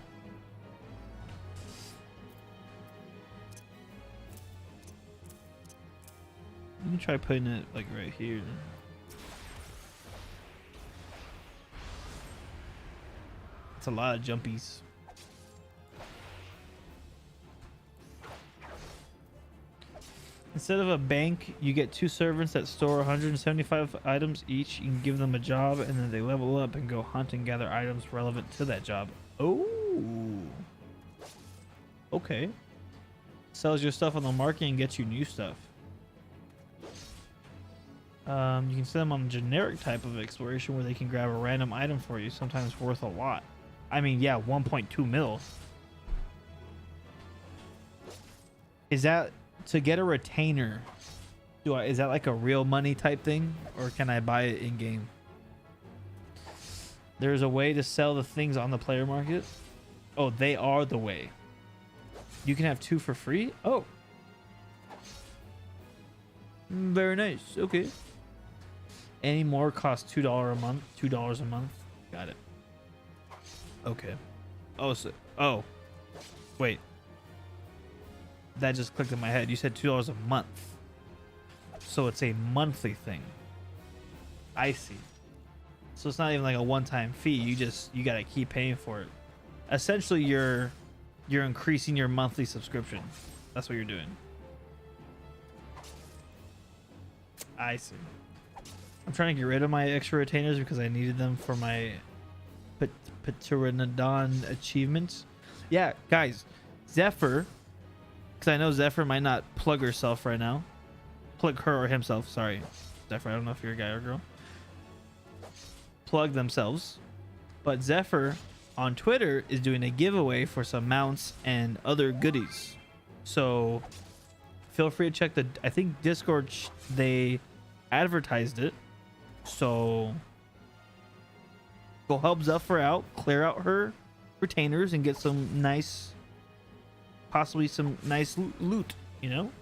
Let me try putting it like right here. It's a lot of jumpies. Instead of a bank, you get 2 servants that store 175 items each. You can give them a job, and then they level up and go hunt and gather items relevant to that job. Oh. Okay. Sells your stuff on the market and gets you new stuff. You can send them on a generic type of exploration where they can grab a random item for you, sometimes worth a lot. I mean, yeah, 1.2 mil. Is that to get a retainer? Is that like a real money type thing, or can I buy it in game? There's a way to sell the things on the player market. Oh, they are the way. You can have 2 for free. Oh, very nice. Okay. Any more cost $2 a month. $2 a month. Got it. Okay. Oh, wait. That just clicked in my head. You said $2 a month. So it's a monthly thing. I see. So it's not even like a one-time fee. You gotta keep paying for it. Essentially, you're increasing your monthly subscription. That's what you're doing. I see. I'm trying to get rid of my extra retainers because I needed them for my Pteranodon achievements. Yeah, guys, Zephyr, because I know Zephyr might not plug herself right now. Plug her or himself, sorry. Zephyr, I don't know if you're a guy or a girl. Plug themselves. But Zephyr on Twitter is doing a giveaway for some mounts and other goodies. So feel free to check I think Discord, they advertised it. So go help Zephyr out, clear out her retainers, and get some nice, possibly some nice loot, you know?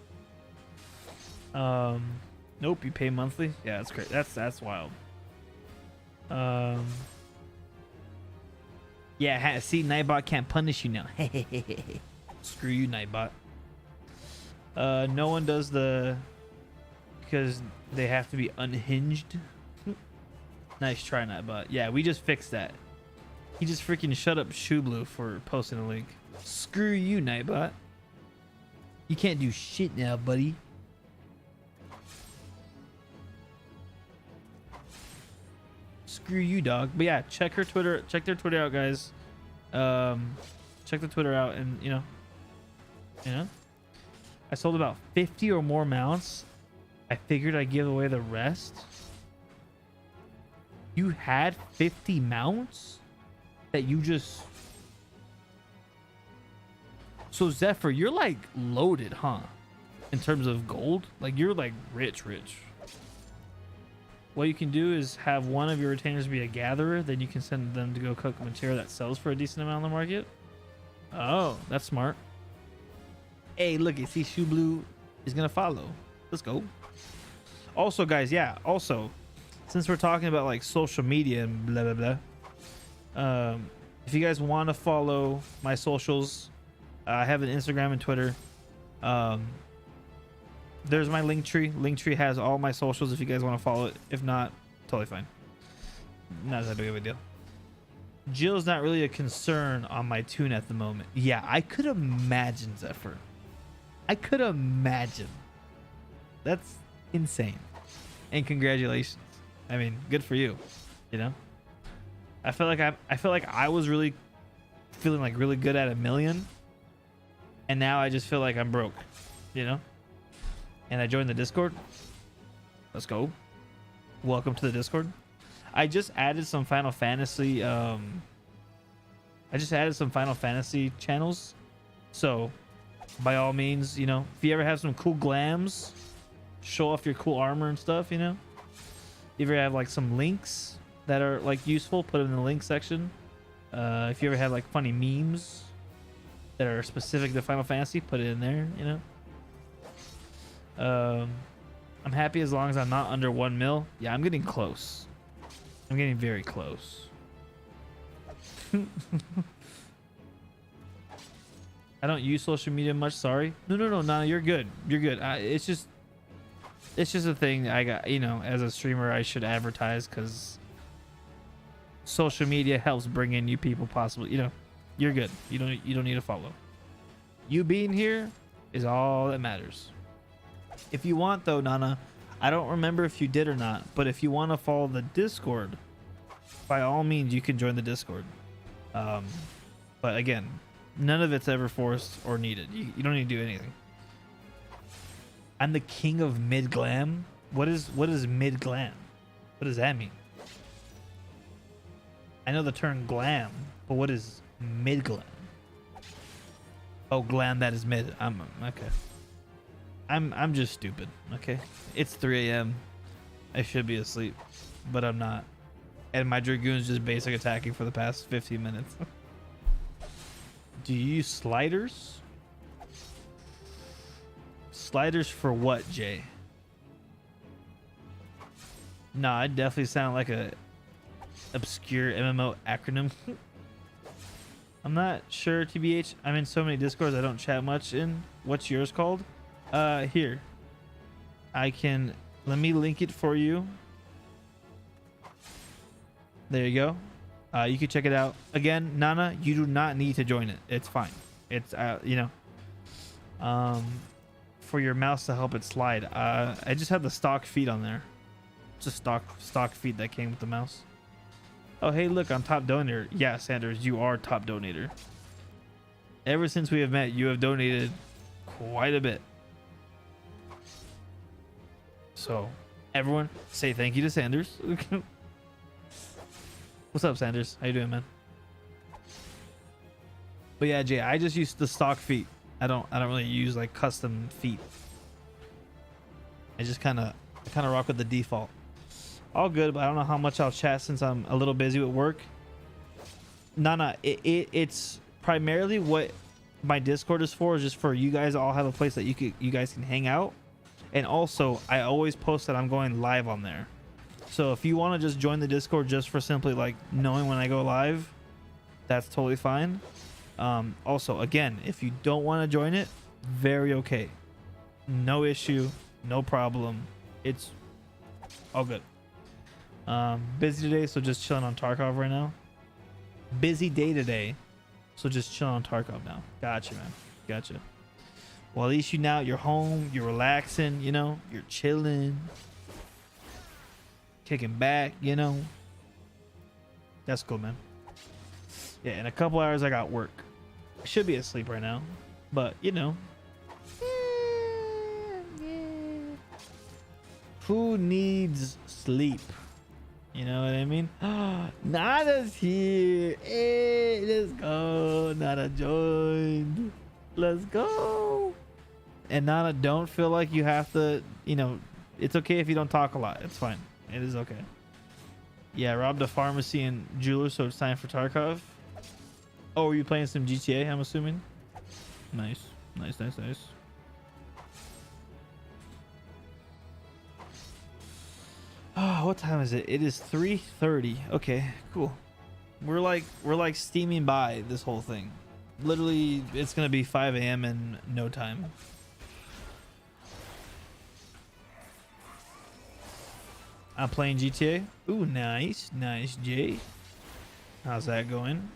Nope, you pay monthly. Yeah, that's great. That's wild. Yeah, see, Nightbot can't punish you now. Screw you, Nightbot. No one does because they have to be unhinged. Nice try, Nightbot. Yeah, we just fixed that. He just freaking shut up Shublu for posting a link. Screw you, Nightbot. You can't do shit now, buddy. Screw you, dog. But yeah, check her Twitter. Check their Twitter out, guys. Check the Twitter out, and you know, I sold about 50 or more mounts. I figured I'd give away the rest. You had 50 mounts that you just... So Zephyr, you're like loaded, huh? In terms of gold, like you're like rich. What you can do is have one of your retainers be a gatherer, then you can send them to go cook material that sells for a decent amount on the market. Oh, that's smart. Hey, look, you see Shublu is gonna follow. Let's go. Also, guys, yeah, also, since we're talking about like social media and blah blah blah, if you guys want to follow my socials, I have an Instagram and Twitter. There's my Linktree. Linktree has all my socials if you guys want to follow it. If not, totally fine. Not that big of a deal. Jill's not really a concern on my tune at the moment. Yeah, I could imagine, Zephyr. I could imagine. That's insane. And congratulations. I mean, good for you. You know? I feel like I was really feeling like really good at 1 million. And now I just feel like I'm broke. You know? And I joined the Discord. Let's go. Welcome to the Discord. I just added some Final Fantasy channels. So by all means, you know, if you ever have some cool glams, show off your cool armor and stuff, you know. If you ever have like some links that are like useful, put them in the link section. If you ever have like funny memes that are specific to Final Fantasy, put it in there, you know. I'm happy as long as I'm not under 1 mil. Yeah, I'm getting close. I'm getting very close. I don't use social media much. Sorry. No. You're good. You're good. It's just a thing I got. You know, as a streamer, I should advertise because social media helps bring in new people. Possibly, you know, you're good. You don't need to follow. You being here is all that matters. If you want though, Nana, I don't remember if you did or not, but if you want to follow the Discord, by all means you can join the Discord. But again, none of it's ever forced or needed. You don't need to do anything. I'm the king of mid glam. What is mid glam? What does that mean? I know the term glam, but what is mid glam? Oh, glam, that is mid. I'm okay. I'm just stupid. Okay, it's 3 a.m. I should be asleep, but I'm not. And my Dragoon's just basic attacking for the past 15 minutes. Do you use sliders? Sliders for what, Jay? Nah, I definitely sound like a obscure MMO acronym. I'm not sure, TBH. I'm in so many Discords I don't chat much in. What's yours called? Here. Let me link it for you. There you go. You can check it out. Again, Nana, you do not need to join it. It's fine. It's, you know, for your mouse to help it slide. I just had the stock feed on there. It's a stock feed that came with the mouse. Oh, hey, look, I'm top donator. Yeah, Sanders, you are top donator. Ever since we have met, you have donated quite a bit. So, everyone, say thank you to Sanders. What's up, Sanders? How you doing, man? But yeah, Jay, I just use the stock feet. I don't really use like custom feet. I just kind of rock with the default. All good, but I don't know how much I'll chat since I'm a little busy with work. Nah, it's primarily what my Discord is for, is just for you guys to all have a place that you guys can hang out. And also, I always post that I'm going live on there. So if you want to just join the Discord just for simply like knowing when I go live, that's totally fine. Also, again, if you don't want to join it, very okay. No issue, no problem. It's all good. Busy today, so just chilling on Tarkov right now. Busy day today, so just chilling on Tarkov now. Gotcha, man. Gotcha. Well, at least you're home, you're relaxing, you know, you're chilling, kicking back, you know. That's cool, man. Yeah, in a couple hours I got work. I should be asleep right now, but you know. Who needs sleep? You know what I mean? Nada's here. Hey, let's go. Nada joined. Let's go. And Nana, don't feel like you have to, you know, it's okay if you don't talk a lot. It's fine. It is okay. Yeah, robbed a pharmacy and jeweler, so it's time for Tarkov. Oh, are you playing some GTA, I'm assuming? Nice. Nice. Oh, what time is it? It is 3:30. Okay, cool. We're like steaming by this whole thing. Literally, it's gonna be 5 a.m. in no time. I'm playing GTA. Ooh, nice, Jay. How's that going?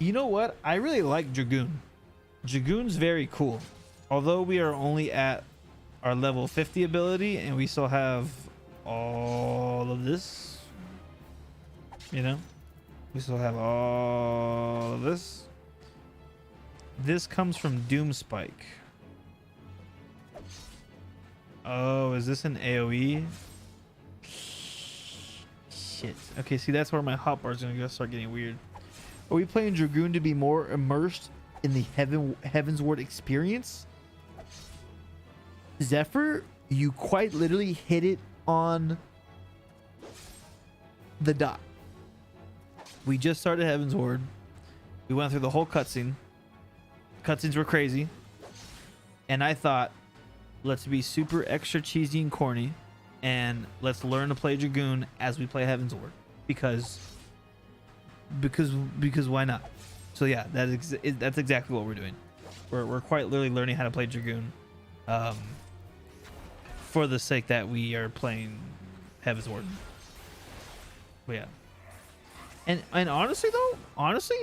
You know what? I really like Dragoon. Dragoon's very cool. Although we are only at our level 50 ability and we still have all of this, you know, we still have all of this. This comes from Doomspike. Oh, is this an AoE? Shit. Okay, see, that's where my hotbar is gonna start getting weird. Are we playing Dragoon to be more immersed in the Heavensward experience? Zephyr, you quite literally hit it on the dot. We just started Heavensward. We went through the whole cutscene. Cutscenes were crazy. And I thought, let's be super extra cheesy and corny, and let's learn to play Dragoon as we play Heavensward. Because why not? So yeah, that's exactly what we're doing. We're quite literally learning how to play Dragoon, for the sake that we are playing Heavensward. But yeah. And honestly though,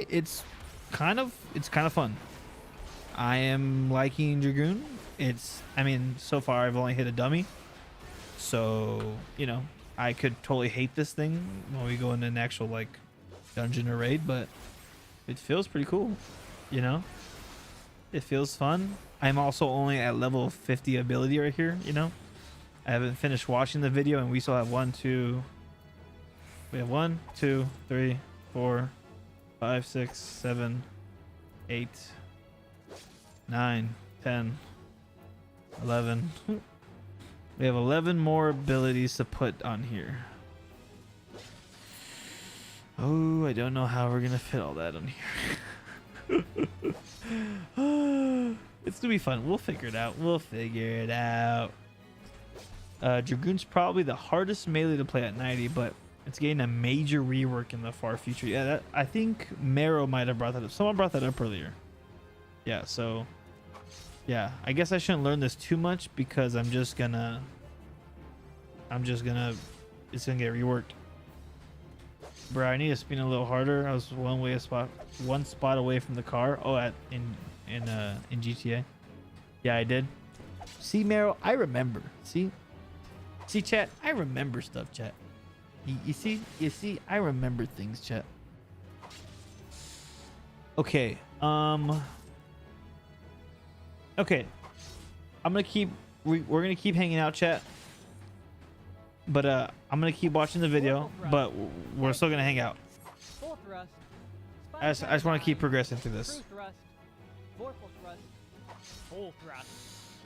it's kind of fun. I am liking Dragoon. I mean, so far I've only hit a dummy. So, you know, I could totally hate this thing when we go into an actual like dungeon or raid, but it feels pretty cool, you know? It feels fun. I'm also only at level 50 ability right here, you know? I haven't finished watching the video and we still have 1, 2, 3, 4, 5, 6, 7, 8, 9, 10, 11. We have 11 more abilities to put on here. Oh, I don't know how we're gonna fit all that on here. It's gonna be fun. We'll figure it out. Dragoon's probably the hardest melee to play at 90, but it's getting a major rework in the far future. Yeah, I think Marrow might have brought that up. Someone brought that up earlier. Yeah, so yeah, I guess I shouldn't learn this too much because it's gonna get reworked. Bro, I need to spin a little harder. I was one spot away from the car. Oh, in GTA. Yeah, I did. See, Marrow, I remember. See, chat, I remember stuff, chat. You see, I remember things, chat. Okay. Okay. We're gonna keep hanging out, chat. But I'm gonna keep watching the video, but we're still gonna hang out. I just want to keep progressing through this.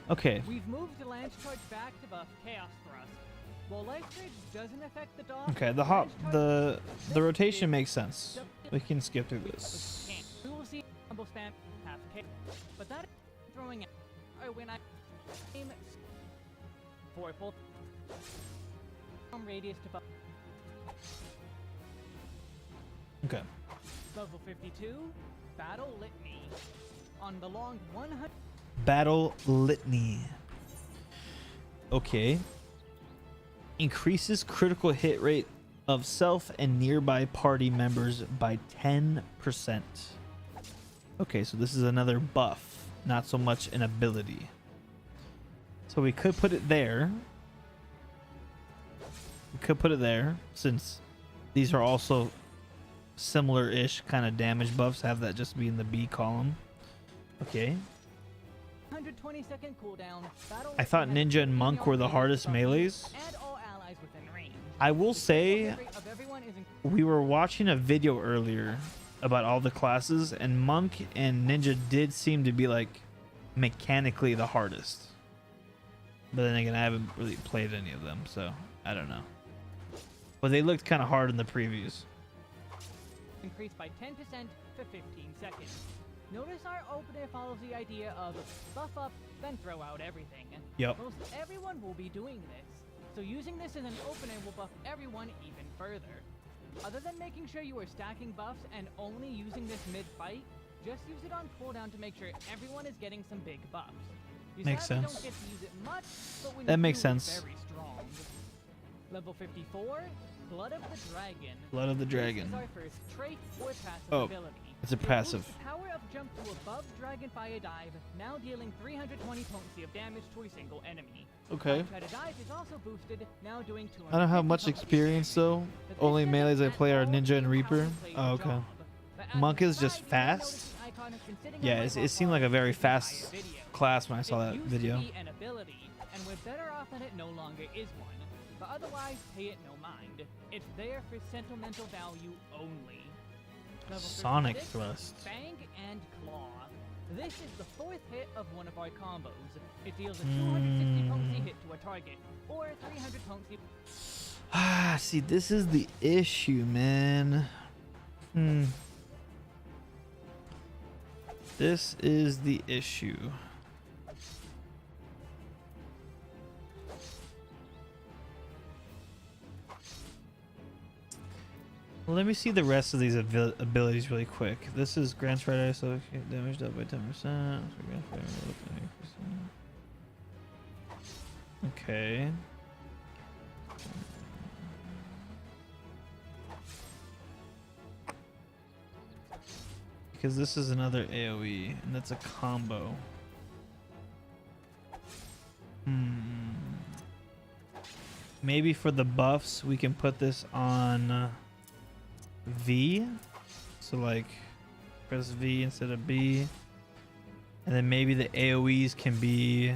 Okay. We've moved the Lance Charge back to buff Chaos Thrust. While Life Surge doesn't affect the dog. Okay, the rotation makes sense. We can skip through this. We will see combo spam half K, but that is throwing it when I aim for a full radius to buff. Okay. Level 52, Battle Litany. On the long 100. Battle Litany. Okay. Increases critical hit rate of self and nearby party members by 10%. Okay, so this is another buff, not so much an ability. So we could put it there. Since these are also similar-ish kind of damage buffs. Have that just be in the B column. Okay. 120-second cooldown. I thought Ninja and Monk were the hardest melees. I will say, we were watching a video earlier about all the classes, and Monk and Ninja did seem to be like mechanically the hardest. But then again, I haven't really played any of them, so I don't know. But they looked kind of hard in the previews. Increased by 10% for 15 seconds. Notice our opener follows the idea of buff up, then throw out everything. Yep. Most everyone will be doing this, so using this as an opener will buff everyone even further. Other than making sure you are stacking buffs and only using this mid-fight, just use it on cooldown to make sure everyone is getting some big buffs. You makes sadly sense. Don't get to use it much, but when That you makes do, sense. it's very strong. Level 54, Blood of the Dragon. Blood of the Dragon. This is our first trait or passive Oh, ability. it's a It passive. boosts the power of jump to above Dragon Fire Dive, now dealing 320 potency of damage to a single enemy. Okay. Try to dive is also boosted, now doing 200. I don't have much experience though. Only melees I play are Ninja and Reaper. Oh, okay. Monk is just fast. Yeah, it seemed like a very fast class when I saw that video. Be an ability, and we're better off that it no longer is one. But otherwise, pay it no mind. It's there for sentimental value only. Level Sonic 56, Thrust. Fang and Claw. This is the fourth hit of one of our combos. It deals a 260 potency hit to a target, or 300 potency. Ah, see, this is the issue, man. This is the issue. Let me see the rest of these abilities really quick. This is grants right so damage up by 10%. Because this is another AoE, and that's a combo. Maybe for the buffs, we can put this on V. So like, press V instead of B. And then maybe the AoEs can be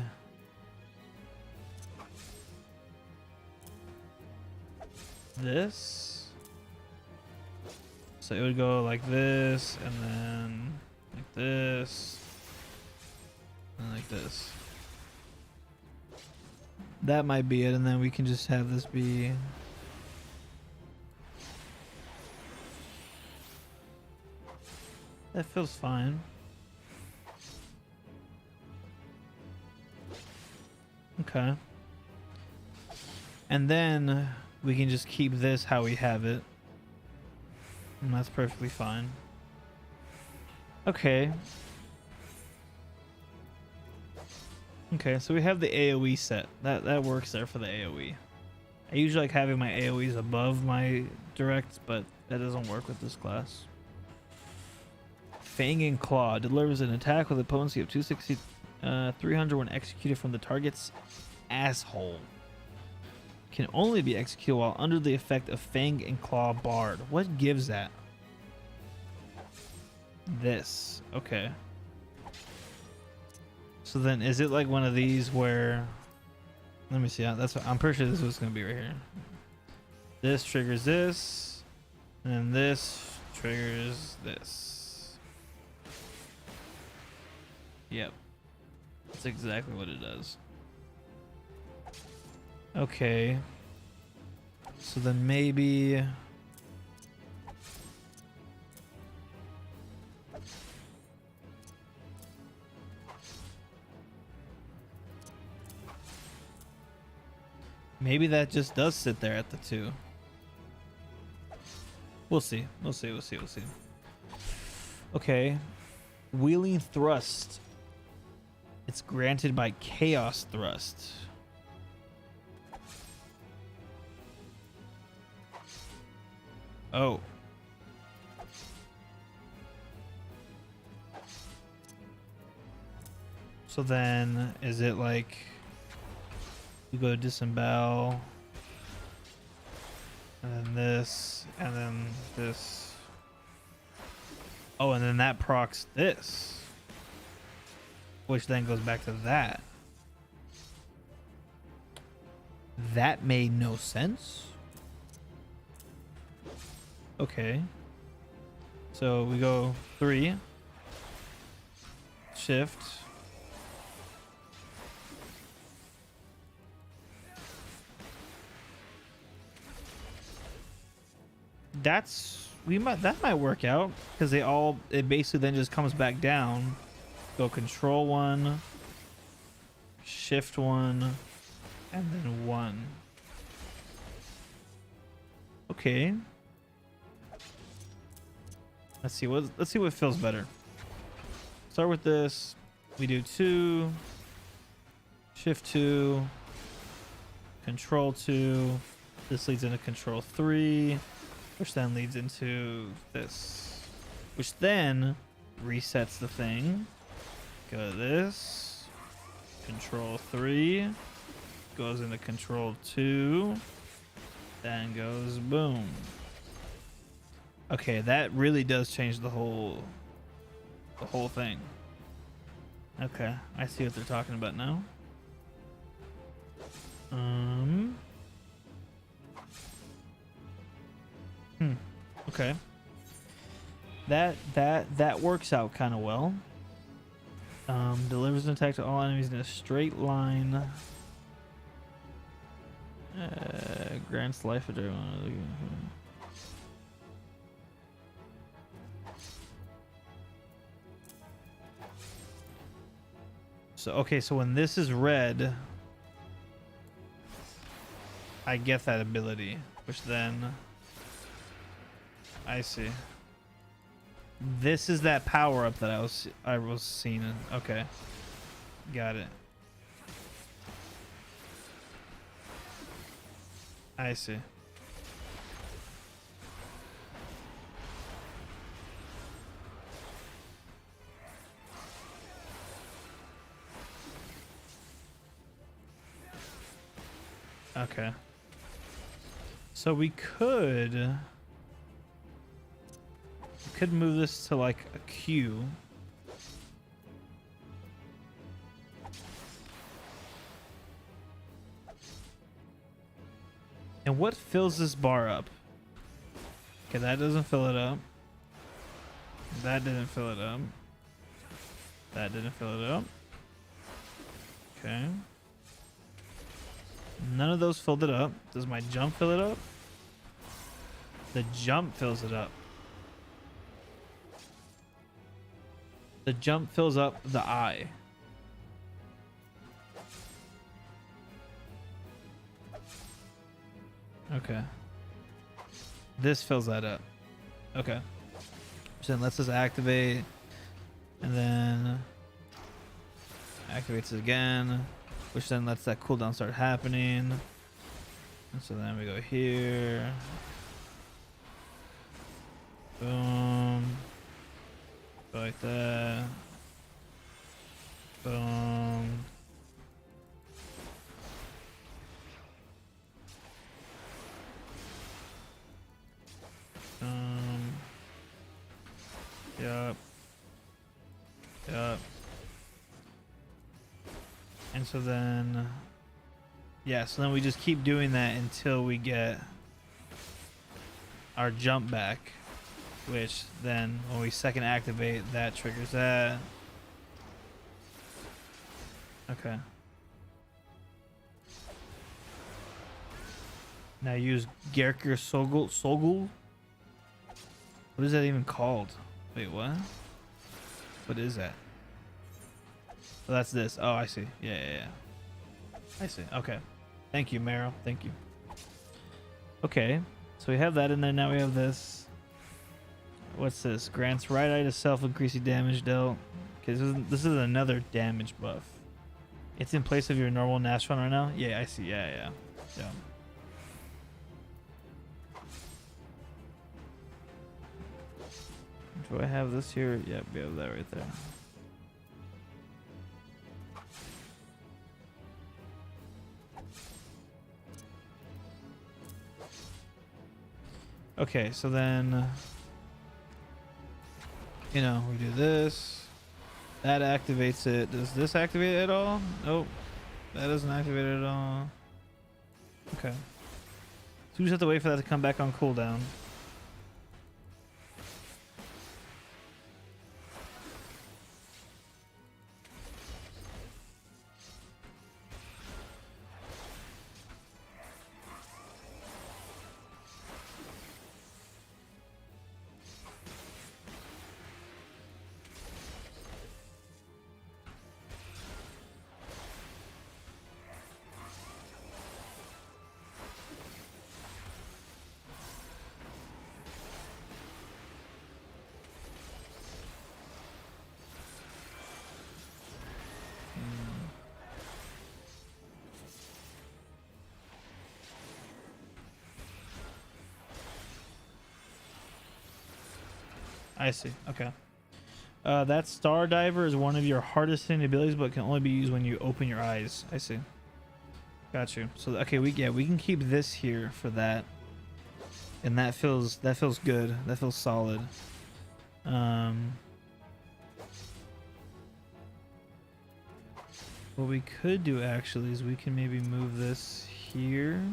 this. So it would go like this, and then like this, and like this. That might be it, and then we can just have this be that feels fine. Okay. And then we can just keep this how we have it. And that's perfectly fine. Okay. Okay, so we have the AoE set. That works there for the AoE. I usually like having my AoEs above my directs, but that doesn't work with this class. Fang and Claw delivers an attack with a potency of 260, 300 when executed from the target's asshole. Can only be executed while under the effect of Fang and Claw Bard. What gives that? This. Okay. So then, is it like one of these where? Let me see. That's what, I'm pretty sure this is what's gonna be right here. This triggers this, and then this triggers this. Yep. That's exactly what it does. Okay. So then maybe that just does sit there at the 2. We'll see. We'll see. Okay. Wheeling Thrust. It's granted by Chaos Thrust. Oh. So then, is it like you go to disembowel, and then this, and then this. Oh, and then that procs this, which then goes back to that. That made no sense. Okay. So we go 3. Shift. That might work out because it basically then just comes back down. Go control 1, shift 1, and then 1. Okay. Let's see what feels better. Start with this. We do 2, shift 2, control 2. This leads into control 3, which then leads into this, which then resets the thing. Go to this, control 3, goes into control 2, then goes boom. Okay, that really does change the whole thing. Okay, I see what they're talking about now. Okay. That works out kind of well. Delivers an attack to all enemies in a straight line. Grants life at everyone. So okay, so when this is red, I get that ability, which then I see. This is that power up that I was seeing. Okay, got it. I see. Okay. So we could move this to like a Q. And what fills this bar up? Okay, that doesn't fill it up. That didn't fill it up. That didn't fill it up. Okay. None of those filled it up. Does my jump fill it up? The jump fills it up. The jump fills up the eye. Okay. This fills that up. Okay. So then let's just activate. And then activates it again. Which then lets that cooldown start happening. And so then we go here. Boom. Go like that. Boom. Yep. Yep. And so then, yeah, so then we just keep doing that until we get our jump back, which then when we second activate, that triggers that. Okay. Now use Gerker Sogul. What is that even called? Wait, what? What is that? Oh, that's this. Oh, I see. Yeah. I see. Okay. Thank you, Meryl. Thank you. Okay. So we have that in there. Now we have this. What's this? Grants right eye to self increasing damage dealt. Okay, this is another damage buff. It's in place of your normal Nash run right now? Yeah, I see. Yeah. Do I have this here? Yep, we have that right there. Okay, so then, we do this. That activates it. Does this activate it at all? Nope. That doesn't activate it at all. Okay. So we just have to wait for that to come back on cooldown. I see. Okay. That Star Diver is one of your hardest hitting abilities, but can only be used when you open your eyes. I see. Got you. So okay, we can keep this here for that, and that feels good. That feels solid. What we could do actually is we can maybe move this here.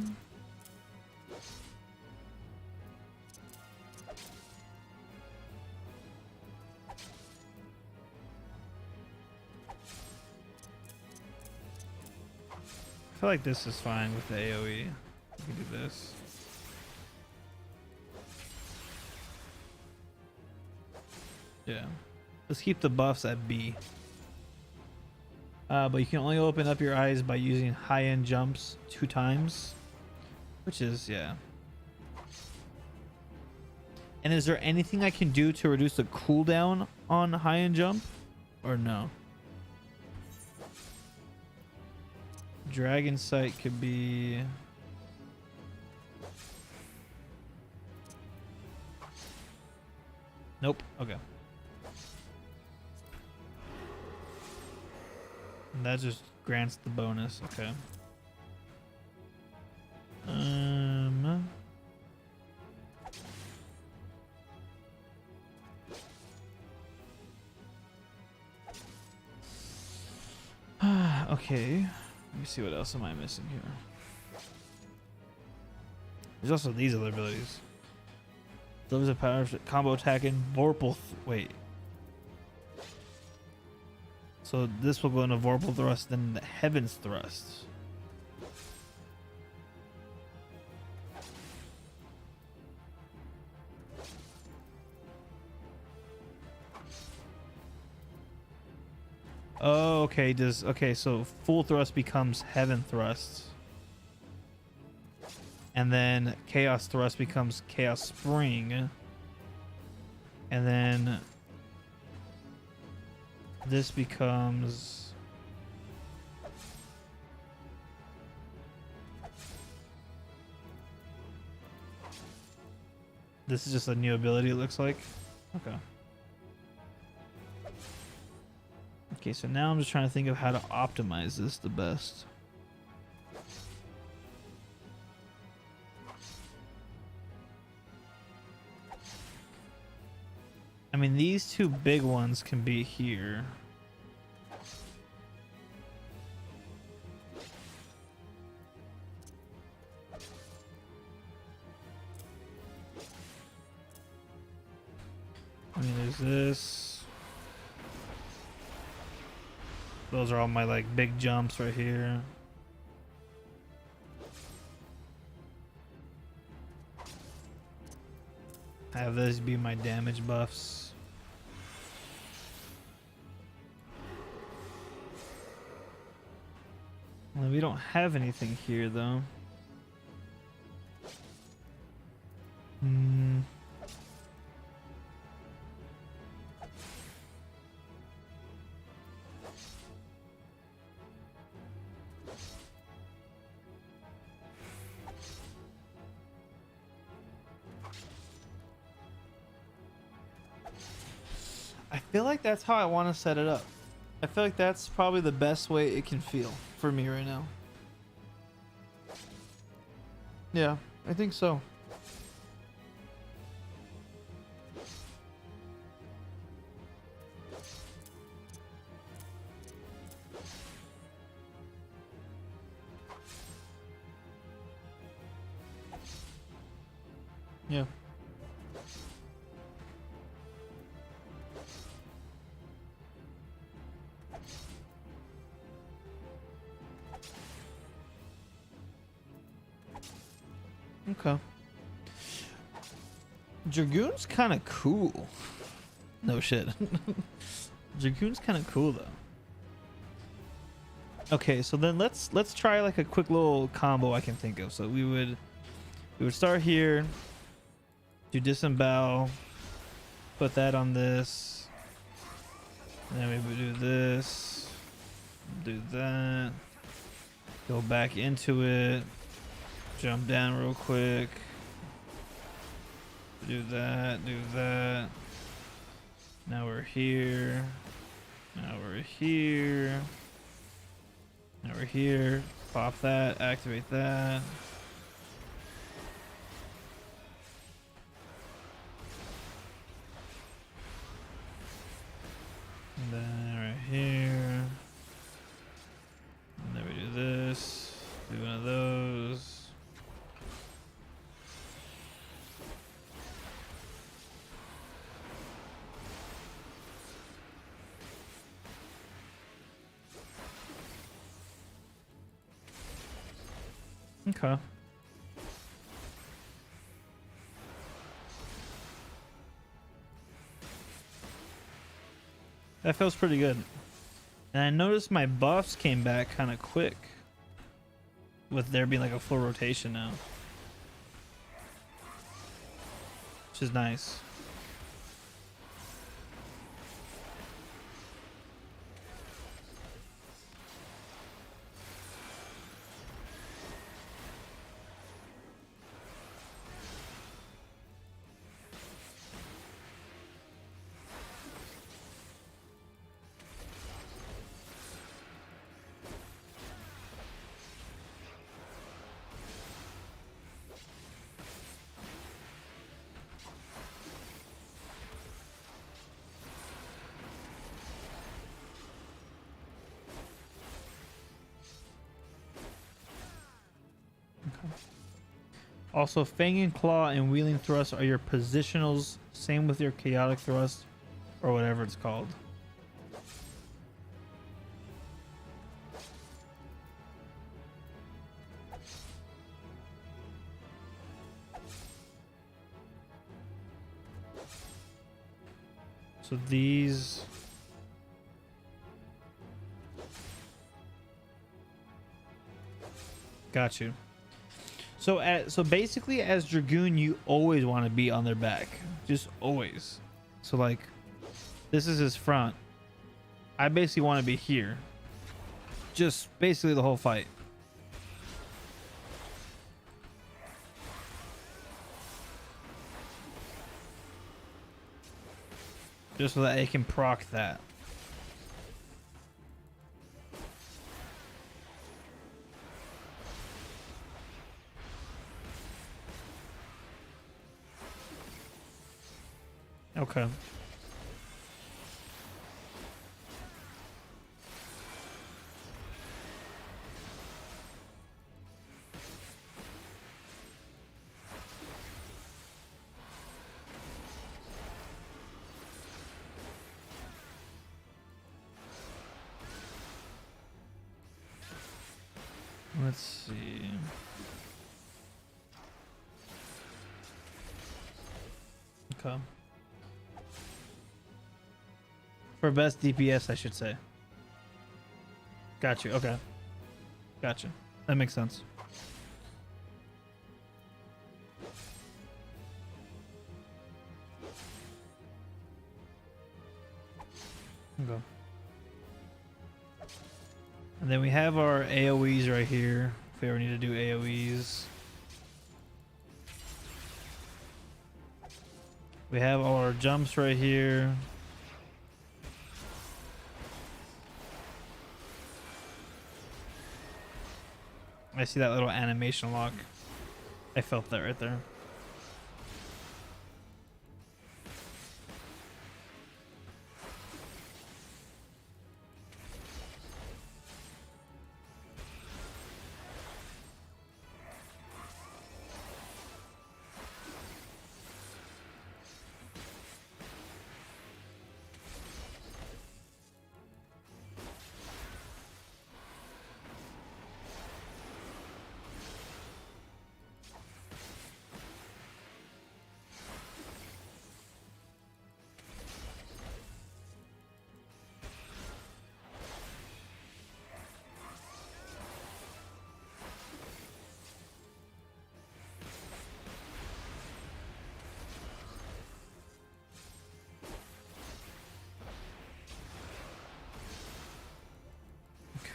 I feel like this is fine with the AoE. We can do this. Yeah. Let's keep the buffs at B. But you can only open up your eyes by using high-end jumps 2 times. Which is, yeah. And is there anything I can do to reduce the cooldown on high-end jump? Or no? Dragon Sight could be... Nope. Okay. And that just grants the bonus. Okay. Okay. Let me see what else am I missing here. There's also these other abilities. Delivers a power combo attack in Vorpal. Wait. So this will go into Vorpal Thrust, then the Heaven's Thrust. Oh, okay. Okay, so full thrust becomes Heaven Thrust. And then Chaos Thrust becomes Chaos Spring. And then this becomes this is just a new ability, it looks like. Okay. Okay, so now I'm just trying to think of how to optimize this the best. I mean, these two big ones can be here. I mean, there's this. Those are all my like big jumps right here. I have those be my damage buffs. Well, we don't have anything here though. I feel like that's how I want to set it up. I feel like that's probably the best way it can feel for me right now. Yeah, I think so. Yeah. Okay. Dragoon's kind of cool. No shit. Dragoon's kind of cool though. Okay, so then let's try like a quick little combo I can think of. So we would start here, do disembowel, put that on this, and then we would do this, do that, go back into it. Jump down real quick. Do that, do that. Now we're here. Now we're here. Now we're here. Pop that, activate that. And then right here. And then we do this. Do one of those. Okay. That feels pretty good. And I noticed my buffs came back kind of quick. With there being like a full rotation now. Which is nice. Also, Fanging Claw and Wheeling Thrust are your positionals. Same with your Chaotic Thrust, or whatever it's called. So these... Got you. So basically, as Dragoon, you always want to be on their back, just always. So like, this is his front. I basically want to be here, just basically the whole fight. Just so that it can proc that. Okay. Let's see. Okay. For best DPS, I should say. Got you. Okay. Gotcha. That makes sense. Okay. And then we have our AoEs right here. If we ever need to do AoEs. We have all our jumps right here. I see that little animation lock. I felt that right there.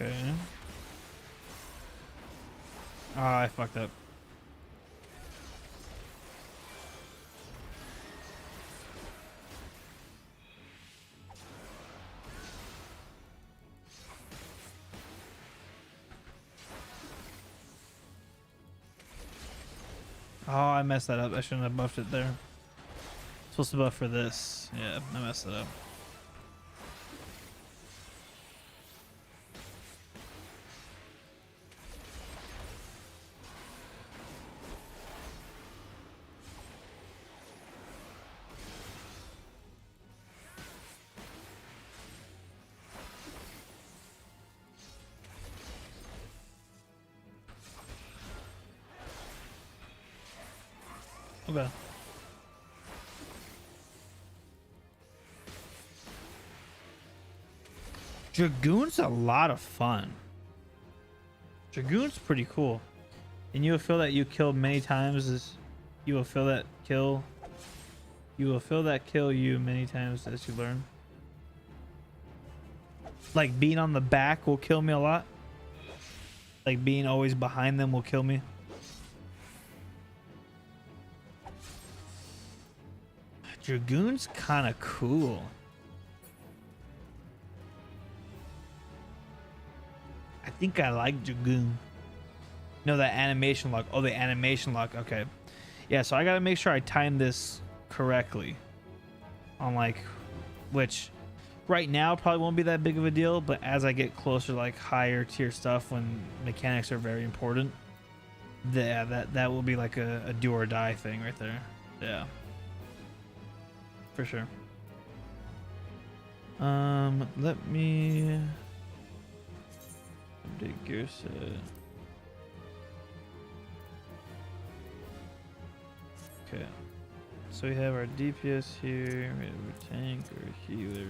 Okay. Ah, I fucked up. Oh, I messed that up. I shouldn't have buffed it there. Supposed to buff for this. Yeah, I messed it up. Okay. Dragoon's a lot of fun. Dragoon's pretty cool. And you will feel that you killed many times as you will feel that kill. You will feel that kill you many times as you learn. Like being on the back will kill me a lot. Like being always behind them will kill me. Dragoon's kind of cool. I think I like Dragoon. No, that animation lock. Oh, the animation lock. Okay. Yeah, so I gotta make sure I time this correctly. On like, which right now probably won't be that big of a deal, but as I get closer to like higher tier stuff when mechanics are very important, that will be like a do or die thing right there. Yeah, for sure. Let me update gear set. Okay, so we have our DPS here, we have a tank or a healer.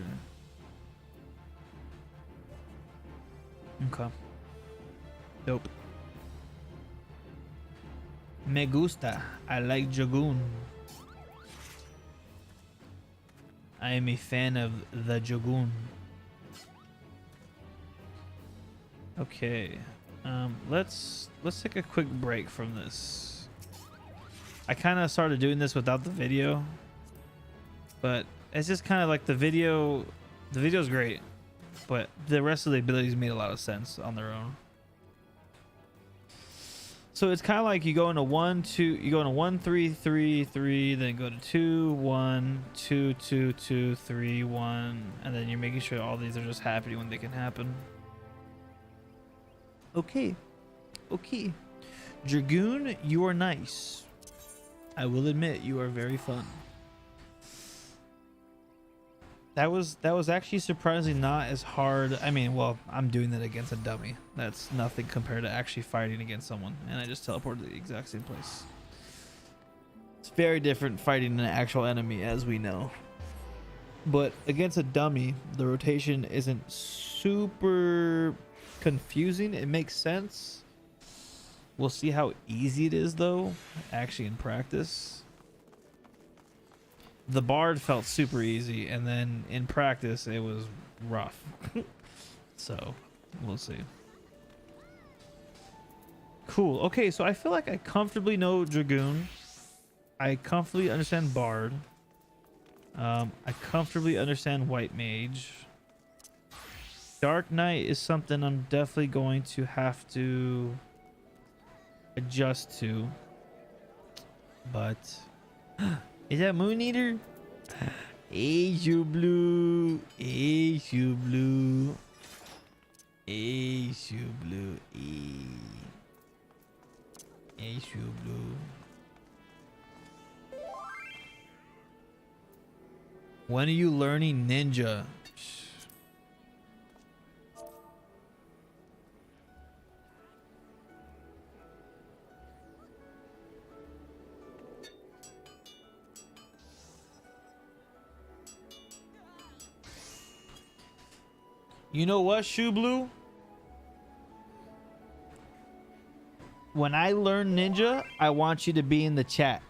Okay. Dope. Me gusta. I like Dragoon. I am a fan of the Dragoon. Okay. Let's take a quick break from this. I kind of started doing this without the video, but it's just kind of like the video's great, but the rest of the abilities made a lot of sense on their own. So it's kind of like you go into 1 3 3 3, then go to 2 1 2 2 2 3 1, and then you're making sure all these are just happening when they can happen. Okay. Dragoon, you are nice. I will admit you are very fun. That was actually surprisingly not as hard. I mean, well, I'm doing that against a dummy. That's nothing compared to actually fighting against someone, and I just teleported to the exact same place. It's very different fighting an actual enemy, as we know. But against a dummy, the rotation isn't super confusing. It makes sense. We'll see how easy it is, though, actually in practice. The Bard felt super easy, and then in practice it was rough. So we'll see. Cool. Okay, so I feel like I comfortably know Dragoon. I comfortably understand Bard. I comfortably understand White Mage. Dark Knight is something I'm definitely going to have to adjust to. But is that Moon Eater? Asia Blue. Asia Blue. Asia Blue. Asia Blue. When are you learning ninja? You know what, Shoe Blue? When I learn ninja, I want you to be in the chat.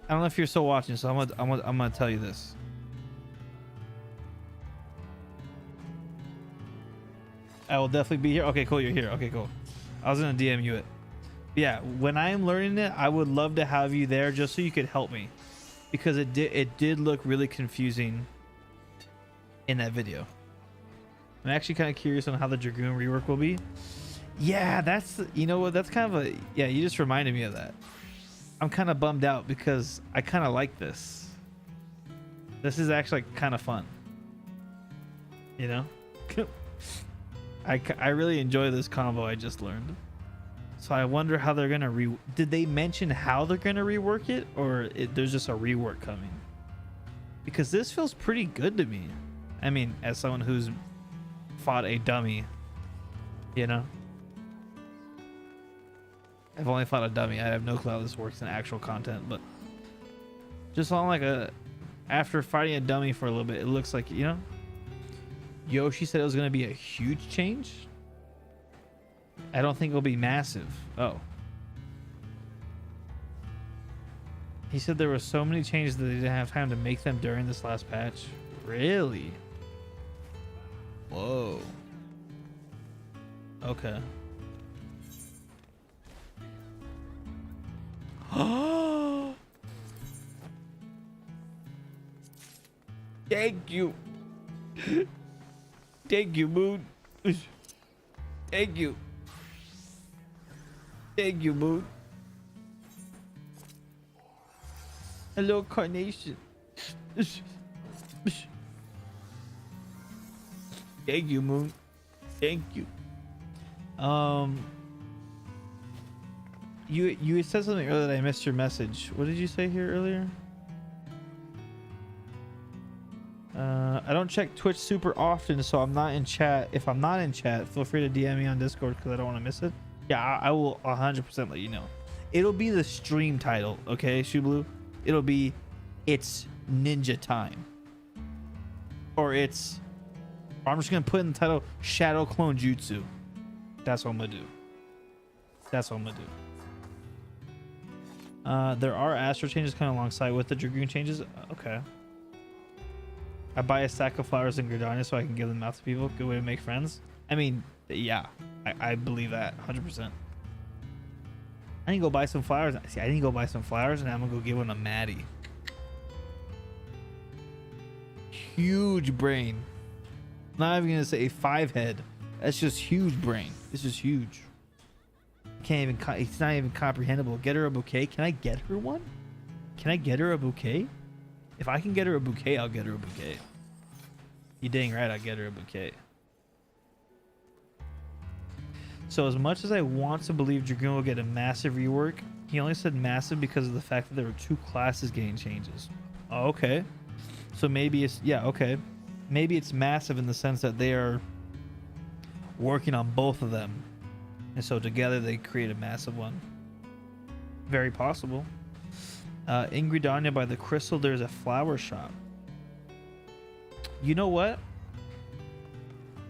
I don't know if you're still watching, so I'm gonna tell you this. I will definitely be here. Okay, cool. You're here. Okay, cool. I was gonna DM you it. Yeah, when I am learning it, I would love to have you there just so you could help me, because it did look really confusing in that video. I'm actually kind of curious on how the Dragoon rework will be. Yeah, that's, you know what, that's kind of a, yeah, you just reminded me of that. I'm kind of bummed out because I kind of like this. This is actually kind of fun. You know? I really enjoy this combo I just learned. So I wonder how they're going to did they mention how they're going to rework it, or there's just a rework coming? Because this feels pretty good to me. I mean, as someone who's fought a dummy, you know, I've only fought a dummy. I have no clue how this works in actual content, but just on like after fighting a dummy for a little bit, it looks like, you know, Yoshi said it was going to be a huge change. I don't think it'll be massive. Oh, he said there were so many changes that they didn't have time to make them during this last patch. Really? Whoa. Okay. Thank you. Thank you, Moon. Thank you. Thank you, Moon. Hello, Carnation. Thank you, Moon. Thank you. You said something earlier that I missed your message. What did you say here earlier? I don't check Twitch super often, so I'm not in chat. If I'm not in chat, feel free to DM me on Discord because I don't want to miss it. Yeah, I will 100% let you know. It'll be the stream title, okay, Shoeblue? It'll be it's ninja time. Or I'm just gonna put in the title Shadow Clone Jutsu. That's what I'm gonna do. That's what I'm gonna do. There are astro changes kind of alongside with the Dragoon changes. Okay. I buy a stack of flowers in Gridania so I can give them out to people. Good way to make friends. I mean, yeah, I believe that 100%. I need to go buy some flowers. See, I need to go buy some flowers and I'm gonna go give one to Maddie. Huge brain. Not even gonna say a 5 head. That's just huge brain. It's just huge. Can't even. It's not even comprehensible. Get her a bouquet. Can I get her one? Can I get her a bouquet? If I can get her a bouquet, I'll get her a bouquet. You dang right, I'll get her a bouquet. So as much as I want to believe Dragoon will get a massive rework, he only said massive because of the fact that there were 2 classes getting changes. Oh, okay. So maybe it's, yeah, okay. Maybe it's massive in the sense that they are working on both of them. And so together they create a massive one. Very possible. In Gridania by the crystal, there's a flower shop. You know what?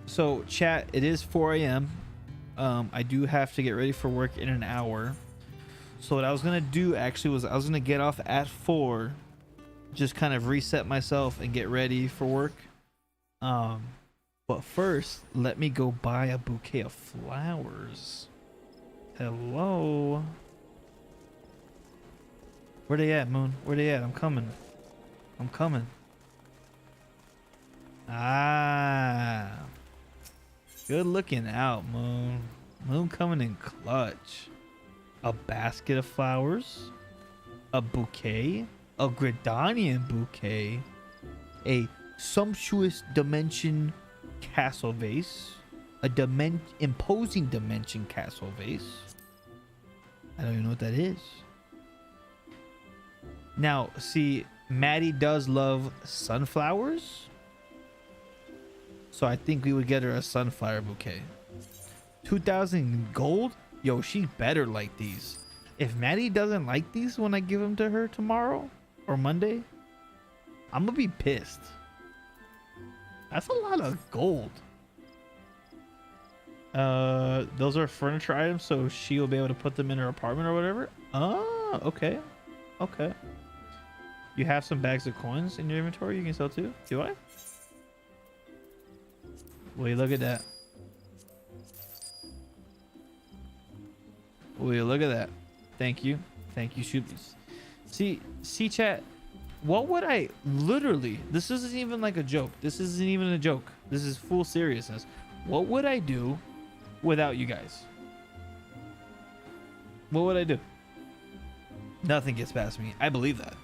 So chat, it is 4 a.m. I do have to get ready for work in an hour. So what I was gonna do actually was I was gonna get off at 4, just kind of reset myself and get ready for work. But first, let me go buy a bouquet of flowers. Hello. Where they at, Moon? Where they at? I'm coming. I'm coming. Ah. Good looking out, Moon. Moon coming in clutch. A basket of flowers. A bouquet. A Gridanian bouquet. A sumptuous dimension castle vase. A imposing dimension castle vase. I don't even know what that is. Now, see, Maddie does love sunflowers. So I think we would get her a sunflower bouquet. 2,000 gold? Yo, she better like these. If Maddie doesn't like these when I give them to her tomorrow or Monday, I'm gonna be pissed. That's a lot of gold. Those are furniture items, so she'll be able to put them in her apartment or whatever. Oh, okay. Okay. You have some bags of coins in your inventory you can sell too? Do I? Will you look at that? Will you look at that? Thank you. Thank you, Shoopies. See chat, what would I literally, this isn't even like a joke. This isn't even a joke. This is full seriousness. What would I do without you guys? What would I do? Nothing gets past me. I believe that.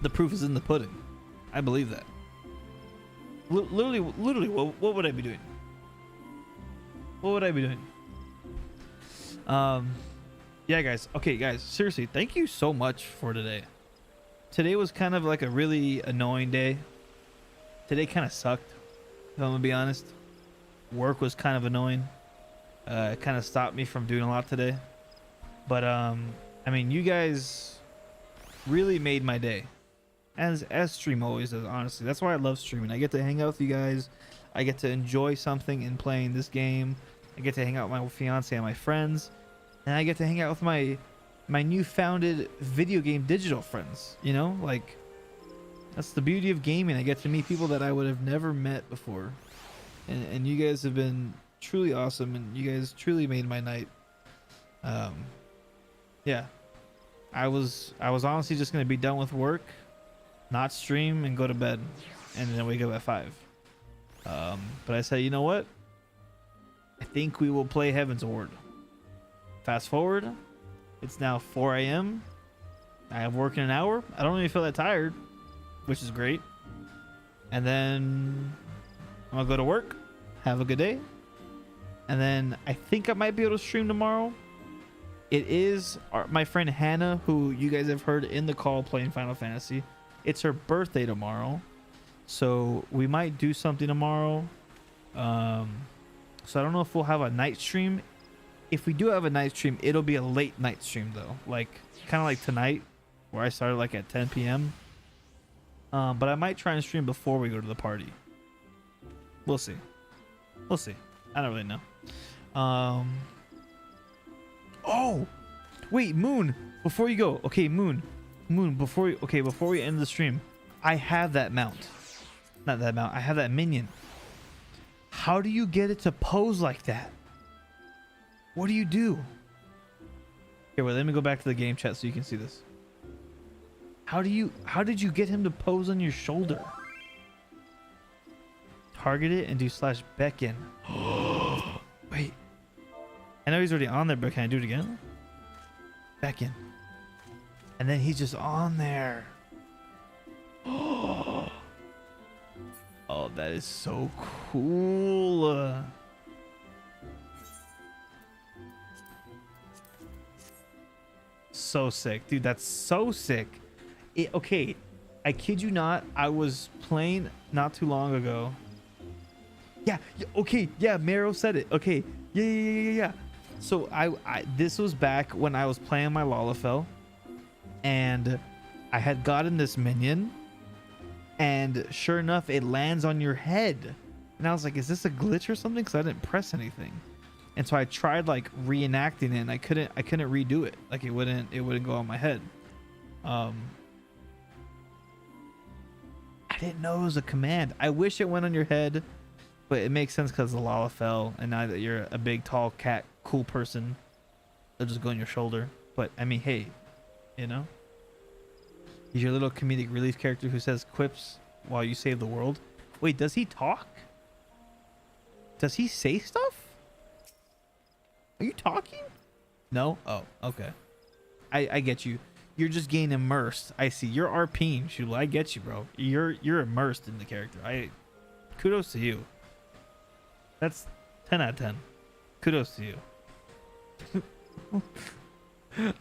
The proof is in the pudding. I believe that. Literally, what would I be doing? What would I be doing? Yeah, guys. Okay, guys. Seriously, thank you so much for today. Today was kind of like a really annoying day. Today kind of sucked, if I'm gonna be honest. Work was kind of annoying. It kind of stopped me from doing a lot today. But I mean, you guys really made my day, as stream always does. Honestly, that's why I love streaming. I get to hang out with you guys. I get to enjoy something in playing this game. I get to hang out with my fiance and my friends, and I get to hang out with my new founded video game digital friends. You know, like, that's the beauty of gaming. I get to meet people that I would have never met before, and you guys have been truly awesome, and you guys truly made my night. Yeah, I was honestly just gonna be done with work, not stream, and go to bed, and then wake up at 5. But I said, you know what? I think we will play Heavensward. Fast forward, it's now 4 a.m. I have work in an hour. I don't really feel that tired, which is great. And then I'm gonna go to work, have a good day, and then I think I might be able to stream tomorrow. It is my friend Hannah, who you guys have heard in the call playing Final Fantasy. It's her birthday tomorrow, so we might do something tomorrow. So I don't know if we'll have a night stream. If we do have a night stream, it'll be a late night stream though, like kind of like tonight, where I started like at 10 p.m. But I might try and stream before we go to the party. We'll see. We'll see. I don't really know. Oh, wait, Moon. Before you go, okay, Moon, before we end the stream, I have that mount. Not that mount. I have that minion. How do you get it to pose like that? What do you do? Here, wait, let me go back to the game chat so you can see this. How did you get him to pose on your shoulder? Target it and do /beckon. Wait. I know he's already on there, but can I do it again? Beckon. And then he's just on there. Oh, that is so cool. So sick, dude. That's so sick. Okay, I kid you not. I was playing not too long ago. Yeah. Okay. Yeah. Mero said it. Okay. Yeah. So I this was back when I was playing my Lalafell, and I had gotten this minion, and sure enough, it lands on your head, and I was like, "Is this a glitch or something?" Because I didn't press anything, and so I tried like reenacting it, and I couldn't redo it. Like it wouldn't go on my head. I didn't know it was a command. I wish it went on your head. But it makes sense because the Lalafell, and now that you're a big, tall cat, cool person, they'll just go on your shoulder. But I mean, hey, you know, he's your little comedic relief character who says quips while you save the world. Wait, does he talk? Does he say stuff? Are you talking? No? Oh, okay. I get you. You're just getting immersed. I see. You're RPing, Shula. I get you, bro. You're immersed in the character. Kudos to you. That's 10 out of 10. Kudos to you.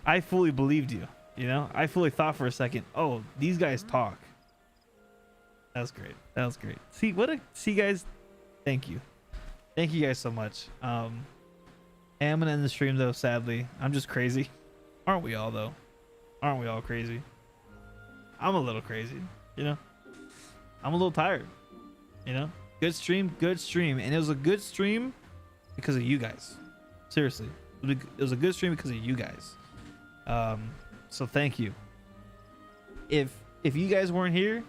I fully believed you. You know, I fully thought for a second, oh, these guys talk. That was great. That was great. See guys, thank you. Thank you guys so much. I'm gonna end the stream though, sadly. I'm just crazy. Aren't we all though? Aren't we all crazy? I'm a little crazy, you know? I'm a little tired, you know? Good stream. And it was a good stream because of you guys. Seriously. It was a good stream because of you guys. So thank you. If you guys weren't here,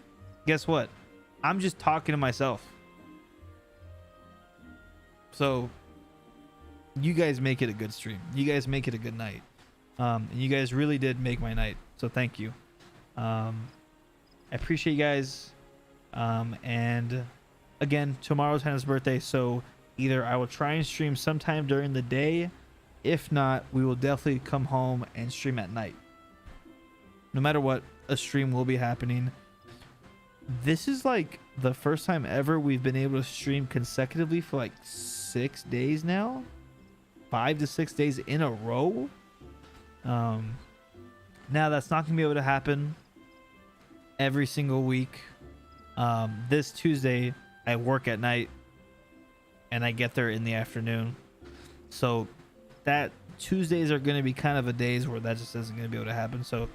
guess what? I'm just talking to myself. So you guys make it a good stream. You guys make it a good night. And you guys really did make my night. So thank you. I appreciate you guys. And again, tomorrow's Hannah's birthday, so either I will try and stream sometime during the day. If not, we will definitely come home and stream at night. No matter what, a stream will be happening. This is like the first time ever we've been able to stream consecutively for like 6 days now. 5 to 6 days in a row. Now that's not gonna be able to happen every single week. This Tuesday I work at night and I get there in the afternoon, so that Tuesdays are going to be kind of a days where that just isn't going to be able to happen. So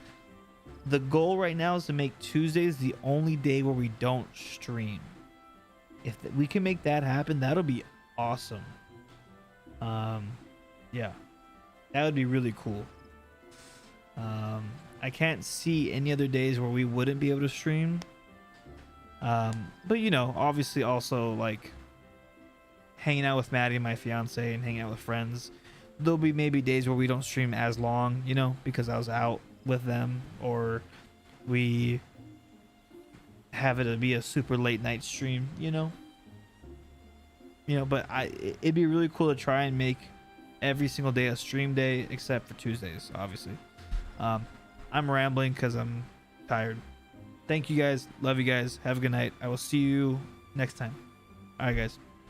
the goal right now is to make Tuesdays the only day where we don't stream. If we can make that happen, that'll be awesome. Yeah, that would be really cool. I can't see any other days where we wouldn't be able to stream. But you know, obviously also like hanging out with Maddie, my fiance, and hanging out with friends. There'll be maybe days where we don't stream as long, you know, because I was out with them, or we have it be a super late night stream, you know. But it'd be really cool to try and make every single day a stream day except for Tuesdays, obviously. I'm rambling because I'm tired. Thank you guys. Love you guys. Have a good night. I will see you next time. All right, guys.